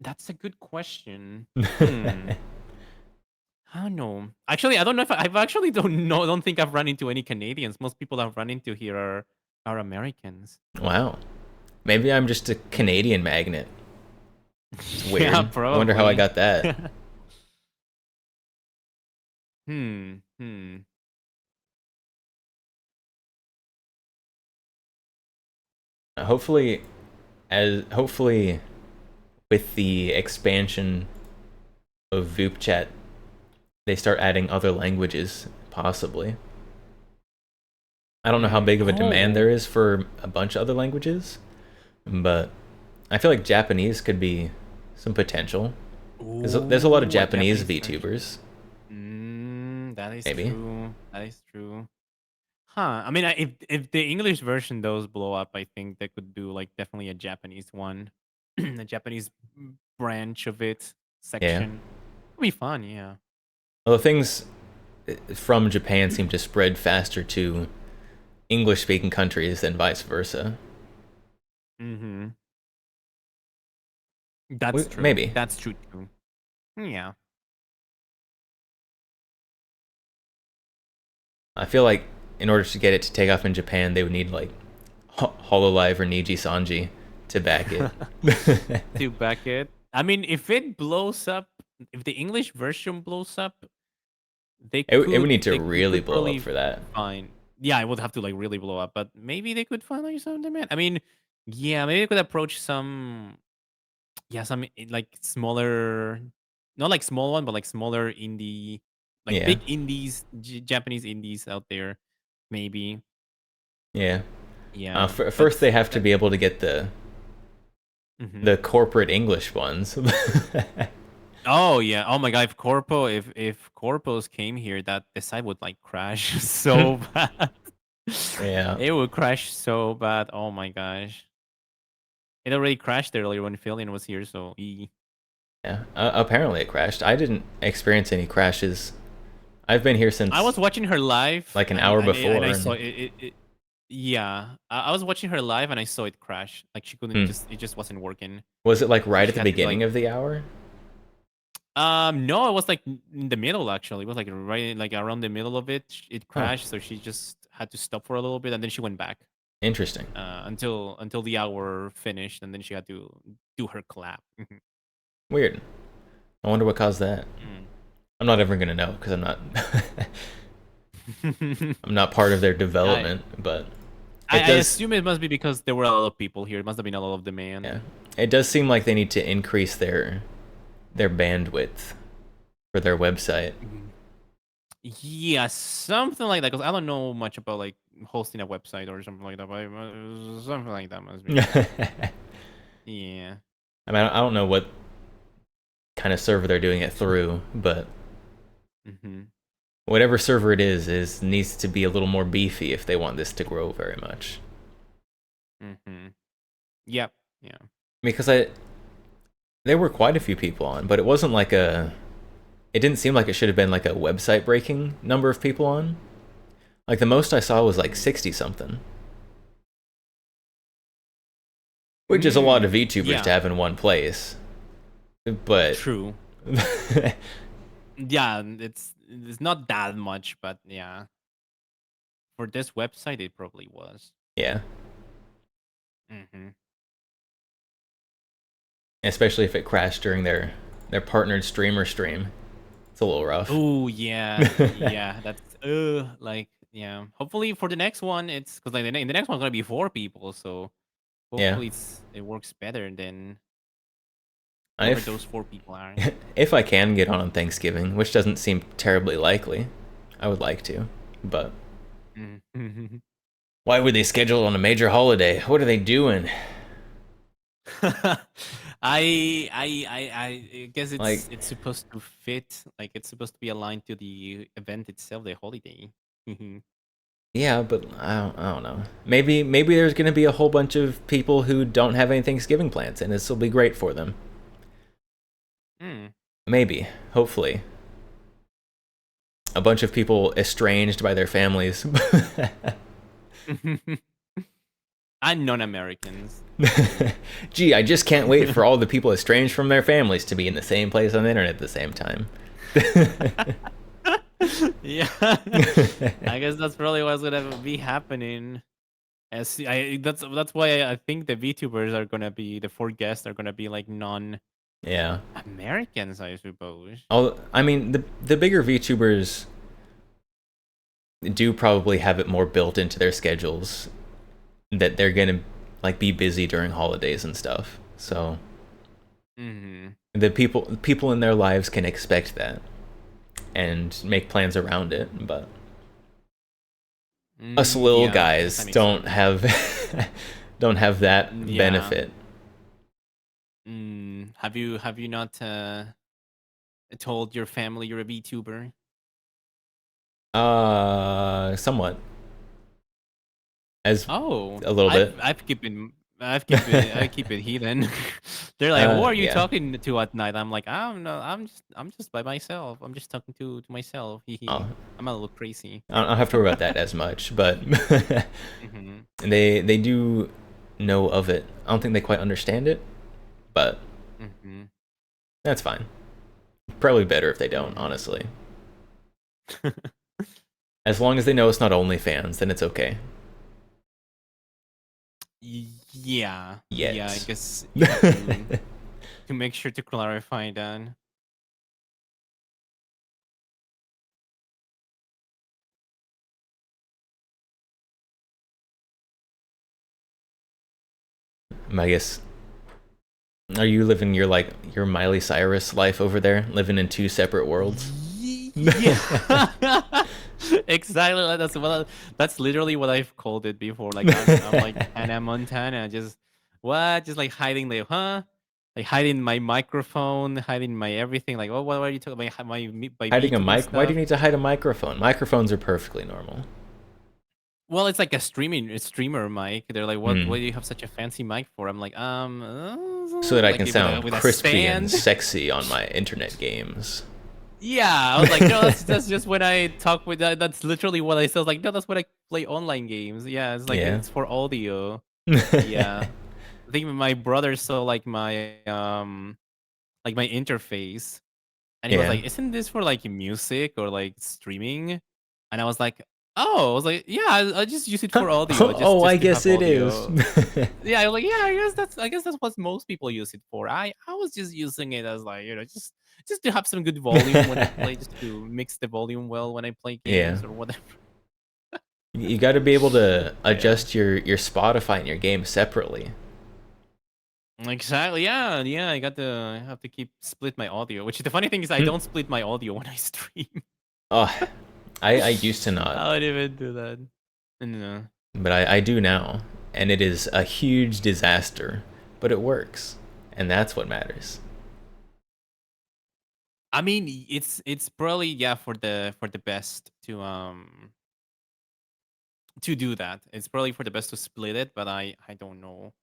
That's a good question. I don't know. Actually, I don't know if I actually don't know. Don't think I've run into any Canadians. Most people I've run into here are Americans. Wow. Maybe I'm just a Canadian magnet. It's weird. Yeah, I wonder how I probably. got that. Hmm. Hopefully with the expansion of Vupechat, they start adding other languages, possibly. I don't know how big of a demand there is for a bunch of other languages, but I feel like Japanese could be some potential. There's a lot of Japanese VTubers. That is Maybe. true. That is true. Huh. I mean, if the English version does blow up, I think they could do like definitely a Japanese one, a Japanese branch of it section. It'd be fun, yeah. Well, the things from Japan seem to spread faster to English-speaking countries than vice versa. That's true. Maybe. That's true too. Yeah. I feel like in order to get it to take off in Japan, they would need like Hololive or Niji Sanji to back it. To back it. I mean, if it blows up, if the English version blows up, it would need to really blow up for that. Fine. Yeah, it would have to like really blow up, but maybe they could find like some demand. I mean, yeah, maybe they could approach some like smaller, not like small one, but like smaller indie, like big indies, Japanese indies out there, maybe. Yeah. Yeah. First, they have to be able to get the corporate English ones. Oh yeah. Oh my god. If Corpos came here, the site would like crash so bad. Yeah. It would crash so bad. Oh my gosh. It already crashed earlier when Philian was here, so yeah. Apparently it crashed. I didn't experience any crashes. I've been here since I was watching her live like an hour before. And I saw it. Yeah, I was watching her live and I saw it crash. Like she couldn't it just wasn't working. Was it like right at the beginning of the hour? No, it was like in the middle actually. It was like right like around the middle of it. It crashed, so she just had to stop for a little bit and then she went back. Interesting. Until the hour finished and then she had to do her clap. Weird. I wonder what caused that. I'm not ever gonna know because I'm not. I'm not part of their development, but I assume it must be because there were a lot of people here. It must have been a lot of demand. Yeah, it does seem like they need to increase their bandwidth for their website. Yeah, something like that. Because I don't know much about like hosting a website or something like that. But something like that must be. Yeah. I mean, I don't know what kind of server they're doing it through, but whatever server it is needs to be a little more beefy if they want this to grow very much. Yep. Yeah. Because there were quite a few people on, but it wasn't like it didn't seem like it should have been like a website breaking number of people on. Like the most I saw was like 60 something. Which is a lot of VTubers to have in one place. But true. Yeah, it's not that much, but yeah. For this website it probably was. Yeah. Especially if it crashed during their partnered streamer stream. It's a little rough. Oh yeah. Yeah, that's like yeah. Hopefully for the next one it's because like in the next one's gonna be 4 people, so hopefully it works better than whoever those 4 people are. If I can get on Thanksgiving, which doesn't seem terribly likely, I would like to, but why would they schedule it on a major holiday? What are they doing? I guess it's like, it's supposed to fit, like it's supposed to be aligned to the event itself, the holiday. Yeah, but I don't know. Maybe there's gonna be a whole bunch of people who don't have any Thanksgiving plans, and this will be great for them. Maybe, hopefully, a bunch of people estranged by their families. And non-Americans. Gee, I just can't wait for all the people estranged from their families to be in the same place on the internet at the same time. Yeah, I guess that's probably what's gonna be happening. That's why I think the VTubers are gonna be the 4 guests are gonna be like Yeah. Americans, I suppose. I mean, the bigger VTubers do probably have it more built into their schedules that they're gonna like be busy during holidays and stuff. So the people in their lives can expect that and make plans around it, but us little guys don't have that benefit. Have you not told your family you're a VTuber? Somewhat. A little bit. I keep it heathen. They're like, who are you talking to at night? I'm like, I don't know. I'm just by myself. I'm just talking to myself. I'm a little crazy. I don't have to worry about that as much, but they do know of it. I don't think they quite understand it, but that's fine. Probably better if they don't, honestly. As long as they know it's not OnlyFans, then it's okay. Yeah. Yet. Yeah, I guess you have to make sure to clarify that. I guess. Are you living your Miley Cyrus life over there, living in 2 separate worlds? Yeah. Exactly. That's literally what I've called it before. Like I'm like Hannah Montana, just like hiding like hiding my microphone, hiding my everything. Like, what are you talking about? My Hiding a VTube mic? stuff? Why do you need to hide a microphone? Microphones are perfectly normal. Well, it's like a streamer mic. They're like, what do you have such a fancy mic for? I'm like, so that I can sound with a crispy and stand. sexy on my internet games. Yeah, I was like, no, that's just when I talk with. That's literally what I said. I was like, no, that's when I play online games. Yeah, it's like it's for audio. Yeah, I think my brother saw like my interface, and he was like, "Isn't this for like music or like streaming?" And I was like, "Oh," I was like, "Yeah, I just use it for audio." Just I to guess have it audio. is. Yeah, I was like, "Yeah, I guess that's what most people use it for." I was just using it as like just to have some good volume when I play, just to mix the volume well when I play games or whatever. You got to be able to adjust your Spotify and your game separately. Exactly. Yeah. I have to keep split my audio. Which the funny thing is, I don't split my audio when I stream. Oh, I used to not. I don't even do that. No. But I do now, and it is a huge disaster. But it works, and that's what matters. I mean, it's probably for the best to do that. It's probably for the best to split it, but I don't know.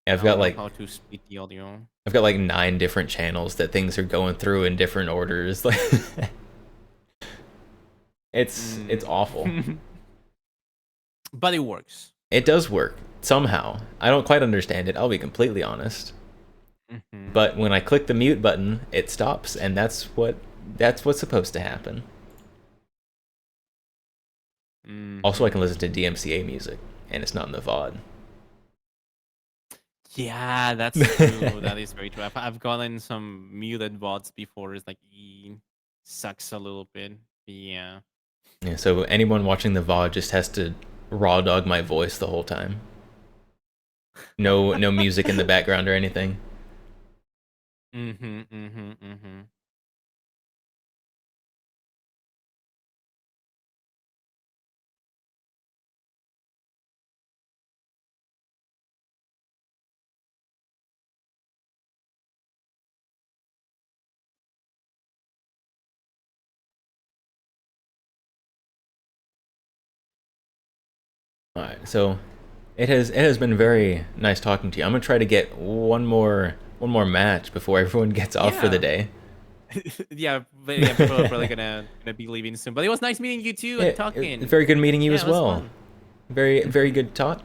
I've got like how to split the audio. I've got like 9 different channels that things are going through in different orders. Like it's awful. But it works. It does work somehow. I don't quite understand it. I'll be completely honest. But when I click the mute button, it stops, and that's what's supposed to happen. Also, I can listen to DMCA music, and it's not in the VOD. Yeah, that's true. That is very true. I've gotten some muted VODs before. It's like sucks a little bit. Yeah. Yeah. So anyone watching the VOD just has to raw dog my voice the whole time. No music in the background or anything. All right, so it has been very nice talking to you. I'm gonna try to get one more match before everyone gets off for the day. But people are probably gonna be leaving soon. But it was nice meeting you too and talking. Very good meeting you as well. Fun. Very good talk.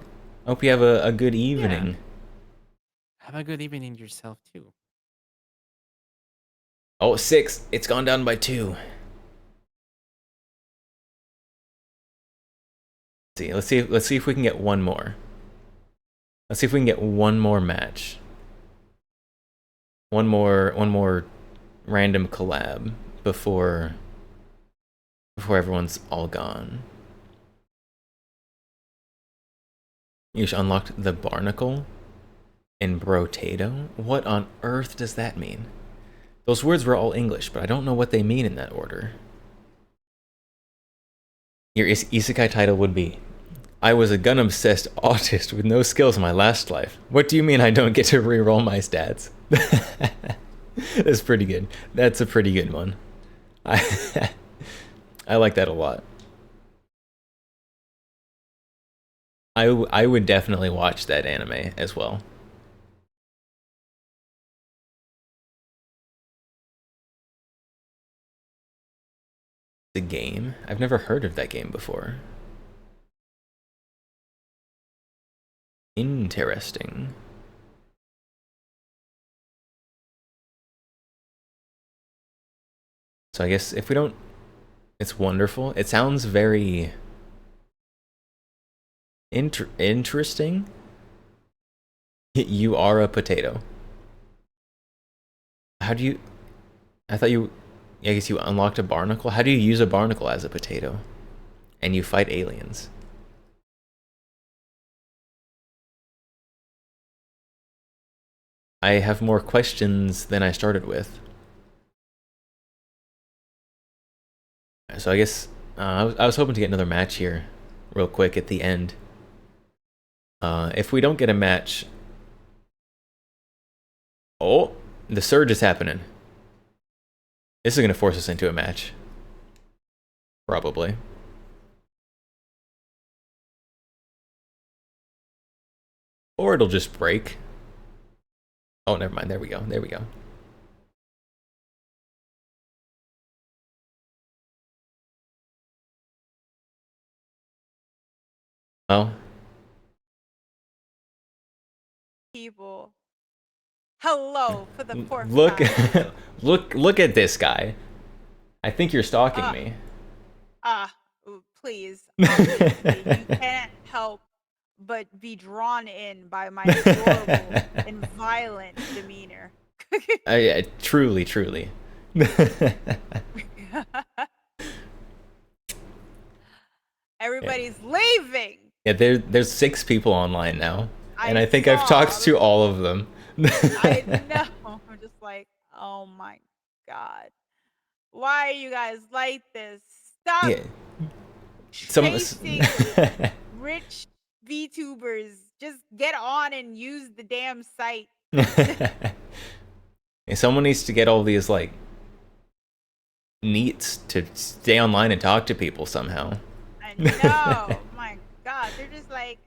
Hope you have a good evening. Yeah. Have a good evening yourself too. Oh, 6. It's gone down by 2. Let's see if we can get one more. Let's see if we can get one more match. One more random collab before everyone's all gone. You unlocked the barnacle in Brotato? What on earth does that mean? Those words were all English, but I don't know what they mean in that order. Your isekai title would be, I was a gun-obsessed autist with no skills in my last life. What do you mean I don't get to reroll my stats? That's pretty good. That's a pretty good one. I like that a lot. I would definitely watch that anime as well. The game? I've never heard of that game before. Interesting. So I guess if we don't... It's wonderful. It sounds very... interesting? You are a potato. How do you... I thought you... I guess you unlocked a barnacle? How do you use a barnacle as a potato? And you fight aliens. I have more questions than I started with. So I guess I was hoping to get another match here real quick at the end. If we don't get a match... Oh, the surge is happening. This is going to force us into a match. Probably. Or it'll just break. Oh, never mind. There we go. There we go. Oh. People. Hello for the fourth Look, time. look at this guy. I think you're stalking me. Please. Obviously, you can't help but be drawn in by my adorable and violent demeanor. Truly, truly. Everybody's leaving. Yeah, there's 6 people online now, and I think saw. I've talked to all of them. I know. I'm just like, oh my god, why are you guys like this? Stop chasing rich VTubers. Just get on and use the damn site. Someone needs to get all these like neats to stay online and talk to people somehow. I know. My god, they're just like,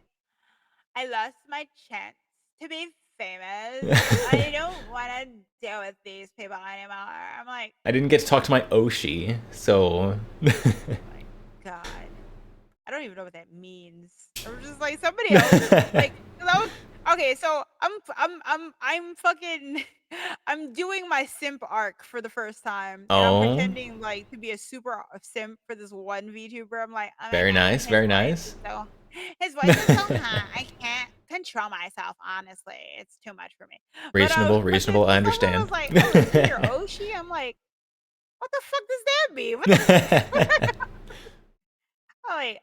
I lost my chance to be famous. I don't want to deal with these people anymore. I'm like, I didn't get to talk to my Oshi, so. God, I don't even know what that means. I'm just like somebody else. Like, okay, so I'm fucking, I'm doing my simp arc for the first time. And I'm pretending like to be a super simp for this one VTuber. I'm like, very nice, very nice. So his voice is so high, I can't control myself. Honestly, it's too much for me. Reasonable, reasonable. I understand. I was like, oh, is this your Oshi? I'm like, what the fuck does that mean? What the I'm like,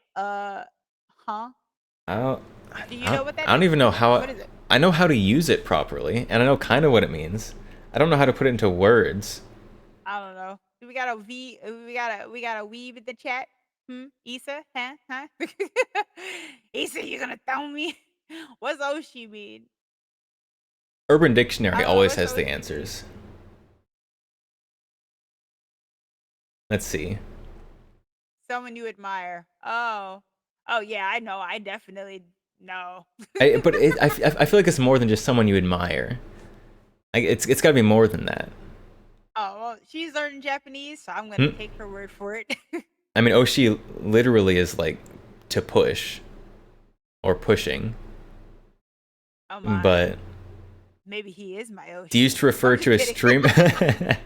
huh? Do you know what that is? I don't even know how. What is it? I know how to use it properly, and I know kind of what it means. I don't know how to put it into words. I don't know. We got a V. We got a weave in the chat. Issa, huh? Issa, you gonna tell me? What's Oshi mean? Urban Dictionary always has the answers. Let's see. Someone you admire. Oh yeah, I know. I definitely know. But I feel like it's more than just someone you admire. Like it's got to be more than that. Oh well, she's learning Japanese, so I'm gonna take her word for it. I mean, Oshi literally is like to push or pushing. Oh my. But maybe he is my ocean. do you used to refer to a stream? Do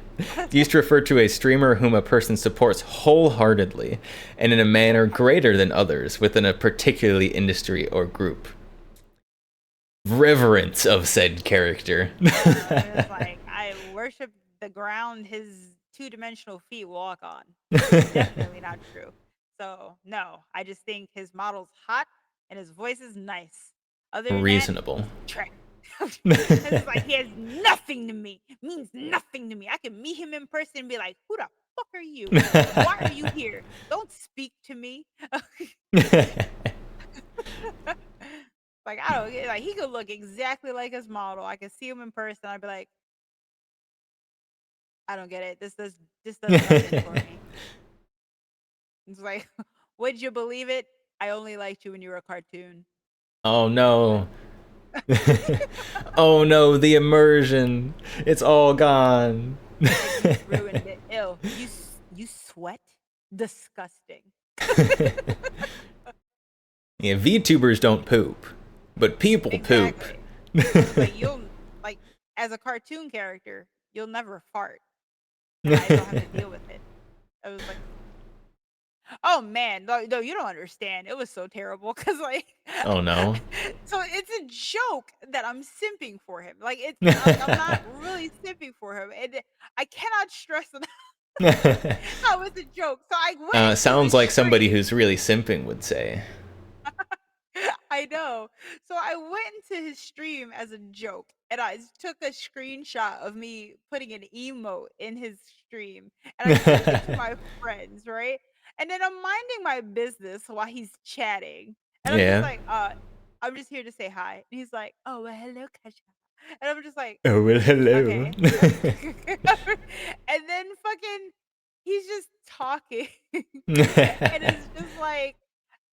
you used to refer to a streamer whom a person supports wholeheartedly and in a manner greater than others within a particularly industry or group? Reverence of said character. It's like I worship the ground his two-dimensional feet walk on. Definitely not true. So no, I just think his model's hot and his voice is nice. Other than Reasonable. that, trash. It's like he has nothing to me. Means nothing to me. I can meet him in person and be like, "Who the fuck are you? Why are you here? Don't speak to me." Like I don't get like he could look exactly like his model. I could see him in person. I'd be like, I don't get it. This does nothing for me. It's like, would you believe it? I only liked you when you were a cartoon. Oh no. Oh no, the immersion. It's all gone. You ruined it. Ew. You sweat? Disgusting. Yeah, VTubers don't poop, but people poop. Like you'll like as a cartoon character, you'll never fart. And I don't have to deal with it. I was like, oh man, no, you don't understand. It was so terrible because like, Oh no. so it's a joke that I'm simping for him. Like I'm not really simping for him, and I cannot stress enough how it's a joke. So I went. Sounds like somebody who's really simping would say. I know. So I went into his stream as a joke and I took a screenshot of me putting an emote in his stream and I sent it to my friends, right? And then I'm minding my business while he's chatting. And I'm Yeah. just like, I'm just here to say hi. And he's like, oh, well, hello, Kasha. And I'm just like, Oh well, hello. okay. And then fucking, he's just talking. And it's just like,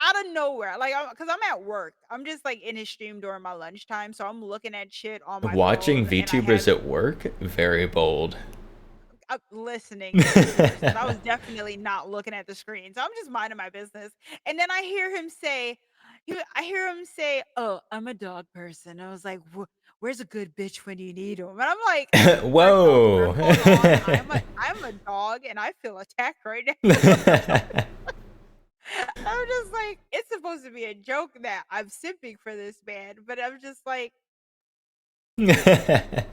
out of nowhere, like, because I'm at work. I'm just like in his stream during my lunchtime, so I'm looking at shit on my Watching phone, and VTubers at work, very bold. listening to VTubers, 'cause I was definitely not looking at the screen, so I'm just minding my business. And then I hear him say, "Oh, I'm a dog person." I was like, "Where's a good bitch when you need him?" And I'm like, Whoa. hold on, I'm a dog, and I feel attacked right now. I'm just like, it's supposed to be a joke that I'm simping for this man, but I'm just like, I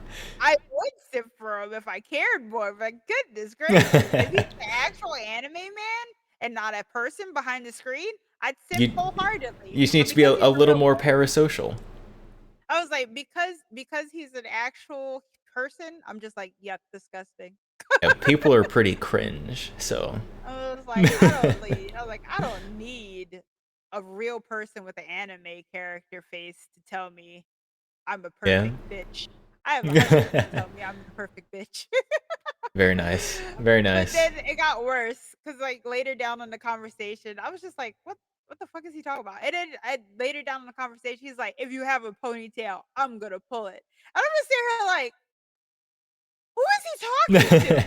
would simp for him if I cared more. But goodness gracious, if he's an actual anime man and not a person behind the screen, I'd simp wholeheartedly. You just need to be a little more parasocial. I was like, because he's an actual person, I'm just like, yep, disgusting. Yeah, people are pretty cringe, so. I was like, I don't need a real person with an anime character face to tell me I'm a perfect bitch. I have a husband to tell me I'm the perfect bitch. Very nice. Very nice. But then it got worse because like later down in the conversation, I was just like, what the fuck is he talking about? And then later down in the conversation, he's like, if you have a ponytail, I'm gonna pull it. And I'm just sitting here like, who is he talking to?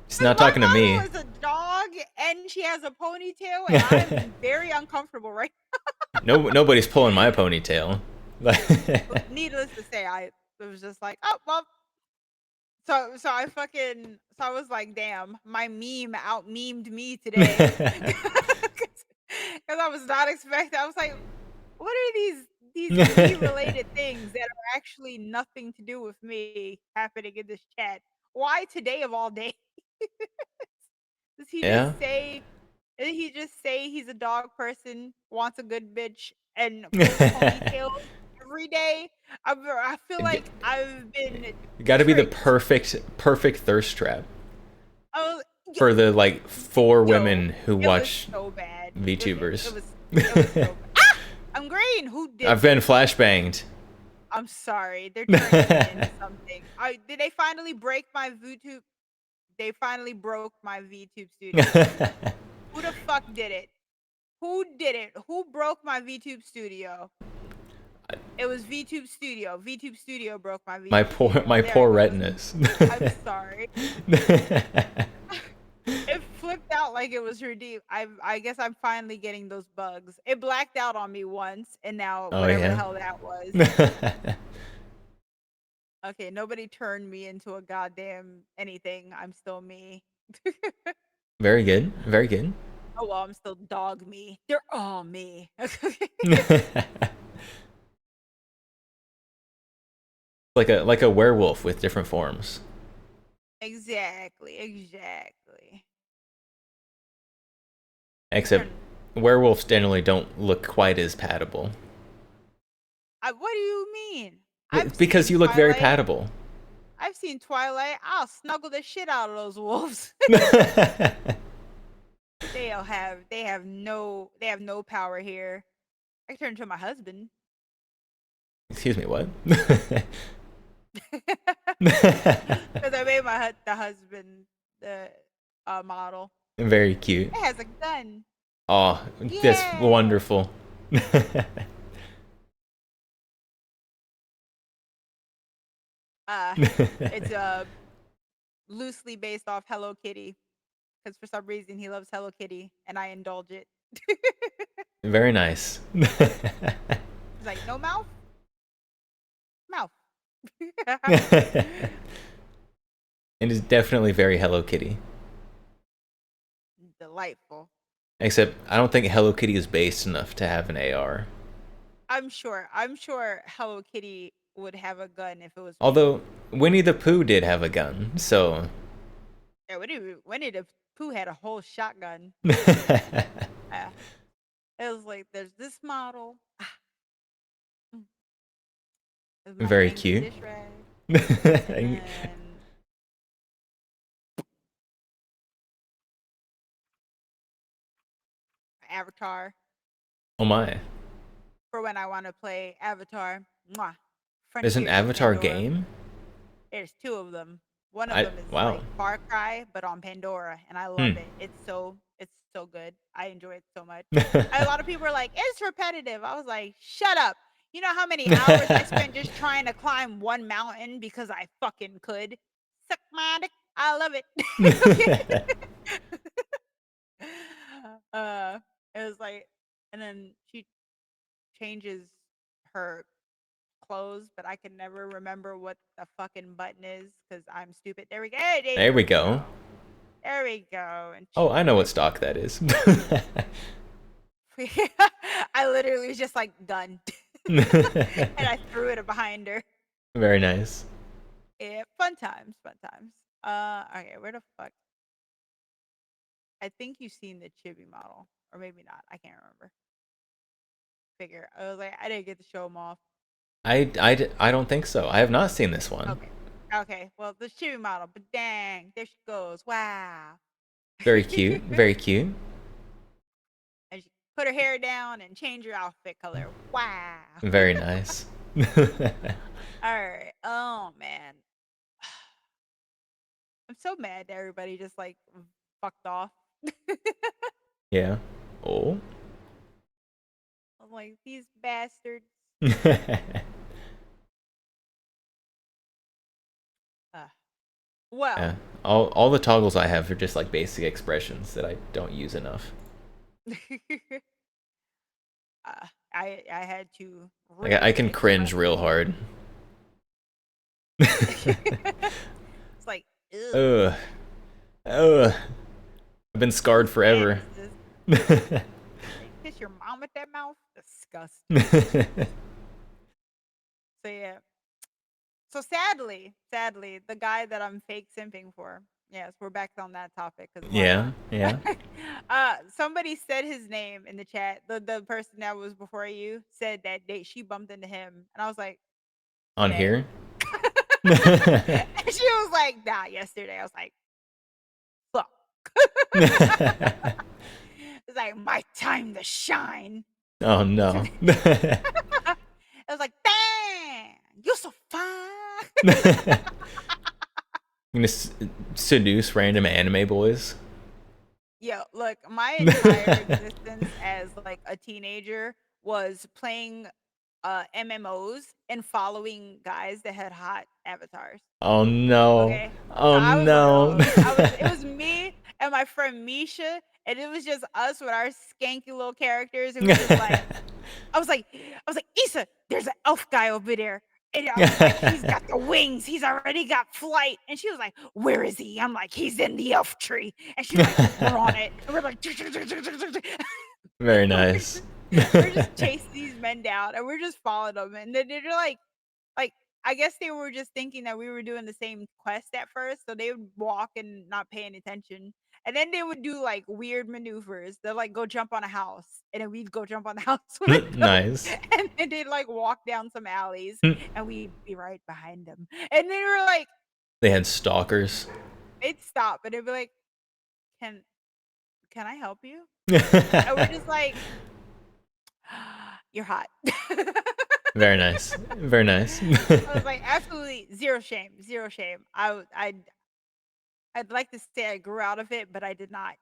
He's not talking to me. My mom is a dog and she has a ponytail, and I'm very uncomfortable right No, nobody's pulling my ponytail. now. Needless to say, I was just like, oh well. So I was like, damn, my meme out memed me today. Because I was not expecting. I was like, what are these me related things that are actually nothing to do with me happening in this chat? Why today of all days? Does he Yeah. just say? Did he just say he's a dog person, wants a good bitch, and pulls ponytails every day? I feel like I've been. You got to be the perfect thirst trap Oh, for the like 4 women who it watch was so bad. VTubers. It was so bad. Ah! I'm green. Who did? I've been flashbanged. I'm sorry. They're turning me into something. Did they finally break my VTube? They finally broke my VTube studio. Who the fuck did it? Who did it? Who broke my VTube studio? It was VTube Studio. VTube Studio broke my VTube. My poor retinas. I'm sorry. It flipped out like it was redeemed. I guess I'm finally getting those bugs. It blacked out on me once, and now whatever the hell that was. Okay, nobody turned me into a goddamn anything. I'm still me. Very good. Very good. Oh well, I'm still dog me. They're all me. Like a werewolf with different forms. Exactly. Except werewolves generally don't look quite as pattable. What do you mean? Because you look very pattable. I've seen Twilight. I'll snuggle the shit out of those wolves. They have no power here. I can turn into my husband. Excuse me, what? Because I made the husband the model. Very cute. It has a gun. Oh, that's wonderful. It's loosely based off Hello Kitty, because for some reason he loves Hello Kitty, and I indulge it. Very nice. He's like, no mouth? Mouth. It is definitely very Hello Kitty. Delightful. Except I don't think Hello Kitty is based enough to have an AR. I'm sure Hello Kitty would have a gun if it was. Although Winnie the Pooh did have a gun, so. Yeah, Winnie the Pooh had a whole shotgun. It was like, there's this model. Very cute. And Avatar. Oh my. For when I want to play Avatar. Mwah. There's an Avatar game? There's 2 of them. One of them is like Far Cry, but on Pandora, and I love it. It's so good. I enjoy it so much. A lot of people are like, it's repetitive. I was like, shut up. You know how many hours I spent just trying to climb one mountain because I fucking could? Suck my dick. I love it. It was like, and then she changes her clothes, but I can never remember what the fucking button is because I'm stupid. There we go. There we go. There we go. And oh, I know what stock that is. I literally was just like, done. And I threw it behind her. Very nice. Yeah, fun times. Okay, where the fuck? I think you've seen the chibi model, or maybe not. I can't remember. Figure. I was like, I didn't get to show them off. I don't think so. I have not seen this one. Okay. Well, the chibi model, but dang, there she goes. Wow. Very cute. Very cute. And she put her hair down and change her outfit color. Wow. Very nice. All right. Oh man. I'm so mad that everybody just like fucked off. Yeah. Oh. I'm like, these bastards. Well. Yeah. All the toggles I have are just like basic expressions that I don't use enough. I had to. Like I can cringe real hard. It's like, ugh. I've been scarred forever. Kiss your mom with that mouth? Disgusting. So yeah. So sadly, the guy that I'm fake simping for. Yes, we're back on that topic. Yeah. Somebody said his name in the chat. The person that was before you said that she bumped into him, and I was like, on here. And she was like, nah, yesterday. I was like, fuck. It's like my time to shine. Oh no. I was like, dang, you're so fine. I'm gonna seduce random anime boys. Yo, look, my entire existence as like a teenager was playing MMOs and following guys that had hot avatars. Oh no. Okay. Oh so no. It was me and my friend Misha, and it was just us with our skanky little characters. It was just like I was like, Issa, there's an elf guy over there. And I was like, he's got the wings. He's already got flight. And she was like, where is he? I'm like, he's in the elf tree. And she's like, we're on it. And we're like, Very nice. we're just chasing these men down and we're just following them. And then they're like, I guess they were just thinking that we were doing the same quest at first. So they would walk and not pay any attention. And then they would do like weird maneuvers. They'll like go jump on a house. And then we'd go jump on the house with them. Nice. And then they'd like walk down some alleys and we'd be right behind them. And then we're like, They had stalkers. they'd stop and they'd be like, can I help you? And we're just like, you're hot. Very nice. Very nice. I was like, absolutely zero shame. I'd like to say I grew out of it, but I did not.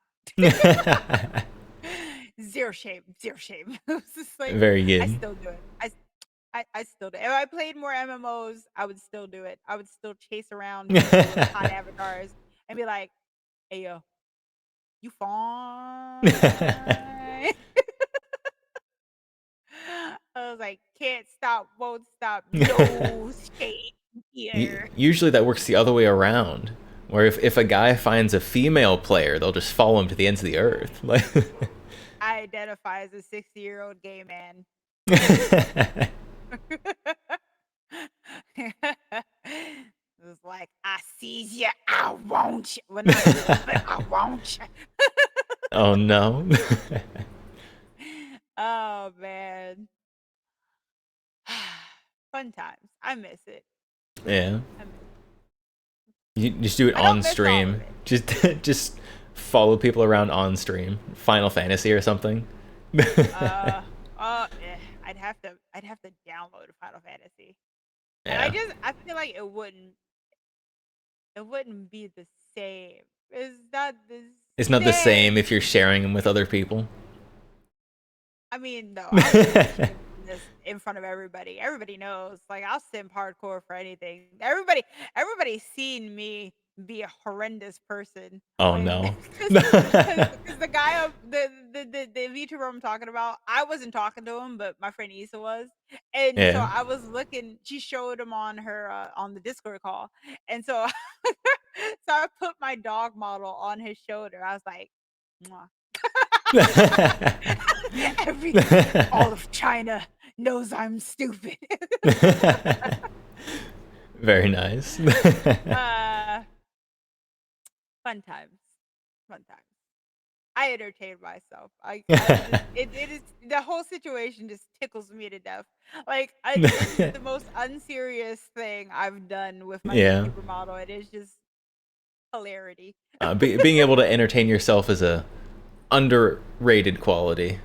Zero shame. It was just like, Very good. I still do it. I still do it. If I played more MMOs, I would still do it. I would still chase around people with hot avatars and be like, hey yo, you fine? I was like, can't stop, won't stop, no shame here. Usually that works the other way around. Where if a guy finds a female player, they'll just follow him to the ends of the earth. Like I identify as a 60-year-old gay man. It was like, I sees you, I want you. Well, not you, but I want you. Oh no. Oh man. Fun times. I miss it. Yeah. You just do it I don't on miss all stream. of Just follow people around on stream. Final Fantasy or something. Yeah, I'd have to download Final Fantasy. And Yeah. I feel like it wouldn't be the same. It's not the It's not the same. same if you're sharing them with other people. I mean, no, I'm doing this in front of everybody. Everybody knows. Like, I'll simp hardcore for anything. Everybody's seen me be a horrendous person. Oh When, no. because the guy, the VTuber I'm talking about, I wasn't talking to him, but my friend Issa was, and so Yeah. I was looking. She showed him on her on the Discord call, and so so I put my dog model on his shoulder. I was like, mwah. All of China knows I'm stupid. Very nice. Fun times. I entertain myself. It is the whole situation just tickles me to death. Like this is the most unserious thing I've done with my Yeah. YouTuber model. It is just hilarity. Being able to entertain yourself is a underrated quality.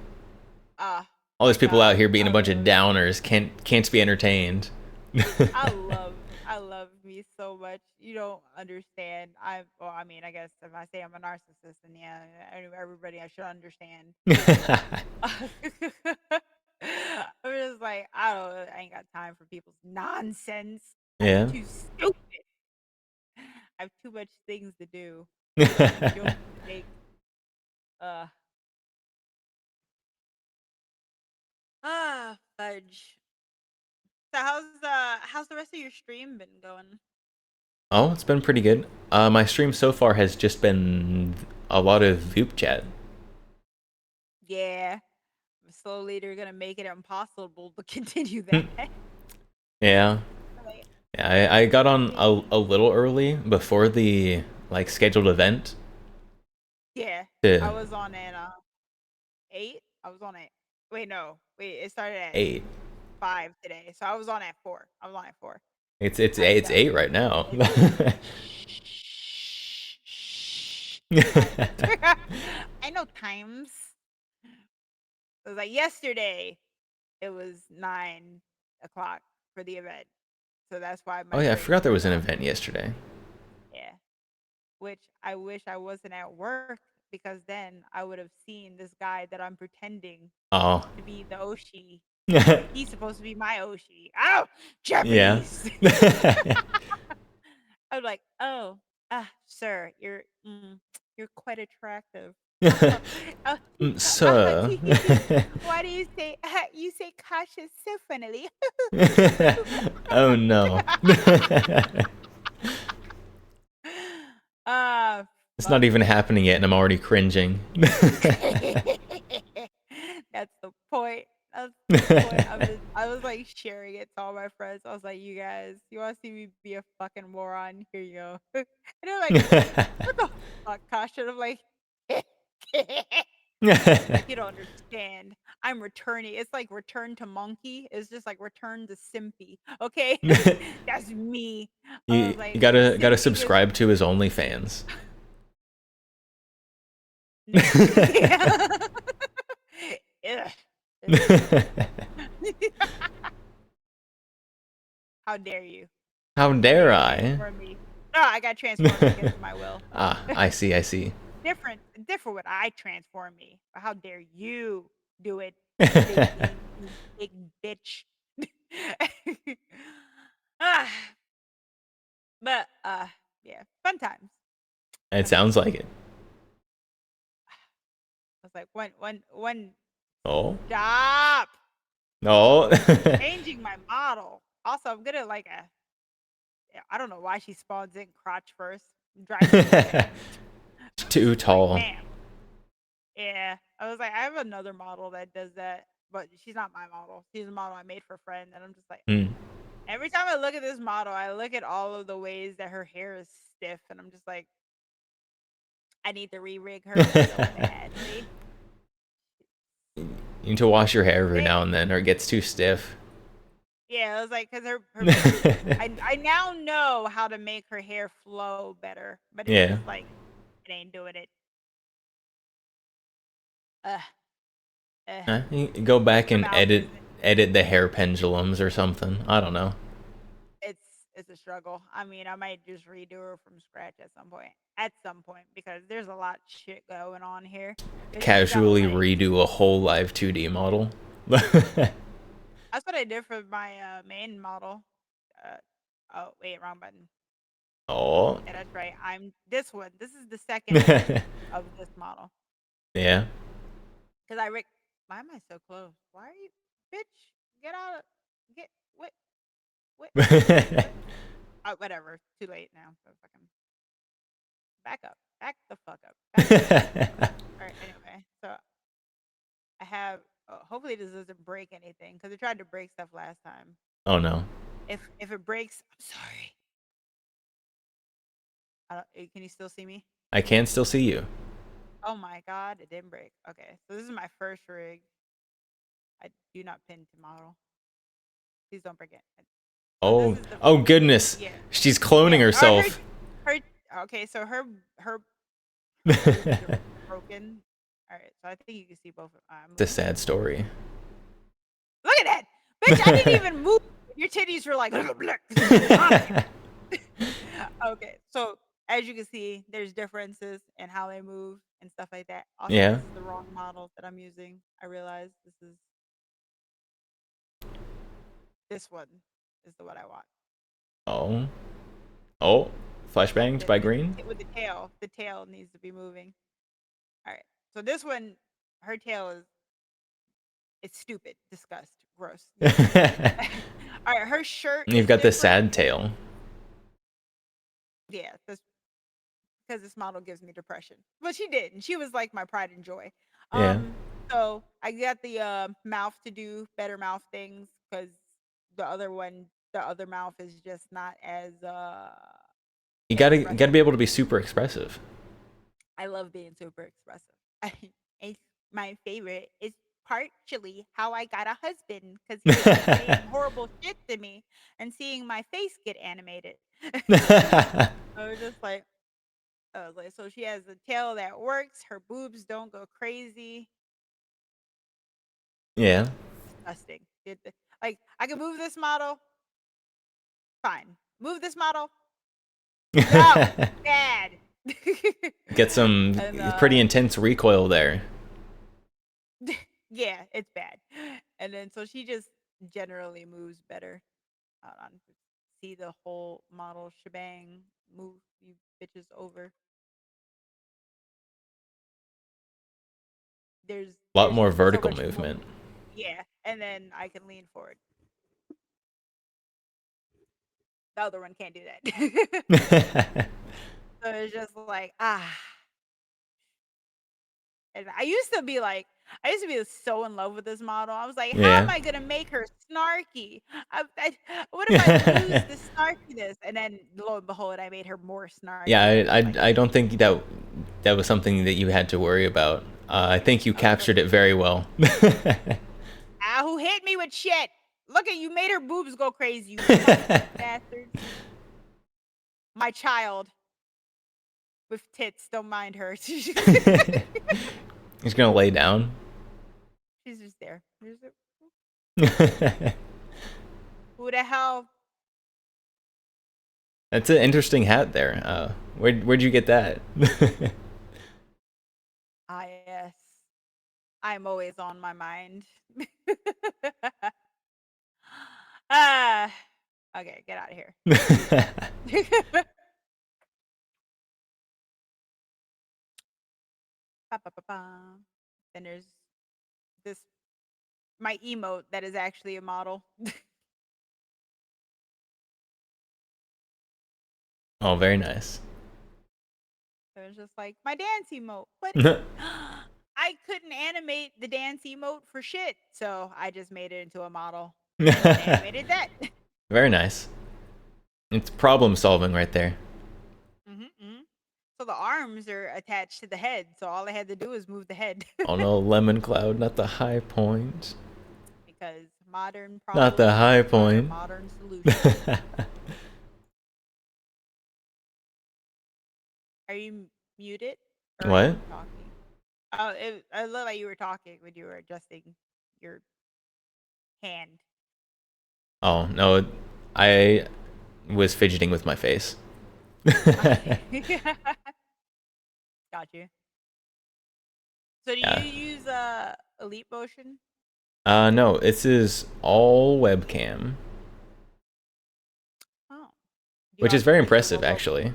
All these people out here being a bunch of downers can't be entertained. I love me so much. You don't understand. I mean, I guess if I say I'm a narcissist, then yeah, everybody I should understand. I'm just like, I ain't got time for people's nonsense. Yeah. I'm too stupid. I have too much things to do. Jokes to make. Fudge. So how's the rest of your stream been going? Oh, it's been pretty good. My stream so far has just been a lot of Vupechat. Yeah. Slowly they're gonna make it impossible to continue that. Yeah. Yeah, I got on a little early before the scheduled event. Yeah. Yeah. I was on at 8. I was on at it started at 8. 5 today. So I was on at 4. It's 8 right now. I know times. It was like yesterday. It was 9 o'clock for the event. So that's why my Oh yeah, I brain forgot there was an off. event yesterday. Yeah. Which I wish I wasn't at work because then I would have seen this guy that I'm pretending Oh. to be the Oshi. He's supposed to be my Oshi. Oh, Yeah. Japanese. I was like, oh, sir, you're quite attractive. Sir. Why do you say you say cautious so funnily? Oh no. It's not even happening yet, and I'm already cringing. That's the point. That's the point. I was like sharing it to all my friends. I was like, "You guys, you want to see me be a fucking moron? Here you go." And they're like, "What the fuck, Kasha?" And I'm like, like you don't understand. I'm returning. It's like Return to Monkey. It's just like Return to Simpy. Okay, that's me. I You, was you like, gotta Simpy gives subscribe to his OnlyFans. no. Ugh. How dare you? How How dare you I? transform me? No, I got transformed against my will. Ah, I see, I see. Different would I transform me. But how dare you do it, you big bitch. Ah, but yeah, fun times. It sounds like it. I was like, one. Oh. Stop No. changing my model. Also, I'm gonna like a. I don't know why she spawns in crotch first. Drives me insane. Too Like, tall. ma'am. Yeah, I was like, I have another model that does that, but she's not my model. She's a model I made for a friend, and I'm just like, Mm. every time I look at this model, I look at all of the ways that her hair is stiff, and I'm just like, I need to re-rig her so badly. You need to wash your hair every They, now and then, or it gets too stiff. yeah, I was like, because I now know how to make her hair flow better, but it's Yeah. just like, it ain't doing it. You go back Her and mouth edit isn't. edit the hair pendulums or something. I don't know. It's a struggle. I mean, I might just redo her from scratch at some point. At some point, because there's a lot of shit going on here. But she's got Casually like redo a whole live 2D model. that's what I did for my main model. Oh wait, wrong button. Oh. Yeah, that's right. I'm this one. This is the second one of this model. Yeah. Cause why am I so close? Why are you, bitch? Get out of get what what? Whatever. Too late now. So fucking back up. Back the fuck up. Back the fuck up. All right. Anyway, so I have. Hopefully this doesn't break anything because it tried to break stuff last time. Oh no. If it breaks, I'm sorry. Can you still see me? I can still see you. Oh my god, it didn't break. Okay, so this is my first rig. I do not pin to model. Please don't break it. So this Oh. is the Oh goodness. yeah. She's cloning Yeah. herself. Her okay, so her boobs are broken. All right, so I think you can see both. It's a sad story. Look at that, bitch! I didn't even move. Your titties were like. Okay, so as you can see, there's differences in how they move and stuff like that. Also, Yeah. this is the wrong model that I'm using. I realize this one is the one I want. Oh. Oh. Flashbanged by green. With the tail. The tail needs to be moving. All right. So this one, her tail is it's stupid, disgust, gross. All right, her shirt. You've got the sad tail. Yeah, because this model gives me depression. Well, she did, and she was like my pride and joy. Yeah. So I got the mouth to do better mouth things because the other mouth is just not as You gotta be able to be super expressive. I love being super expressive. It's my favorite. It's partially how I got a husband because he was saying horrible shit to me and seeing my face get animated. I was just like, so she has a tail that works. Her boobs don't go crazy. Yeah. Disgusting. Like I can move this model. Fine. Move this model. No, bad. Get some And, pretty intense recoil there. yeah, it's bad. And then so she just generally moves better. Hold on. See the whole model shebang. Move you bitches over. there's a lot there's more just so vertical much more. movement. Yeah, and then I can lean forward. The other one can't do that. So it's just like and I used to be so in love with this model. I was like, how am Yeah. I gonna make her snarky? What if I lose the snarkiness? And then lo and behold, I made her more snarky. Yeah, I don't think that was something that you had to worry about. I think you captured it very well. Who hit me with shit? Look at you, made her boobs go crazy, you fucking bastards. My child with tits, don't mind her. He's gonna lay down. She's just there. Who the hell? That's an interesting hat there. Where'd you get that? Yes. I'm always on my mind. Okay, get out of here. Then there's this my emote that is actually a model. Oh, very nice. So it's just like my dance emote. But I couldn't animate the dance emote for shit, so I just made it into a model. And animated that. Very nice. It's problem solving right there. So the arms are attached to the head, so all I had to do is move the head. Oh no, lemon cloud, not the high point. Because modern Not the problems high require point. modern solutions. Are you muted? Or What? Are you talking? Oh, it looked like you were talking when you were adjusting your hand. Oh no, I was fidgeting with my face. Got you. So do Yeah. you use Elite Motion? No, this is all webcam. Oh. Which is very impressive, actually.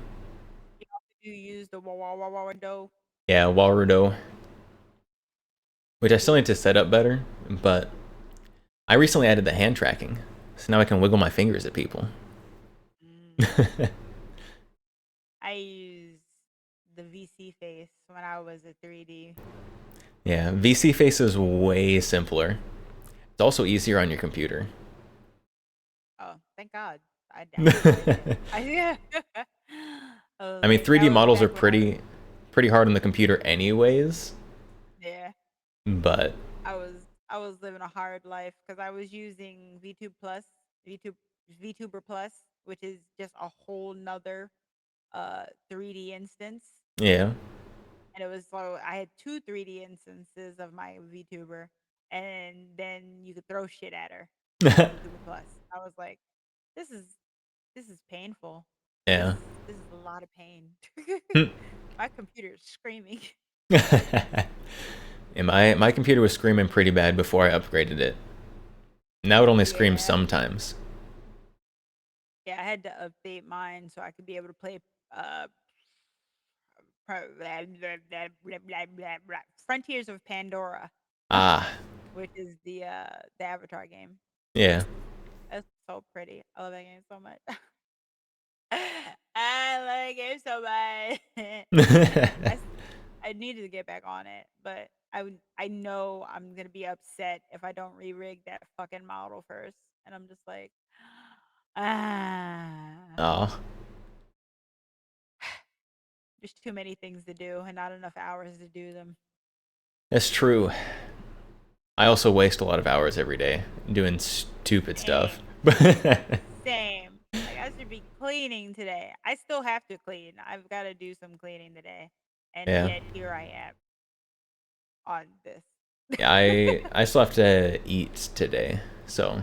Do you use the window? Yeah, Walrudo. Which I still need to set up better, but I recently added the hand tracking, so now I can wiggle my fingers at people. I used the VC face when I was a 3D. Yeah, VC face is way simpler. It's also easier on your computer. Oh, thank God. Yeah. I mean, 3D models are pretty hard on the computer anyways. Yeah. But I was living a hard life because I was using Vtuber Plus, which is just a whole nother 3D instance. yeah. And it was so I had 2 3D instances of my VTuber, and then you could throw shit at her. VTuber Plus. I was like, this is painful. Yeah. This is a lot of pain. My computer is screaming. And my computer was screaming pretty bad before I upgraded it. Now it only screams sometimes. Yeah, I had to update mine so I could be able to play Frontiers of Pandora. Which is the Avatar game. Yeah. That's so pretty. I love that game so much. I love that game so much. I needed to get back on it, but I know I'm gonna be upset if I don't re-rig that fucking model first. And I'm just like, Oh. there's too many things to do and not enough hours to do them. That's true. I also waste a lot of hours every day doing stupid stuff. Same. Like I should be cleaning today. I still have to clean. I've got to do some cleaning today. And yet here I am on this. Yeah, I still have to eat today, so.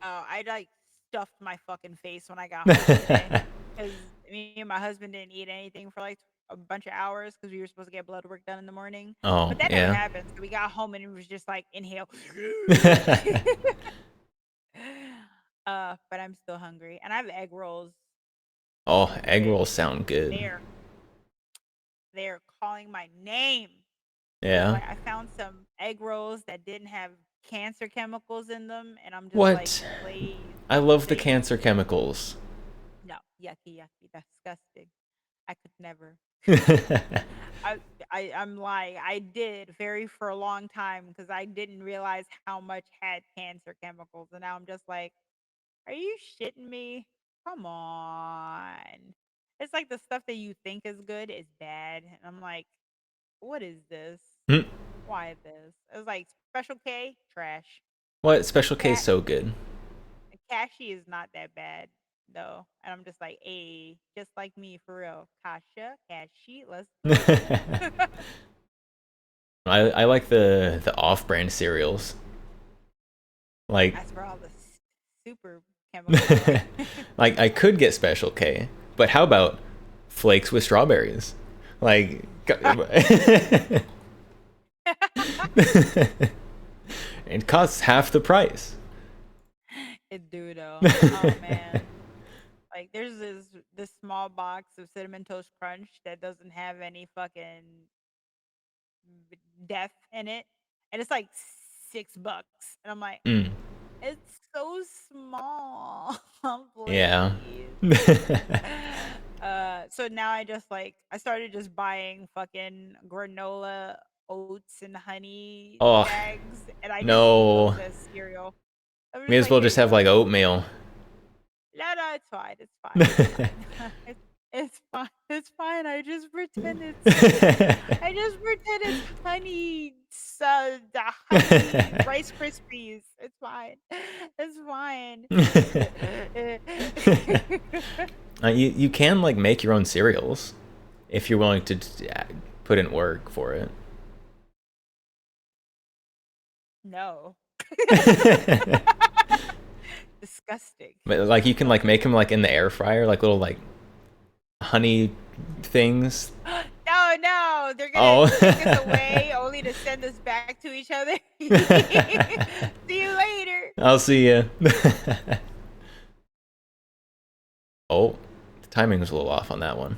Oh, I like stuffed my fucking face when I got home today because me and my husband didn't eat anything for like a bunch of hours because we were supposed to get blood work done in the morning. Oh, but that yeah. never happened. So we got home and it was just like inhale. But I'm still hungry and I have egg rolls. Oh, egg rolls sound good. They're calling my name. 'Cause, like, Yeah. I found some egg rolls that didn't have cancer chemicals in them, and I'm just like, What? please, I love the please. cancer chemicals. No, yucky, yucky, disgusting. I could never. I I'm lying. I did very for a long time because I didn't realize how much had cancer chemicals, and now I'm just like, are you shitting me? Come on. It's like the stuff that you think is good is bad, and I'm like, what is this? Hmm. Why this? It was like Special K, trash. What? Special K is Cat so good. Cashy is not that bad though, and I'm just like, hey, just like me for real. Kasha, Cashy, let's go. I like the off-brand cereals. Like That's where all the super chemicals are. like I could get Special K, but how about flakes with strawberries? Like it costs half the price. It do though. Oh man. Like there's this small box of cinnamon toast crunch that doesn't have any fucking death in it, and it's like $6, and I'm like, Mm. it's so small. Yeah. Please. So now I started just buying fucking granola oats and honey Oh bags, and I just eat no. those as cereal. I'm May just as like, well here just you have go. like oatmeal. No, it's fine. It's fine. It's fine. It's fine. It's fine. I just pretend it's honey, the honey Rice Krispies. It's fine. It's fine. You can like make your own cereals if you're willing to put in work for it. No. Disgusting. But like you can like make them like in the air fryer, like little like honey things. No, they're gonna take us away only to send us back to each other. See you later. I'll see you. Oh, the timing was a little off on that one.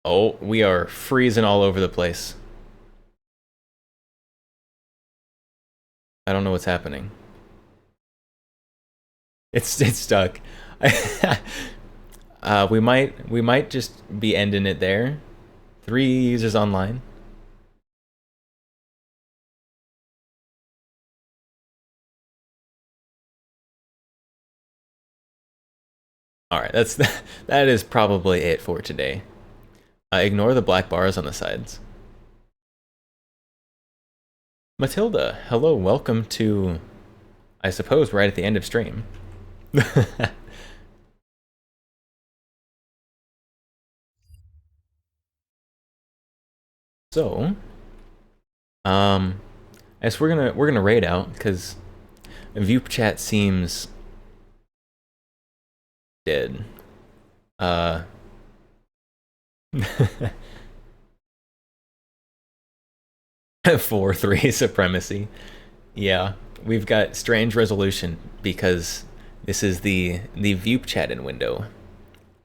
Oh, we are freezing all over the place. I don't know what's happening. It's stuck. We might just be ending it there. 3 users online. All right, that is probably it for today. Ignore the black bars on the sides. Matilda, hello, welcome to, I suppose, right at the end of stream. So, I guess we're gonna raid out because Vupechat seems dead. 4-3 supremacy. Yeah, we've got strange resolution because this is the Vupechat in window.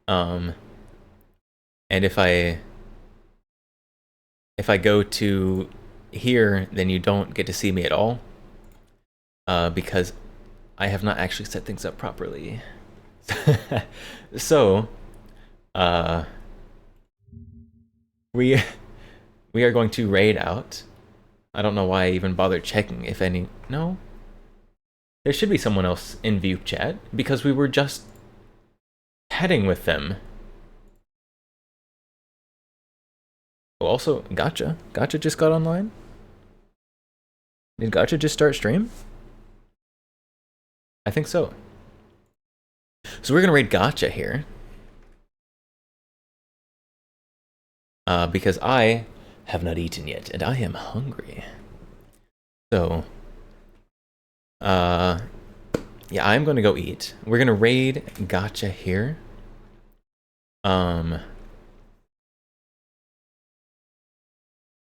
And if I go to here, then you don't get to see me at all. Because I have not actually set things up properly. So, we are going to raid out. I don't know why I even bothered checking if any. No, there should be someone else in Vupechat because we were just chatting with them. Oh, also, Gotcha just got online. Did Gotcha just start stream? I think so. So we're gonna raid Gotcha here. Because I have not eaten yet, and I am hungry. So, yeah, I'm gonna go eat. We're gonna raid Gotcha here.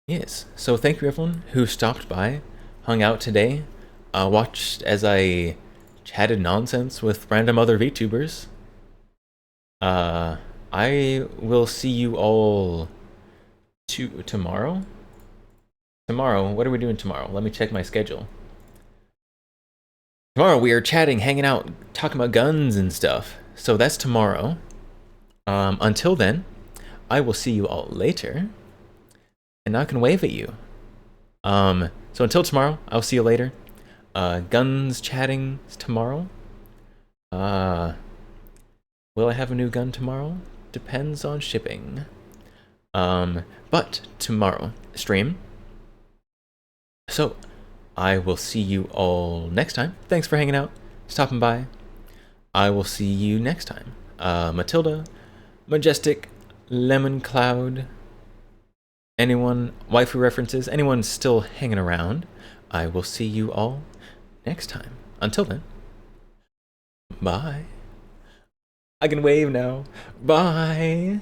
Yes, so thank you everyone who stopped by, hung out today, watched as I chatted nonsense with random other VTubers. I will see you all tomorrow. Tomorrow, what are we doing tomorrow? Let me check my schedule. Tomorrow we are chatting, hanging out, talking about guns and stuff. So that's tomorrow. Until then, I will see you all later. And I can wave at you. So until tomorrow, I'll see you later. Guns chatting tomorrow. Will I have a new gun tomorrow? Depends on shipping. But tomorrow, stream. So, I will see you all next time. Thanks for hanging out, stopping by. I will see you next time. Matilda, Majestic, Lemon Cloud, anyone, waifu references, anyone still hanging around, I will see you all next time. Until then, bye. I can wave now. Bye.